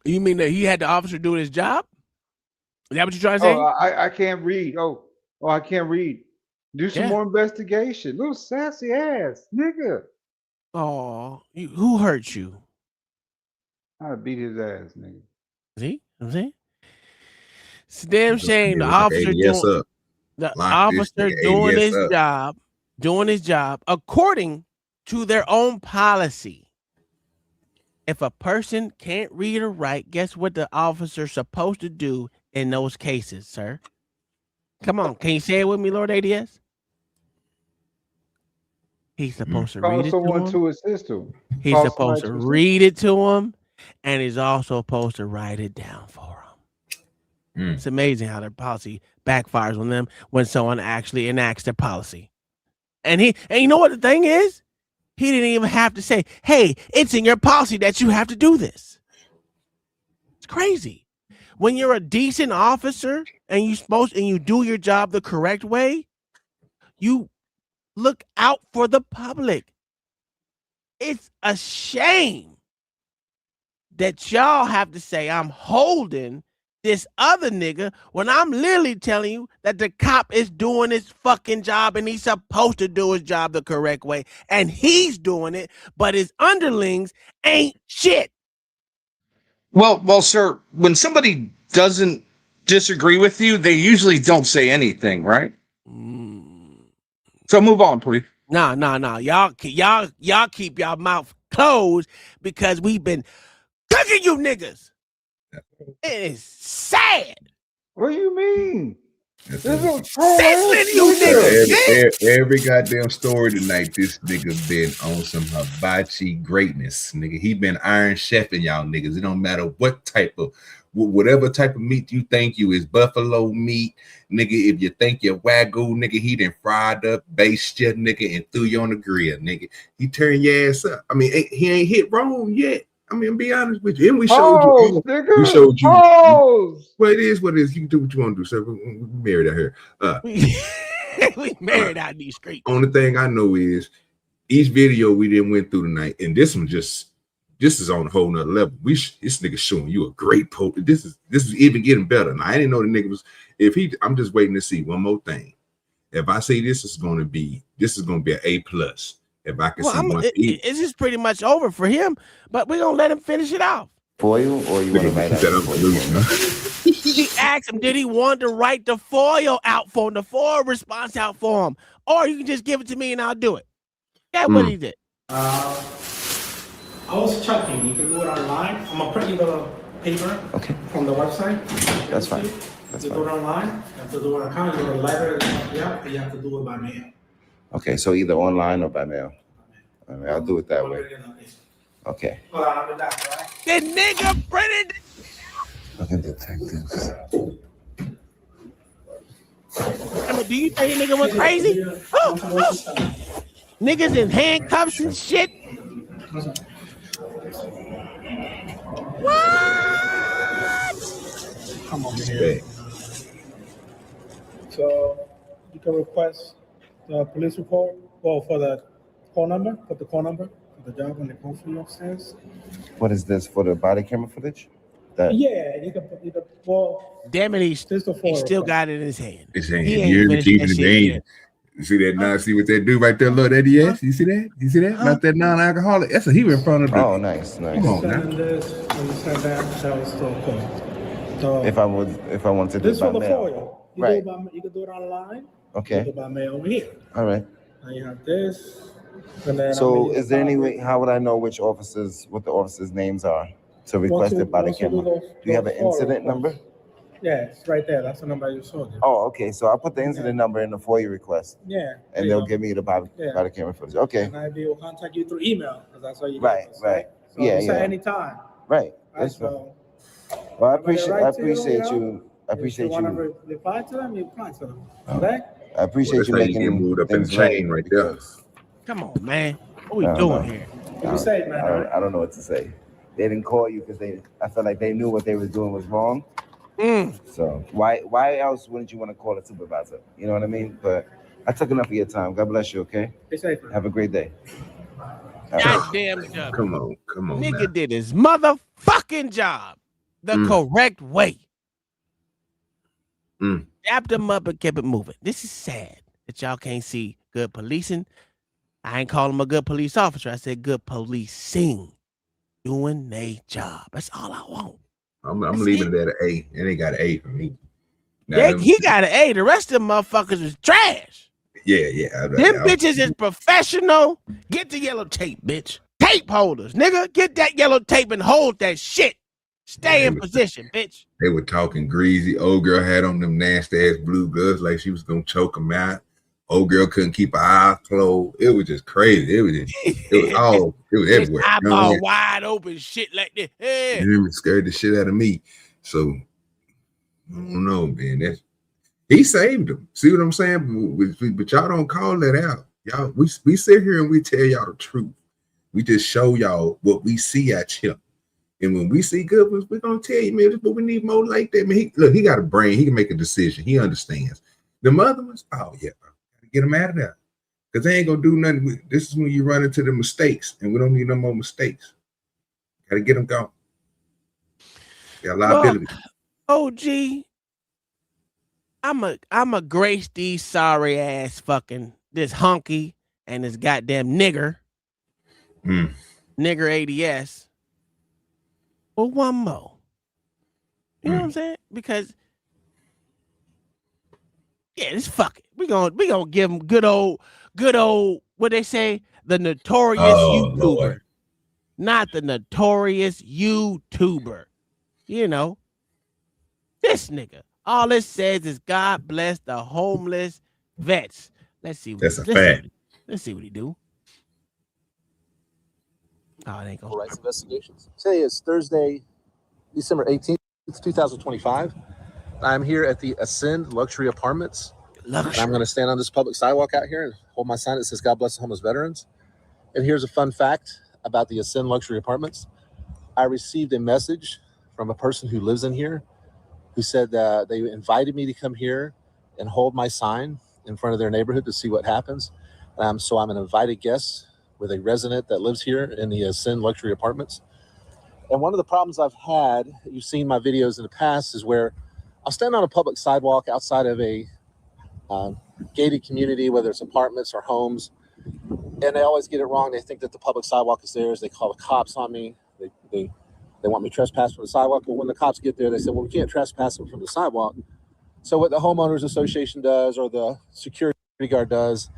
You mean that he had the officer do his job? Is that what you're trying to say? Oh, I can't read. Oh, I can't read. Do some more investigation. Little sassy ass nigga. Oh, who hurt you? I beat his ass, nigga. See? I'm saying? It's a damn shame the officer doing his job according to their own policy. If a person can't read or write, guess what the officer's supposed to do in those cases, sir? Come on, can you say it with me, Lord ADS? He's supposed to read it to him. He's supposed to read it to him, and he's also supposed to write it down for him. It's amazing how their policy backfires on them when someone actually enacts their policy. And you know what the thing is? He didn't even have to say, hey, it's in your policy that you have to do this. It's crazy. When you're a decent officer and you do your job the correct way, you look out for the public. It's a shame that y'all have to say I'm holding this other nigga when I'm literally telling you that the cop is doing his fucking job and he's supposed to do his job the correct way. And he's doing it, but his underlings ain't shit. Well, sir, when somebody doesn't disagree with you, they usually don't say anything, right? So move on, please. No. Y'all keep y'all mouth closed because we've been cooking you niggas. It is sad. What do you mean? Every goddamn story tonight, this nigga been on some hibachi greatness, nigga. He been Iron Chefing y'all niggas. It don't matter what type of, whatever type of meat you think you is, buffalo meat, nigga. If you think you're Wagyu, nigga, he done fried up, based you, nigga, and threw you on the grill, nigga. He turned your ass up. I mean, he ain't hit wrong yet. I mean, be honest with you. And we showed you. Nigga. We showed you. Pause. Well, it is what it is. You can do what you want to do, sir. We married out here. We married out these streets. Only thing I know is each video we didn't went through tonight, and this one this is on a whole nother level. This nigga showing you a great post. This is even getting better. Now I didn't know the nigga was. I'm just waiting to see one more thing. If I say this is going to be an A+. If I can see one, it's just pretty much over for him, but we're gonna let him finish it off. Foil, or you want to write out? He asked him, did he want to write the FOIL out for him, the FOIL response out for him, or you can just give it to me and I'll do it. That's what he did. I was checking. You can do it online. I'm gonna print you the paper from the website. That's fine. You do it online. You have to do it on account. You do a letter. Yeah, you have to do it by mail. Okay, so either online or by mail. I mean, I'll do it that way. Okay. Hold on, I'll be back, all right? The nigga printed it. I can detect this. I mean, do you think the nigga was crazy? Niggas in handcuffs and shit. What? Come on, here. So you can request the police report, well, for the call number, put the call number for the job when they call for you upstairs. What is this for the body camera footage? That Yeah, you can well. Damn it, he still got it in his hand. He ain't finished that shit yet. You see that? Now see what they do right there, look, that yes. You see that? You see that? Not that non-alcoholic. That's what he in front of. Oh, nice. Come on now. This, when you send that was still cool. So if I want to do this it by for the mail. FOIA. Right. You can do it online. Okay. You can do it by mail over here. All right. Now you have this. And then So is there any way, how would I know what the officers' names are to request it by the camera? Do you have an incident number? Yeah, it's right there. That's the number you showed you. Oh, okay. So I'll put the incident number in the FOIA request. Yeah. And they'll give me the body camera footage. Okay. And IB will contact you through email because that's how you Right. So you say anytime. Right. That's fine. Well, I appreciate you. I If appreciate you want you. to reply to them, you reply to them. Okay? I appreciate you making moved up in the things chain right there. Come on, man. What we doing here? What you say, man? I don't know what to say. They didn't call you because I felt like they knew what they was doing was wrong. So why else wouldn't you want to call a supervisor? You know what I mean? But I took enough of your time. God bless you, okay? Be safe. Have a great day. Goddamn job. Come on. Nigga did his motherfucking job the correct way. Dapped him up and kept it moving. This is sad that y'all can't see good policing. I ain't call him a good police officer. I said good policing. Doing their job. That's all I want. I'm leaving it at an A. And they got an A for me. Yeah, he got an A. The rest of them motherfuckers is trash. Yeah. Them bitches is professional. Get the yellow tape, bitch. Tape holders, nigga. Get that yellow tape and hold that shit. Stay in position, bitch. They were talking greasy. Old girl had on them nasty ass blue gloves like she was gonna choke them out. Old girl couldn't keep her eyes closed. It was just crazy. It was everywhere. Eyeball wide open, shit like this. Yeah. It scared the shit out of me. So I don't know, man. He saved them. See what I'm saying? But y'all don't call that out. Y'all, we sit here and we tell y'all the truth. We just show y'all what we see at here. And when we see good ones, we're gonna tell you, man, but we need more like that. Man, he got a brain, he can make a decision, he understands. The other ones, oh yeah, bro. Get them out of there. Because they ain't gonna do nothing. This is when you run into the mistakes, and we don't need no more mistakes. Gotta get them gone. Got liability. OG, I'm a grace these sorry ass fucking this hunky and this goddamn nigger. Nigger ADS. Well, one more. You know what I'm saying? Because it's fuck it. We gonna give him good old what they say, the notorious YouTuber. Lord. Not the notorious YouTuber. You know, this nigga. All it says is God bless the homeless vets. Let's see. That's a fact. Let's see what he do. Oh, it ain't going. Rights investigations. Today is Thursday, December 18th, 2025. I'm here at the Ascend Luxury Apartments. And I'm going to stand on this public sidewalk out here and hold my sign that says God bless the homeless veterans. And here's a fun fact about the Ascend Luxury Apartments. I received a message from a person who lives in here who said that they invited me to come here and hold my sign in front of their neighborhood to see what happens. So I'm an invited guest with a resident that lives here in the Ascend Luxury Apartments. And one of the problems I've had, you've seen my videos in the past, is where I'll stand on a public sidewalk outside of a gated community, whether it's apartments or homes, and they always get it wrong. They think that the public sidewalk is theirs. They call the cops on me. They want me trespass from the sidewalk. But when the cops get there, they say, well, we can't trespass them from the sidewalk. So what the homeowners association does, or the security guard does,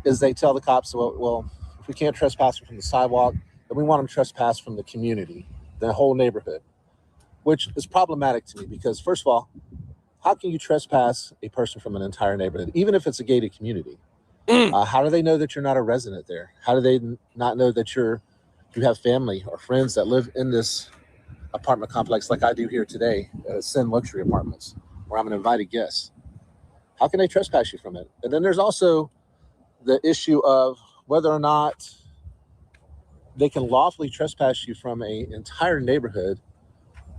is they tell the cops, well, if we can't trespass them from the sidewalk, then we want them trespass from the community, the whole neighborhood, which is problematic to me because, first of all, how can you trespass a person from an entire neighborhood, even if it's a gated community? How do they know that you're not a resident there? How do they not know that you have family or friends that live in this apartment complex like I do here today at Ascend Luxury Apartments, where I'm an invited guest? How can they trespass you from it? And then there's also the issue of whether or not they can lawfully trespass you from an entire neighborhood,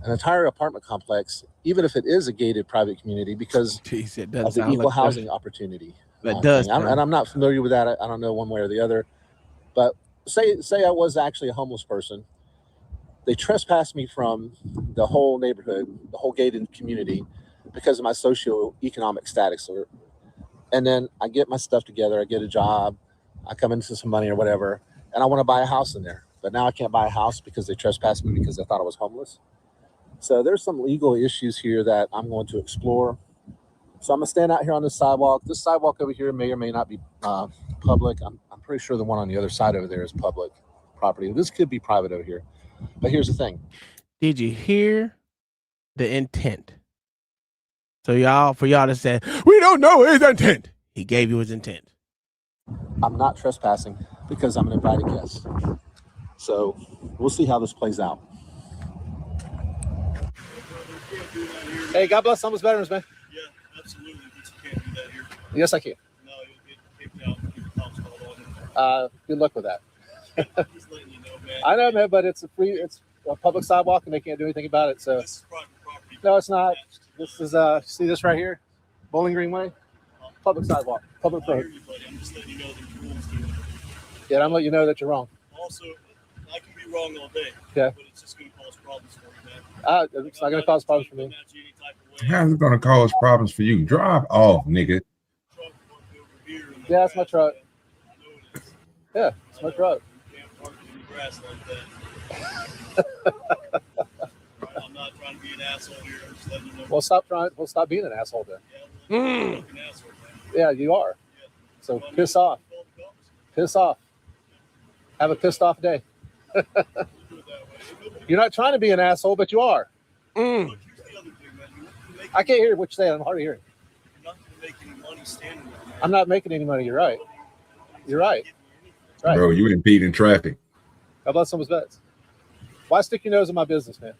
an entire apartment complex, even if it is a gated private community, because of the equal housing opportunity. does. And I'm not familiar with that. I don't know one way or the other. But say I was actually a homeless person. They trespassed me from the whole neighborhood, the whole gated community, because of my socioeconomic status. And then I get my stuff together. I get a job. I come into some money or whatever, and I want to buy a house in there. But now I can't buy a house because they trespassed me because they thought I was homeless. So there's some legal issues here that I'm going to explore. So I'm going to stand out here on this sidewalk. This sidewalk over here may or may not be public. I'm pretty sure the one on the other side over there is public property. This could be private over here. But here's the thing. Did you hear the intent? So for y'all to say, we don't know his intent. He gave you his intent. I'm not trespassing because I'm an invited guest. So we'll see how this plays out. Hey, God bless homeless veterans, man. Yeah, absolutely. But you can't do that here. Yes, I can. No, you'll get kicked out and get the cops called on you. Good luck with that. Just letting you know, man. I know, man, but it's a public sidewalk and they can't do anything about it. So This is private property. no, it's not. This is see this right here, Bowling Green Way, public sidewalk, public I hear road. you, buddy. I'm just letting you know there's rules to it. Yeah, I'm letting you know that you're wrong. Also, I can be wrong all day. Yeah. But it's just going to cause problems for you, man. It's not going to cause problems for me. How's it gonna cause problems for you? Drive off, nigga. Yeah, it's my truck. Yeah, it's my truck. Grass like that. I'm not trying to be an asshole here. I'm just letting you know. Well, stop being an asshole then. Yeah, you are. So piss off. Piss off. Have a pissed off day. You're not trying to be an asshole, but you are. I can't hear what you're saying. I'm hard of hearing. You're not going to make any money standing there. I'm not making any money. You're right. You're right. Right. Bro, you impeding traffic. How about someone's vets? Why stick your nose in my business, man?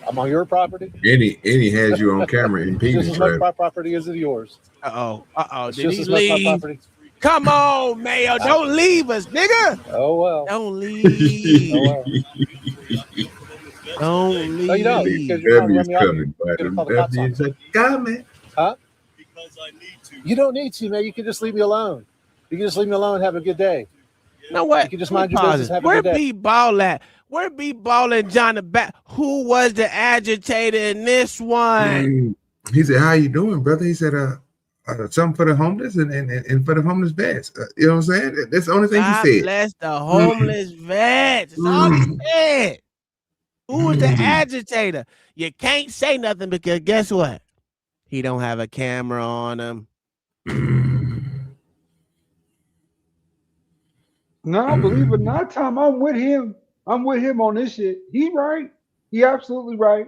I'm on your property. Any has you on camera impeding Just as much traffic. my property as yours. Uh-oh. It's Did just he as much my leave? property. Come on, Mayo. Don't leave us, nigga. Oh, well. Don't leave. Oh, well. Don't leave. No, you don't. Because you're trying to run me off. coming, Get a public cops on. coming. Huh? Because I need to. You don't need to, man. You can just leave me alone. You can just leave me alone and have a good day. You know what? You can just mind your business, have a Where good day. B-Ball at? Where B-Ball and John the Bat? Who was the agitator in this one? He said, "How you doing, brother?" He said, something for the homeless and for the homeless vets." You know what I'm saying? That's the only thing God he said. bless the homeless vets. That's all he said. Who was the agitator? You can't say nothing because guess what? He don't have a camera on him. No, believe it or not, Tom, I'm with him. I'm with him on this shit. He right. He absolutely right.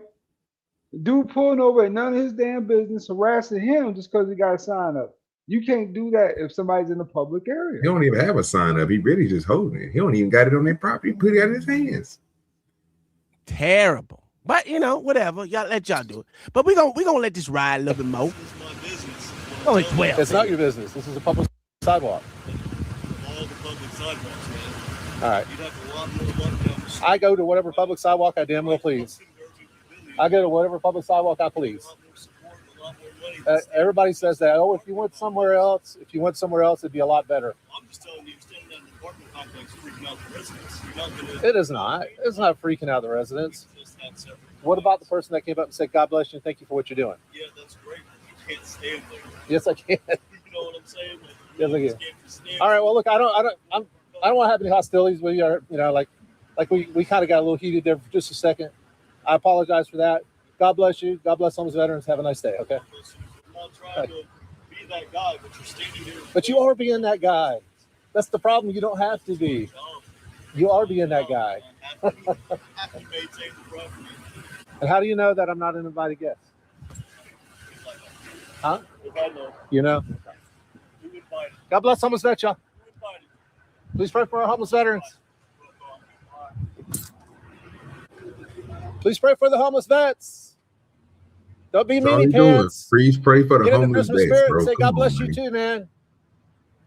The dude pulling over at none of his damn business, harassing him just because he got a sign up. You can't do that if somebody's in the public area. He don't even have a sign up. He really just holding it. He don't even got it on their property. He put it out in his hands. Terrible. But you know, whatever. Let y'all do it. But we're gonna let this ride a little bit more. Only 12. It's not your business. This is a public sidewalk. All the public sidewalks, man. All right. You'd have to walk down the street. I go to whatever public sidewalk I damn well please. I go to whatever public sidewalk I please. Everybody says that. Oh, if you went somewhere else, it'd be a lot better. I'm just telling you, standing at an apartment complex freaking out the residents. You're not gonna. It is not. It's not freaking out the residents. Just have separate. What about the person that came up and said, "God bless you, and thank you for what you're doing"? Yeah, that's great. You can't stand there. Yes, I can. You know what I'm saying? Like, Yes, I you can. can't stand All right. Well, look, I don't want to have any hostilities with you. Or, you know, like we kind of got a little heated there for just a second. I apologize for that. God bless you. God bless homeless veterans. Have a nice day. Okay. I'm not trying to be that guy, but you're standing here. But you are being that guy. That's the problem. You don't have to be. You are being that guy. Have to maintain the property. And how do you know that I'm not an invited guest? Huh? If I know. You know? Who invited? God bless homeless vets, y'all. Please pray for our homeless veterans. Please pray for the homeless vets. Don't be That's all meanie he doing. pants. Please pray for the Get in the homeless Christmas vets, spirit bro. and say, Come God bless on, you man. too, man.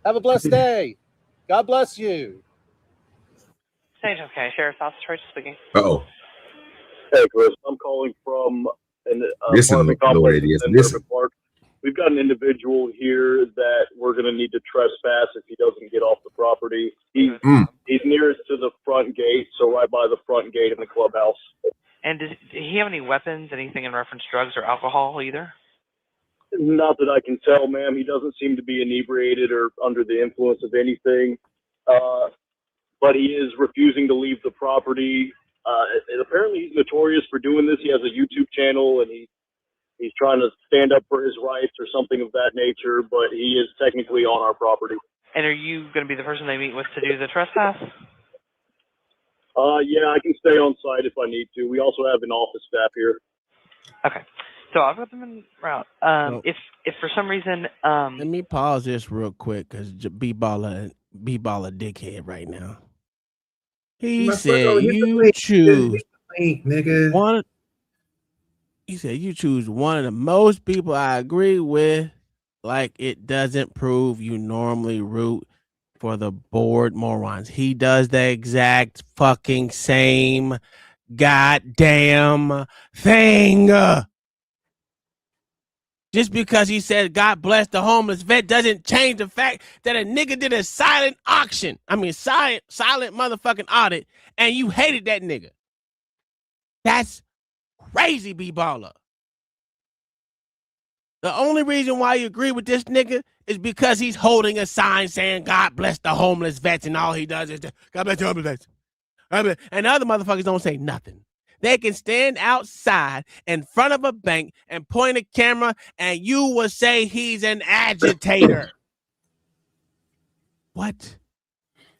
Have a blessed day. God bless you. St. John's County Sheriff's Office, Rachel speaking. Uh-oh. Hey, Chris, I'm calling from an Listen, apartment Lord, complex it is. in Listen. Urban Park. we've got an individual here that we're going to need to trespass if he doesn't get off the property. He's nearest to the front gate, so right by the front gate in the clubhouse. And did he have any weapons, anything in reference to drugs or alcohol either? Not that I can tell, ma'am. He doesn't seem to be inebriated or under the influence of anything. But he is refusing to leave the property. And apparently he's notorious for doing this. He has a YouTube channel, and he's trying to stand up for his rights or something of that nature, but he is technically on our property. And are you going to be the person they meet with to do the trespass? Yeah, I can stay on site if I need to. We also have an office staff here. Okay. So I've got them en route. If for some reason let me pause this real quick because B-baller dickhead right now. He said you choose one. He said you choose one of the most people I agree with. Like it doesn't prove you normally root for the bored morons. He does the exact fucking same goddamn thing. Just because he said God bless the homeless vet doesn't change the fact that a nigga did a silent auction. I mean, silent motherfucking audit, and you hated that nigga. That's crazy, B-baller. The only reason why you agree with this nigga is because he's holding a sign saying God bless the homeless vets, and all he does is God bless the homeless vets. And the other motherfuckers don't say nothing. They can stand outside in front of a bank and point a camera, and you will say he's an agitator. What?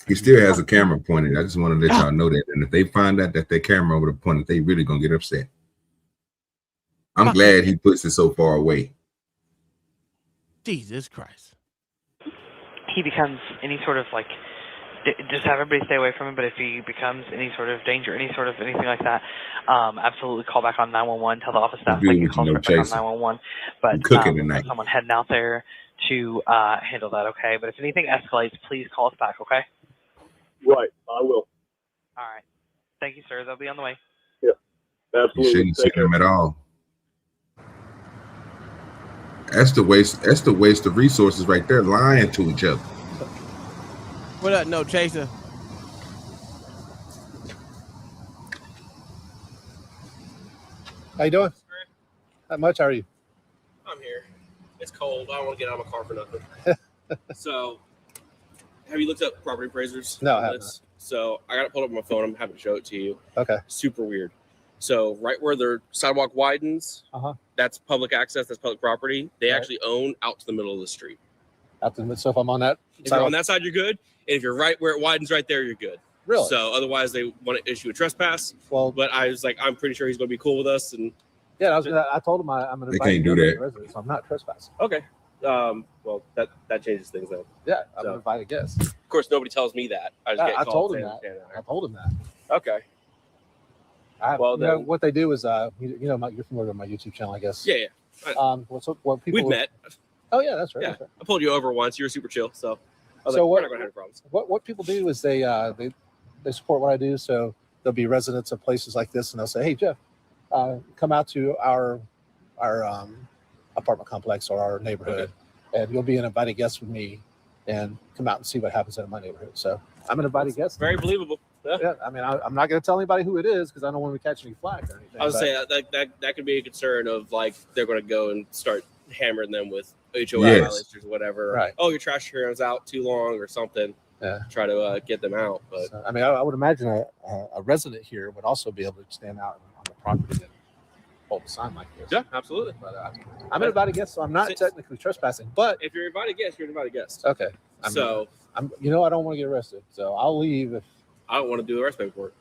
He still has a camera pointed. I just want to let y'all know that. And if they find out that their camera over the pointed, they really gonna get upset. I'm glad he puts it so far away. Jesus Christ. he becomes any sort of like, just have everybody stay away from him. But if he becomes any sort of danger, any sort of anything like that, absolutely call back on 911. Tell the office staff that you call back on 911. But cooking tonight. someone heading out there to handle that. Okay. But if anything escalates, please call us back. Okay. Right. I will. All right. Thank you, sir. They'll be on the way. Yeah. Absolutely. You shouldn't see them at all. That's the waste of resources right there, lying to each other. What up, no chaser? How you doing? Not much. How are you? I'm here. It's cold. I don't want to get out of my car for nothing. So, have you looked up property appraisers? No, I haven't. So, I got it pulled up on my phone. I'm happy to show it to you. Okay. Super weird. So, right where the sidewalk widens, that's public access. That's public property. They actually own out to the middle of the street. Out to the so if I'm on that, if you're on that side, you're good. And if you're right where it widens right there, you're good. Really? So otherwise, they want to issue a trespass. Well, but I was like, I'm pretty sure he's going to be cool with us. And yeah, I told him I'm going to. They can't do that. Resident, so I'm not trespassing. Okay. Well, that changes things then. Yeah, I'm going to invite a guest. Of course, nobody tells me that. I just get I called told him that. I told him that. Okay. Well, you know, what they do is, you're familiar with my YouTube channel, I guess. Yeah. What people We've met. Oh yeah, that's right. Yeah, that's right. I pulled you over once. You were super chill, so I was So like, what- we're not going to have any problems. What people do is they support what I do. So there'll be residents of places like this, and they'll say, "Hey, Jeff, come out to our apartment complex or our neighborhood, and you'll be an invited guest with me, and come out and see what happens in my neighborhood." So I'm an invited guest. Very believable. Yeah, I mean, I'm not going to tell anybody who it is because I don't want to catch any flack or anything. I would but- say that could be a concern of like they're going to go and start hammering them with HOA violations or whatever. Right. Oh, your trash can was out too long or something. Yeah. Try to get them out. But So, I mean, I would imagine a resident here would also be able to stand out on the property and hold a sign like this. yeah, absolutely. But I'm an invited guest, so I'm not technically trespassing. But if you're invited guest, you're an invited guest. okay, I don't want to get arrested, so I'll leave if I don't want to do the rest paperwork.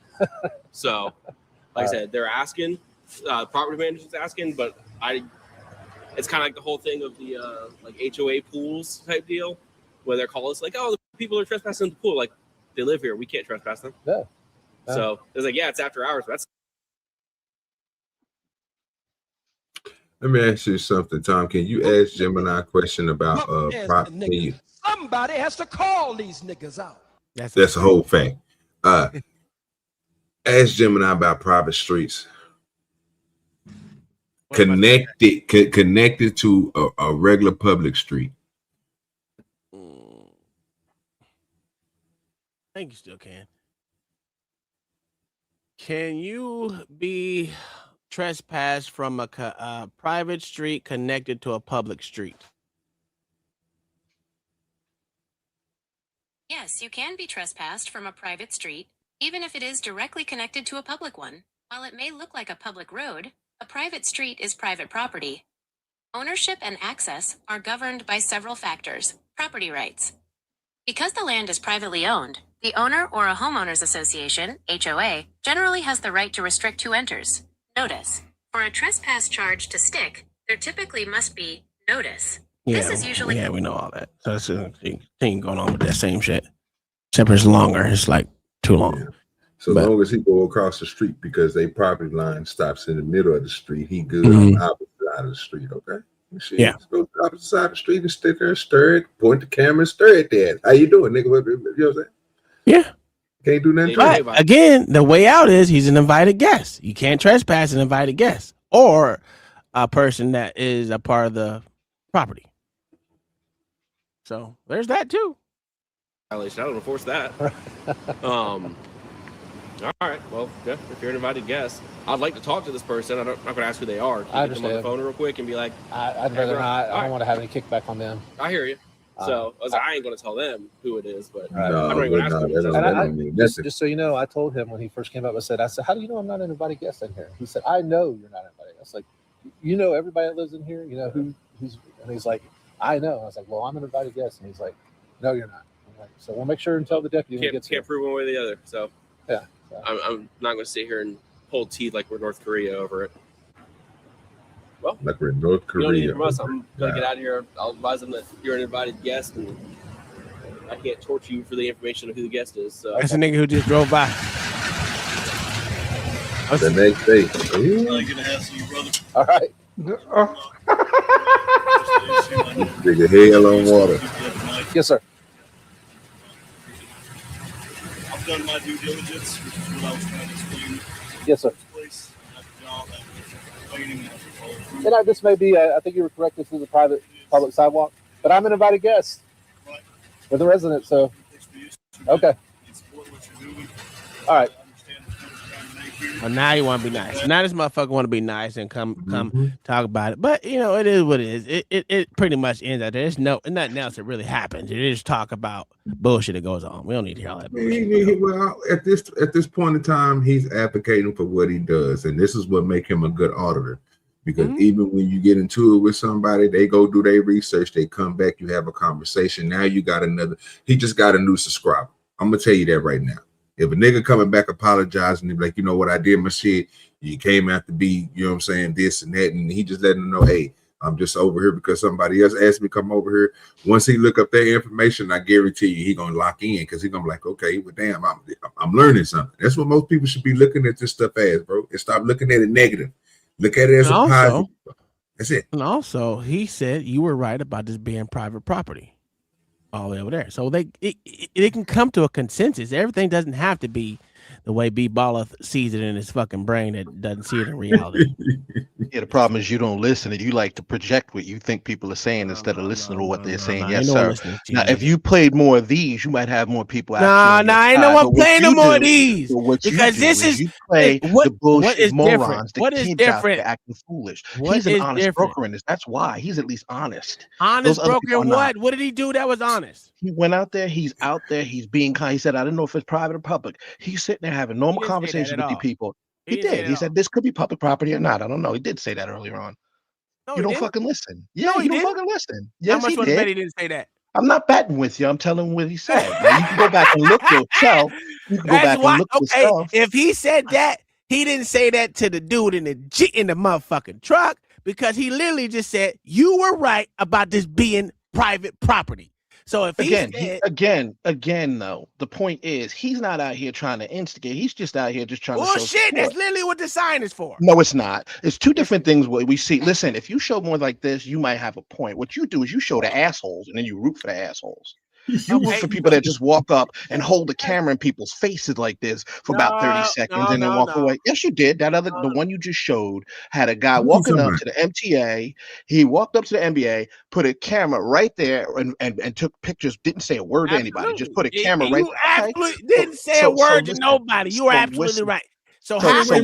So, like I said, they're asking, property manager's asking, but it's kind of like the whole thing of the like HOA pools type deal, where they're calling us like, oh, the people are trespassing in the pool. Like, they live here, we can't trespass them. Yeah. So it's like, yeah, it's after hours. But that's Let me ask you something, Tom. Can you ask Gemini a question about property? Somebody has to call these niggas out. That's a whole fact. Ask Gemini about private streets. Connected to a regular public street. I think you still can. Can you be trespassed from a private street connected to a public street? Yes, you can be trespassed from a private street, even if it is directly connected to a public one. While it may look like a public road, a private street is private property. Ownership and access are governed by several factors. Property rights. Because the land is privately owned, the owner or a homeowners association, HOA, generally has the right to restrict who enters. Notice. For a trespass charge to stick, there typically must be notice. This is usually we know all that. So that's a thing going on with that same shit. Except it's longer. It's like too long. Yeah. So long as he go across the street because they property line stops in the middle of the street, he good on the opposite side of the street. Okay. Yeah. Let's go to the opposite side of the street and sit there and stir it, point the camera and stir it there. How you doing, nigga? You know what I'm saying? Yeah. Can't do nothing. But again, the way out is he's an invited guest. You can't trespass an invited guest or a person that is a part of the property. So there's that too. I don't enforce that. All right. Well, yeah, if you're an invited guest, I'd like to talk to this person. I'm not going to ask who they are. Can you get them on the phone real quick and be like, I'd rather not. I don't want to have any kickback on them. I hear you. So I ain't going to tell them who it is, but Right. I'm not even going to ask them. Just so you know, I told him when he first came up, I said, how do you know I'm not an invited guest in here? He said, I know you're not invited. I was like, you know everybody that lives in here? You know who's, and he's like, I know. I was like, well, I'm an invited guest. And he's like, no, you're not. I'm like, so we'll make sure and tell the deputy when he gets here. Can't prove one way or the other. So yeah. I'm not going to sit here and pull teeth like we're North Korea over it. Well, like we're in North Korea. You don't need it from us. I'm going to get out of here. I'll advise them that you're an invited guest and I can't torture you for the information of who the guest is. So That's a nigga who just drove by. The next day. Really good to have you, brother. All right. Nigga hell on water. Yes, sir. I've done my due diligence, which is what I was trying to explain. Yes, sir. And this may be, I think you were correct, this is a public sidewalk, but I'm an invited guest with a resident, so, okay. All right. Well, now you want to be nice. Now this motherfucker want to be nice and come talk about it. But you know, it is what it is. It pretty much ends out there. There's nothing else that really happens. It is talk about bullshit that goes on. We don't need to hear all that bullshit. Well, at this point in time, he's advocating for what he does, and this is what makes him a good auditor. Because even when you get into it with somebody, they go do their research, they come back, you have a conversation. Now you got he just got a new subscriber. I'm gonna tell you that right now. If a nigga coming back apologizing and be like, you know what, I did my shit, you came out to be, you know what I'm saying, this and that, and he just letting them know, hey, I'm just over here because somebody else asked me to come over here. Once he look up that information, I guarantee you he gonna lock in because he gonna be like, okay, well, damn, I'm learning something. That's what most people should be looking at this stuff as, bro. And stop looking at it negative. Look at it as a positive. That's it. And also, he said you were right about this being private property all the way over there. So it can come to a consensus. Everything doesn't have to be the way B Baller sees it in his fucking brain that doesn't see it in reality. Yeah, the problem is you don't listen and you like to project what you think people are saying instead of listening to what they're saying. Yes, sir. Now, if you played more of these, you might have more people. Nah, ain't no one playing no more of these. Because this is you play the bullshit morons. What is different? Acting foolish. He's an honest broker in this. That's why he's at least honest. Honest broker in what? What did he do that was honest? He went out there. He's out there. He's being kind. He said, "I don't know if it's private or public." He's sitting there having normal conversations with the people. He did. He said, "This could be public property or not. I don't know." He did say that earlier on. No, you don't fucking listen. Yeah, No, you don't fucking listen. Yes, How much he was the bet he did. didn't say that? I'm not batting with you. I'm telling you what he said. Now, you can go back and look yourself. You can go That's back why. and look Okay, yourself. if he said that, he didn't say that to the dude in the motherfucking truck because he literally just said you were right about this being private property. So if again, though, the point is he's not out here trying to instigate. He's just out here just trying to show bullshit, support. that's literally what the sign is for. No, it's not. It's two different things. What we see. Listen, if you show more like this, you might have a point. What you do is you show the assholes and then you root for the assholes. You root for people that just walk up and hold the camera in people's faces like this for about 30 seconds and then walk away. Yes, you did. The one you just showed had a guy walking up to the MTA. He walked up to the NBA, put a camera right there and took pictures, didn't say a word to anybody, just put a camera right You there. absolutely didn't say a word to nobody. You were absolutely right. So how can you say he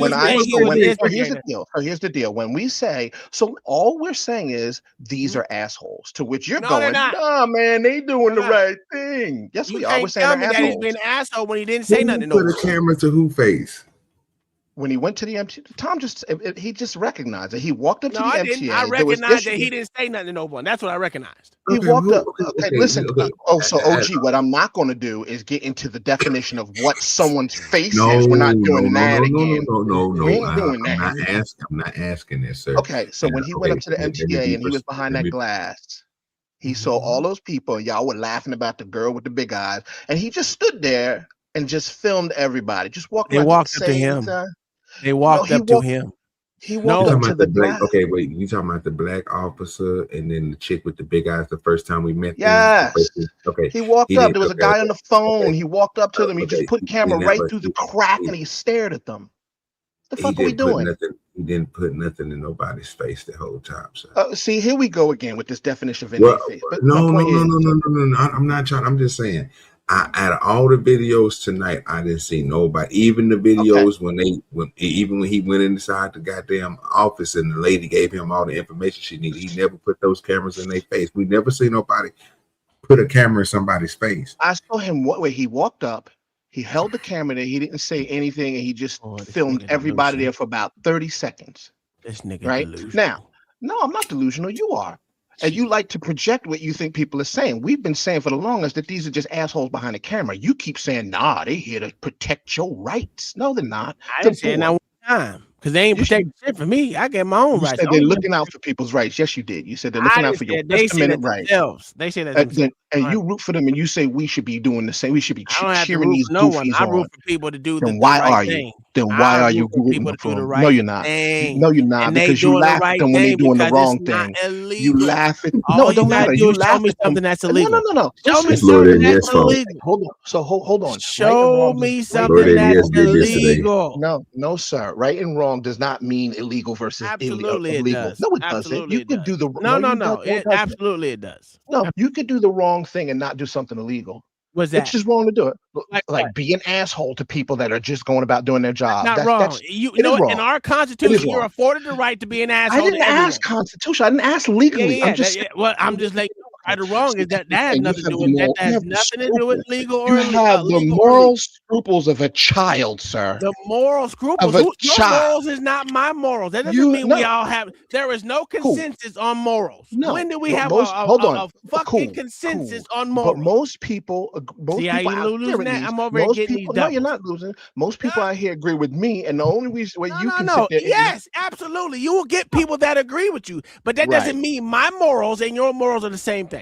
was here's the deal. Here's the deal. When we say, so all we're saying is these are assholes, to which you're going, nah, man, they doing the right thing. Yes, we are. We're saying they're assholes. He's been an asshole when he didn't say nothing to nobody. Put a camera to who face? When he went to the MTA, Tom he just recognized it. He walked up to the MTA. I recognized that he didn't say nothing to no one. That's what I recognized. He walked up. Okay, listen. So OG, what I'm not going to do is get into the definition of what someone's face is. We're not doing that again. No. We ain't doing that. I'm not asking this, sir. Okay, so when he went up to the MTA and he was behind that glass, he saw all those people and y'all were laughing about the girl with the big eyes, and he just stood there and just filmed everybody. Just walked. They walked up to him. They walked up to him. He walked up to the black. Okay, wait. You talking about the black officer and then the chick with the big eyes the first time we met? Yes. Okay. He walked up. There was a guy on the phone. He walked up to them. He just put camera right through the crack and he stared at them. The fuck are we doing? He didn't put nothing in nobody's face the whole time. So. See, here we go again with this definition of in their face. But no. I'm not trying. I'm just saying. Out of all the videos tonight, I didn't see nobody. Even the videos when he went inside the goddamn office and the lady gave him all the information she needed, he never put those cameras in their face. We never see nobody put a camera in somebody's face. I saw him where he walked up. He held the camera there. He didn't say anything, and he just filmed everybody there for about 30 seconds. This nigga right delusional. Now, no, I'm not delusional. You are. And you like to project what you think people are saying. We've been saying for the longest that these are just assholes behind the camera. You keep saying, nah, they here to protect your rights. No, they're not. I didn't say it that one time because they ain't protecting shit for me. I get my own rights. Said they're looking out for people's rights. Yes, you did. You said they're looking out for your First Amendment rights. They say that and you root for them, and you say we should be doing the same. We should be cheering these no one. goofies I on. root for people to do the Then why right are thing. you? Then why are you rooting for them? No, you're not. No, you're not. Because you laugh at them when they're doing the wrong thing. You laugh at no, it don't matter. You laugh at something that's illegal. No. Show me something that's illegal. Hold on. So hold on. Show me something that's illegal. No, sir. Right and wrong does not mean illegal versus absolutely illegal. It does. No, it doesn't. You could do the absolutely it does. No, you could do the wrong thing and not do something illegal. What's that? It's just wrong to do it. Like be an asshole to people that are just going about doing their job. That's wrong. You know, in our Constitution, you're afforded the right to be an asshole. I didn't ask Constitution. I didn't ask legally. I'm just like right or wrong is that has nothing to do with that. Has nothing to do with legal or illegal. You have the moral scruples of a child, sir. The moral scruples of a your child. Morals is not my morals. That doesn't mean we all have. There is no consensus on morals. No. When do we have a fucking consensus on morals? But most people, see how you losing that? I'm over here getting these. No, you're not losing. Most people out here agree with me, and the only reason why you can sit there. Yes, absolutely. You will get people that agree with you, but that doesn't mean my morals and your morals are the same thing.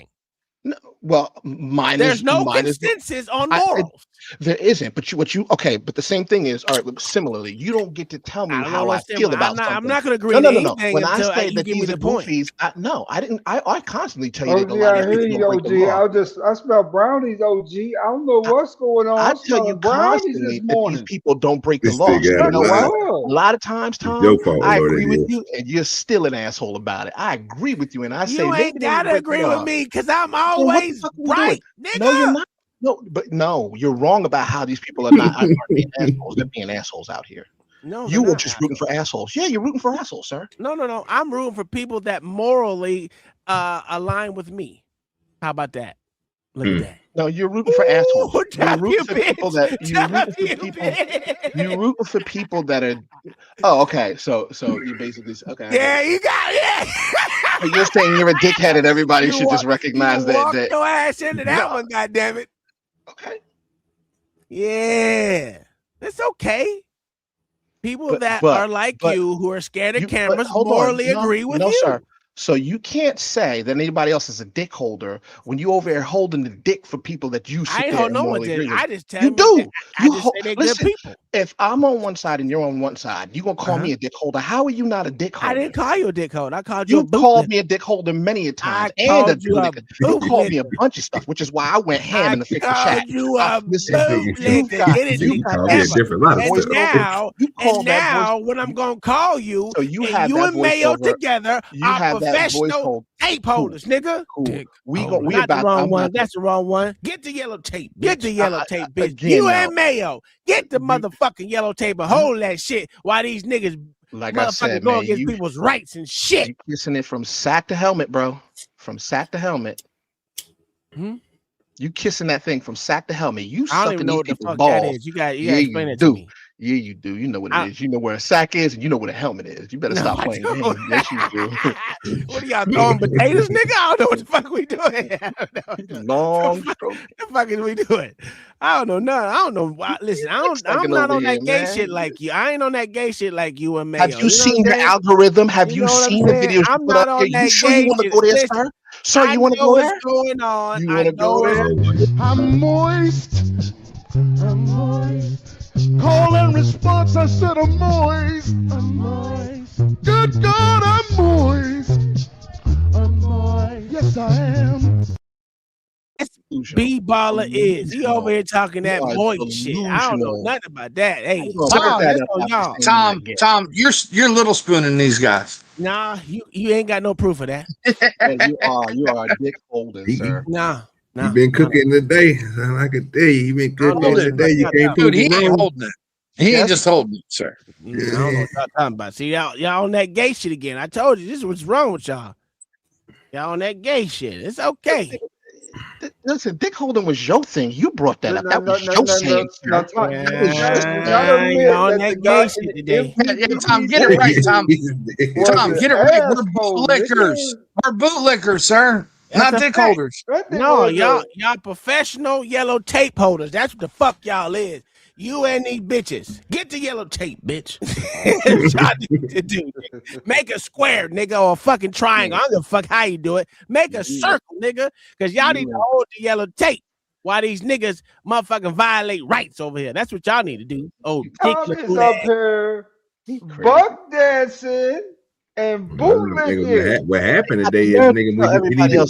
No, well, there's no consensus on morals. There isn't, but but the same thing is, all right, look, similarly, you don't get to tell me how I feel about something. I'm not going to agree with anything. When I say that these are goofies, I didn't. I constantly tell you that a lot of people don't break the law. I smell brownies, OG. I don't know what's going on. I tell you constantly that these people don't break the law. So you know what? A lot of times, Tom, I agree with you, and you're still an asshole about it. I agree with you, and I say you ain't gotta agree with me because I'm always right, nigga. No, you're not. No, you're wrong about how these people are not being assholes. They're being assholes out here. No, you were just rooting for assholes. Yeah, you're rooting for assholes, sir. No. I'm rooting for people that morally align with me. How about that? Look at that. No, you're rooting for assholes. You're rooting for people that you're rooting for people that are. Oh, okay. So you basically okay. Yeah, you got it. You're saying you're a dickhead and everybody should just recognize that. Walk your ass into that one, goddammit. Okay. Yeah, it's okay. People that are like you who are scared of cameras morally agree with you. Sir. So you can't say that anybody else is a dick holder when you over here holding the dick for people that you I sit ain't there hold and no one morally did. agree with. I just tell You them do. I just say they're good Listen, people. if I'm on one side and you're on one side, you gonna call me a dick holder. How are you not a dick holder? I didn't call you a dick holder. I called you a You bootlicker. called me a dick holder many a times, I and a called you a bootlicker. You called me a bootlicker. bunch of stuff, which is why I went ham in the freaking called chat. you a Listen, bootlicker. Get it you got together. that voice And over. now when I'm gonna call you, So you and have you that and voice Mayo over. together You are have that voice professional hold. tape holders, nigga. Cool. We Not about. the wrong I'm one. about to- That's the wrong one. Get the yellow tape. Get the yellow tape, bitch. again, You no. and Mayo. Get the motherfucking yellow tape and hold that shit while these niggas Like I said, go man, against people's rights and shit. You kissing it from sack to helmet, bro. From sack to helmet. You kissing that thing from sack to helmet. You I don't sucking even know these what the people's fuck balls. that is. You got Yeah, explain you it to do. me. Yeah, you do. You know what it is. You know where a sack is, and you know where the helmet is. You better stop playing games. Yes, you do. What are y'all throwing potatoes, nigga? I don't know what the fuck we doing. Long stroke. What the fuck is we doing? I don't know nothing. I don't know why. Listen, I'm not on that gay shit like you. I ain't on that gay shit like you and Mayo. Have you seen the algorithm? Have you seen the videos you I'm put not up on here? that You sure you gay want to shit. go there, Listen, sir? Sir, you I want to know go what's there? going on. You I want to know go there? I'm moist. I'm moist. Call and response, I said I'm moist. I'm moist. Good God, I'm moist. I'm moist. Yes, I am. B baller is. He over here talking that You are moist shit. I don't know delusional. nothing about that. Hey, Sir, y'all, that's on y'all. Tom, you're little spooning these guys. Nah, you ain't got no proof of that. You are a dick holder, sir. Nah. You been cooking today. I can tell you, you been cooking Hold it. today. You can't prove Dude, he me ain't wrong. holding it. He ain't just holding it, sir. I don't know what y'all talking about. See, y'all on that gay shit again. I told you this is what's wrong with y'all. Y'all on that gay shit. It's okay. Listen, dick holding was your thing. You brought that up. That was your saying, sir. That was your saying. Y'all on that gay shit today. Yeah, Tom, get it right, Tom. Tom, get it right. We're bootlickers. We're bootlickers, sir. That's Not a dick fact. holders. No, y'all professional yellow tape holders. That's what the fuck y'all is. You and these bitches. Get the yellow tape, bitch. Y'all need to do. Make a square, nigga, or a fucking triangle. I don't give a fuck how you do it. Make a circle, nigga. Because y'all need to hold the yellow tape while these niggas motherfucking violate rights over here. That's what y'all need to do. Oh, Tom is up here buck dancing and bootlicking. What happened today is,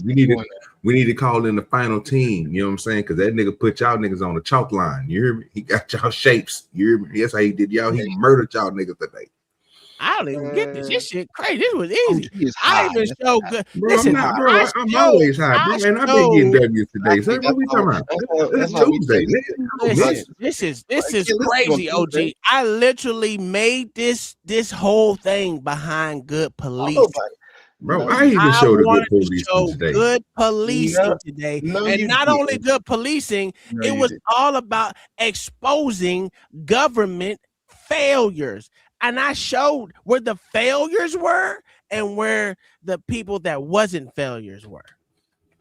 nigga, we need to call in the final team. You know what I'm saying? Because that nigga put y'all niggas on the chalk line. You hear me? He got y'all shapes. You hear me? That's how he did y'all. He murdered y'all niggas today. I don't even get this. This shit crazy. This was easy. I even show good. Bro, Listen, I'm always high, bro. And I've been getting W's today. So what we talking about? It's Tuesday. Listen, this is crazy, OG. I literally made this whole thing behind good policing. Bro, I even showed a good policing today. Good policing today. And not only good policing, it was all about exposing government failures. And I showed where the failures were and where the people that wasn't failures were.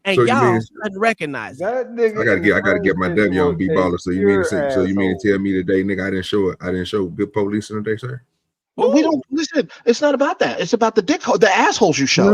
And So you y'all mean- couldn't recognize it. I gotta get my W on B baller. So you mean to tell me today, nigga, I didn't show good policing today, sir? No, we don't listen. It's not about that. It's about the assholes you show. No.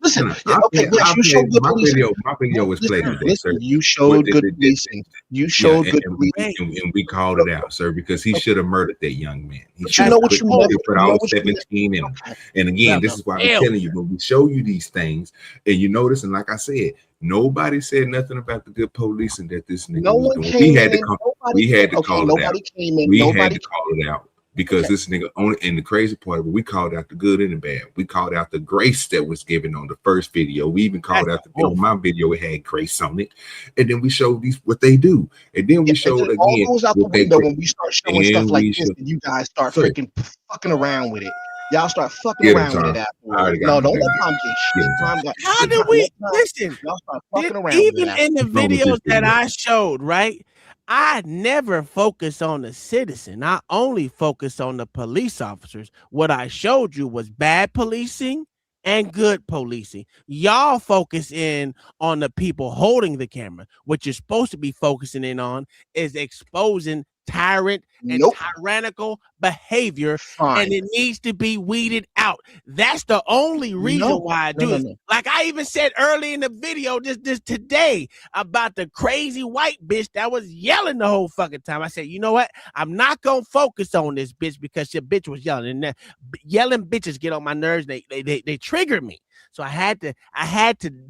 Listen, okay, yes, you showed good my policing. video was played today, sir. You showed good policing. You showed good policing. And we called it out, sir, because he should have murdered that young man. He But should you know have what you meant. put all 17 in him. And again, this is why I'm telling you, when we show you these things, and you notice, and like I said, nobody said nothing about the good policing that this nigga was doing. We had to call it out. We had to call it out. Because this nigga only, and the crazy part of it, we called out the good and the bad. We called out the grace that was given on the first video. We even called out on my video, it had grace on it. And then we showed these what they do. And then we showed again. All goes out the window when we start showing stuff like this, and you guys start freaking fucking around with it. Y'all start fucking around with it afterwards. No, don't let Tom get shit. How did we listen? Y'all start fucking around Even with it in the afterwards. videos that I showed, right? I never focus on the citizen. I only focus on the police officers. What I showed you was bad policing and good policing. Y'all focus in on the people holding the camera. What you're supposed to be focusing in on is exposing tyrant and tyrannical behavior, and it needs to be weeded out. That's the only reason why I do this. Like I even said early in the video this today about the crazy white bitch that was yelling the whole fucking time. I said, you know what? I'm not gonna focus on this bitch because your bitch was yelling, and yelling bitches get on my nerves. They trigger me. So I had to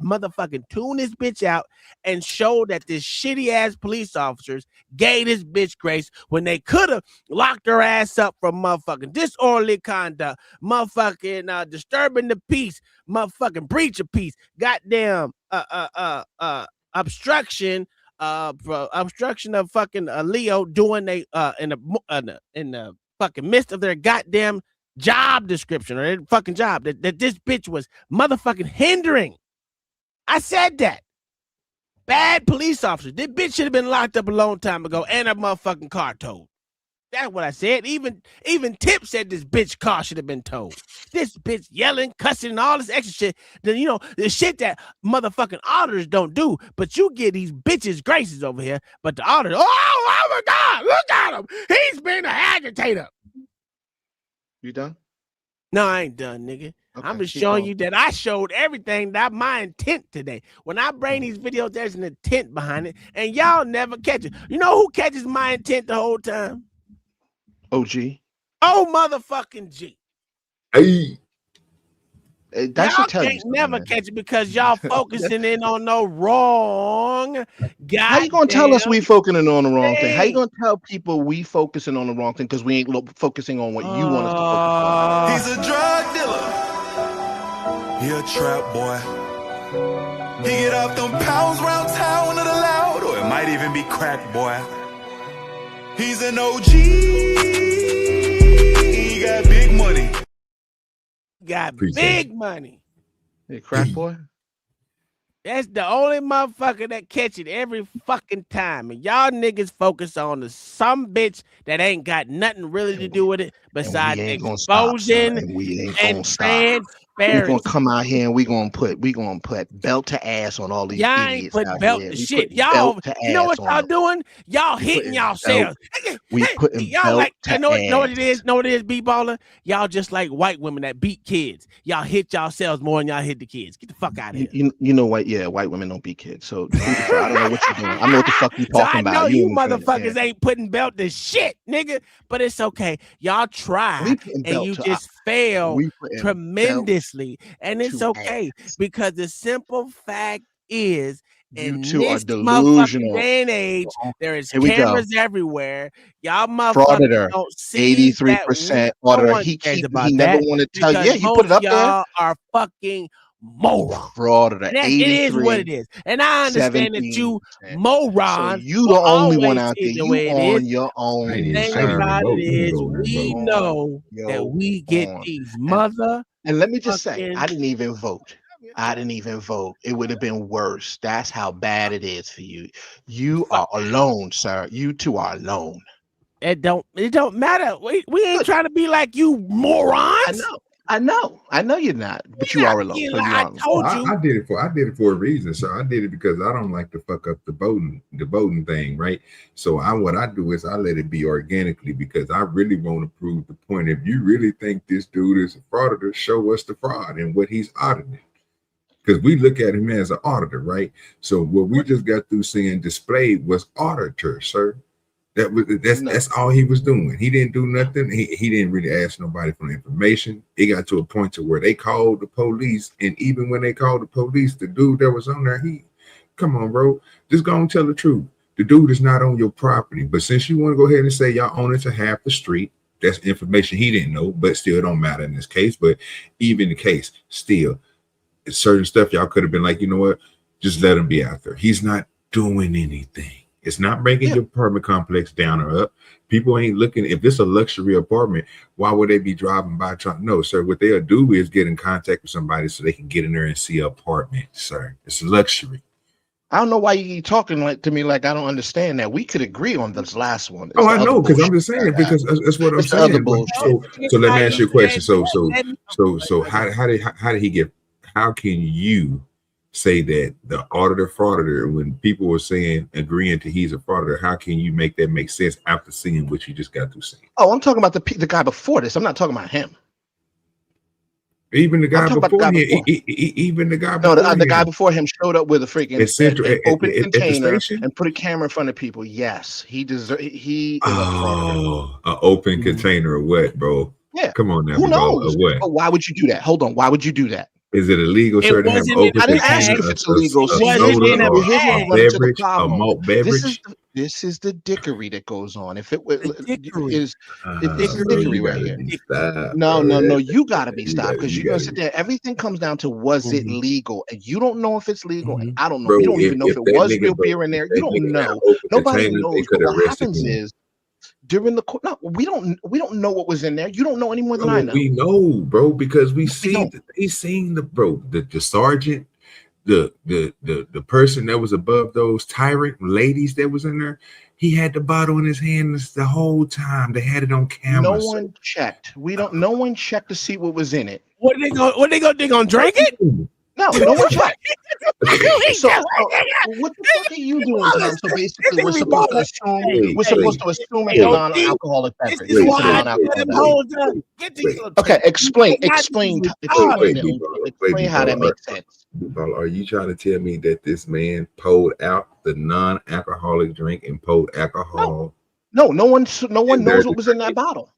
motherfucking tune this bitch out and show that this shitty ass police officers gave this bitch grace when they could have locked her ass up for motherfucking disorderly conduct, motherfucking disturbing the peace, motherfucking breach of peace, goddamn obstruction of fucking Leo doing they in the fucking midst of their goddamn job description or their fucking job that this bitch was motherfucking hindering. I said that. Bad police officers. This bitch should have been locked up a long time ago and her motherfucking car towed. That's what I said. Even Tip said this bitch car should have been towed. This bitch yelling, cussing, and all this extra shit. Then you know the shit that motherfucking auditors don't do. But you get these bitches graces over here. But the auditor, oh my God, look at him. He's been an agitator. You done? No, I ain't done, nigga. Okay, I'm just showing you that I showed everything that my intent today. When I bring these videos, there's an intent behind it, and y'all never catch it. You know who catches my intent the whole time? OG. Oh, motherfucking G. Hey. That should tell you never catch it because y'all focusing in on no wrong. How you gonna tell us we focusing on the wrong thing? How you gonna tell people we focusing on the wrong thing because we ain't focusing on what you want us to focus on? He's a drug dealer. He a trap boy. He get off them pounds round town with a loud, or it might even be crack boy. He's an OG. He got big money. Big money. Hey, crack boy. That's the only motherfucker that catch it every fucking time. And y'all niggas focus on some bitch that ain't got nothing really to do with it besides exposing and transparency. We're gonna come out here and we gonna put belt to ass on all these idiots put out belt here. to shit. Y'all, you know what y'all doing? Y'all We hitting putting yourselves. We putting Y'all belt like, to know what ass. it is? Know what it is, B-baller? Y'all just like white women that beat kids. Y'all hit yourselves more than y'all hit the kids. Get the fuck out of here. You know what? Yeah, white women don't beat kids. So I don't know what you're doing. I know what the fuck you talking about. I know you ain't motherfuckers ain't putting belt to shit, nigga. But it's okay. Y'all try and you just fail tremendously. And it's okay because the simple fact is in this motherfucking day and age, there is cameras everywhere. Y'all motherfuckers don't see 83% auditor. auditor. He never want to tell you. Yeah, he put it up there. Y'all are fucking morons. Frauditor. It is what it is. And I understand that you morons. So you the only one out there. The You way on it is. your own. The thing about it is we know that we get these mother. And let me just say, I didn't even vote. It would have been worse. That's how bad it is for you. You are alone, sir. You two are alone. It don't matter. We ain't trying to be like you morons. I know you're not, but you are alone. So I told you. I did it for a reason. So I did it because I don't like to fuck up the voting thing, right? So what I do is I let it be organically because I really want to prove the point. If you really think this dude is a frauditor, show us the fraud and what he's auditing. Because we look at him as an auditor, right? So what we just got through seeing displayed was auditor, sir. That's all he was doing. He didn't do nothing. He didn't really ask nobody for information. It got to a point to where they called the police, and even when they called the police, the dude that was on there, come on, bro, just go and tell the truth. The dude is not on your property, but since you want to go ahead and say y'all own it to half the street, that's information he didn't know, but still don't matter in this case. But even the case, still, certain stuff y'all could have been like, you know what, just let him be out there. He's not doing anything. It's not breaking your apartment complex down or up. People ain't looking. If it's a luxury apartment, why would they be driving by trying? No, sir. What they'll do is get in contact with somebody so they can get in there and see an apartment, sir. It's luxury. I don't know why you keep talking to me like I don't understand that. We could agree on this last one. Oh, I know, because I'm just saying, because that's what I'm saying. So let me ask you a question. So how did he get? How can you say that the auditor frauditor, when people were saying agreeing to he's a frauditor, how can you make that make sense after seeing what you just got through seeing? Oh, I'm talking about the guy before this. I'm not talking about him. Even the guy before him, even the guy before the guy before him showed up with a freaking open at the container station? and put a camera in front of people. Yes, he is a frauditor. An open container of what, bro? Yeah. Come on now, Who bro. knows? What? But why would you do that? Hold on. Why would you do that? Is it illegal, sir, to have an open I didn't ask you if it's illegal. Here's Here's where we run into the a malt beverage? This is the dickery that goes on. If it is dickery right here. No. You got to be stopped because you're going to sit there. Everything comes down to was it legal, and you don't know if it's legal, and I don't know. Bro, you don't even know if it was real beer in there. You don't know. Nobody knows. But what happens is during the court, no, we don't know what was in there. You don't know any more than I know. We know, bro, because we seen the sergeant, the person that was above those tyrant ladies that was in there. He had the bottle in his hand the whole time. They had it on camera. No one checked. No one checked to see what was in it. What they gonna drink it? No one checked. So what the fuck are you doing, Tom? So basically, we're supposed to assume it's a non-alcoholic beverage. Okay, explain how that makes sense. Are you trying to tell me that this man pulled out the non-alcoholic drink and poured alcohol? No one knows what was in that bottle.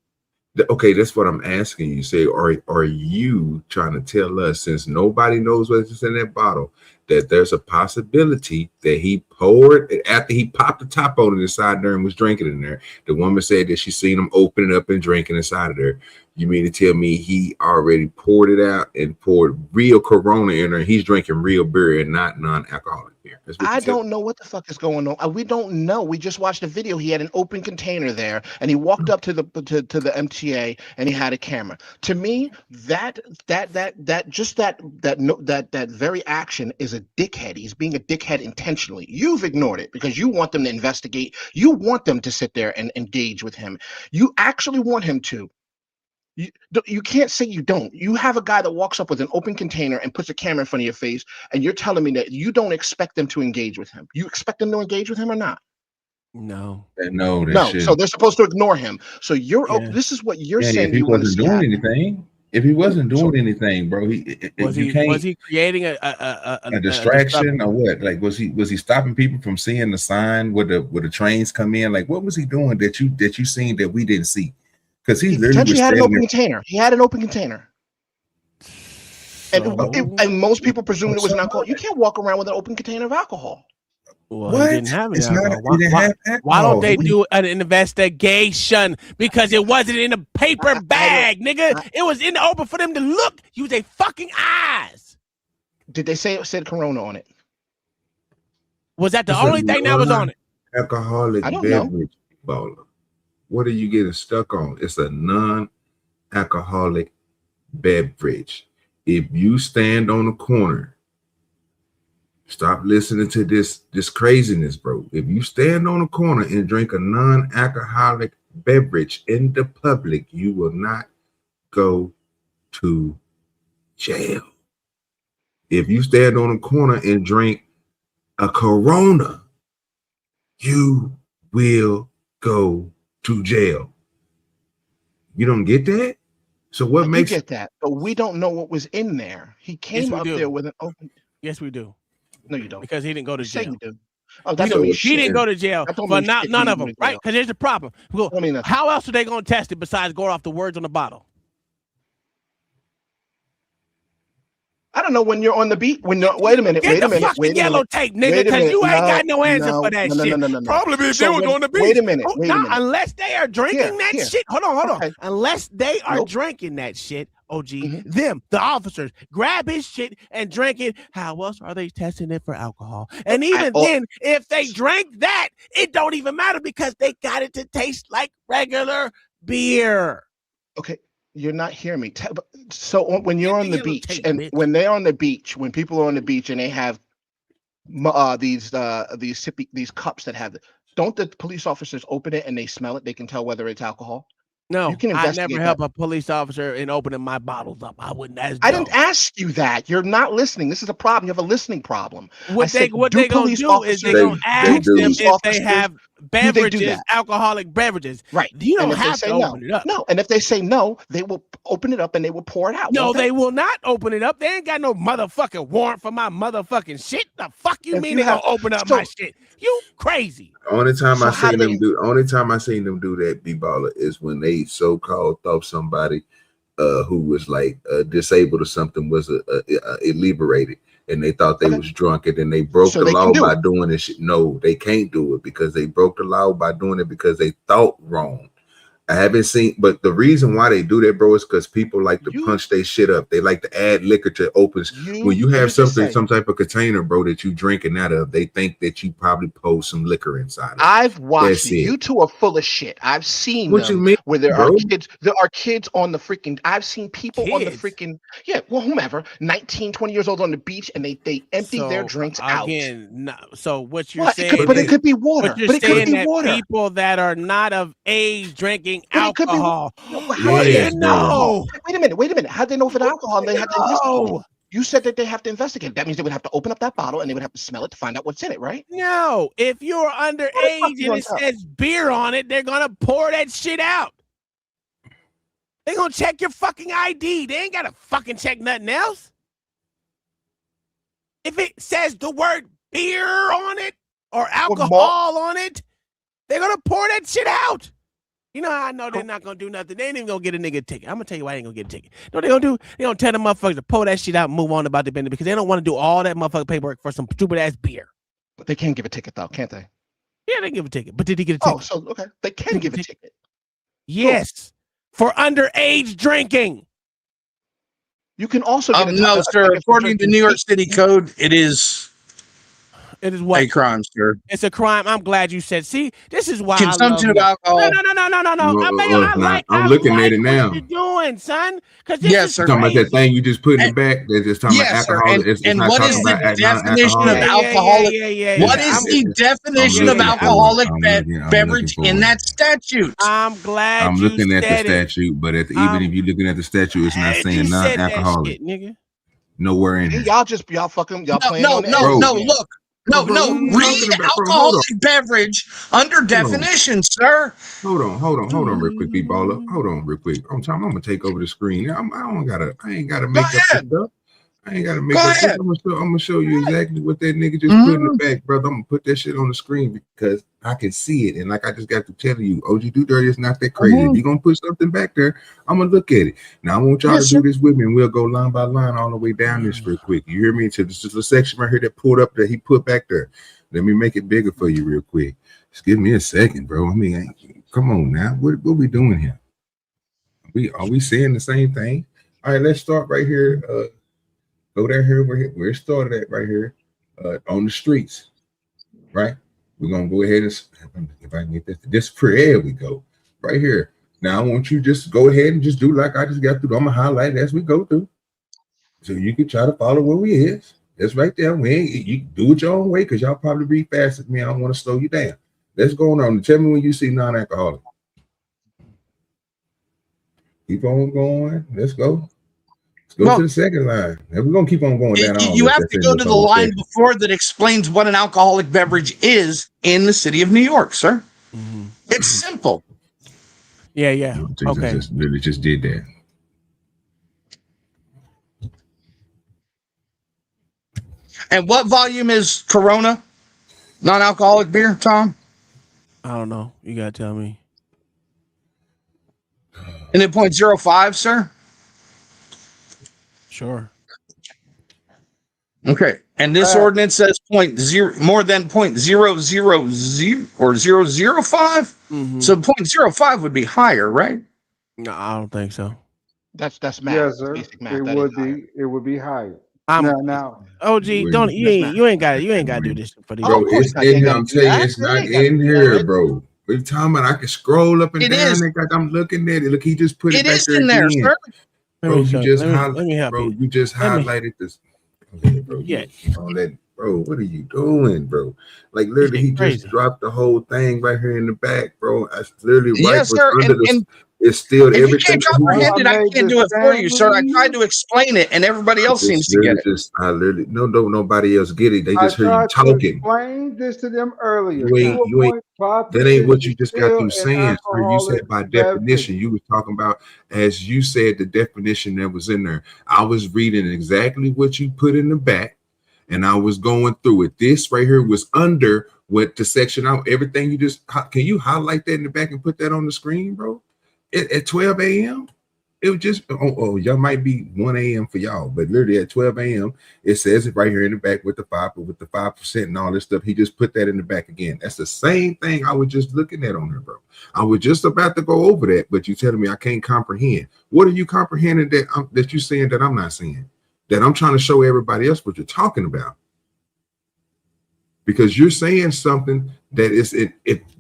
Okay, that's what I'm asking you. Say, are you trying to tell us, since nobody knows what's in that bottle, that there's a possibility that he poured it after he popped the top on it inside there and was drinking in there? The woman said that she seen him open it up and drinking inside of there. You mean to tell me he already poured it out and poured real Corona in there? He's drinking real beer and not non-alcoholic beer. I don't know what the fuck is going on. We don't know. We just watched a video. He had an open container there, and he walked up to the MTA, and he had a camera. To me, that very action is a dickhead. He's being a dickhead intentionally. You've ignored it because you want them to investigate. You want them to sit there and engage with him. You actually want him to. You can't say you don't. You have a guy that walks up with an open container and puts a camera in front of your face, and you're telling me that you don't expect them to engage with him. You expect them to engage with him or not? No. No. So they're supposed to ignore him. So this is what you're saying. If he wasn't doing anything, bro, was he creating a distraction or what? Like, was he stopping people from seeing the sign where the trains come in? Like, what was he doing that you seen that we didn't see? Because he literally had an open container. He had an open container. And most people presumed it was an alcohol. You can't walk around with an open container of alcohol. Well, what? Didn't have why don't they do an investigation? Because it wasn't in a paper bag, nigga. It was in the open for them to look. Use their fucking eyes. Did they say it said Corona on it? Was that the only thing that was on it? Alcoholic beverage, baller. What are you getting stuck on? It's a non-alcoholic beverage. If you stand on a corner, stop listening to this craziness, bro. If you stand on a corner and drink a non-alcoholic beverage in the public, you will not go to jail. If you stand on a corner and drink a Corona, you will go to jail. You don't get that? So what makes you get that? But we don't know what was in there. He came up there with an open. Yes, we do. No, you don't. Because he didn't go to jail. You do. Oh, that's what he didn't go to jail for none of them, right? Because here's the problem. Well, how else are they going to test it besides going off the words on the bottle? I don't know when you're on the beat. Wait a minute. Yellow tape, nigga, because you ain't got no answer for that shit. No. Probably if they was on the beat. Wait a minute. Unless they are drinking that shit. Hold on. Unless they are drinking that shit, OG, them, the officers, grab his shit and drink it. How else are they testing it for alcohol? And even then, if they drank that, it don't even matter because they got it to taste like regular beer. Okay. You're not hearing me. So when you're on the beach, and when they're on the beach, when people are on the beach and they have these cups that have, don't the police officers open it and they smell it? They can tell whether it's alcohol. No, You can I investigate never that. help a police officer in opening my bottles up. I wouldn't. That's I dumb. didn't ask you that. You're not listening. This is a problem. You have a listening problem. What they gonna do is they gonna ask them if they have beverages, alcoholic beverages. Right. You don't And if they have say to no, open it up. no. And if they say no, they will open it up and they will pour it out. No, won't they will not open it up. They ain't got no motherfucking warrant for my motherfucking shit. The fuck you If mean you they gonna have- open up my shit? You crazy. Only time So I how seen do them do, only time I seen them do that, B-baller, is when they so-called thought somebody who was like disabled or something was liberated, and they thought they was drunk, and then they broke So the they can law do by it. doing this shit. No, they can't do it because they broke the law by doing it because they thought wrong. I haven't seen, but the reason why they do that, bro, is because people like to punch their shit up. They like to add liquor to opens. When you have something, some type of container, bro, that you drinking out of, they think that you probably pour some liquor inside of it. I've watched That's it. it. You two are full of shit. I've seen What you them mean, where there bro? are kids. There are kids on the freaking. I've seen people on the freaking. Yeah, well, whomever, 19, 20 years old on the beach, and they empty their drinks out. Again, no, so what you're What? saying But is, it could be water. what you're But it could saying be that water. people that are not of age drinking But it could be. alcohol. No, What how do do you they know? Wait a minute. Wait a minute. How do they know if it's alcohol? They have to investigate it. You said that they have to investigate. That means they would have to open up that bottle and they would have to smell it to find out what's in it, right? No, if you're underage and it says beer on it, they're gonna pour that shit out. They're gonna check your fucking ID. They ain't gotta fucking check nothing else. If it says the word beer on it or alcohol on it, they're gonna pour that shit out. You know how I know they're not gonna do nothing? They ain't even gonna get a nigga a ticket. I'm gonna tell you why they ain't gonna get a ticket. You know what they gonna do? They gonna tell them motherfuckers to pull that shit out and move on about the business because they don't want to do all that motherfucking paperwork for some stupid ass beer. But they can give a ticket though, can't they? Yeah, they give a ticket. But did he get a ticket? Oh, so okay, they can give a ticket. Yes, for underage drinking. You can also get no, sir. According to New York City Code, it is. It is what? A crime, sir. It's a crime. I'm glad you said. See, this is why Consumption I love of alcohol. No. I'm looking at it now. What you're doing, son? Because yes, sir. Talking about that thing you just put in the back. They're just talking about alcohol. And what is the definition of alcoholic? What is the definition of alcoholic beverage in that statute? I'm glad I'm looking at the statute, but even if you're looking at the statute, it's not saying non-alcoholic. Nigga. Nowhere in here. Y'all playing on it. Look. No, read alcoholic beverage under definition, sir. Hold on, real quick, B-baller. Hold on, real quick. I'm gonna take over the screen. I ain't gotta make up this stuff. I ain't gotta make up this. I'm gonna show you exactly what that nigga just put in the back, brother. I'm gonna put that shit on the screen because I can see it. And like I just got to tell you, OG Do Dirty is not that crazy. If you're gonna put something back there, I'm gonna look at it. Now I want y'all to do this with me, and we'll go line by line all the way down this real quick. You hear me? So this is the section right here that pulled up that he put back there. Let me make it bigger for you real quick. Just give me a second, bro. I mean, come on now. What we doing here? Are we saying the same thing? All right, let's start right here. Go down here where it started at right here on the streets, right? We're gonna go ahead and if I can get this prayer, we go right here. Now I want you just go ahead and just do like I just got through. I'm gonna highlight as we go through, so you can try to follow where we is. That's right there. You do it your own way because y'all probably read faster than me. I don't want to slow you down. Let's go on. Tell me when you see non-alcoholic. Keep on going. Let's go. Go to the second line. And we're gonna keep on going down. You have to go to the line before that explains what an alcoholic beverage is in the city of New York, sir. It's simple. Yeah. Okay. Just did that. And what volume is Corona? Non-alcoholic beer, Tom? I don't know. You gotta tell me. And at 0.05, sir? Sure. Okay. And this ordinance says more than 0.000 or 0.005. So 0.05 would be higher, right? No, I don't think so. That's math. Yes, sir. Basic math. It would be higher. Now, OG, you ain't got to do this for these. Bro, it's in here. I'm telling you, it's not in here, bro. We're talking about I can scroll up and down. I'm looking at it. Look, he just put it back there. It is in there, sir. Bro, you just highlighted. Highlighted this. Okay, bro. Yeah. Bro, what are you doing, bro? Like literally, he just dropped the whole thing right here in the back, bro. I literally yes, sir. It's still If you everything. can't comprehend it, I can't do it for you, sir. I tried to explain it, and everybody else seems to get it. I literally nobody else get it. They I just hear you tried to talking. explain this to them earlier. You ain't. 2.5% That ain't what you just got still through an saying. Sir. You said alcoholic by beverage. definition. You were talking about, as you said, the definition that was in there. I was reading exactly what you put in the back, and I was going through it. This right here was under what the section out. Everything you just can you highlight that in the back and put that on the screen, bro? At 12 a.m. It was just y'all might be 1 a.m. for y'all, but literally at 12 a.m. it says it right here in the back with the 5% and all this stuff. He just put that in the back again. That's the same thing I was just looking at on there, bro. I was just about to go over that, but you telling me I can't comprehend. What are you comprehending that you saying that I'm not saying? That I'm trying to show everybody else what you're talking about. Because you're saying something that is if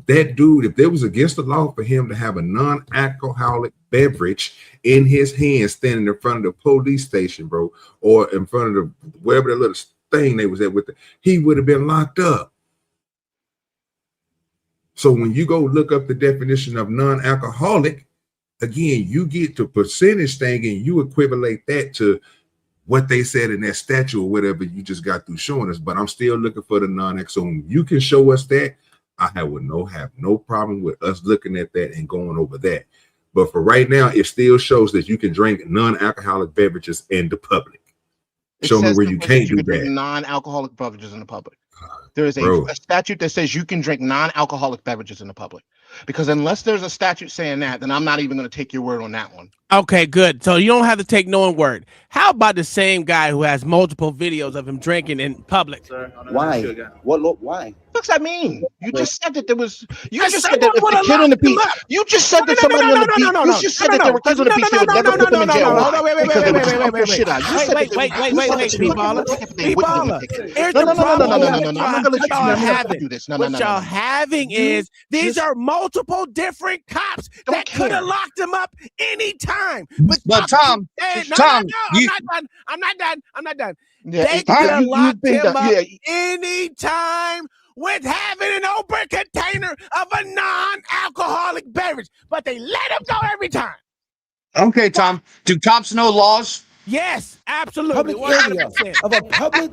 that dude, if there was against the law for him to have a non-alcoholic beverage in his hand standing in front of the police station, bro, or in front of the wherever the little thing they was at with it, he would have been locked up. So when you go look up the definition of non-alcoholic, again, you get the percentage thing and you equivalate that to what they said in that statute or whatever you just got through showing us. But I'm still looking for the non-ex. So when you can show us that, I have no problem with us looking at that and going over that. But for right now, it still shows that you can drink non-alcoholic beverages in the public. Show me where you can't do that. Non-alcoholic beverages in the public. There is a statute that says you can drink non-alcoholic beverages in the public. Because unless there's a statute saying that, then I'm not even going to take your word on that one. Okay, good. So you don't have to take no word. How about the same guy who has multiple videos of him drinking in public? Why? Why? What's that mean? You just said that there was. You just said that if the kid on the beach. You just said that somebody on the beach. You just said that there were kids on the beach. They would never put them in jail. Because they would smoke their shit out. Wait, B-baller. Here's the problem. I'm not gonna let you do this. What y'all having is these are multiple different cops that could have locked him up anytime. But Tom, I'm not done. They could have locked him up anytime with having an open container of a non-alcoholic beverage, but they let him go every time. Okay, Tom. Do cops know laws? Yes, absolutely. Public area of a public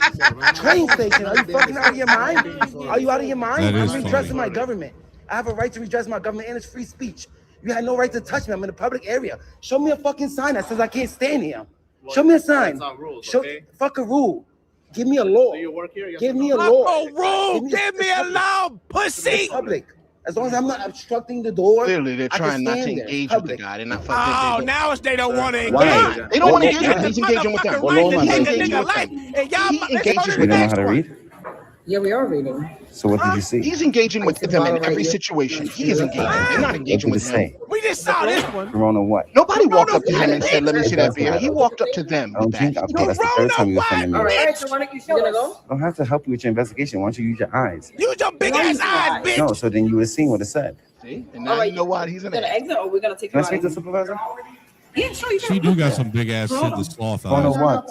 train station. Are you fucking out of your mind? Are you out of your mind? I'm redressing my government. I have a right to redress my government, and it's free speech. You had no right to touch me. I'm in a public area. Show me a fucking sign that says I can't stand here. Show me a sign. Fuck a rule. Give me a law. Do you work here? Give me a law. Fuck a rule. Give me a law, pussy. It's public. As long as I'm not obstructing the door. Clearly, they're trying not to engage with the guy. They're not. Oh, now it's they don't want to engage. Why? They don't want to engage with him. He's engaging with them. He engages You don't know how to read? Yeah, we are reading. So what did you see? He's engaging with them in every situation. He is engaging. They're not engaging with him. We just saw this one. Corona what? Nobody walked up to him and said, "Let me see that beer." He walked up to them. I don't drink alcohol. That's the third time you offended me. All right, so why don't you show us? I don't have to help you with your investigation. Why don't you use your eyes? Use your big ass eyes, bitch. No, so then you would have seen what it said. See? And now you know why he's in We're gonna exit, or we're gonna take Can I you speak to out. the supervisor? Yeah, sure, you She do got some big ass shit to sloth Oh, no, eyes. what?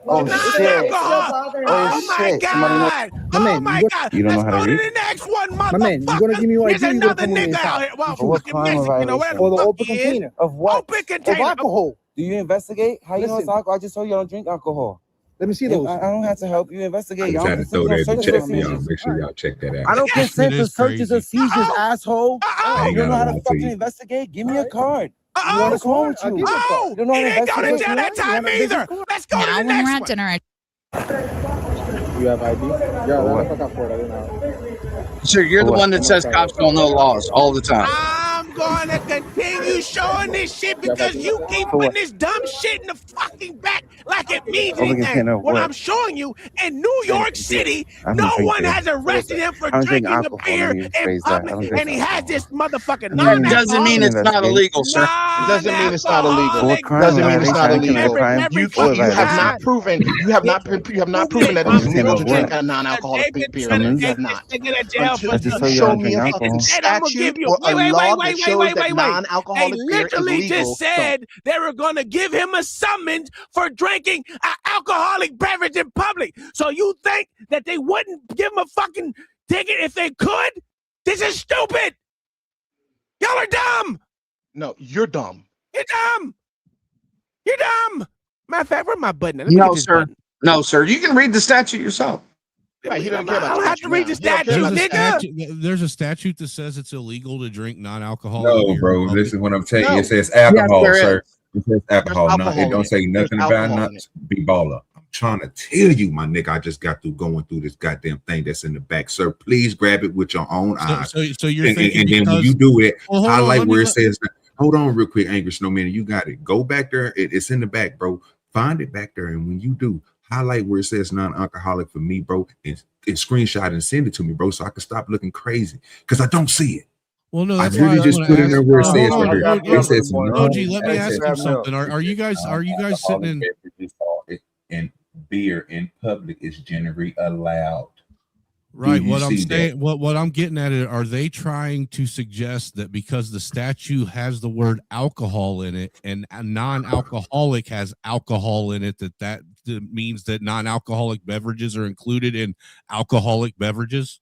Oh, shit. Oh my God! Oh my God! You don't know how to Let's go read? to the next one, motherfucker. My man, you're gonna give me your There's ID. You're gonna another come with me nigga out inside. here. Well, For what fucking crime or Mexican, or where violation? the Or the fuck open he is. container Of what? Open of container. alcohol. Do you investigate? How you know it's Listen. alcohol? I just told you I don't drink alcohol. Let me see I those. don't have to help you investigate. I'm Y'all trying to throw that in the searches chat or for y'all. seizures. Make sure y'all check that out. I don't consent It to is searches or crazy. seizures, asshole. I You ain't don't know got how a to lot for fucking you. investigate? Give me a card. Uh-oh. What's wrong with you? Oh, You don't know he how to didn't go to investigate? jail that time either. Let's go to the next one. dinner. You have ID? Yeah, what? I forgot for it. I didn't know. Sir, you're the one that says cops don't know laws all the time. I'm going to continue showing this shit because you keep For what? putting this dumb shit in the fucking back like it means Open anything. container of What what? I'm showing you in New York City, I don't no drink one beer. has arrested him for I don't drink drinking a alcohol. beer Let me in rephrase that. I don't public, drink and he has alcohol. this motherfucking That doesn't mean it's not Investigate. illegal, sir. It doesn't mean it's not illegal. For what crime? Doesn't mean it's not Violation, illegal. crime, You or you have violation. not proven that it's illegal to drink a non-alcoholic beer. You have not. Until I just you told you I show don't me drink a alcohol. fucking And I'm gonna give statute you or a law that shows that They non-alcoholic beer is literally legal. just said they were gonna give him a summons for drinking an alcoholic beverage in public. So you think that they wouldn't give him a fucking ticket if they could? This is stupid. Y'all are dumb. No, you're dumb. You're dumb. You're dumb. Matter of fact, where's my button? Let me No, get this sir. button. No, sir. You can read the statute yourself. Right, he doesn't care I about don't have to read the statute, nigga. There's a statute that says it's illegal to drink non-alcoholic No, beer. bro. Listen, what I'm telling you, No. it says alcohol, Yes, there sir. is. It says alcohol. There's No, alcohol it don't in say it. nothing There's about alcohol in nuts. Be baller. I'm trying to tell you, my nigga. I just got through going through this goddamn thing that's in the back, sir. Please grab it with your own eyes. So you're thinking, and then when you do it, Well, hold on, highlight let me where it let- says. Hold on, real quick, Angry Snowman. You got it. Go back there. It's in the back, bro. Find it back there, and when you do, highlight where it says non-alcoholic for me, bro, and screenshot and send it to me, bro, so I can stop looking crazy because I don't see it. Well, no, I that's literally why just put in there where it says hold on, right hold here. on. It says OG, let me ask you non-alcoholic something. Are you guys sitting in? beverages and beer in public is generally allowed. Right. Do you What I'm see that? saying, what I'm getting at it, are they trying to suggest that because the statute has the word alcohol in it and a non-alcoholic has alcohol in it, that means that non-alcoholic beverages are included in alcoholic beverages?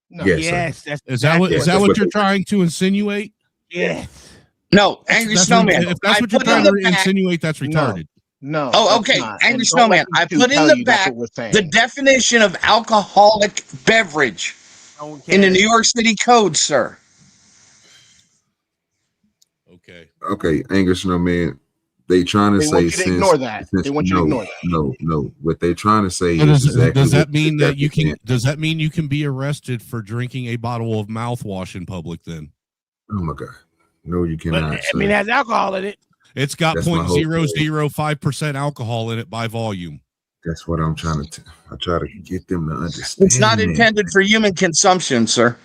No. Yes, Is that what you're trying to insinuate? Yes. No, Angry Snowman. If that's I what you're put trying in to the back- insinuate, that's retarded. No. Oh, that's okay. not. Angry And don't let Snowman. I these put two in tell the you that's back what we're saying. the definition of alcoholic beverage in the New York City Code, sir. Okay. Okay, Angry Snowman. They trying to They say want you to ignore that. They want you to ignore that. No. What they trying to say So is exactly. does that what mean they that you can? represent. Does that mean you can be arrested for drinking a bottle of mouthwash in public? Then Oh my god, no, you cannot. I mean, it has alcohol in it. it's got That's my whole thing. 0.005% alcohol in it by volume. That's what I'm trying to. I try to get them to understand. It's not intended for human consumption, sir.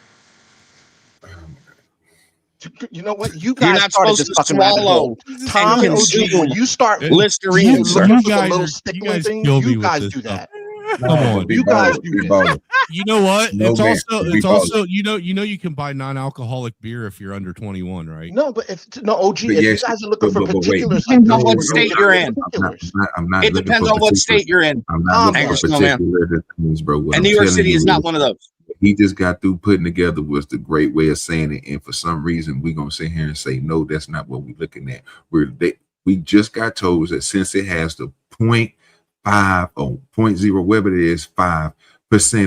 You know what? You You're guys not started supposed this to fucking rabbit hole. swallow Tom and OG, consume when you start Listerine, sir. looking for the You little guys stickling things, kill me you with guys this do stuff. that. Come on. Be You guys baller, do be this. baller. You know what? No, It's man, also be it's baller. also you know you can buy non-alcoholic beer if you're under 21, right? No, but if no OG, But if yes, you guys are looking for but wait. particulars Depends like on this, what we're state gonna you're get in. particulars. I'm not It looking depends for on what particulars. state you're in. I'm not looking Angry for Snowman. particular things, bro. What And I'm New York telling City you is not one of those. he just got through putting together was the great way of saying it, and for some reason we're gonna sit here and say no, that's not what we're looking at. We just got told that since it has the 0.5 or 0.0, whatever it is, 5%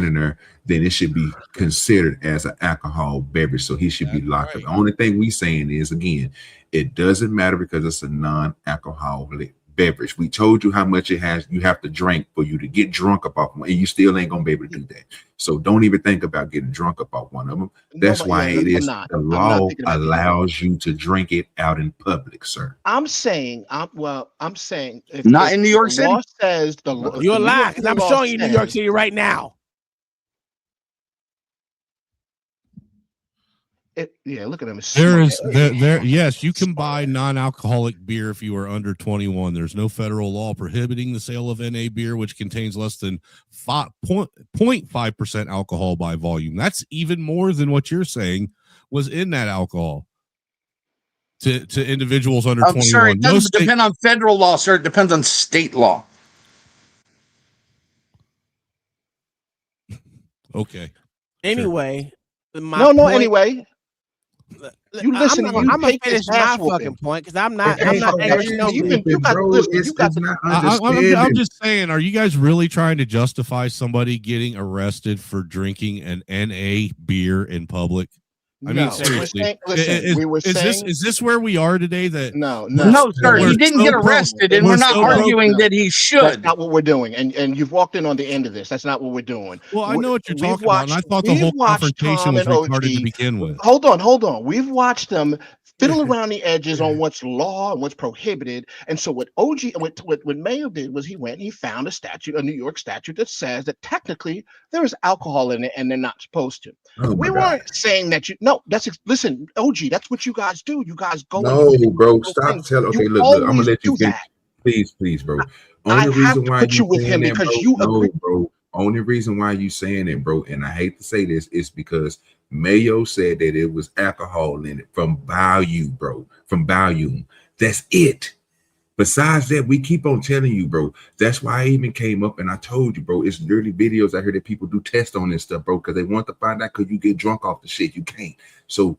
in there, then it should be considered as an alcohol beverage. So he should be locked up. The only thing we saying is, again, it doesn't matter because it's a non-alcoholic beverage. We told you how much it has. You have to drink for you to get drunk up off one, and you still ain't gonna be able to do that. So don't even think about getting drunk up off one of them. That's why it is the law allows you to drink it out in public, sir. I'm saying, if Not in New York the City. law says the law. You're lying because I'm showing you New York City right now. Yeah, look at him. Yes, you can buy non-alcoholic beer if you are under 21. There's no federal law prohibiting the sale of NA beer, which contains less than 0.5% alcohol by volume. That's even more than what you're saying was in that alcohol to individuals under 21. Sir, it doesn't depend on federal law, sir. It depends on state law. Okay. Anyway, anyway. You listen. I'm gonna finish my fucking point because I'm not angry. I'm just saying, are you guys really trying to justify somebody getting arrested for drinking an NA beer in public? I mean, seriously, is this where we are today? That no, sir, he didn't get arrested, and we're not arguing that he should. That's not what we're doing, and you've walked in on the end of this. That's not what we're doing. Well, I know what you're talking about, and I thought the whole confrontation was retarded to begin with. Hold on. We've watched them fiddle around the edges on what's law and what's prohibited. And so what Mayo did was he went and he found a New York statute that says that technically there is alcohol in it and they're not supposed to. We weren't saying that listen, OG, that's what you guys do. You guys go. No, bro, stop telling. Okay, look, I'm gonna let you finish. Please, bro. I have to put you with him because you agree. Bro. Only reason why you saying it, bro, and I hate to say this, is because Mayo said that it was alcohol in it from volume, bro. From volume. That's it. Besides that, we keep on telling you, bro. That's why I even came up and I told you, bro. It's dirty videos out here that people do tests on this stuff, bro, because they want to find out could you get drunk off the shit. You can't. So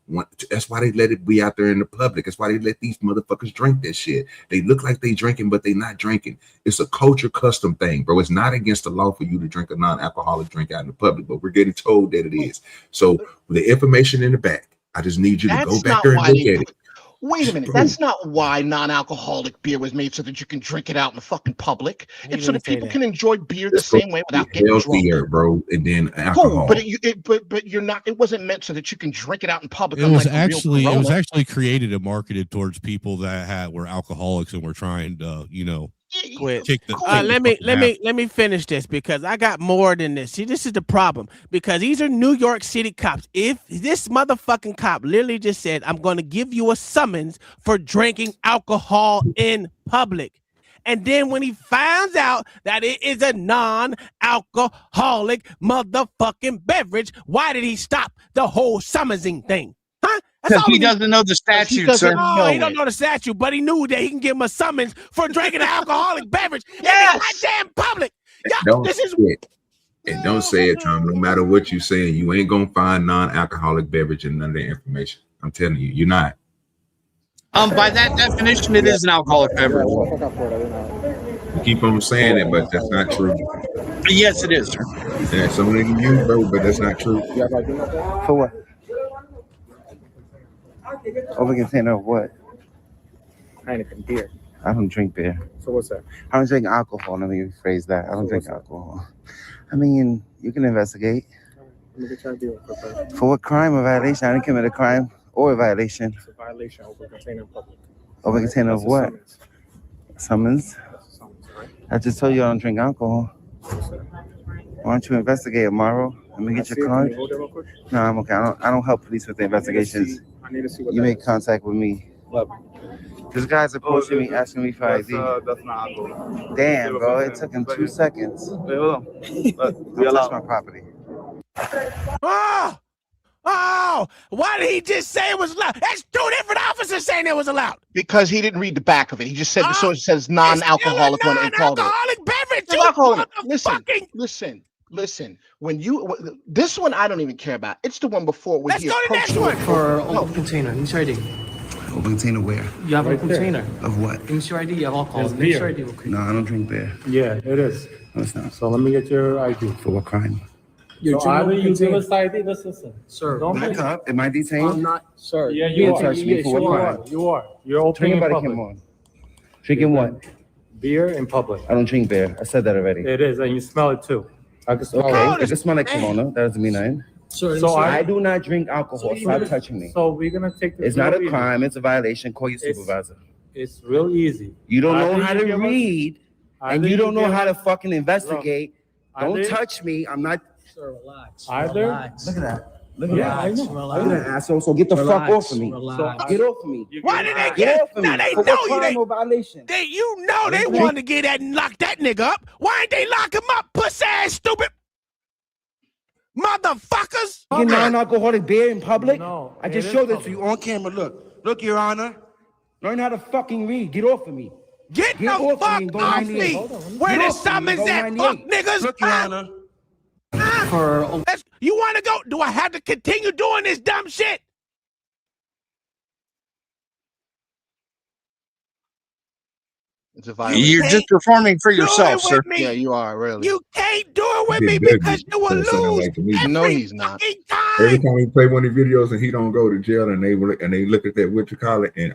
that's why they let it be out there in the public. That's why they let these motherfuckers drink that shit. They look like they drinking, but they not drinking. It's a culture custom thing, bro. It's not against the law for you to drink a non-alcoholic drink out in the public, but we're getting told that it is. So the information in the back, I just need you to go back there and look at it. Wait a minute. That's not why non-alcoholic beer was made, so that you can drink it out in the fucking public. It's so that people can enjoy beer the same way without getting healthier, drunk. bro, and then alcohol. Cool, but you're not. It wasn't meant so that you can drink it out in public. It was unlike the real Corona. actually created and marketed towards people that were alcoholics and were trying to, quit. kick the. Let me finish this because I got more than this. See, this is the problem because these are New York City cops. If this motherfucking cop literally just said, "I'm going to give you a summons for drinking alcohol in public," and then when he finds out that it is a non-alcoholic motherfucking beverage, why did he stop the whole summonsing thing? Huh? Because he doesn't know the statute, sir. No, he don't know the statute, but he knew that he can give him a summons for drinking an alcoholic beverage in the goddamn public. Don't say it, Tom. No matter what you're saying, you ain't gonna find non-alcoholic beverage in none of the information. I'm telling you, you're not. By that definition, it is an alcoholic beverage. You keep on saying it, but that's not true. Yes, it is, sir. Yeah, some niggas use, bro, but that's not true. For what? Over container of what? Heineken beer. I don't drink beer. So what's that? I don't drink alcohol. Let me rephrase that. I don't drink alcohol. I mean, you can investigate. Let me get your deal. For what crime or violation? I didn't commit a crime or a violation. It's a violation over container in public. Over container of what? Summons. Summons? I just told you I don't drink alcohol. Why don't you investigate tomorrow? Let me get your card. No, I'm okay. I don't help police with the investigations. I need to see what you make contact with me. This guy's approaching me, asking me for ID. That's not alcohol. Damn, bro, it took him 2 seconds. Wait, hold on. Don't touch my property. Oh, why did he just say it was allowed? That's 2 different officers saying it was allowed. Because he didn't read the back of it. He just said so it says non-alcoholic on it and called it. Non-alcoholic beverage. Listen. When this one I don't even care about. It's the one before when Let's go to the next one. For open container, use your ID. Open container where? You have a container. Of what? Use your ID, you have alcohol. It's Use beer. your ID, okay. No, I don't drink beer. Yeah, it is. No, it's not. So let me get your ID. For what crime? So either you give us ID, listen. Sir, don't Back up. Am I detained? I'm not, sir. Yeah, you are. touch me for what crime? You are. You're opening Turn in your body public. cam on. Drinking what? Beer in public. I don't drink beer. I said that already. It is, and you smell it too. I can smell Okay, it. if it smells like Corona, that doesn't mean nothing. Sir, So I do not drink alcohol. Stop touching me. So we're gonna take the. It's not a crime. It's a violation. Call your It's- supervisor. It's real easy. You don't know Either how you to give us- read, and either you don't know give how to us- fucking investigate. Don't either- touch me. I'm not. Sir, relax. Either- Relax. Look at that. Look at Yeah, that. I know. Look at that asshole. So get the fuck Relax, off of me. relax. Get off of me. Why did they Get get? off of me. Now they For know what you. crime or violation? They wanted to get that and lock that nigga up. Why ain't they lock him up, pussy ass stupid motherfuckers? Drinking non-alcoholic beer in public? No, I just it is showed it to public. you on camera. Look, Your Honor. Learn how to fucking read. Get off of me. Get the off of fuck me and go off 98. me. Hold on, Where get the off of me and summons go at, fuck 98. niggas? Look, Your Honor. You want to go? Do I have to continue doing this dumb shit? It's a violation. You're just performing for Do it yourself, with sir. me. Yeah, you are really. You can't do it with He me does because it. you will That sound lose like to me. No, every he's not. fucking Every time. time we play one of the videos and he don't go to jail and they look at that what you call it and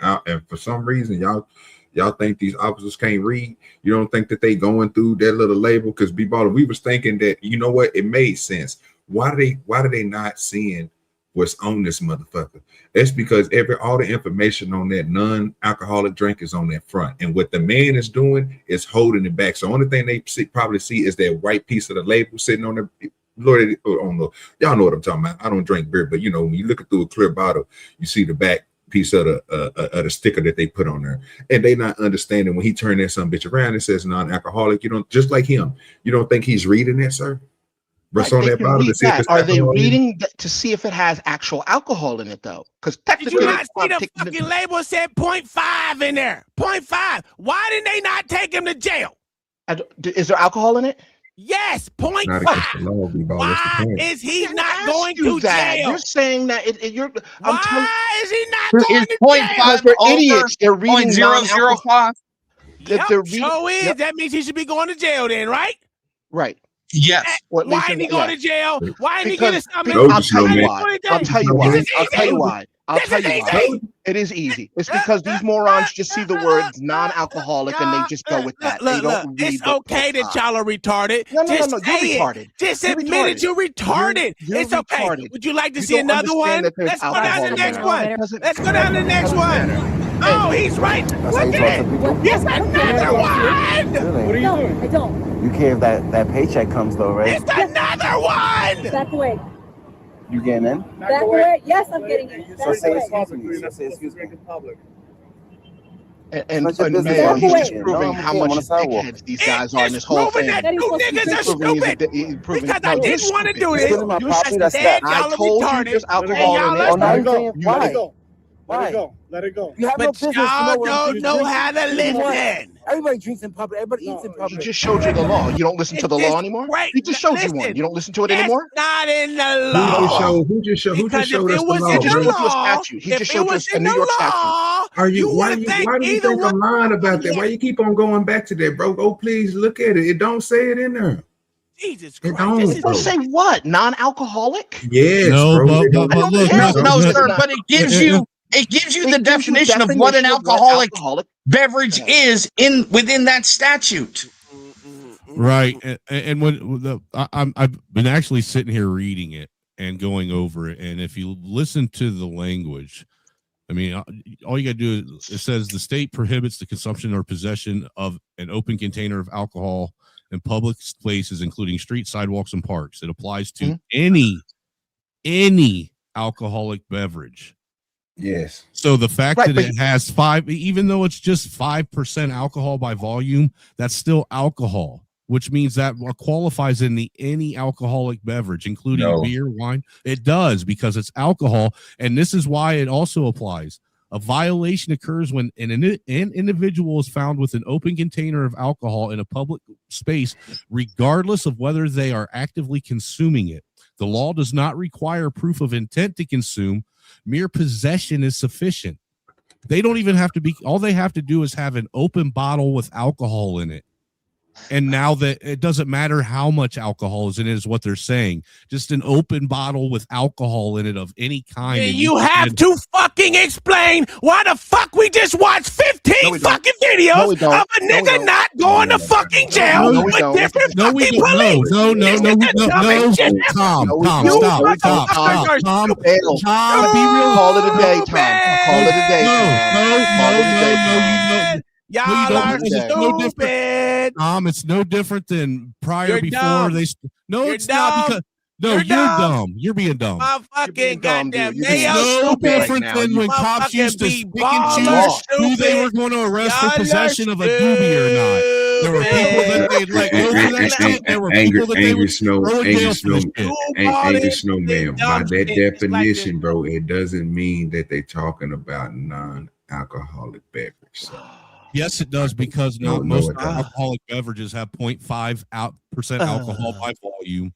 for some reason y'all think these officers can't read. You don't think that they going through that little label because we was thinking that you know what it made sense. Why do they not seeing what's on this motherfucker? That's because all the information on that non-alcoholic drink is on that front, and what the man is doing is holding it back. So the only thing they probably see is that white piece of the label sitting on the. Lord, I don't know. Y'all know what I'm talking about. I don't drink beer, but you know when you look through a clear bottle, you see the back piece of the sticker that they put on there, and they not understanding when he turned that some bitch around. It says non-alcoholic. You don't just like him. You don't think he's reading that, sir? What's Right, on they that can bottle to read see if that. it's Are they alcohol in it? reading to see if it has actual alcohol in it though? Because Did technically, you they not see the fucking label said 0.5 in there? 0.5. Why didn't they not take him to jail? Is there alcohol in it? Yes, Not 0.5. against the law, B-ball. That's the Why point. is he Didn't not ask going you to that. jail? You're saying that you're. I'm telling. Why is he not Is going to 0.5 jail? Because they're over idiots. They're reading non-alcohol. 0.005? Yep, They're reading. sure is. Yep. That means he should be going to jail then, right? Right. Yes. Or at Why least didn't he in, go yeah. to jail? Why didn't he get a Because summons? Told I'll you tell so, you man. why. I'll tell you Told why. you. I'll tell you why. I'll This tell is you why. easy. It is easy. It's because these morons just see the words non-alcoholic and they just go with that. They don't read It's the okay that y'all are retarded. No. Just You're say retarded. it. Just You're admit retarded. it. You're retarded. You're It's okay. retarded. Would you like to You see don't another understand one? that there's Let's go down to alcohol the in next there. one. Let's go down to the next one. Oh, he's right. That's how you talk to people? It's another one. Really? What are you doing? I don't. You care if that paycheck comes though, right? It's another one. Back away. You getting in? Back away. Yes, I'm getting it. So Back say away. excuse me. So say excuse me. And It's your business. man, I'm he's just saying. proving No, how I'm on much the sidewalk. dickheads these guys are in this whole Proving thing. that you niggas are stupid. Because I didn't want to do this. Spending my You're property, that's Said that. I y'all are told you retarded. there's And alcohol in y'all it. Oh, now are you saying You why? let it go. Why? Let it go. You have no But business to know y'all what I'm don't drinking. know how to You know what? listen. Everybody drinks in public. Everybody eats in He public. just showed you the law. You don't listen to It's the law just anymore? great. He just showed you one. Listen, You don't listen to it it's anymore? not in the Who just law. showed? Who just Because if showed us it the was law, He in just the bro? showed you a law, statute. He if just it showed you was a in New the York statute. law, Are you? you Why would do you? think Why do you either think one. I'm lying about that? Why you keep on going back to that, bro? Go, please look at it. It don't say it in there. Jesus It Christ, this don't, is Don't bro. say what? Non-alcoholic? Yes, No, bro. It but don't. look, It Hell don't. No, it sir, does not. but it gives you the It gives you definition of what an definition of what alcoholic alcoholic. beverage is within that statute. right. And when I've been actually sitting here reading it and going over it, and if you listen to the language, I mean, all you got to do is it says the state prohibits the consumption or possession of an open container of alcohol in public places, including streets, sidewalks, and parks. It applies to any alcoholic beverage. Yes. So the fact Right, that it has 5, even though it's just 5% alcohol by volume, that's still alcohol, which means that qualifies in the any alcoholic beverage, including No. beer, wine. It does because it's alcohol, and this is why it also applies. A violation occurs when an individual is found with an open container of alcohol in a public space, regardless of whether they are actively consuming it. The law does not require proof of intent to consume. Mere possession is sufficient. They don't even have to be, all they have to do is have an open bottle with alcohol in it. And now that it doesn't matter how much alcohol is in it, is what they're saying. Just an open bottle with alcohol in it of any kind. And you have to fucking explain why the fuck we just watched 15 fucking videos of a nigga not going to fucking jail with different fucking police. No. Tom, Be real. Call it a day, Tom. Call it a day. No. Y'all are stupid. It's no different than prior You're before dumb. they. No, You're it's not because. No, you're dumb. You're being dumb. My fucking goddamn You're mayo no stupid. different than when cops used to pick and choose who they were going to arrest for possession of a doobie or not. There were people that they'd let go for that shit. There were people that they would throw in jail for this shit. Angry Snowman. By that definition, bro, it doesn't mean that they're talking about non-alcoholic beverage. So. Yes, it does, because most alcoholic beverages have 0.5% alcohol by volume.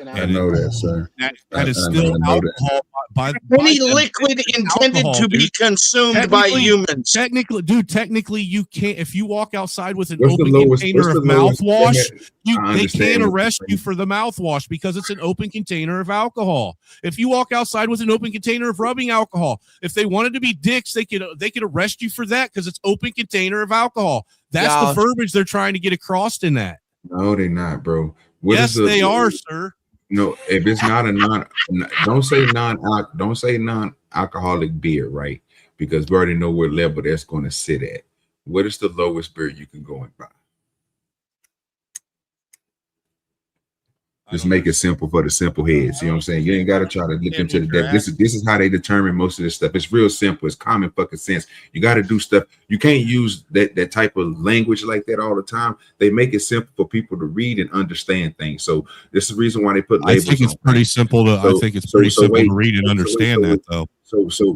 I know that, sir. That is still alcohol by any liquid intended to be consumed by humans. Technically, you can't. If you walk outside with an open container of mouthwash, they can't arrest you for the mouthwash because it's an open container of alcohol. If you walk outside with an open container of rubbing alcohol, if they wanted to be dicks, they could arrest you for that because it's open container of alcohol. That's the verbiage they're trying to get across in that. No, they're not, bro. Yes, they are, sir. No, if it's not a don't say non-alcoholic beer, right? Because we already know what level that's going to sit at. What is the lowest beer you can go and buy? Just make it simple for the simple heads. You know what I'm saying? You ain't got to try to look into the depth. This is how they determine most of this stuff. It's real simple. It's common fucking sense. You got to do stuff. You can't use that type of language like that all the time. They make it simple for people to read and understand things. So this is the reason why they put labels. I think it's pretty simple to. I think it's pretty simple to read and understand that, though.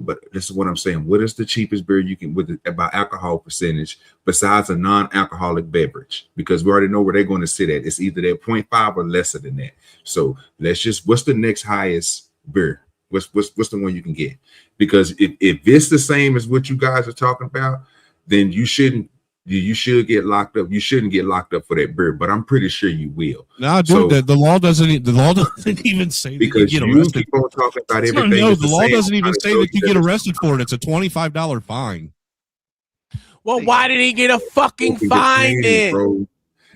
But this is what I'm saying. What is the cheapest beer you can with about alcohol percentage besides a non-alcoholic beverage? Because we already know where they're going to sit at. It's either they're 0.5 or lesser than that. So let's just, what's the next highest beer? What's the one you can get? Because if it's the same as what you guys are talking about, then you should get locked up. You shouldn't get locked up for that beer, but I'm pretty sure you will. No, dude, the law doesn't even say because that you get arrested. Keep on talking about everything. No, the law doesn't even say that you get arrested for it. It's a $25 fine. Well, why did he get a fucking fine then? Bro.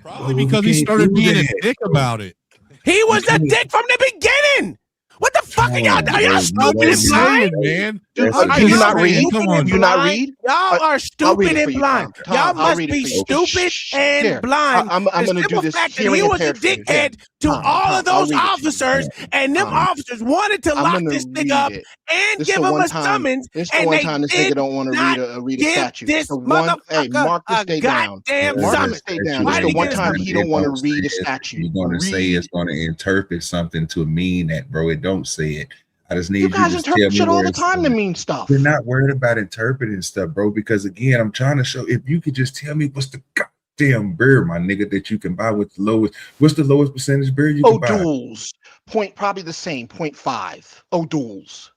Probably because he started being a dick about it. He was a dick from the beginning. What the fuck are y'all? Are y'all stupid and blind, man? Do you not read? Come on, you not read? Y'all are stupid and blind. Y'all must be stupid and blind. I'm going to do this. Fact that he was a dickhead to all of those officers, and them officers wanted to lock this nigga up and give him a summons. This is the one time this nigga don't want to read a statute. This motherfucker, mark this day down. Mark this day down. This is the one time he don't want to read a statute. You're going to say it's going to interpret something to mean that, bro. It don't say it. I just need you guys to interpret shit all the time to mean stuff. You're not worried about interpreting stuff, bro, because again, I'm trying to show if you could just tell me what's the goddamn beer, my nigga, that you can buy with the lowest. What's the lowest percentage beer you can buy? O'Doul's. Probably the same, 0.5. O'Doul's.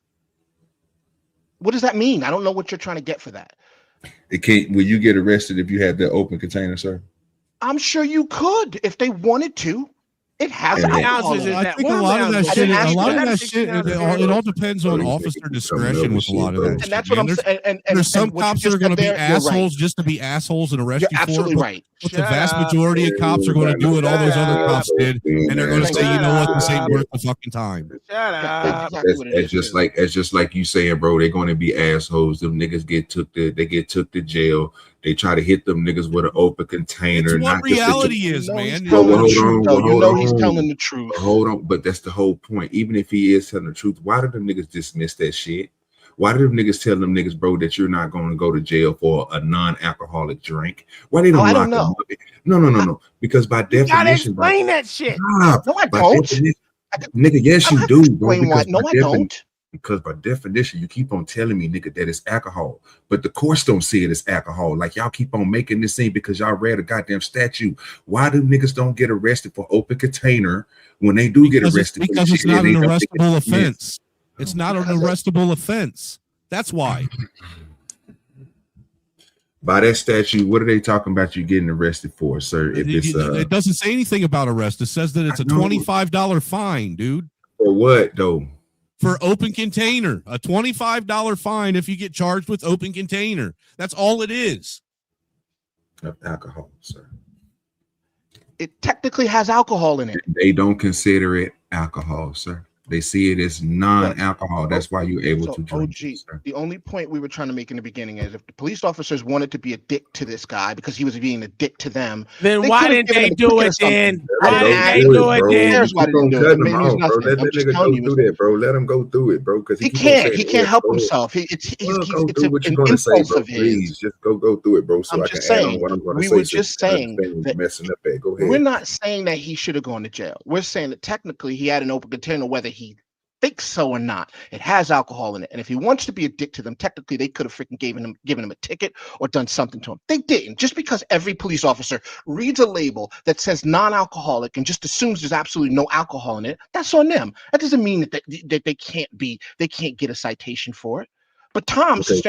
What does that mean? I don't know what you're trying to get for that. It can't. Will you get arrested if you had the open container, sir? I'm sure you could if they wanted to. It has alcohol. I think a lot of that shit. It all depends on officer discretion with a lot of that. And that's what I'm saying. And there's some cops that are going to be assholes just to be assholes and arrest you for it. Absolutely right. But the vast majority of cops are going to do what all those other cops did, and they're going to say, you know what, this ain't worth the fucking time. Shut up. It's just like you saying, bro. They're going to be assholes. Them niggas get took to jail. They try to hit them niggas with an open container. It's what reality is, man. He's telling the truth. Hold on, but that's the whole point. Even if he is telling the truth, why do them niggas dismiss that shit? Why do them niggas tell them niggas, bro, that you're not going to go to jail for a non-alcoholic drink? Why they don't lock them up? No. Because by definition, you gotta explain that shit. No, I don't. Nigga, yes, you do. Explain why. No, I don't. Because by definition, you keep on telling me, nigga, that it's alcohol. But the courts don't see it as alcohol. Like y'all keep on making this scene because y'all read a goddamn statute. Why do niggas don't get arrested for open container when they do get arrested? Because it's not an arrestable offense. It's not an arrestable offense. That's why. By that statute, what are they talking about you getting arrested for, sir? If it doesn't say anything about arrest. It says that it's a $25 fine, dude. For what, though? For open container, a $25 fine if you get charged with open container. That's all it is. Of alcohol, sir. It technically has alcohol in it. They don't consider it alcohol, sir. They see it as non-alcohol. That's why you're able to drink. The only point we were trying to make in the beginning is if the police officers wanted to be a dick to this guy because he was being a dick to them, then why didn't they do it then? Why didn't they do it then? Here's why they didn't do it. Maybe he's not. Let that nigga go through that, bro. Let him go through it, bro. Because he can't. He can't help himself. It's an impulse of his. Please just go through it, bro. So I'm just saying. We were just saying that messing up at. Go ahead. We're not saying that he should have gone to jail. We're saying that technically he had an open container, whether he thinks so or not. It has alcohol in it, and if he wants to be a dick to them, technically they could have freaking given him a ticket or done something to him. They didn't. Just because every police officer reads a label that says non-alcoholic and just assumes there's absolutely no alcohol in it, that's on them. That doesn't mean that they can't get a citation for it. But Tom says,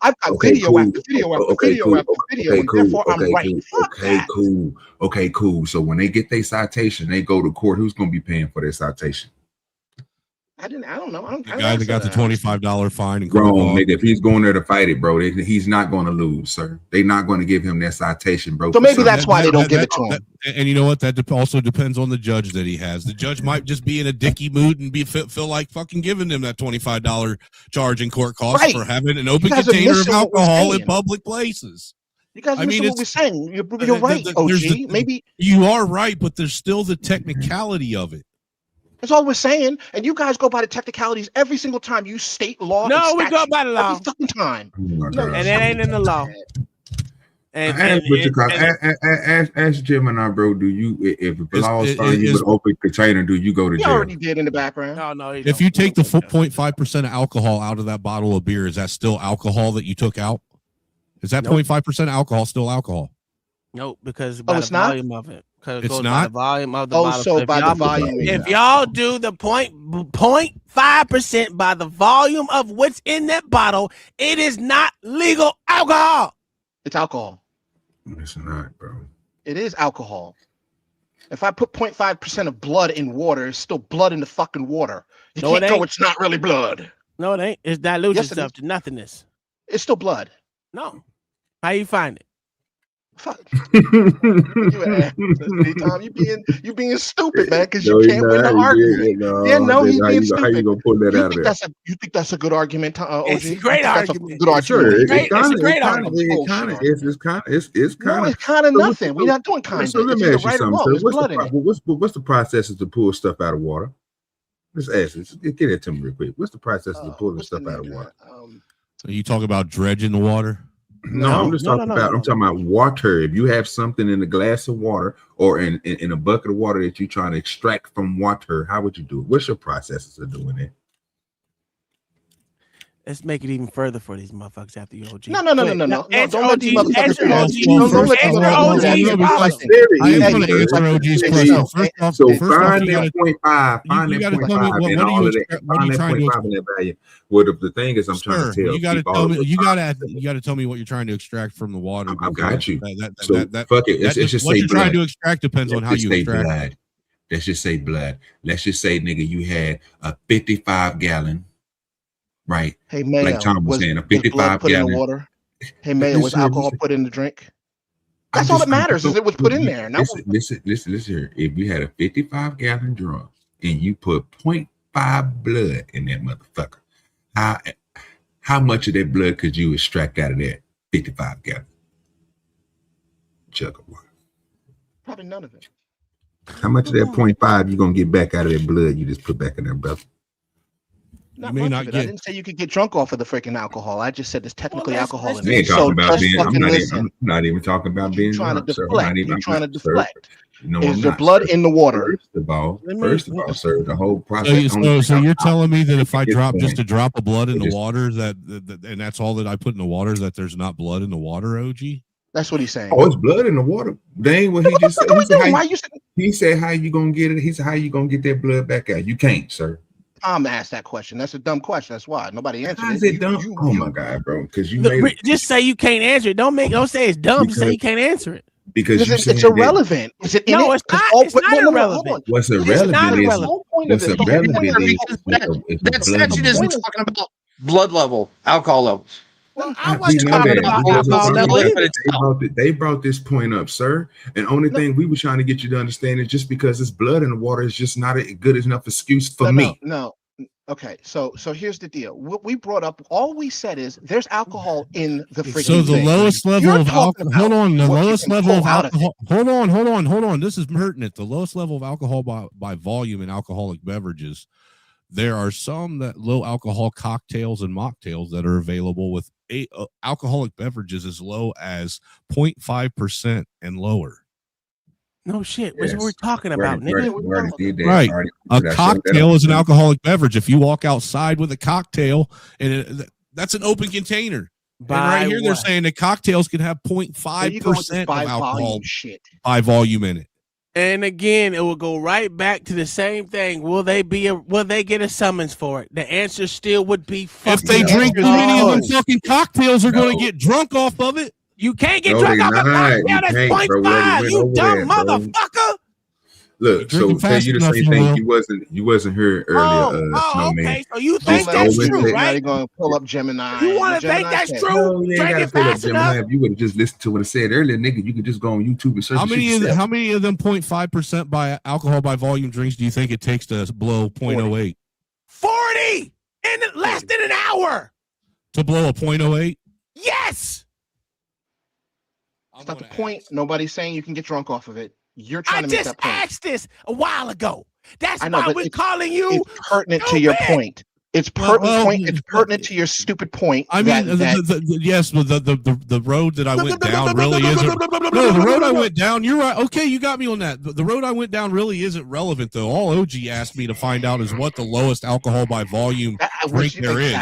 I've got video after video after video after video, and therefore I'm right. Okay, cool. So when they get their citation, they go to court. Who's going to be paying for their citation? I don't know. The guy that got the $25 fine and wrong, nigga. If he's going there to fight it, bro, he's not going to lose, sir. They're not going to give him that citation, bro. So maybe that's why they don't give it to him. And you know what? That also depends on the judge that he has. The judge might just be in a dicky mood and feel like fucking giving him that $25 charge in court costs for having an open container of alcohol in public places. You guys are missing what we're saying. You're right, OG. Maybe you are right, but there's still the technicality of it. That's all we're saying. And you guys go by the technicalities every single time you state law. No, and we go by the law. every fucking time. No, and it ain't in the law. Ask Gemini, bro. Do you, if the law starts you with open container, do you go to He jail? already did in the background. No. If you take the 0.5% of alcohol out of that bottle of beer, is that still alcohol that you took out? Is that 0.5% alcohol still alcohol? Nope, because by it's the not? volume of it. Because it It's goes not? by the volume of the Oh, bottle. so if by the y'all- volume. If y'all do the 0.5% by the volume of what's in that bottle, it is not legal alcohol. It's alcohol. It's not, bro. It is alcohol. If I put 0.5% of blood in water, it's still blood in the fucking water. You No, it can't go, ain't. it's not really blood. No, it ain't. It's dilute Yes, it itself to nothingness. It's still blood. No. How you find it? Fuck. You ass. Tom, you being stupid, man, because you can't win the argument. He's being stupid. How you gonna pull that out of there? You think that's a good argument, OG? It's a great argument. Good argument. Sure, It's a great argument. It's kind of nothing. We're not doing kind So of. let It's me either ask you right or something. wrong. So There's blood in it. what's the processes to pull stuff out of water? Let's ask this. Get it to me real quick. What's the process to pulling stuff out of water? So you talk about dredging the water? No, I'm just talking about. I'm talking about water. If you have something in a glass of water or in a bucket of water that you're trying to extract from water, how would you do it? What's your processes of doing it? Let's make it even further for these motherfuckers after you, OG. No. Answer Don't let these OG's motherfuckers do that. Don't let Answer OG's OG's problem. I am going to answer OG's question. So First off, find you that gotta- 0.5, find you that gotta tell me 0.5 what and are all you of that. expect- what are Find you that trying to 0.5 in that value. Well, the thing is, I'm trying to tell you got to people tell all me. the You time. got to tell me what you're trying to extract from the water. I got you. So fuck it. Let's just what say you're trying blood. to extract depends on how you extract. Blood. Let's just say blood. Let's just say, nigga, you had a 55-gallon, right? Hey, Mayo, like Tom was saying, a was blood put in the 55-gallon. water? Hey, Mayo, was alcohol put in the drink? That's all that matters is it was put in there. Now, Listen here. If you had a 55-gallon drum and you put 0.5 blood in that motherfucker, how much of that blood could you extract out of that 55-gallon jug of water? probably none of it. How much of that 0.5 you gonna get back out of that blood you just put back in there, brother? Not much of it. I didn't say you could get drunk off of the freaking alcohol. I just said there's technically alcohol in I it. ain't talking about just being. I'm fucking not, listen. I'm not even talking about being trying to drunk, sir. deflect. I'm not even. You're trying to I'm not, sir. deflect. No, Is I'm there not, blood sir. in the water? First of all, sir, the whole process. So you're telling me that if I It's drop fine. just a drop of blood in the Just- water, that and that's all that I put in the water, is that there's not blood in the water, OG? That's what he's saying. Oh, it's blood in the water. That ain't what he just said. Why you said? He said, "How you gonna get it?" He said, "How you gonna get that blood back out?" You can't, sir. Tom asked that question. That's a dumb question. That's why nobody answered How's it. it dumb? Oh my god, bro! Because you Look, made it. just say you can't answer it. Don't say it's dumb. Just say you can't answer it. Because you it's said irrelevant. Is it in No, it? it's not. 'Cause It's not irrelevant. What's It's irrelevant not is irrelevant. what's irrelevant is the That blood. statute isn't talking about blood level, alcohol levels. Well, I We wasn't know talking that about because alcohol level either. they brought this point up, sir. And only thing we were trying to get you to understand is just because it's blood in the water is just not a good enough excuse for me. No. Okay, so here's the deal. What we brought up, all we said is there's alcohol in the freaking So the thing. lowest level You're of talking alcohol. Hold about on, the what you lowest can level of pull out of it. alcohol. Hold on. This is hurting it. The lowest level of alcohol by volume in alcoholic beverages. There are some that low alcohol cocktails and mocktails that are available with alcoholic beverages as low as 0.5% and lower. No shit. What's what we're talking about, nigga? Right. A cocktail is an alcoholic beverage. If you walk outside with a cocktail, and that's an open container. And right here, they're saying that cocktails can have 0.5% of alcohol by volume in it. And again, it will go right back to the same thing. Will they get a summons for it? The answer still would be fuck. If they drink too many of them fucking cocktails, are going to get drunk off of it. You can't get drunk off a cocktail that's 0.5. You dumb motherfucker. Look, so tell you the same thing. You wasn't here earlier, Snowman. Okay, so you think that's true, right? Now you're going to pull up Gemini. You want to think that's true? Drink it fast enough. If you would have just listened to what I said earlier, nigga, you could just go on YouTube and search. How many of them 0.5% by alcohol by volume drinks do you think it takes to blow 0.08? 40 in less than an hour. To blow a 0.08? Yes. That's not the point. Nobody's saying you can get drunk off of it. You're trying to make that point. I just asked this a while ago. That's I know, why but we're calling you. it's pertinent to your point. It's pertinent It's pertinent to your stupid point. I mean, yes, but the road that I went down really isn't. No, the road I went down. You're right. Okay, you got me on that. The road I went down really isn't relevant, though. All OG asked me to find out is what the lowest alcohol by volume drink there is.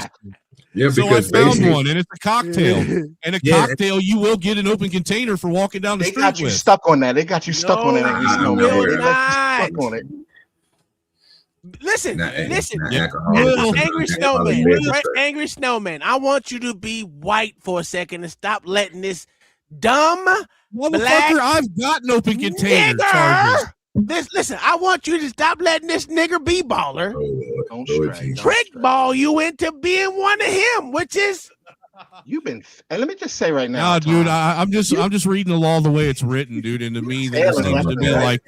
Yeah, so I found one, and it's a cocktail. And a cocktail, you will get an open container for walking down the street. They got you stuck on that. They got you stuck on that. Angry Snowman. They let you stuck on it. Listen, alcohol. Angry Snowman, right? Angry Snowman. I want you to be white for a second and stop letting this dumb motherfucker. I've got an open container charges. Listen, I want you to stop letting this nigger be baller trick ball you into being one of him, which is you've been. And let me just say right now, no, dude, I'm just reading the law the way it's written, dude. And to me, this seems to be like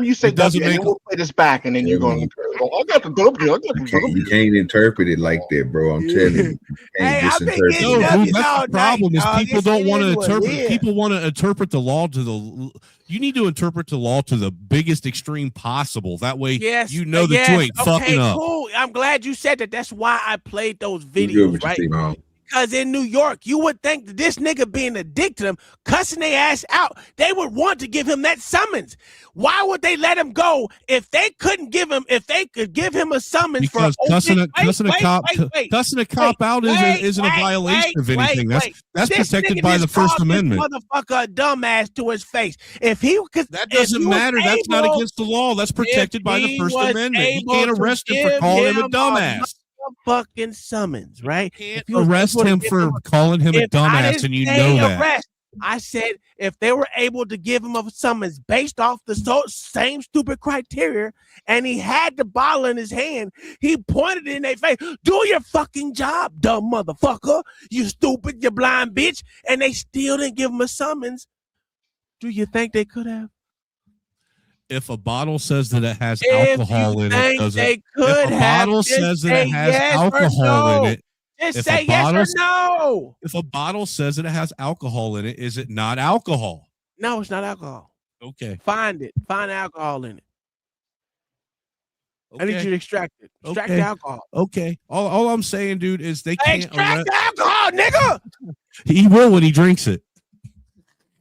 you say doesn't make. We'll play this back, and then you're going. I got the W. You can't interpret it like that, bro. I'm telling you. No, dude, that's the problem. Is people don't want to interpret. People want to interpret the law to the. You need to interpret the law to the biggest extreme possible. That way, you know that you ain't fucking up. Cool. I'm glad you said that. That's why I played those videos, right? Because in New York, you would think that this nigga being a dick to them, cussing their ass out, they would want to give him that summons. Why would they let him go if they couldn't give him, if they could give him a summons? Because cussing a cop out isn't a violation of anything. That's protected by the First Amendment. Motherfucker, a dumbass to his face. That doesn't matter. That's not against the law. That's protected by the First Amendment. You can't arrest him for calling him a dumbass. Fucking summons, right? Can't arrest him for calling him a dumbass, and you know that. I said if they were able to give him a summons based off the same stupid criteria, and he had the bottle in his hand, he pointed it in their face. Do your fucking job, dumb motherfucker. You stupid, you blind bitch. And they still didn't give him a summons. Do you think they could have? If a bottle says that it has alcohol in it, does it? If a bottle says that it has alcohol in it, just say yes or no. If a bottle says that it has alcohol in it, is it not alcohol? No, it's not alcohol. Okay. Find it. Find alcohol in it. Okay. I need you to extract it. Extract the alcohol. Okay. All I'm saying, dude, is they can't extract the alcohol, nigga. He will when he drinks it.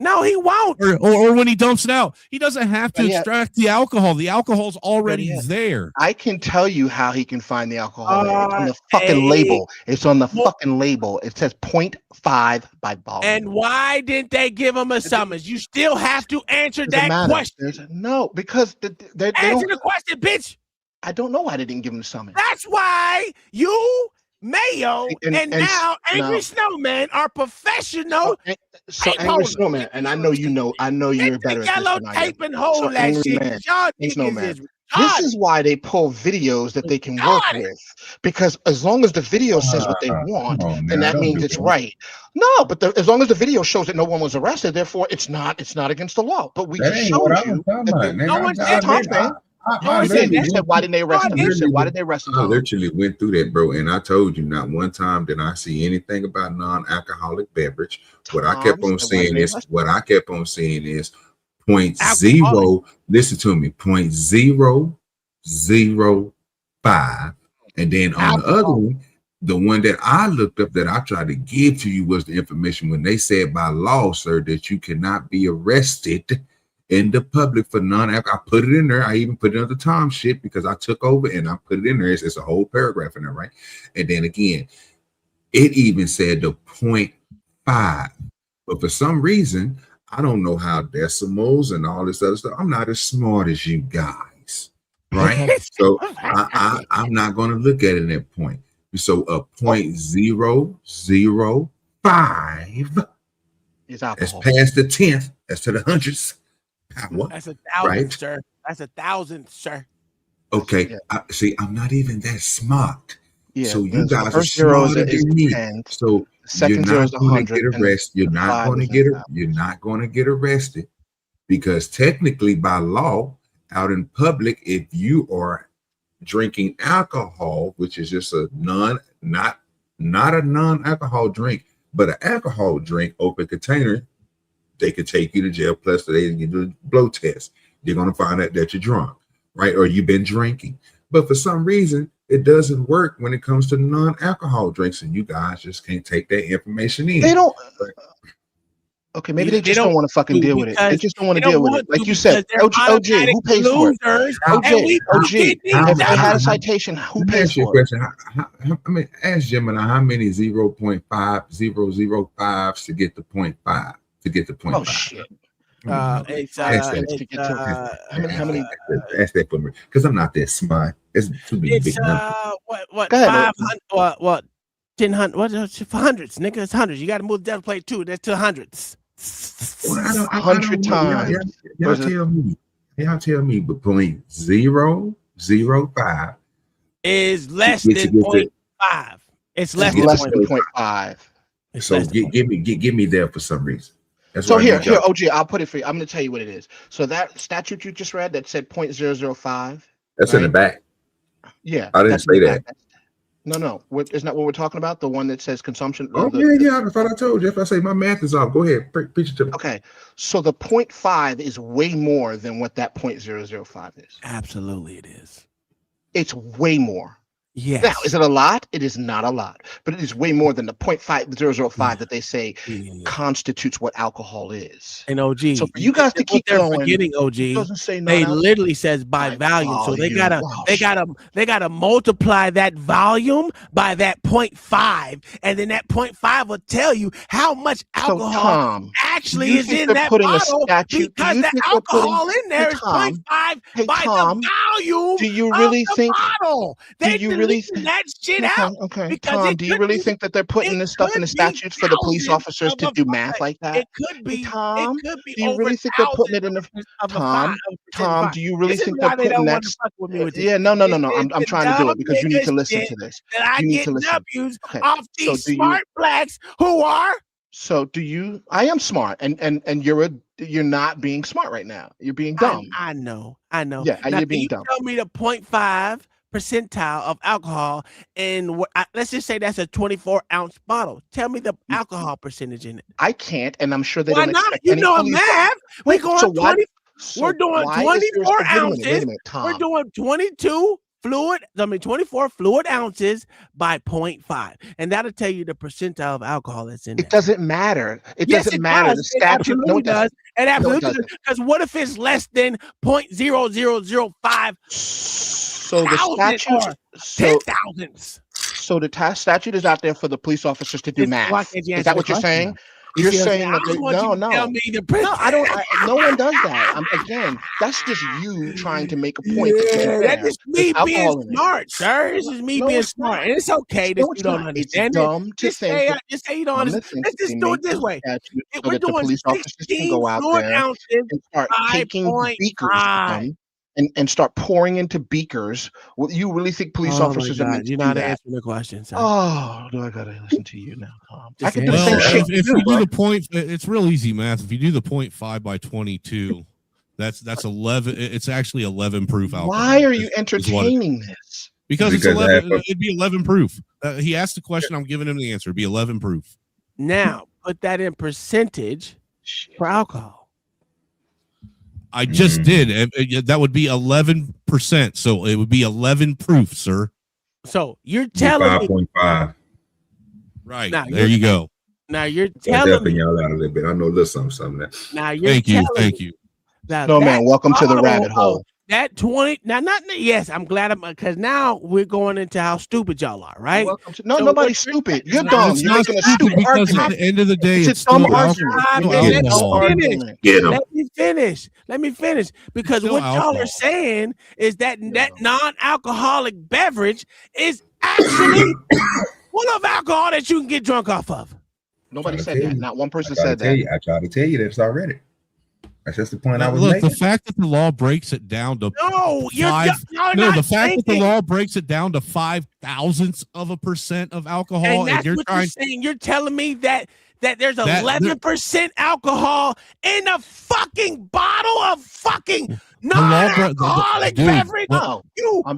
No, he won't. Or when he dumps it out. He doesn't have to extract the alcohol. The alcohol's already there. I can tell you how he can find the alcohol. It's on the fucking label. It's on the fucking label. It says 0.5 by volume. And why didn't they give him a summons? You still have to answer that question. No, because they answer the question, bitch. I don't know why they didn't give him the summons. That's why you, Mayo, and now Angry Snowman are professional. So Angry Snowman, and I know you're better at this yellow than tape I am. and hold that shit. Y'all niggas this is why they pull videos that they can work with, because as long as the video says what they want, then that means it's right. No, but as long as the video shows that no one was arrested, therefore it's not against the law. But we just showed you that no one said they said, why didn't they arrest him? They said, why did they arrest him? I literally went through that, bro, and I told you not one time did I see anything about non-alcoholic beverage. What I kept on saying is 0.0. Listen to me, 0.005, and then on the other one, the one that I looked up that I tried to give to you was the information when they said by law, sir, that you cannot be arrested in the public for non-alcohol. I put it in there. I even put it on the Tom shit because I took over and I put it in there. It's a whole paragraph in there, right? And then again, it even said the 0.5. But for some reason, I don't know how decimals and all this other stuff. I'm not as smart as you guys, right? So I'm not going to look at it at that point. So a 0.005 is alcohol. That's past the 10th. That's to the hundreds. That's 1,000, sir. That's 1,000, sir. Okay. See, I'm not even that smart. Yeah, so you guys are smarter than me. So you're not going to get arrested. You're not going to get arrested because technically by law out in public, if you are drinking alcohol, which is just a not a non-alcohol drink, but an alcohol drink, open container, they could take you to jail. Plus, they can do a blow test. They're going to find out that you're drunk, right? Or you've been drinking. But for some reason, it doesn't work when it comes to non-alcohol drinks, and you guys just can't take that information in. They don't. Okay, maybe they just don't want to fucking deal with it. They just don't want to deal with it. Like you said, OG, who pays for it? OG, if they had a citation, who pays for it? I mean, ask Gemini how many 0.5005s to get the 0.5 to get the 0.5. Oh shit. How many? Ask that for me, because I'm not that smart. It's too big. What 500? What 1000? What for hundreds, nigga? It's hundreds. You got to move the plate too. That's to hundreds. 100 times. Y'all tell me, but 0.005 is less than 0.5. It's less than 0.5. So give me there for some reason. So here, OG, I'll put it for you. I'm going to tell you what it is. So that statute you just read that said 0.005. That's in the back. Yeah, I didn't say that. No. Isn't that what we're talking about? The one that says consumption? Oh, yeah. I thought I told you. If I say my math is off, go ahead. Preach it to me. Okay. So the 0.5 is way more than what that 0.005 is. Absolutely, it is. It's way more. Yes. Now, is it a lot? It is not a lot, but it is way more than the 0.5005 that they say constitutes what alcohol is. And OG, so for you guys to keep going, forgetting OG, they literally says by volume. So they gotta multiply that volume by that 0.5, and then that 0.5 will tell you how much alcohol actually is in that bottle, because the alcohol in there is 0.5 by the volume. Do you really think? Do you really think that shit out? Okay, Tom, do you really think that they're putting this stuff in the statutes for the police officers to do math like that? It could be. Tom, it could be. Do you really think they're putting it in the Tom? Do you really think they're putting that? Yeah, no. I'm trying to do it because you need to listen to this. You need to listen. Off these smart blacks who are. So do you? I am smart, and you're not being smart right now. You're being dumb. I know. Yeah, now, you're being dumb. Tell me the 0.5 percentile of alcohol in let's just say that's a 24-ounce bottle. Tell me the alcohol percentage in it. I can't, and I'm sure they Why don't. Not? You know math. We're going 20. We're doing 24 ounces. Wait a minute, Tom. We're doing 24 fluid ounces by 0.5, and that'll tell you the percentile of alcohol that's in it. It doesn't matter. It doesn't matter. The statute does. It absolutely does. Because what if it's less than 0.0005? So the statute, 10,000s. So the statute is out there for the police officers to do math. Is that what you're saying? You're saying that no. No, I don't. No one does that. Again, that's just you trying to make a point. That's just me being smart, sir. This is me being smart, and it's okay that you don't understand it. Dumb to think. Just say you don't understand. Let's just do it this way. We're doing police officers can go out there and start taking beakers and start pouring into beakers. Well, you really think police officers are meant to you're do not that? answering the question, sir. Oh, do I gotta listen to you now, Tom? I can do Well, the same shit. if you do the point, it's real easy math. If you do the 0.5 by 22, that's 11. It's actually 11 proof alcohol. Why are you entertaining this? Because it's 11. It'd be 11 proof. He asked the question. I'm giving him the answer. It'd be 11 proof. Now put that in percentage for alcohol. I just did. That would be 11%. So it would be 11 proof, sir. So you're telling me 5.5. Right. There you go. Now you're telling me y'all out a little bit. I know a little something. Now you're Thank you. No, man. Welcome to the rabbit hole. That 20 now, not yes. I'm glad because now we're going into how stupid y'all are, right? Nobody's stupid. You're dumb. You're making a stupid because argument. at the end of the day, it's a dumb argument. Let me finish. Because what y'all are saying is that non-alcoholic beverage is actually full of alcohol that you can get drunk off of. Nobody said that. Not one person said that. I tried to tell you this already. That's just the point I was making. The fact that the law breaks it down to the fact that the law breaks it down to 0.005% of alcohol, and you're saying. You're telling me that there's 11% alcohol in a fucking bottle of fucking non-alcoholic beverage. I'm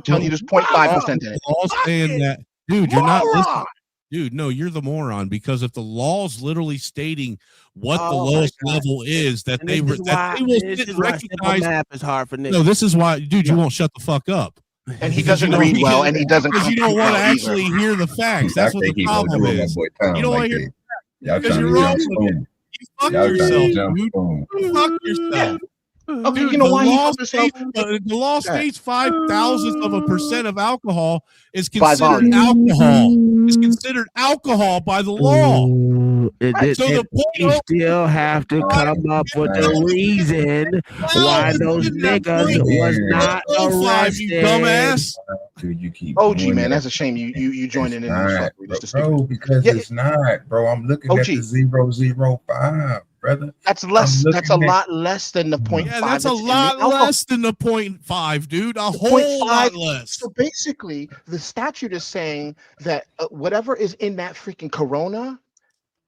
telling you, there's 0.5% in it. Saying that, dude, you're not listening. Dude, no, you're the moron, because if the law's literally stating what the Oh my lowest God. level is, that And they this is why will this sit is and why simple recognize. math is hard for niggas. No, this is why, dude, you won't shut the fuck up. And he Because doesn't read well, and he doesn't because you don't compute want to well either. actually hear the facts. That's what the problem is. You don't want to hear the facts Y'all because trying you're to wrong jump with it. spoon. You fuck Y'all trying yourself, to jump dude. spoon. You fuck yourself. Okay, Dude, you know the why he law fucked himself? states, the law states 0.005% of alcohol is By considered volume. alcohol. Is considered alcohol by the law. So the You still have to come up with a reason why those niggas was not 0.05, you arrested. dumbass. Dude, you keep OG, doing man, that. that's a shame you joined in this Not, fuckery. Just to bro, stick because Yeah, it's not, bro. I'm looking at OG. the 0.005, brother. That's I'm less. That's a looking at lot less than the 0.5. Yeah, that's a in the lot alcohol. less than the 0.5, dude. A The whole 0.5. lot less. So basically, the statute is saying that whatever is in that freaking Corona,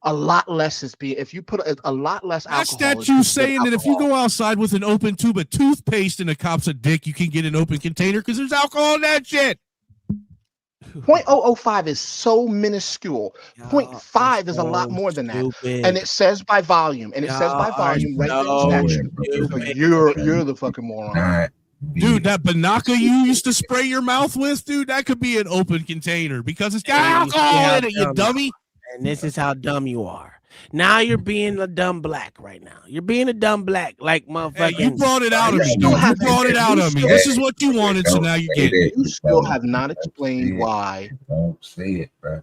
a lot less is being. If you put a lot less That alcohol, is statue's considered saying that if you alcohol. go outside with an open tube of toothpaste and a cop's a dick, you can get an open container because there's alcohol in that shit. 0.005 is so minuscule. 0.5 is a lot more than that, and it says by volume, and it says by volume right there in the statute. So you're the fucking moron. Dude, that Banaka you used to spray your mouth with, dude, that could be an open container because it's got alcohol in it, you dummy. And this is how dumb you are. Now you're being a dumb black right now. You're being a dumb black, like motherfucking. Hey, you brought it out of me. You brought it out of me. This is what you wanted, so now you get it. You still have not explained why. Don't say it, bro.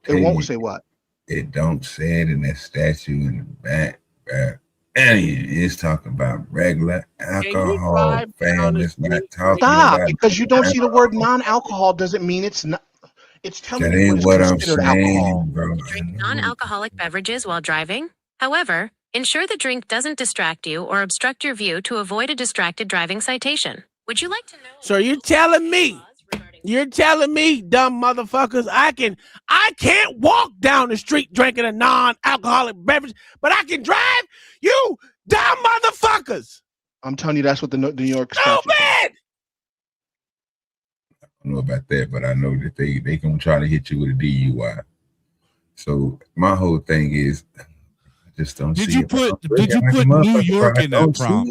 It won't say what? It don't say it in that statute in the back, bro. And it's talking about regular alcohol, fam. It's not talking Stop, about because you don't see the word non-alcohol doesn't mean it's not. It's telling that you ain't what what is I'm considered saying, alcohol. bro. Non-alcoholic beverages while driving. However, ensure the drink doesn't distract you or obstruct your view to avoid a distracted driving citation. Would you like to know? So you're telling me, dumb motherfuckers, I can't walk down the street drinking a non-alcoholic beverage, but I can drive? You dumb motherfuckers! I'm telling you, that's what the New York statute. Stupid! I don't know about that, but I know that they gonna try to hit you with a DUI. So my whole thing is, I just don't see it. Did you put New York in that prompt?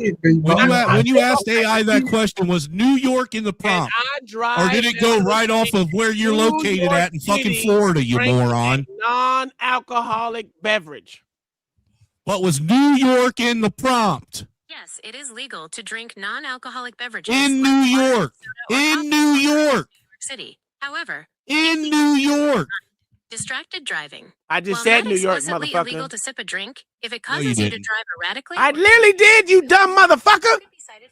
When you asked AI that question, was New York in the prompt? Or did it go right off of where you're located at in fucking Florida, you moron? Non-alcoholic beverage. But was New York in the prompt? Yes, it is legal to drink non-alcoholic beverages In New York. In New York. City. However, in New York. Distracted driving. I just While said not New York, explicitly motherfucker. illegal to sip a drink, if it No, you causes you to didn't. drive erratically. I literally did, you dumb motherfucker.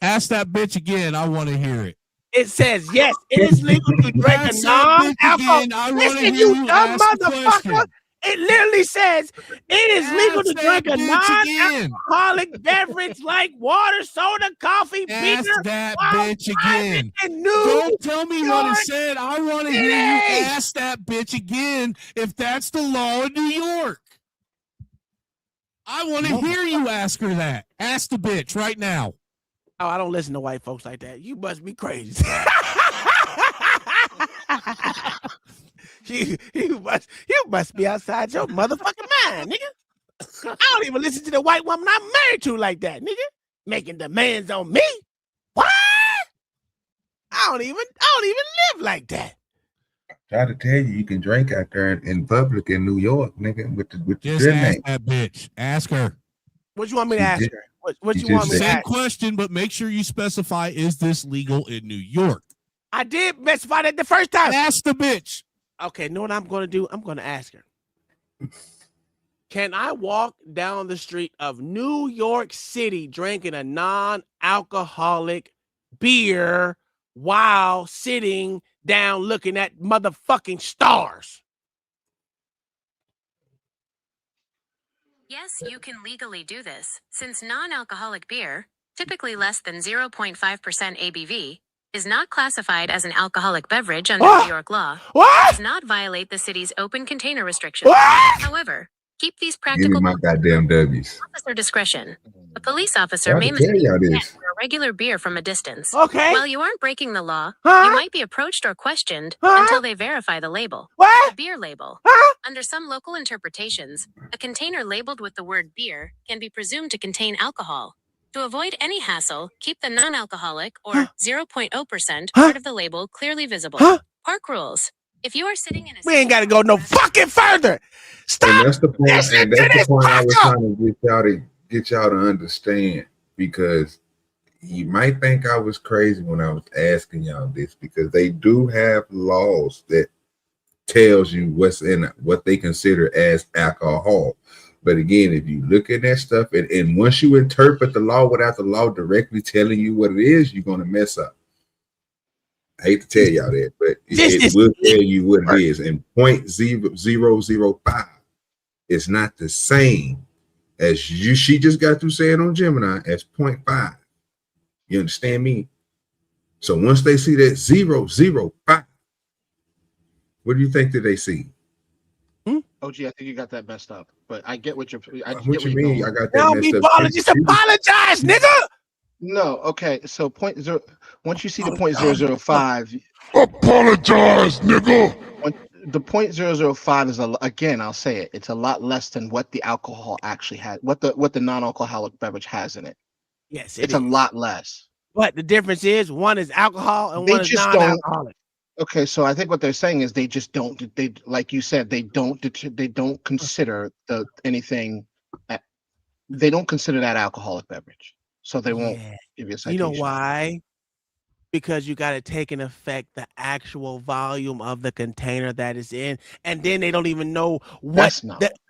Ask that bitch again. I want to hear it. It says, yes, it is legal to drink a Ask that bitch non-alcohol. again. I want to Listen, hear you you dumb ask the motherfucker. question. It literally says it is legal to Ask drink that a bitch again. non-alcoholic beverage like water, soda, coffee, Ask beer. that while bitch again. driving in New Don't tell me what it York said. I want to hear you ask that bitch again if that's the law in New York. I want to hear you ask her that. Ask the bitch right now. Oh, I don't listen to white folks like that. You must be crazy. you must be outside your motherfucking mind, nigga. I don't even listen to the white woman I'm married to like that, nigga. Making demands on me. What? I don't even live like that. Try to tell you can drink out there in public in New York, nigga, with the Just ask that bitch. Ask her. What you want me to ask her? What she you want me to Same ask? question, but make sure you specify, is this legal in New York? I did specify that the first time. Ask the bitch. Okay, know what I'm going to do? I'm going to ask her. Can I walk down the street of New York City drinking a non-alcoholic beer while sitting down looking at motherfucking stars? Yes, you can legally do this, since non-alcoholic beer, typically less than 0.5% ABV, is not classified as an alcoholic beverage under New York law. Does not violate the city's open container restrictions. However, keep these Give me practical my goddamn W's. officer discretion. A police officer Try may to tell y'all mistake this. for a regular beer from a distance. Okay. While you aren't breaking the law, Huh? you might be approached or questioned Huh? until they verify the label. What? The beer label. Huh? Under some local interpretations, a container labeled with the word beer can be presumed to contain alcohol. To avoid any hassle, keep the non-alcoholic or 0.0% part of the label clearly visible. Park rules. If you are sitting in a We ain't got to go no fucking further. Stop. And that's the point. Listen And to that's the this point I was fucker. trying to get y'all to understand, because you might think I was crazy when I was asking y'all this, because they do have laws that tells you what's in what they consider as alcohol. But again, if you look at that stuff, and once you interpret the law without the law directly telling you what it is, you're going to mess up. I hate to tell y'all that, but it will tell you what it is. And 0.0005 is not the same as she just got through saying on Gemini as 0.5. You understand me? So once they see that 0.05, what do you think that they see? OG, I think you got that messed up, but I get what you're. What you mean? I got that Don't messed be up. balling. Just apologize, nigga. No, okay. So once you see the 0.005, apologize, nigga. The 0.005 is again, I'll say it. It's a lot less than what the alcohol actually has. What the non-alcoholic beverage has in it. Yes, it's a lot less. But the difference is one is alcohol and one is non-alcoholic. Okay, so I think what they're saying is they just don't. They, like you said, they don't consider anything. They don't consider that alcoholic beverage, so they won't give you a citation. You know why? Because you got to take in effect the actual volume of the container that is in, and then they don't even know what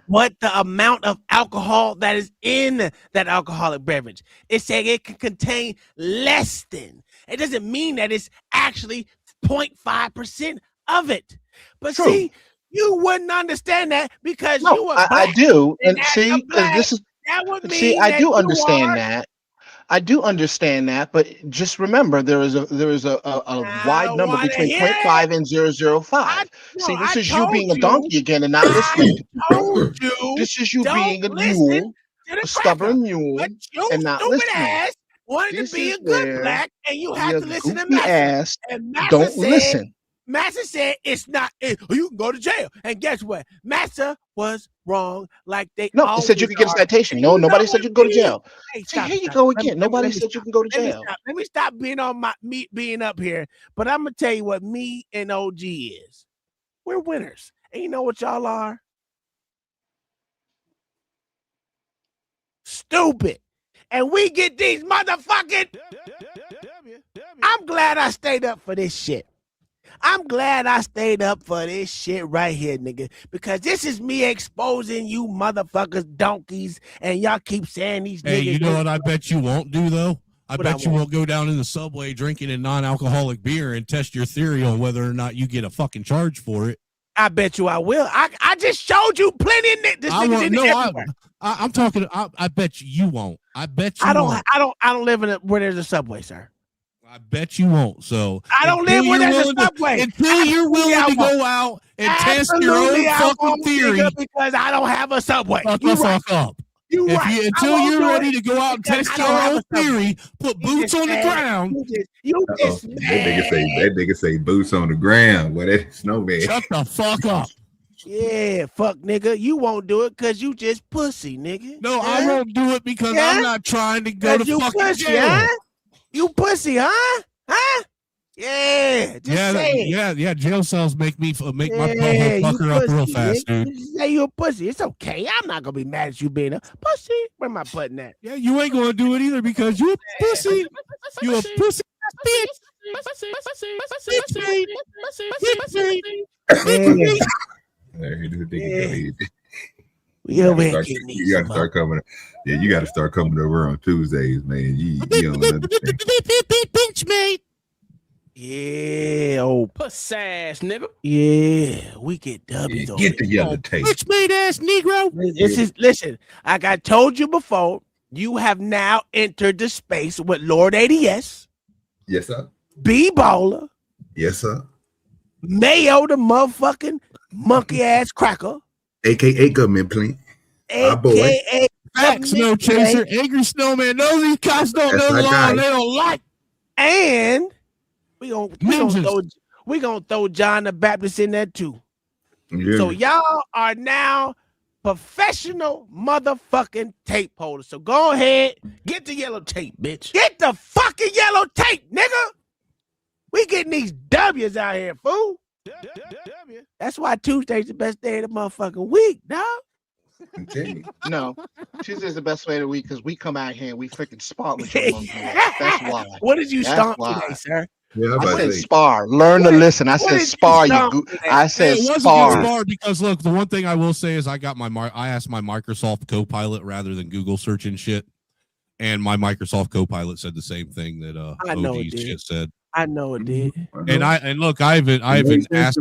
the amount of alcohol that is in that alcoholic beverage. It's saying it can contain less than. It doesn't mean that it's actually 0.5% of it. But see, you wouldn't understand that because you were black. I do, and see, black, this is. that would mean See, I that do understand that. I do understand that, but just remember there is a wide number between 0.5 and 0.005. See, this is you being a donkey again and not listening. This is you being a mule, a stubborn mule, and not listening. Wanted to be a good black, and you have to listen to Massa. Massa. And Massa don't said, listen. Massa said it's not. You can go to jail. And guess what? Massa was wrong. Like they It said you could get a citation. No, nobody said you could go to jail. Hey, See, here you go again. Nobody said you can go to Let jail. Let me stop being on me being up here. But I'm gonna tell you what me and OG is. We're winners. And you know what y'all are? Stupid. And we get these motherfucking. I'm glad I stayed up for this shit. I'm glad I stayed up for this shit right here, nigga. Because this is me exposing you motherfuckers, donkeys, and y'all keep saying these niggas. Hey, you know what I bet you won't do, though? I What bet I you won't go down in the subway drinking a non-alcoholic beer and test your theory on whether or not you get a fucking charge for it. I bet you I will. I just showed you plenty of niggas. I'm talking. I bet you won't. I bet you won't. I don't live where there's a subway, sir. I bet you won't. So I don't live where there's a subway. Until you're willing to go out and test your own fucking theory, because I don't have a subway. Fuck the fuck up. Until you're ready to go out and test your own theory, put boots on the ground. That nigga say boots on the ground. Well, that's snowman. Shut the fuck up. Yeah, fuck nigga. You won't do it because you just pussy, nigga. No, I won't do it because I'm not trying to go to fucking jail. Huh? You pussy, huh? Huh? Yeah, just say it. Yeah. Jail cells make my butthole pucker up real fast, dude. Just say you a pussy. It's okay. I'm not gonna be mad at you being a pussy. Where am I putting that? Yeah, you ain't gonna do it either because you a pussy. You a pussy bitch. You gotta start coming. Yeah, you gotta start coming over on Tuesdays, man. You don't understand. Bitch, mate. Yeah, old puss ass nigga. Yeah, we get W's. Yeah, get the yellow tape. Bitch made ass Negro. Listen, like I told you before, you have now entered the space with Lord ADS. Yes, sir. B Baller. Yes, sir. Mayo the motherfucking monkey ass cracker. AKA government plant. AKA Facts, Snow Chaser. Angry Snowman knows these cops don't know the law and they don't like. And we gonna throw John the Baptist in there too. Yeah. So y'all are now professional motherfucking tape holders. So go ahead, get the yellow tape, bitch. Get the fucking yellow tape, nigga. We getting these W's out here, fool. That's why Tuesday's the best day of the motherfucking week, dog. No, Tuesday's the best way of the week because we come out here and we freaking spar with your motherfuckers. That's why. What did you That's stomp why. today, sir? Yeah, I said spar. Learn to listen. I said spar. I said it was spar. a good spar because look, the one thing I will say is I got I asked my Microsoft Copilot rather than Google searching shit, and my Microsoft Copilot said the same thing that I know it OG's did. shit said. I know it did. And look, I haven't asked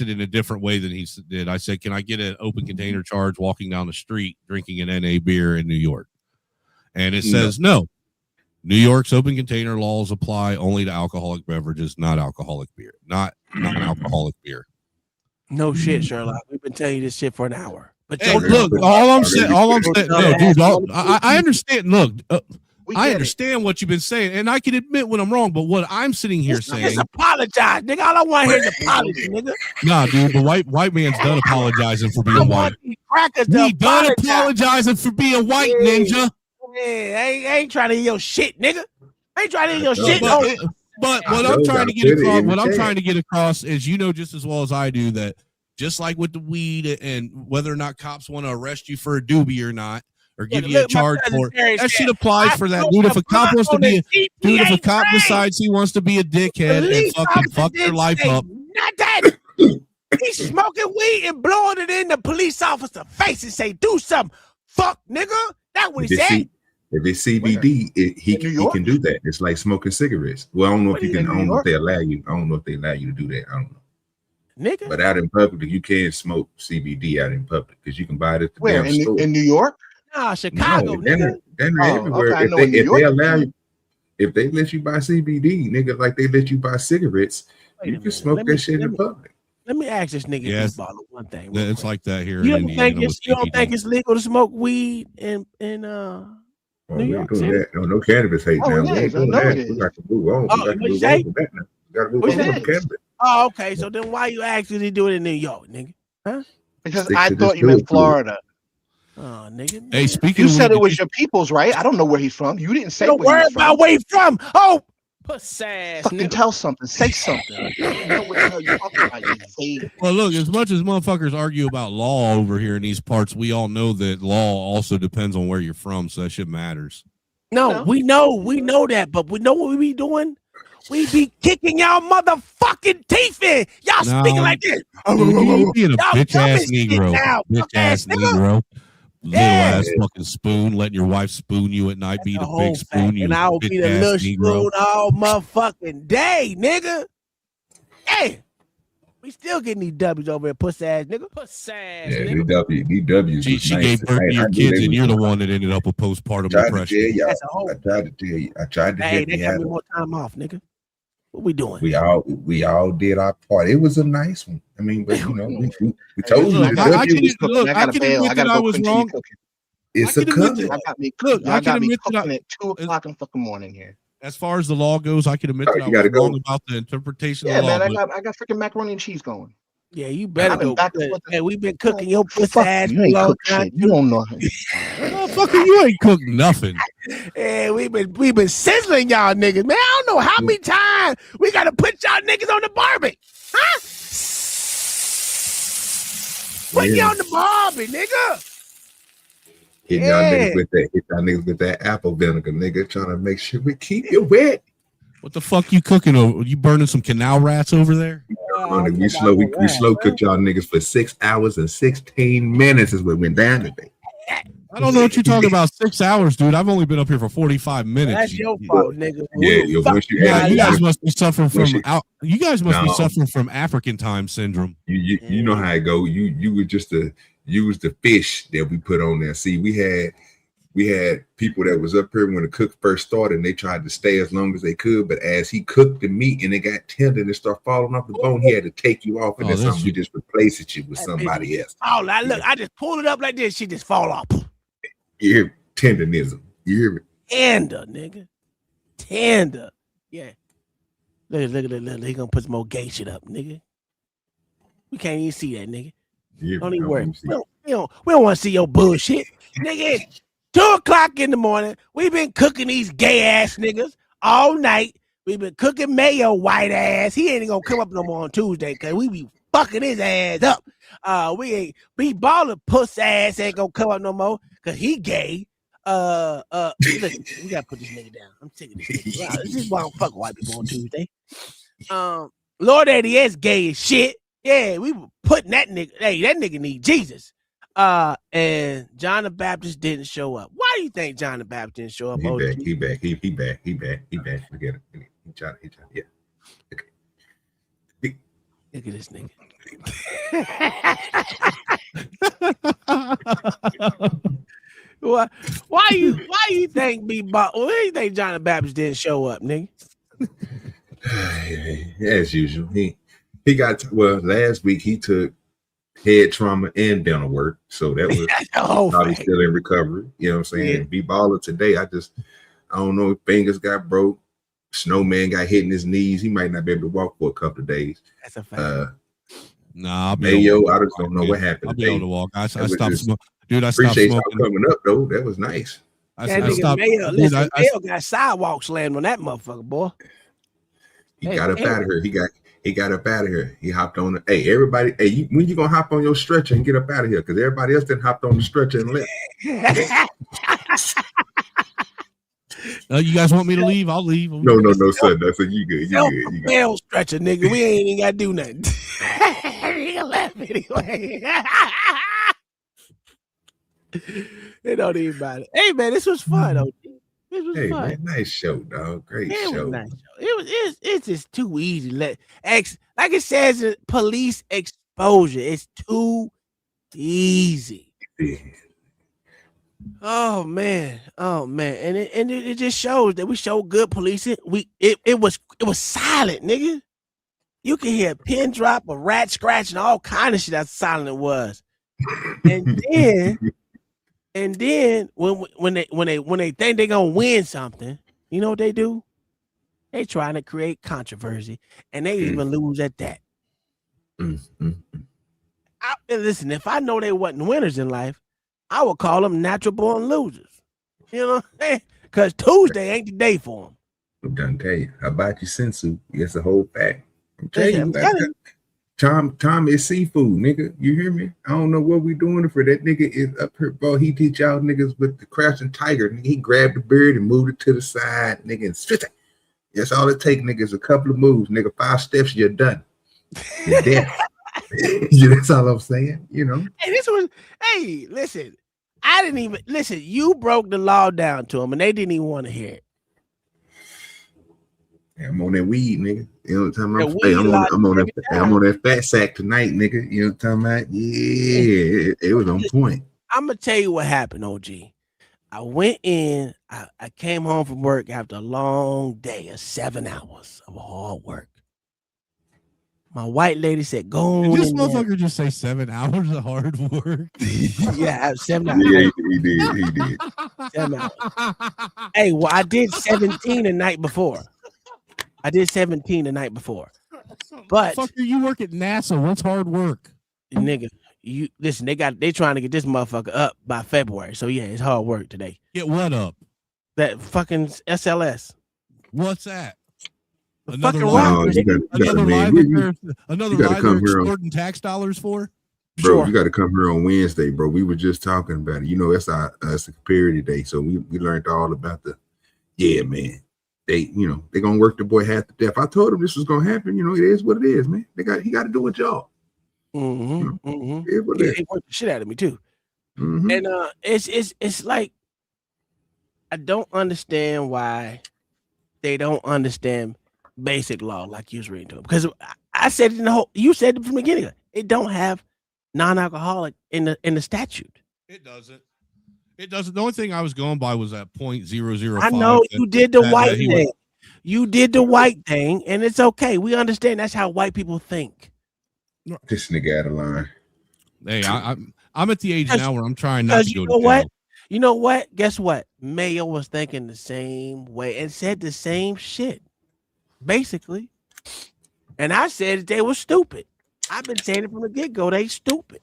it in a different way than he did. I said, can I get an open container charge walking down the street drinking an NA beer in New York? And it says no. New York's open container laws apply only to alcoholic beverages, not alcoholic beer, not alcoholic beer. No shit, Sherlock. We've been telling you this shit for an hour. But hey, look, all I'm saying, no, dude, I understand. Look, I understand what you've been saying, and I can admit when I'm wrong. But what I'm sitting here saying, just apologize, nigga. All I want to hear is apology, nigga. Nah, dude, the white man's done apologizing for being white. He done apologizing for being white, ninja. Yeah, I ain't trying to hear your shit, nigga. I ain't trying to hear your shit. But what I'm trying to get across is, you know, just as well as I do, that just like with the weed and whether or not cops want to arrest you for a doobie or not, or give you a charge for it, that shit applies for that. Dude, if a cop wants to be, if a cop decides he wants to be a dickhead and fucking fuck their life up. Not that. He's smoking weed and blowing it in the police officer's face and say, do something. Fuck, nigga. That's what he said. If it's CBD, he can do that. It's like smoking cigarettes. Well, I don't know if you can. I don't know if they allow you. I don't know if they allow you to do that. I don't know. Nigga. But out in public, you can't smoke CBD out in public because you can buy it at the Where damn store. in New York? Nah, Chicago. No, they're everywhere. Okay, if they let you buy CBD, nigga, like they let you buy cigarettes, you can smoke that shit in public. Let me ask this nigga Yes. one thing. It's like that here. You in don't Indiana think you don't think it's legal to smoke weed in New York City? No cannabis hate now. We ain't doing that. We got to move on. We got to move on from that now. We got to move on from cannabis. Oh, okay. So then why you actually do it in New York, nigga? Huh? Because I thought you meant Florida. Oh, nigga. Hey, speaking You of said weed, it was your people's, right? I don't know where he's from. You didn't say Don't where worry he's from. about where he's from. Oh, pussy ass. Fucking tell something. Say something. You don't know what the hell you're talking about, you vague. well, look, as much as motherfuckers argue about law over here in these parts, we all know that law also depends on where you're from, so that shit matters. No, we know that, but we know what we be doing. We be kicking y'all motherfucking teeth in. Y'all speaking like this. You being a Y'all bitch dumb ass as shit Negro. now, Bitch fuck ass ass nigga. Negro. Little Yeah. ass fucking spoon, letting your wife spoon you at night, be the whole big spoon, fact. you And I will be bitch the little ass Negro. spoon all motherfucking day, nigga. Hey, we still getting these W's over here, pussy ass nigga. Pussy ass Yeah, nigga. these W's. She gave birth to your kids, and you're the one that ended up with postpartum depression. I tried to tell you. I tried to Hey, help they you got out. me more time off, nigga. What we doing? We all did our part. It was a nice one. I mean, but you know, we told you. Look, I can admit that I was wrong. It's a cover. I got me Look, I can admit cooking that at 2 o'clock in the fucking morning here. as far as the law goes, I can admit that I was wrong about the interpretation Yeah, of the law. man, but I got freaking macaroni and cheese going. Yeah, you better I've been go. back and forth. Hey, we've been cooking your pussy Fuck ass you, for a ain't long cook time. shit. You don't know. Motherfucker, you ain't cooking nothing. Hey, we've been sizzling y'all niggas, man. I don't know how many times we gotta put y'all niggas on the barbie, huh? Put you on the barbie, nigga. Hit y'all niggas with that apple vinegar, nigga, trying to make sure we keep you wet. What the fuck you cooking over? You burning some canal rats over there? We slow cooked y'all niggas for 6 hours and 16 minutes is what went down today. I don't know what you're talking about. 6 hours, dude. I've only been up here for 45 minutes. That's your fault, nigga. You guys must be suffering from You guys must be suffering from African time syndrome. You know how it go. You were just you was the fish that we put on there. See, we had people that was up here when the cook first started, and they tried to stay as long as they could. But as he cooked the meat and it got tender and it started falling off the bone, he had to take you off, and then we just replaced it with somebody else. Oh, look, I just pulled it up like this. She just fall off. You hear me? Tenderism. You hear me? Tender, nigga. Tender. Yeah. Look, he gonna put some more gay shit up, nigga. We can't even see that, nigga. You Don't even worry. We don't want to see your bullshit. Nigga, 2:00 in the morning. We've been cooking these gay ass niggas all night. We've been cooking Mayo white ass. He ain't gonna come up no more on Tuesday because we be fucking his ass up. We ain't be balling puss ass ain't gonna come up no more because he gay. Listen, we gotta put this nigga down. I'm sick of this nigga. Wow, this is why I don't fuck white people on Tuesday. Lord ADS gay as shit. Yeah, we were putting that nigga. Hey, that nigga need Jesus. And John the Baptist didn't show up. Why do you think John the Baptist didn't show up? He back. He back. Look at it. He tried. Yeah. Okay. Look at this nigga. Why you think why do you think John the Baptist didn't show up, nigga? As usual, he got last week he took head trauma and dental work, so that was probably still in recovery. You know what I'm saying? Yeah. Be baller today. I don't know if fingers got broke, snowman got hit in his knees. He might not be able to walk for a couple of days. That's a fact. Nah, Mayo, I just don't know what happened. I'll be able to walk. I stopped smoking. Dude, I stopped appreciate smoking. y'all coming up though. That was nice. Mayo got sidewalk slammed on that motherfucker, boy. He got up out of here. He got up out of here. He hopped on. Hey, everybody. Hey, when you gonna hop on your stretcher and get up out of here? Because everybody else didn't hop on the stretcher and left. You guys want me to leave? I'll leave. No, son. No, so you good. You good. Stretcher, nigga. We ain't even gotta do nothing. He left anyway. It don't even matter. Hey man, this was fun, OG. This was fun. Man, nice show, dog. Great show. Nice show. It's just too easy. Like it says, police exposure. It's too easy. Yeah. Oh man, and it just shows that we show good policing. It was silent, nigga. You can hear a pin drop, a rat scratch, and all kind of shit. How silent it was. And then when they think they're gonna win something, you know what they do? They trying to create controversy, and they even lose at that. Listen, if I know they wasn't winners in life, I would call them natural born losers. You know what I'm saying? Because Tuesday ain't the day for them. I'm done tell you. How about you, Sensu? That's a whole fact. I'm telling you. Tom is seafood, nigga. You hear me? I don't know what we doing for that nigga is up here, bro. He teach y'all niggas with the crouching tiger. Nigga, he grabbed the beard and moved it to the side, nigga, and spit it. That's all it take, nigga, is a couple of moves, nigga. 5 steps, you're done. You're dead. That's all I'm saying, you know. Hey, listen. I didn't even listen. You broke the law down to them, and they didn't even want to hear it. Yeah, I'm on that weed, nigga. You know what I'm talking about? I'm on that fat sack tonight, nigga. You know what I'm talking about? Yeah, it was on point. I'm gonna tell you what happened, OG. I went in. I came home from work after a long day of 7 hours of hard work. My white lady said, "Go on." Did this motherfucker just say 7 hours of hard work? Yeah, 7 hours. Yeah, he did. 7 hours. Hey, well, I did 17 the night before. But fucker, you work at NASA. What's hard work? Nigga, you listen, they trying to get this motherfucker up by February. So yeah, it's hard work today. Get what up? That fucking SLS. What's that? Another lie they're extorting tax dollars for? Bro, you got to come here on Wednesday, bro. We were just talking about it. You know, that's a security day. So we learned all about man. They're gonna work the boy half to death. I told him this was gonna happen. You know, it is what it is, man. He got to do a job. They worked the shit out of me too. And it's like I don't understand why they don't understand basic law like you was reading to them. Because I said it you said it from the beginning. It don't have non-alcoholic in the statute. It doesn't. The only thing I was going by was that 0.005. I know you did the white thing. You did the white thing, and it's okay. We understand that's how white people think. This nigga out of line. Hey, I'm at the age now where I'm trying not to go to jail. What? You know what? Guess what? Mayo was thinking the same way and said the same shit, basically. And I said that they were stupid. I've been saying it from the get-go. They stupid.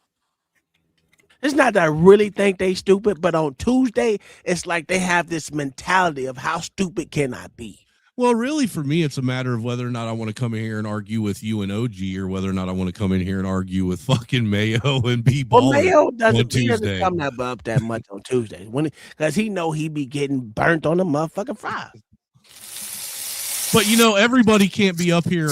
It's not that I really think they stupid, but on Tuesday, it's like they have this mentality of how stupid can I be? Well, really, for me, it's a matter of whether or not I want to come in here and argue with you and OG, or whether or not I want to come in here and argue with fucking Mayo and B Ball. Well, Mayo doesn't come up that much on Tuesdays because he know he be getting burnt on the motherfucking fries. But everybody can't be up here,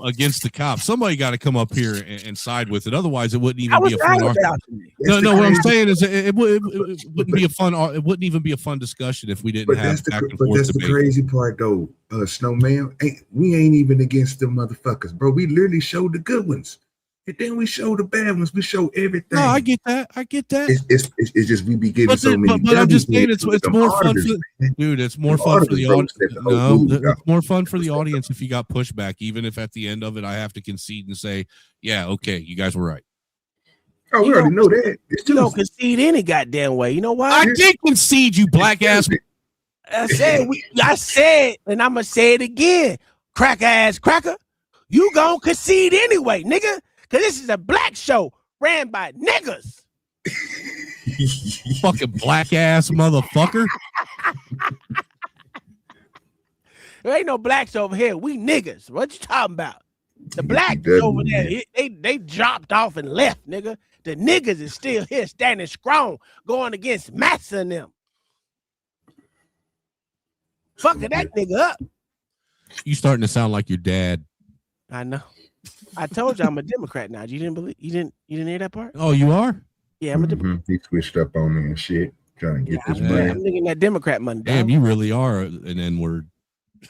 against the cops. Somebody got to come up here and side with it. Otherwise, it wouldn't even be a fun argument. No. What I'm saying is, it wouldn't be a fun. It wouldn't even be a fun discussion if we didn't have back and forth. But that's the crazy part, though, Snowman. We ain't even against them motherfuckers, bro. We literally showed the good ones, and then we show the bad ones. We show everything. No, I get that. It's just we be getting so many. But I'm just saying, it's more fun, dude. It's more fun for the audience. No, it's more fun for the audience if you got pushback, even if at the end of it I have to concede and say, yeah, okay, you guys were right. Oh, we already know that. You don't concede any goddamn way. You know why? I did concede, you black ass. I said, and I'm gonna say it again, crack ass cracker. You gonna concede anyway, nigga. Because this is a black show ran by niggas. Fucking black ass motherfucker. There ain't no blacks over here. We niggas. What you talking about? The blacks over there, they dropped off and left, nigga. The niggas is still here standing strong, going against Massa and them. Fucking that nigga up. You starting to sound like your dad. I know. I told you I'm a Democrat now. You didn't hear that part? Oh, you are? Yeah, I'm a Democrat. He switched up on me and shit, trying to get this money. I'm thinking that Democrat money. Damn, you really are an N-word.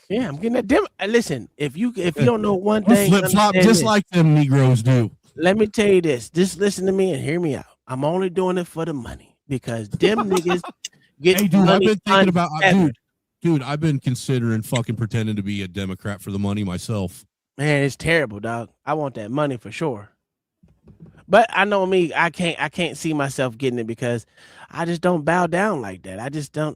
Yeah, I'm getting that Listen, if you don't know one thing, flip flop just like them Negroes do. Let me tell you this. Just listen to me and hear me out. I'm only doing it for the money because them niggas get hey, dude, money. I've been thinking about dude, I've been considering fucking pretending to be a Democrat for the money myself. Man, it's terrible, dog. I want that money for sure. But I know me, I can't see myself getting it because I just don't bow down like that. I just don't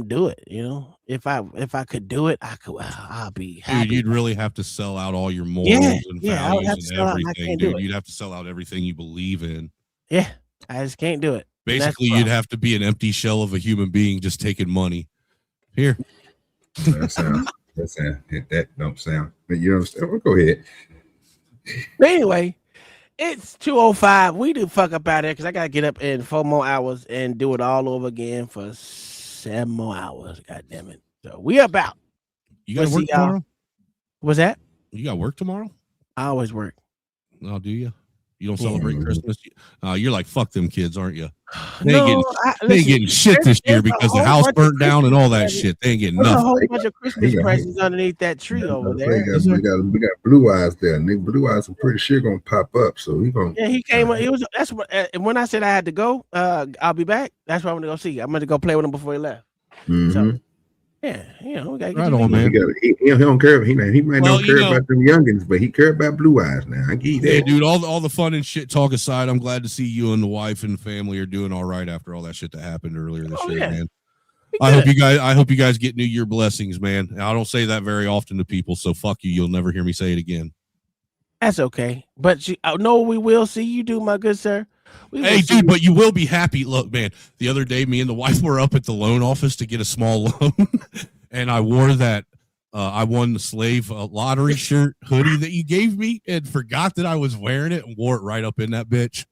do it, you know. If I could do it, I'll be happy. Dude, you'd really have to sell out all your morals and values and everything, dude. You'd have to sell out everything you believe in. Yeah, I just can't do it. Basically, you'd have to be an empty shell of a human being just taking money. Here. That don't sound. But you understand? Well, go ahead. But anyway, it's 2:05. We do fuck up out there because I gotta get up in 4 more hours and do it all over again for 7 more hours. God damn it! So we about. You got to work tomorrow? What's that? You got work tomorrow? I always work. Oh, do you? You don't celebrate Christmas? You're like, fuck them kids, aren't you? They ain't getting shit this year because the house burnt down and all that shit. They ain't getting nothing. A whole bunch of Christmas presents underneath that tree over there. We got Blue Eyes there. Nigga, Blue Eyes, I'm pretty sure gonna pop up. So he gonna. Yeah, he came. That's what. And when I said I had to go, I'll be back. That's what I'm gonna go see. I'm gonna go play with him before he left. Mm-hmm. So, yeah, you know, we gotta right on, man. He don't care. He might not care about them youngins, but he care about Blue Eyes now. I get that. Yeah, dude. All the fun and shit talk aside, I'm glad to see you and the wife and family are doing all right after all that shit that happened earlier this year, man. I hope you guys get New Year blessings, man. I don't say that very often to people, so fuck you. You'll never hear me say it again. That's okay. But no, we will see you do, my good sir. Hey, dude, but you will be happy. Look, man, the other day, me and the wife were up at the loan office to get a small loan, and I wore that. I won the slave lottery shirt hoodie that you gave me and forgot that I was wearing it and wore it right up in that bitch.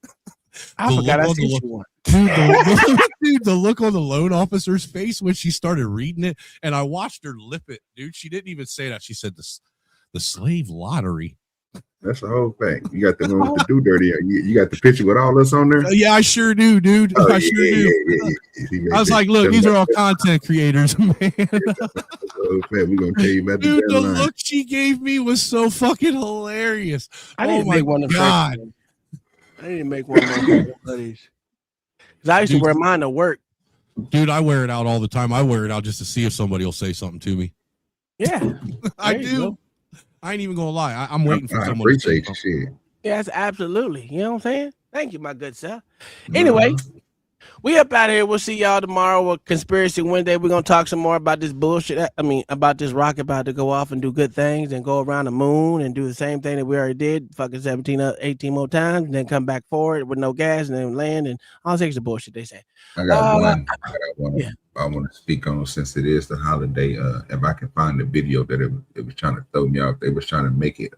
I forgot I sent you one. Dude, the look on the loan officer's face when she started reading it, and I watched her lip it, dude. She didn't even say that. She said the slave lottery. That's the whole thing. You got the one with the do dirty. You got the picture with all us on there? Yeah, I sure do, dude. Oh, I sure do. I was like, look, these are all content creators, man. We're gonna tell you about dude, the look she gave me was so fucking hilarious. I didn't make one of God. I didn't make one of those hoodies. Because I used to wear mine to work. Dude, I wear it out all the time. I wear it out just to see if somebody will say something to me. Yeah. I do. I ain't even gonna lie. I'm waiting for someone. Appreciate you, shit. Yes, absolutely. You know what I'm saying? Thank you, my good sir. Anyway, We up out here. We'll see y'all tomorrow with Conspiracy Wednesday. We're gonna talk some more about this bullshit. I mean, about this rocket about to go off and do good things and go around the moon and do the same thing that we already did, fucking 18 more times, and then come back for it with no gas and then land and all sorts of bullshit they say. I got one. I want to speak on since it is the holiday. If I can find the video that it was trying to throw me off, they was trying to make it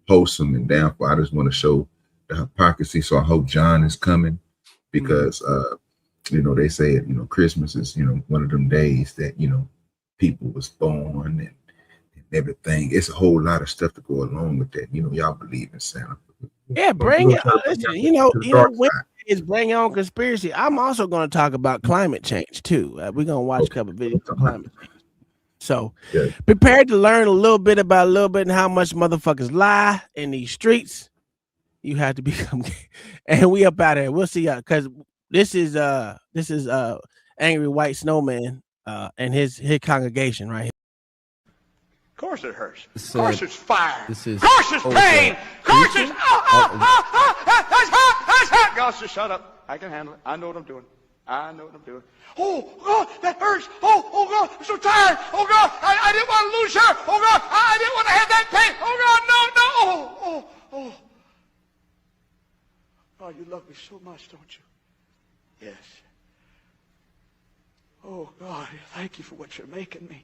wholesome and downfall. I just want to show the hypocrisy. So I hope John is coming because they say Christmas is one of them days that people was born and everything. It's a whole lot of stuff to go along with that. Y'all believe in Santa. Yeah, bring it. Listen, when is bring your own conspiracy. I'm also going to talk about climate change too. We're going to watch a couple of videos on climate change. So prepared to learn a little bit and how much motherfuckers lie in these streets. You have to become, and we up out of here. We'll see y'all because this is Angry White Snowman and his congregation right here. Of course it hurts. Of course it's fire. Of is course it's pain. Of course it's that's hot. Gosh, just shut up. I can handle it. I know what I'm doing. Oh God, that hurts. Oh God, I'm so tired. Oh God, I didn't want to lose her. Oh God, I didn't want to have that pain. Oh God, no. Oh, you love me so much, don't you? Yes. Oh God, thank you for what you're making me.